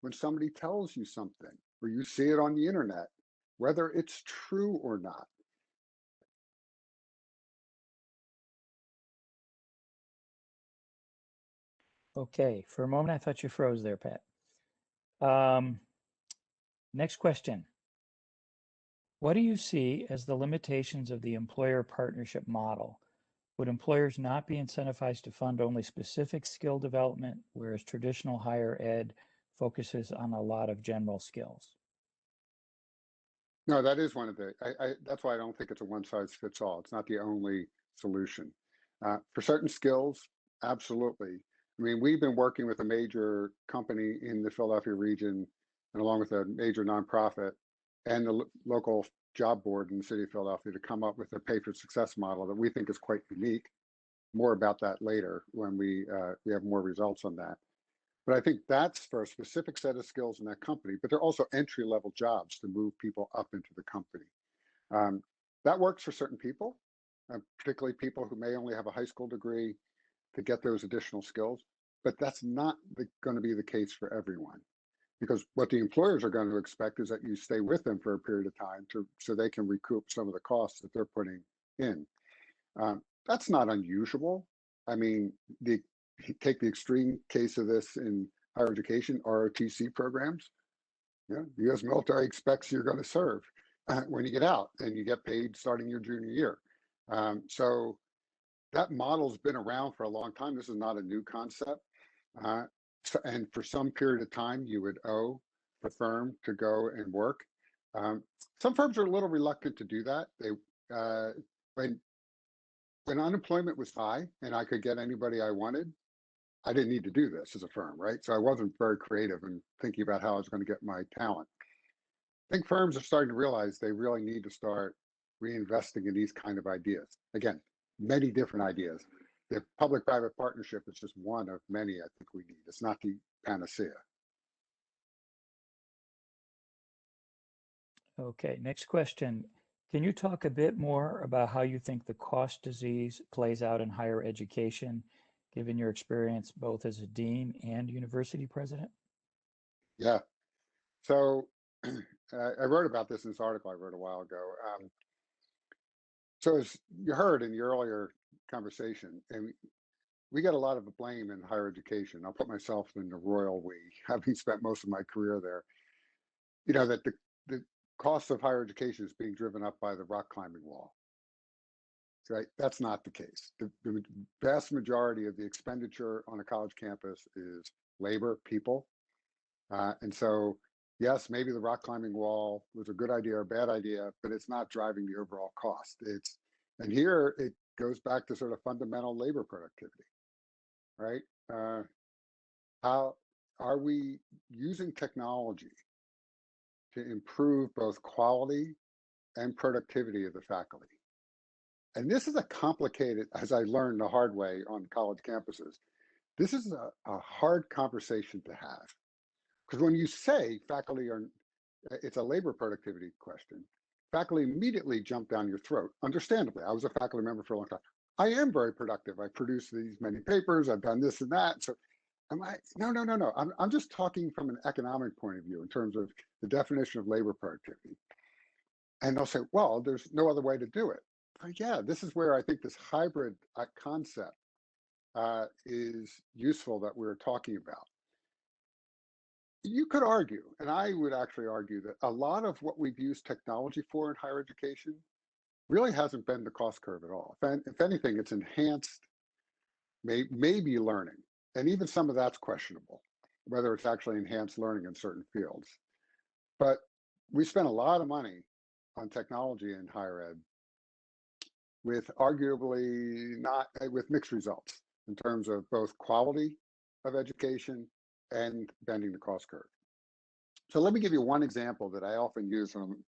when somebody tells you something, or you see it on the internet, whether it's true or not. Okay, for a moment I thought you froze there, Pat. Next question. What do you see as the limitations of the employer partnership model? Would employers not be incentivized to fund only specific skill development, whereas traditional higher ed focuses on a lot of general skills? No, that is one of the, that's why I don't think it's a one size fits all. It's not the only solution. For certain skills, absolutely. I mean, we've been working with a major company in the Philadelphia region, and along with a major nonprofit and the local job board in the city of Philadelphia, to come up with a pay for success model that we think is quite unique. More about that later when we have more results on that. But I think that's for a specific set of skills in that company, but they're also entry-level jobs to move people up into the company. That works for certain people, particularly people who may only have a high school degree, to get those additional skills, but that's not going to be the case for everyone. Because what the employers are going to expect is that you stay with them for a period of time so they can recoup some of the costs that they're putting in. That's not unusual. I mean, take the extreme case of this in higher education, ROTC programs. Yeah, the U.S. military expects you're going to serve when you get out, and you get paid starting your junior year. So that model's been around for a long time. This is not a new concept. And for some period of time, you would owe the firm to go and work. Some firms are a little reluctant to do that. When unemployment was high and I could get anybody I wanted, I didn't need to do this as a firm, right? So I wasn't very creative in thinking about how I was going to get my talent. I think firms are starting to realize they really need to start reinvesting in these kind of ideas. Again, many different ideas. The public-private partnership is just one of many I think we need. It's not the panacea. Okay, next question. Can you talk a bit more about how you think the cost disease plays out in higher education, given your experience both as a dean and university president? Yeah. So I wrote about this in this article I wrote a while ago. So as you heard in the earlier conversation, and we get a lot of the blame in higher education. I'll put myself in the royal we, having spent most of my career there. You know, that the cost of higher education is being driven up by the rock climbing wall. Right? That's not the case. The vast majority of the expenditure on a college campus is labor, people. And so, yes, maybe the rock climbing wall was a good idea or a bad idea, but it's not driving the overall cost. And here it goes back to sort of fundamental labor productivity, right? How are we using technology to improve both quality and productivity of the faculty? And this is a complicated, as I learned the hard way on college campuses, this is a hard conversation to have. Because when you say faculty are, it's a labor productivity question, faculty immediately jump down your throat. Understandably, I was a faculty member for a long time. I am very productive. I produce these many papers. I've done this and that. So no. I'm just talking from an economic point of view in terms of the definition of labor productivity. And they'll say, well, there's no other way to do it. But yeah, this is where I think this hybrid concept is useful that we're talking about. You could argue, and I would actually argue, that a lot of what we've used technology for in higher education really hasn't been the cost curve at all. If anything, it's enhanced maybe learning. And even some of that's questionable, whether it's actually enhanced learning in certain fields. But we spent a lot of money on technology in higher ed with arguably not with mixed results in terms of both quality of education and bending the cost curve. So let me give you one example that I often use when I'm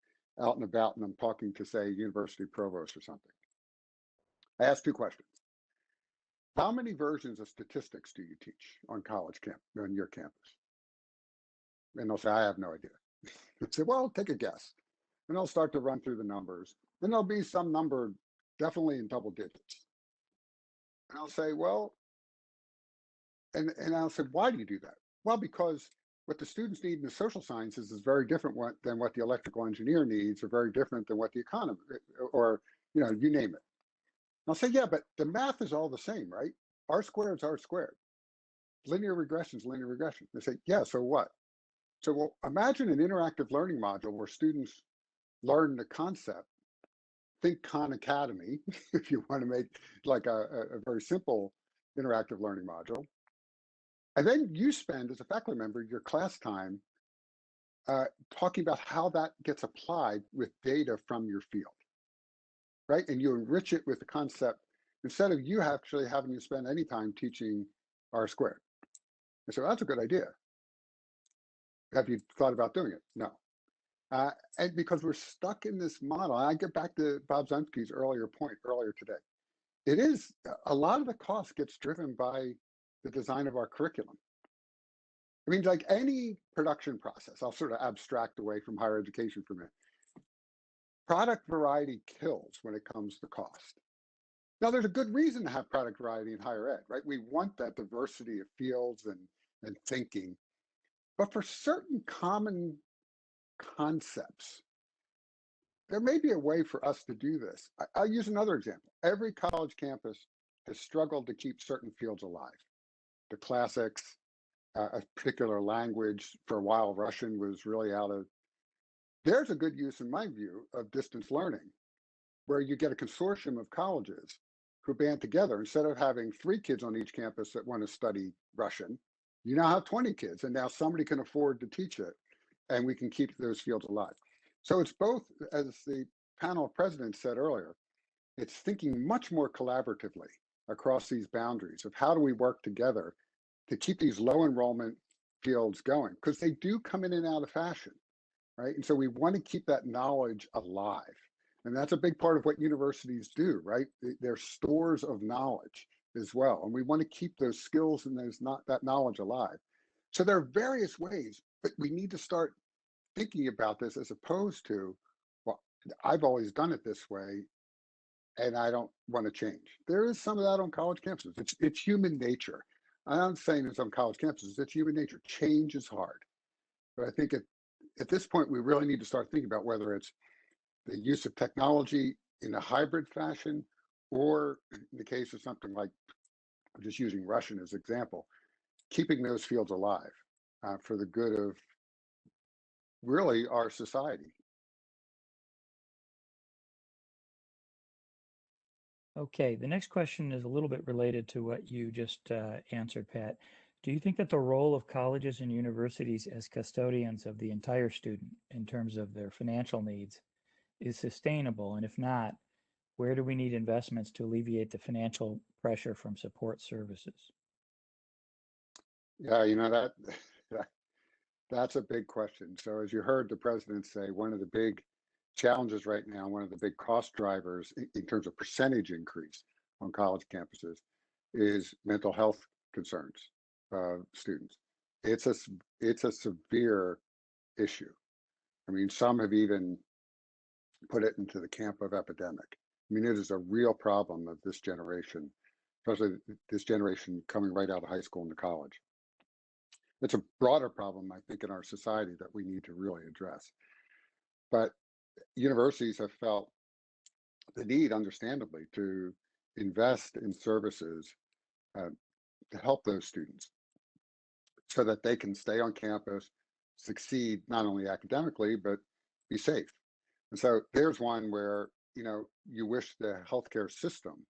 out and about and I'm talking to, say, university provost or something. I ask two questions. How many versions of statistics do you teach on on your campus? And they'll say, I have no idea. I say, well, take a guess. And I'll start to run through the numbers. And there'll be some number definitely in double digits. And I'll say, well, and I'll say, why do you do that? Well, because what the students need in the social sciences is very different than what the electrical engineer needs, or very different than what the economy, or you name it. And I'll say, yeah, but the math is all the same, right? R squared is R squared. Linear regression is linear regression. They say, yeah, so what? So well, imagine an interactive learning module where students learn the concept. Think Khan Academy, if you want to make like a very simple interactive learning module. And then you spend, as a faculty member, your class time talking about how that gets applied with data from your field, right? And you enrich it with the concept instead of you actually having to spend any time teaching R squared. And so that's a good idea. Have you thought about doing it? No. And because we're stuck in this model, I get back to Bob Zunke's earlier point earlier today. It is a lot of the cost gets driven by the design of our curriculum. I mean, like any production process, I'll sort of abstract away from higher education for a minute. Product variety kills when it comes to cost. Now, there's a good reason to have product variety in higher ed, right? We want that diversity of fields and thinking. But for certain common concepts, there may be a way for us to do this. I'll use another example. Every college campus has struggled to keep certain fields alive. The classics, a particular language, for a while, Russian was really out of. There's a good use, in my view, of distance learning, where you get a consortium of colleges who band together. Instead of having 3 kids on each campus that want to study Russian, you now have 20 kids, and now somebody can afford to teach it, and we can keep those fields alive. So it's both, as the panel of presidents said earlier, it's thinking much more collaboratively across these boundaries of how do we work together to keep these low enrollment fields going, because they do come in and out of fashion, right? And so we want to keep that knowledge alive. And that's a big part of what universities do, right? They're stores of knowledge as well. And we want to keep those skills and that knowledge alive. So there are various ways, but we need to start thinking about this as opposed to, well, I've always done it this way and I don't want to change. There is some of that on college campuses. It's human nature. I'm not saying it's on college campuses, it's human nature. Change is hard. But I think at this point, we really need to start thinking about whether it's the use of technology in a hybrid fashion, or in the case of something like, just using Russian as an example, keeping those fields alive for the good of really our society. Okay, the next question is a little bit related to what you just answered, Pat. Do you think that the role of colleges and universities as custodians of the entire student in terms of their financial needs is sustainable? And if not, where do we need investments to alleviate the financial pressure from support services? Yeah, that's a big question. So as you heard the president say, one of the big challenges right now, one of the big cost drivers in terms of percentage increase on college campuses is mental health concerns of students. It's a it's a severe issue. I mean, some have even put it into the camp of epidemic. I mean, it is a real problem of this generation, especially this generation coming right out of high school into college. It's a broader problem, I think, in our society that we need to really address. But universities have felt the need, understandably, to invest in services uh, to help those students so that they can stay on campus, succeed not only academically, but be safe. And so there's one where, you wish the healthcare system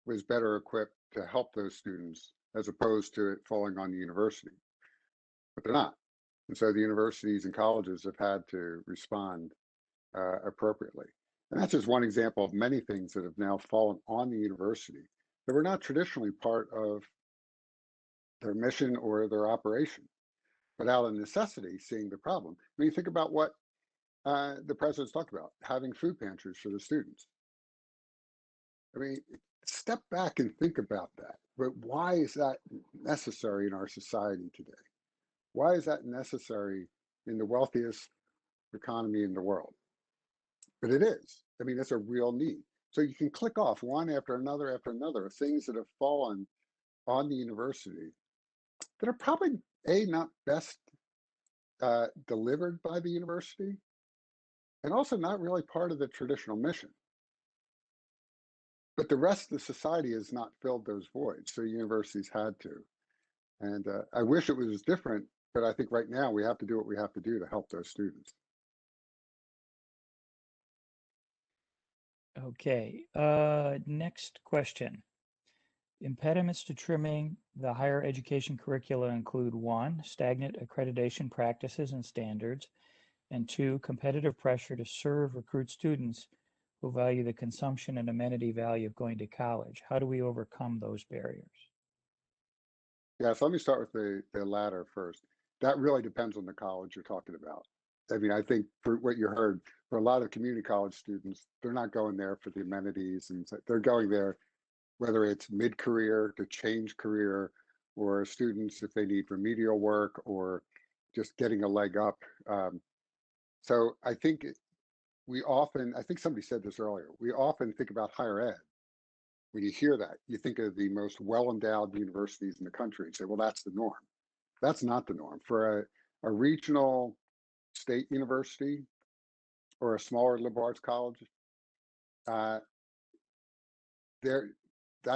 was better equipped to help those students as opposed to it falling on the university, but they're not. And so the universities and colleges have had to respond appropriately. And that's just one example of many things that have now fallen on the university that were not traditionally part of their mission or their operation, but out of necessity, seeing the problem. I mean, think about what the president's talked about, having food pantries for the students. I mean, step back and think about that. But why is that necessary in our society today? Why is that necessary in the wealthiest economy in the world? But it is. I mean, it's a real need. So you can click off one after another of things that have fallen on the university that are probably not best delivered by the university, and also not really part of the traditional mission. But the rest of the society has not filled those voids, so universities had to. And I wish it was different, but I think right now we have to do what we have to do to help those students. Okay, next question. Impediments to trimming the higher education curricula include 1, stagnant accreditation practices and standards, and 2, competitive pressure to recruit students who value the consumption and amenity value of going to college. How do we overcome those barriers? Yeah, so let me start with the latter first. That really depends on the college you're talking about. I mean, I think for what you heard, for a lot of community college students, they're not going there for the amenities, and they're going there whether it's mid-career to change career, or students if they need remedial work or just getting a leg up. So I think I think somebody said this earlier, we often think about higher ed. When you hear that, you think of the most well-endowed universities in the country and say, well, that's the norm. That's not the norm. For a regional state university or a smaller liberal arts college, that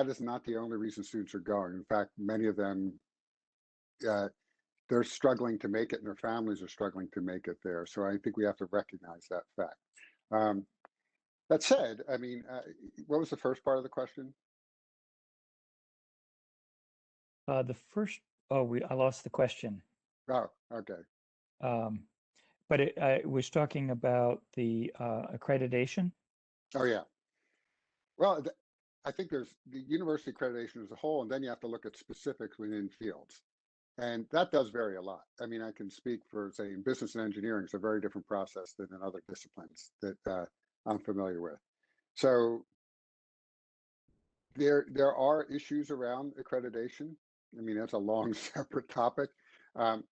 is not the only reason students are going. In fact, many of them, they're struggling to make it, and their families are struggling to make it there. So I think we have to recognize that fact. That said, I mean, what was the first part of the question? The first, I lost the question. Oh, okay. But it was talking about the accreditation. Oh, yeah. Well, I think there's the university accreditation as a whole, and then you have to look at specifics within fields. And that does vary a lot. I mean, I can speak for, say, in business and engineering, it's a very different process than in other disciplines that I'm familiar with. So there are issues around accreditation. I mean, that's a long separate topic. But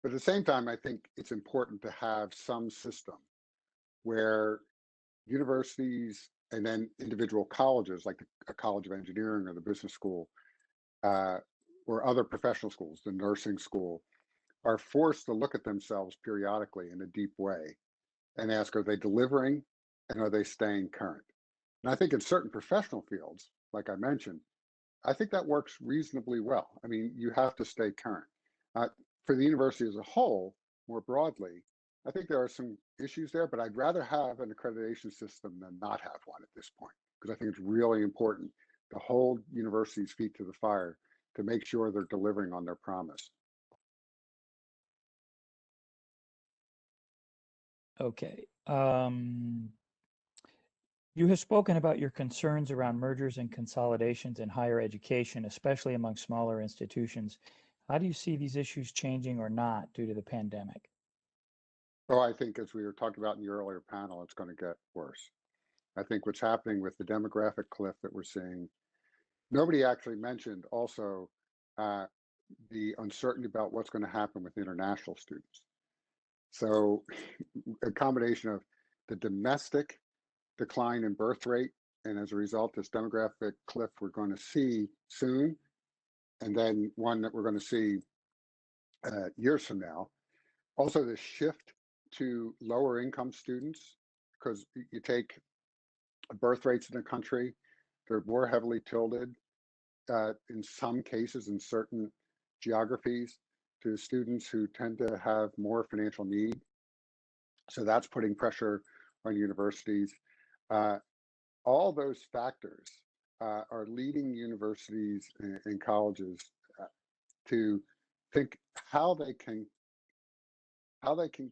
at the same time, I think it's important to have some system where universities and then individual colleges, like a College of Engineering or the business school, or other professional schools, the nursing school, are forced to look at themselves periodically in a deep way and ask, are they delivering and are they staying current? And I think in certain professional fields, like I mentioned, I think that works reasonably well. I mean, you have to stay current. For the university as a whole, more broadly, I think there are some issues there, but I'd rather have an accreditation system than not have one at this point, because I think it's really important to hold universities' feet to the fire to make sure they're delivering on their promise. Okay. You have spoken about your concerns around mergers and consolidations in higher education, especially among smaller institutions. How do you see these issues changing or not due to the pandemic? Well, I think as we were talking about in the earlier panel, it's going to get worse. I think what's happening with the demographic cliff that we're seeing, nobody actually mentioned also the uncertainty about what's going to happen with international students. So a combination of the domestic decline in birth rate, and as a result, this demographic cliff we're going to see soon, and then one that we're going to see years from now. Also, the shift to lower income students, because you take birth rates in the country, they're more heavily tilted in some cases in certain geographies to students who tend to have more financial need. So that's putting pressure on universities. All those factors are leading universities and colleges to think how they can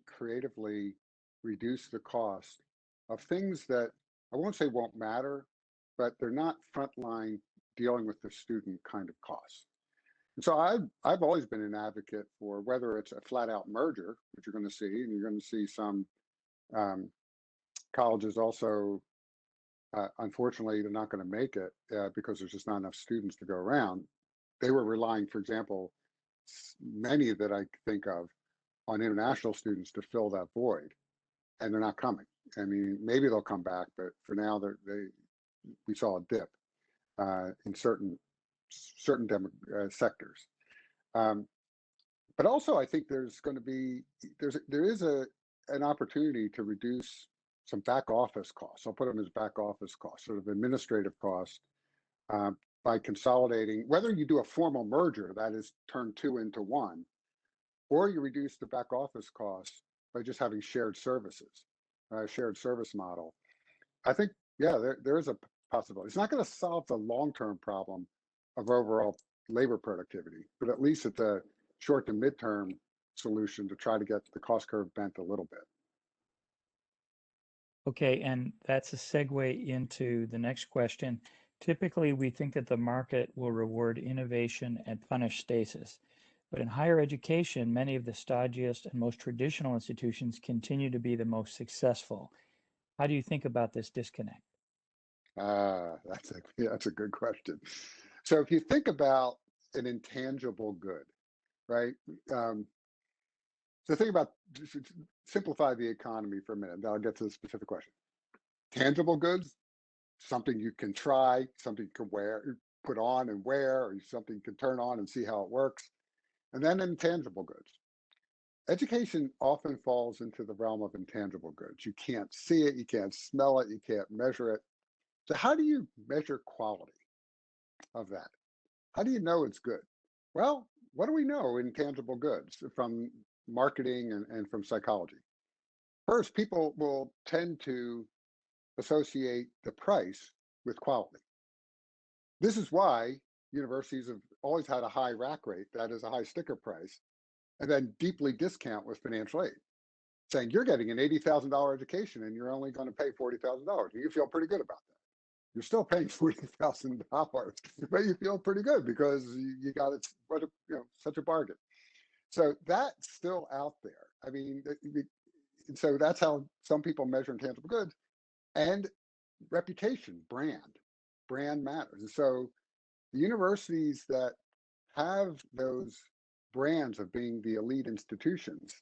creatively reduce the cost of things that I won't say won't matter, but they're not frontline dealing with the student kind of costs. And so I've always been an advocate for whether it's a flat out merger, which you're going to see, and you're going to see some colleges also, unfortunately, they're not going to make it because there's just not enough students to go around. They were relying, for example, many that I think of, on international students to fill that void, and they're not coming. I mean, maybe they'll come back, but for now, we saw a dip in certain sectors. But also, I think there's going to be an opportunity to reduce some back office costs. I'll put them as back office costs, sort of administrative costs, by consolidating. Whether you do a formal merger, that is, turn two into one, or you reduce the back office costs by just having shared services, shared service model. I think, yeah, there is a possibility. It's not going to solve the long-term problem of overall labor productivity, but at least it's a short to midterm solution to try to get the cost curve bent a little bit. Okay, and that's a segue into the next question. Typically, we think that the market will reward innovation and punish stasis. But in higher education, many of the stodgiest and most traditional institutions continue to be the most successful. How do you think about this disconnect? That's a good question. So if you think about an intangible good, right? So think about, simplify the economy for a minute, then I'll get to the specific question. Tangible goods, something you can try, something you can wear, put on and wear, or something you can turn on and see how it works. And then intangible goods. Education often falls into the realm of intangible goods. You can't see it, you can't smell it, you can't measure it. So how do you measure quality of that? How do you know it's good? Well, what do we know in tangible goods from marketing and from psychology? First, people will tend to associate the price with quality. This is why universities have always had a high rack rate, that is a high sticker price, and then deeply discount with financial aid, saying you're getting an $80,000 education and you're only going to pay $40,000. You feel pretty good about that. You're still paying $40,000, but you feel pretty good because you got it. Such a bargain. So that's still out there. I mean, so that's how some people measure intangible goods, and reputation, brand matters. And so the universities that have those brands of being the elite institutions,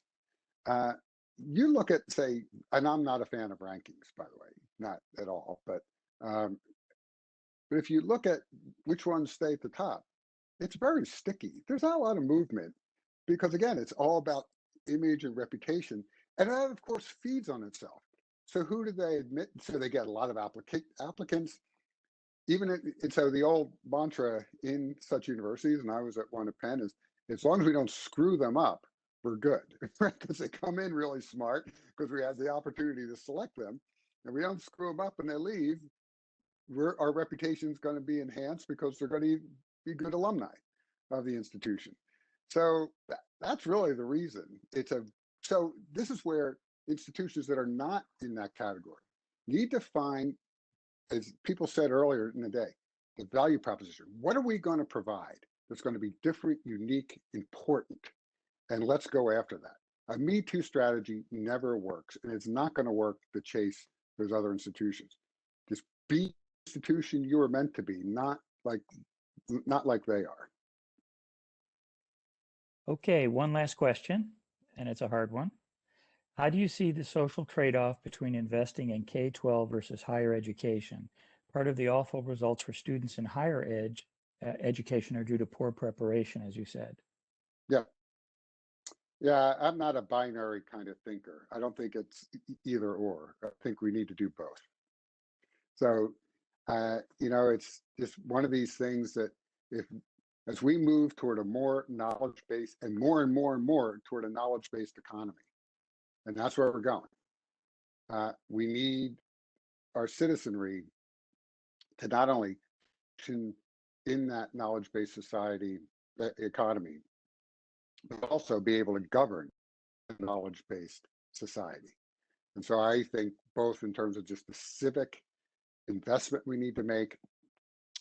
you look at, say, and I'm not a fan of rankings, by the way, not at all, but if you look at which ones stay at the top, it's very sticky. There's not a lot of movement because, again, it's all about image and reputation. And that, of course, feeds on itself. So who do they admit? So they get a lot of applicants. And so the old mantra in such universities, and I was at one at Penn, is as long as we don't screw them up, we're good. Because they come in really smart because we have the opportunity to select them, and we don't screw them up and they leave. Our reputation is going to be enhanced because they're going to be good alumni of the institution. So that's really the reason. So this is where institutions that are not in that category need to find, as people said earlier in the day, the value proposition. What are we going to provide that's going to be different, unique, important, and let's go after that. A Me Too strategy never works, and it's not going to work to chase those other institutions. Just be the institution you are meant to be, not like they are. Okay, one last question, and it's a hard one. How do you see the social trade-off between investing in K-12 versus higher education? Part of the awful results for students in higher education are due to poor preparation, as you said. Yeah, I'm not a binary kind of thinker. I don't think it's either or. I think we need to do both. So, it's just one of these things that as we move toward a more knowledge-based and more toward a knowledge-based economy, and that's where we're going. We need our citizenry to not only in that knowledge-based society economy, but also be able to govern a knowledge-based society. And so I think both in terms of just the civic investment we need to make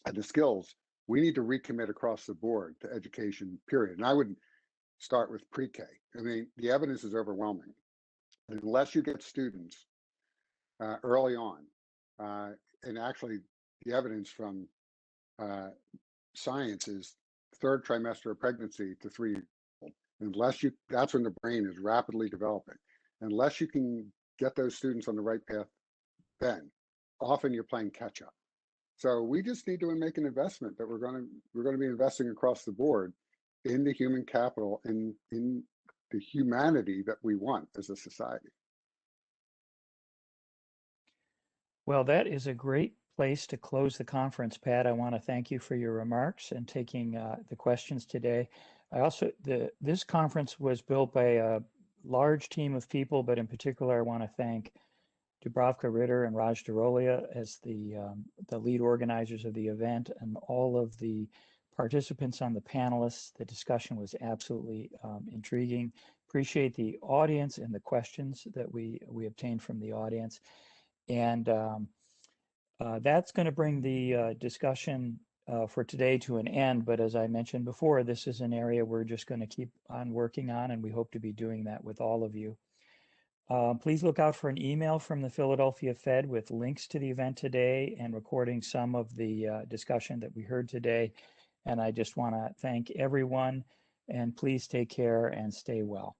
and the skills, we need to recommit across the board to education, period. And I would start with pre-K. I mean, the evidence is overwhelming. And unless you get students early on, and actually the evidence from science is third trimester of pregnancy to 3 years old. That's when the brain is rapidly developing. Unless you can get those students on the right path, then often you're playing catch up. So we just need to make an investment that we're going to be investing across the board in the human capital and in the humanity that we want as a society. Well, that is a great place to close the conference, Pat. I want to thank you for your remarks and taking the questions today. This conference was built by a large team of people, but in particular, I want to thank Dubravka Ritter and Raj Darolia as the lead organizers of the event, and all of the participants on the panelists. The discussion was absolutely intriguing. Appreciate the audience and the questions that we obtained from the audience. And that's going to bring the discussion for today to an end. But as I mentioned before, this is an area we're just going to keep on working on, and we hope to be doing that with all of you. Please look out for an email from the Philadelphia Fed with links to the event today and recording some of the discussion that we heard today. And I just want to thank everyone, and please take care and stay well.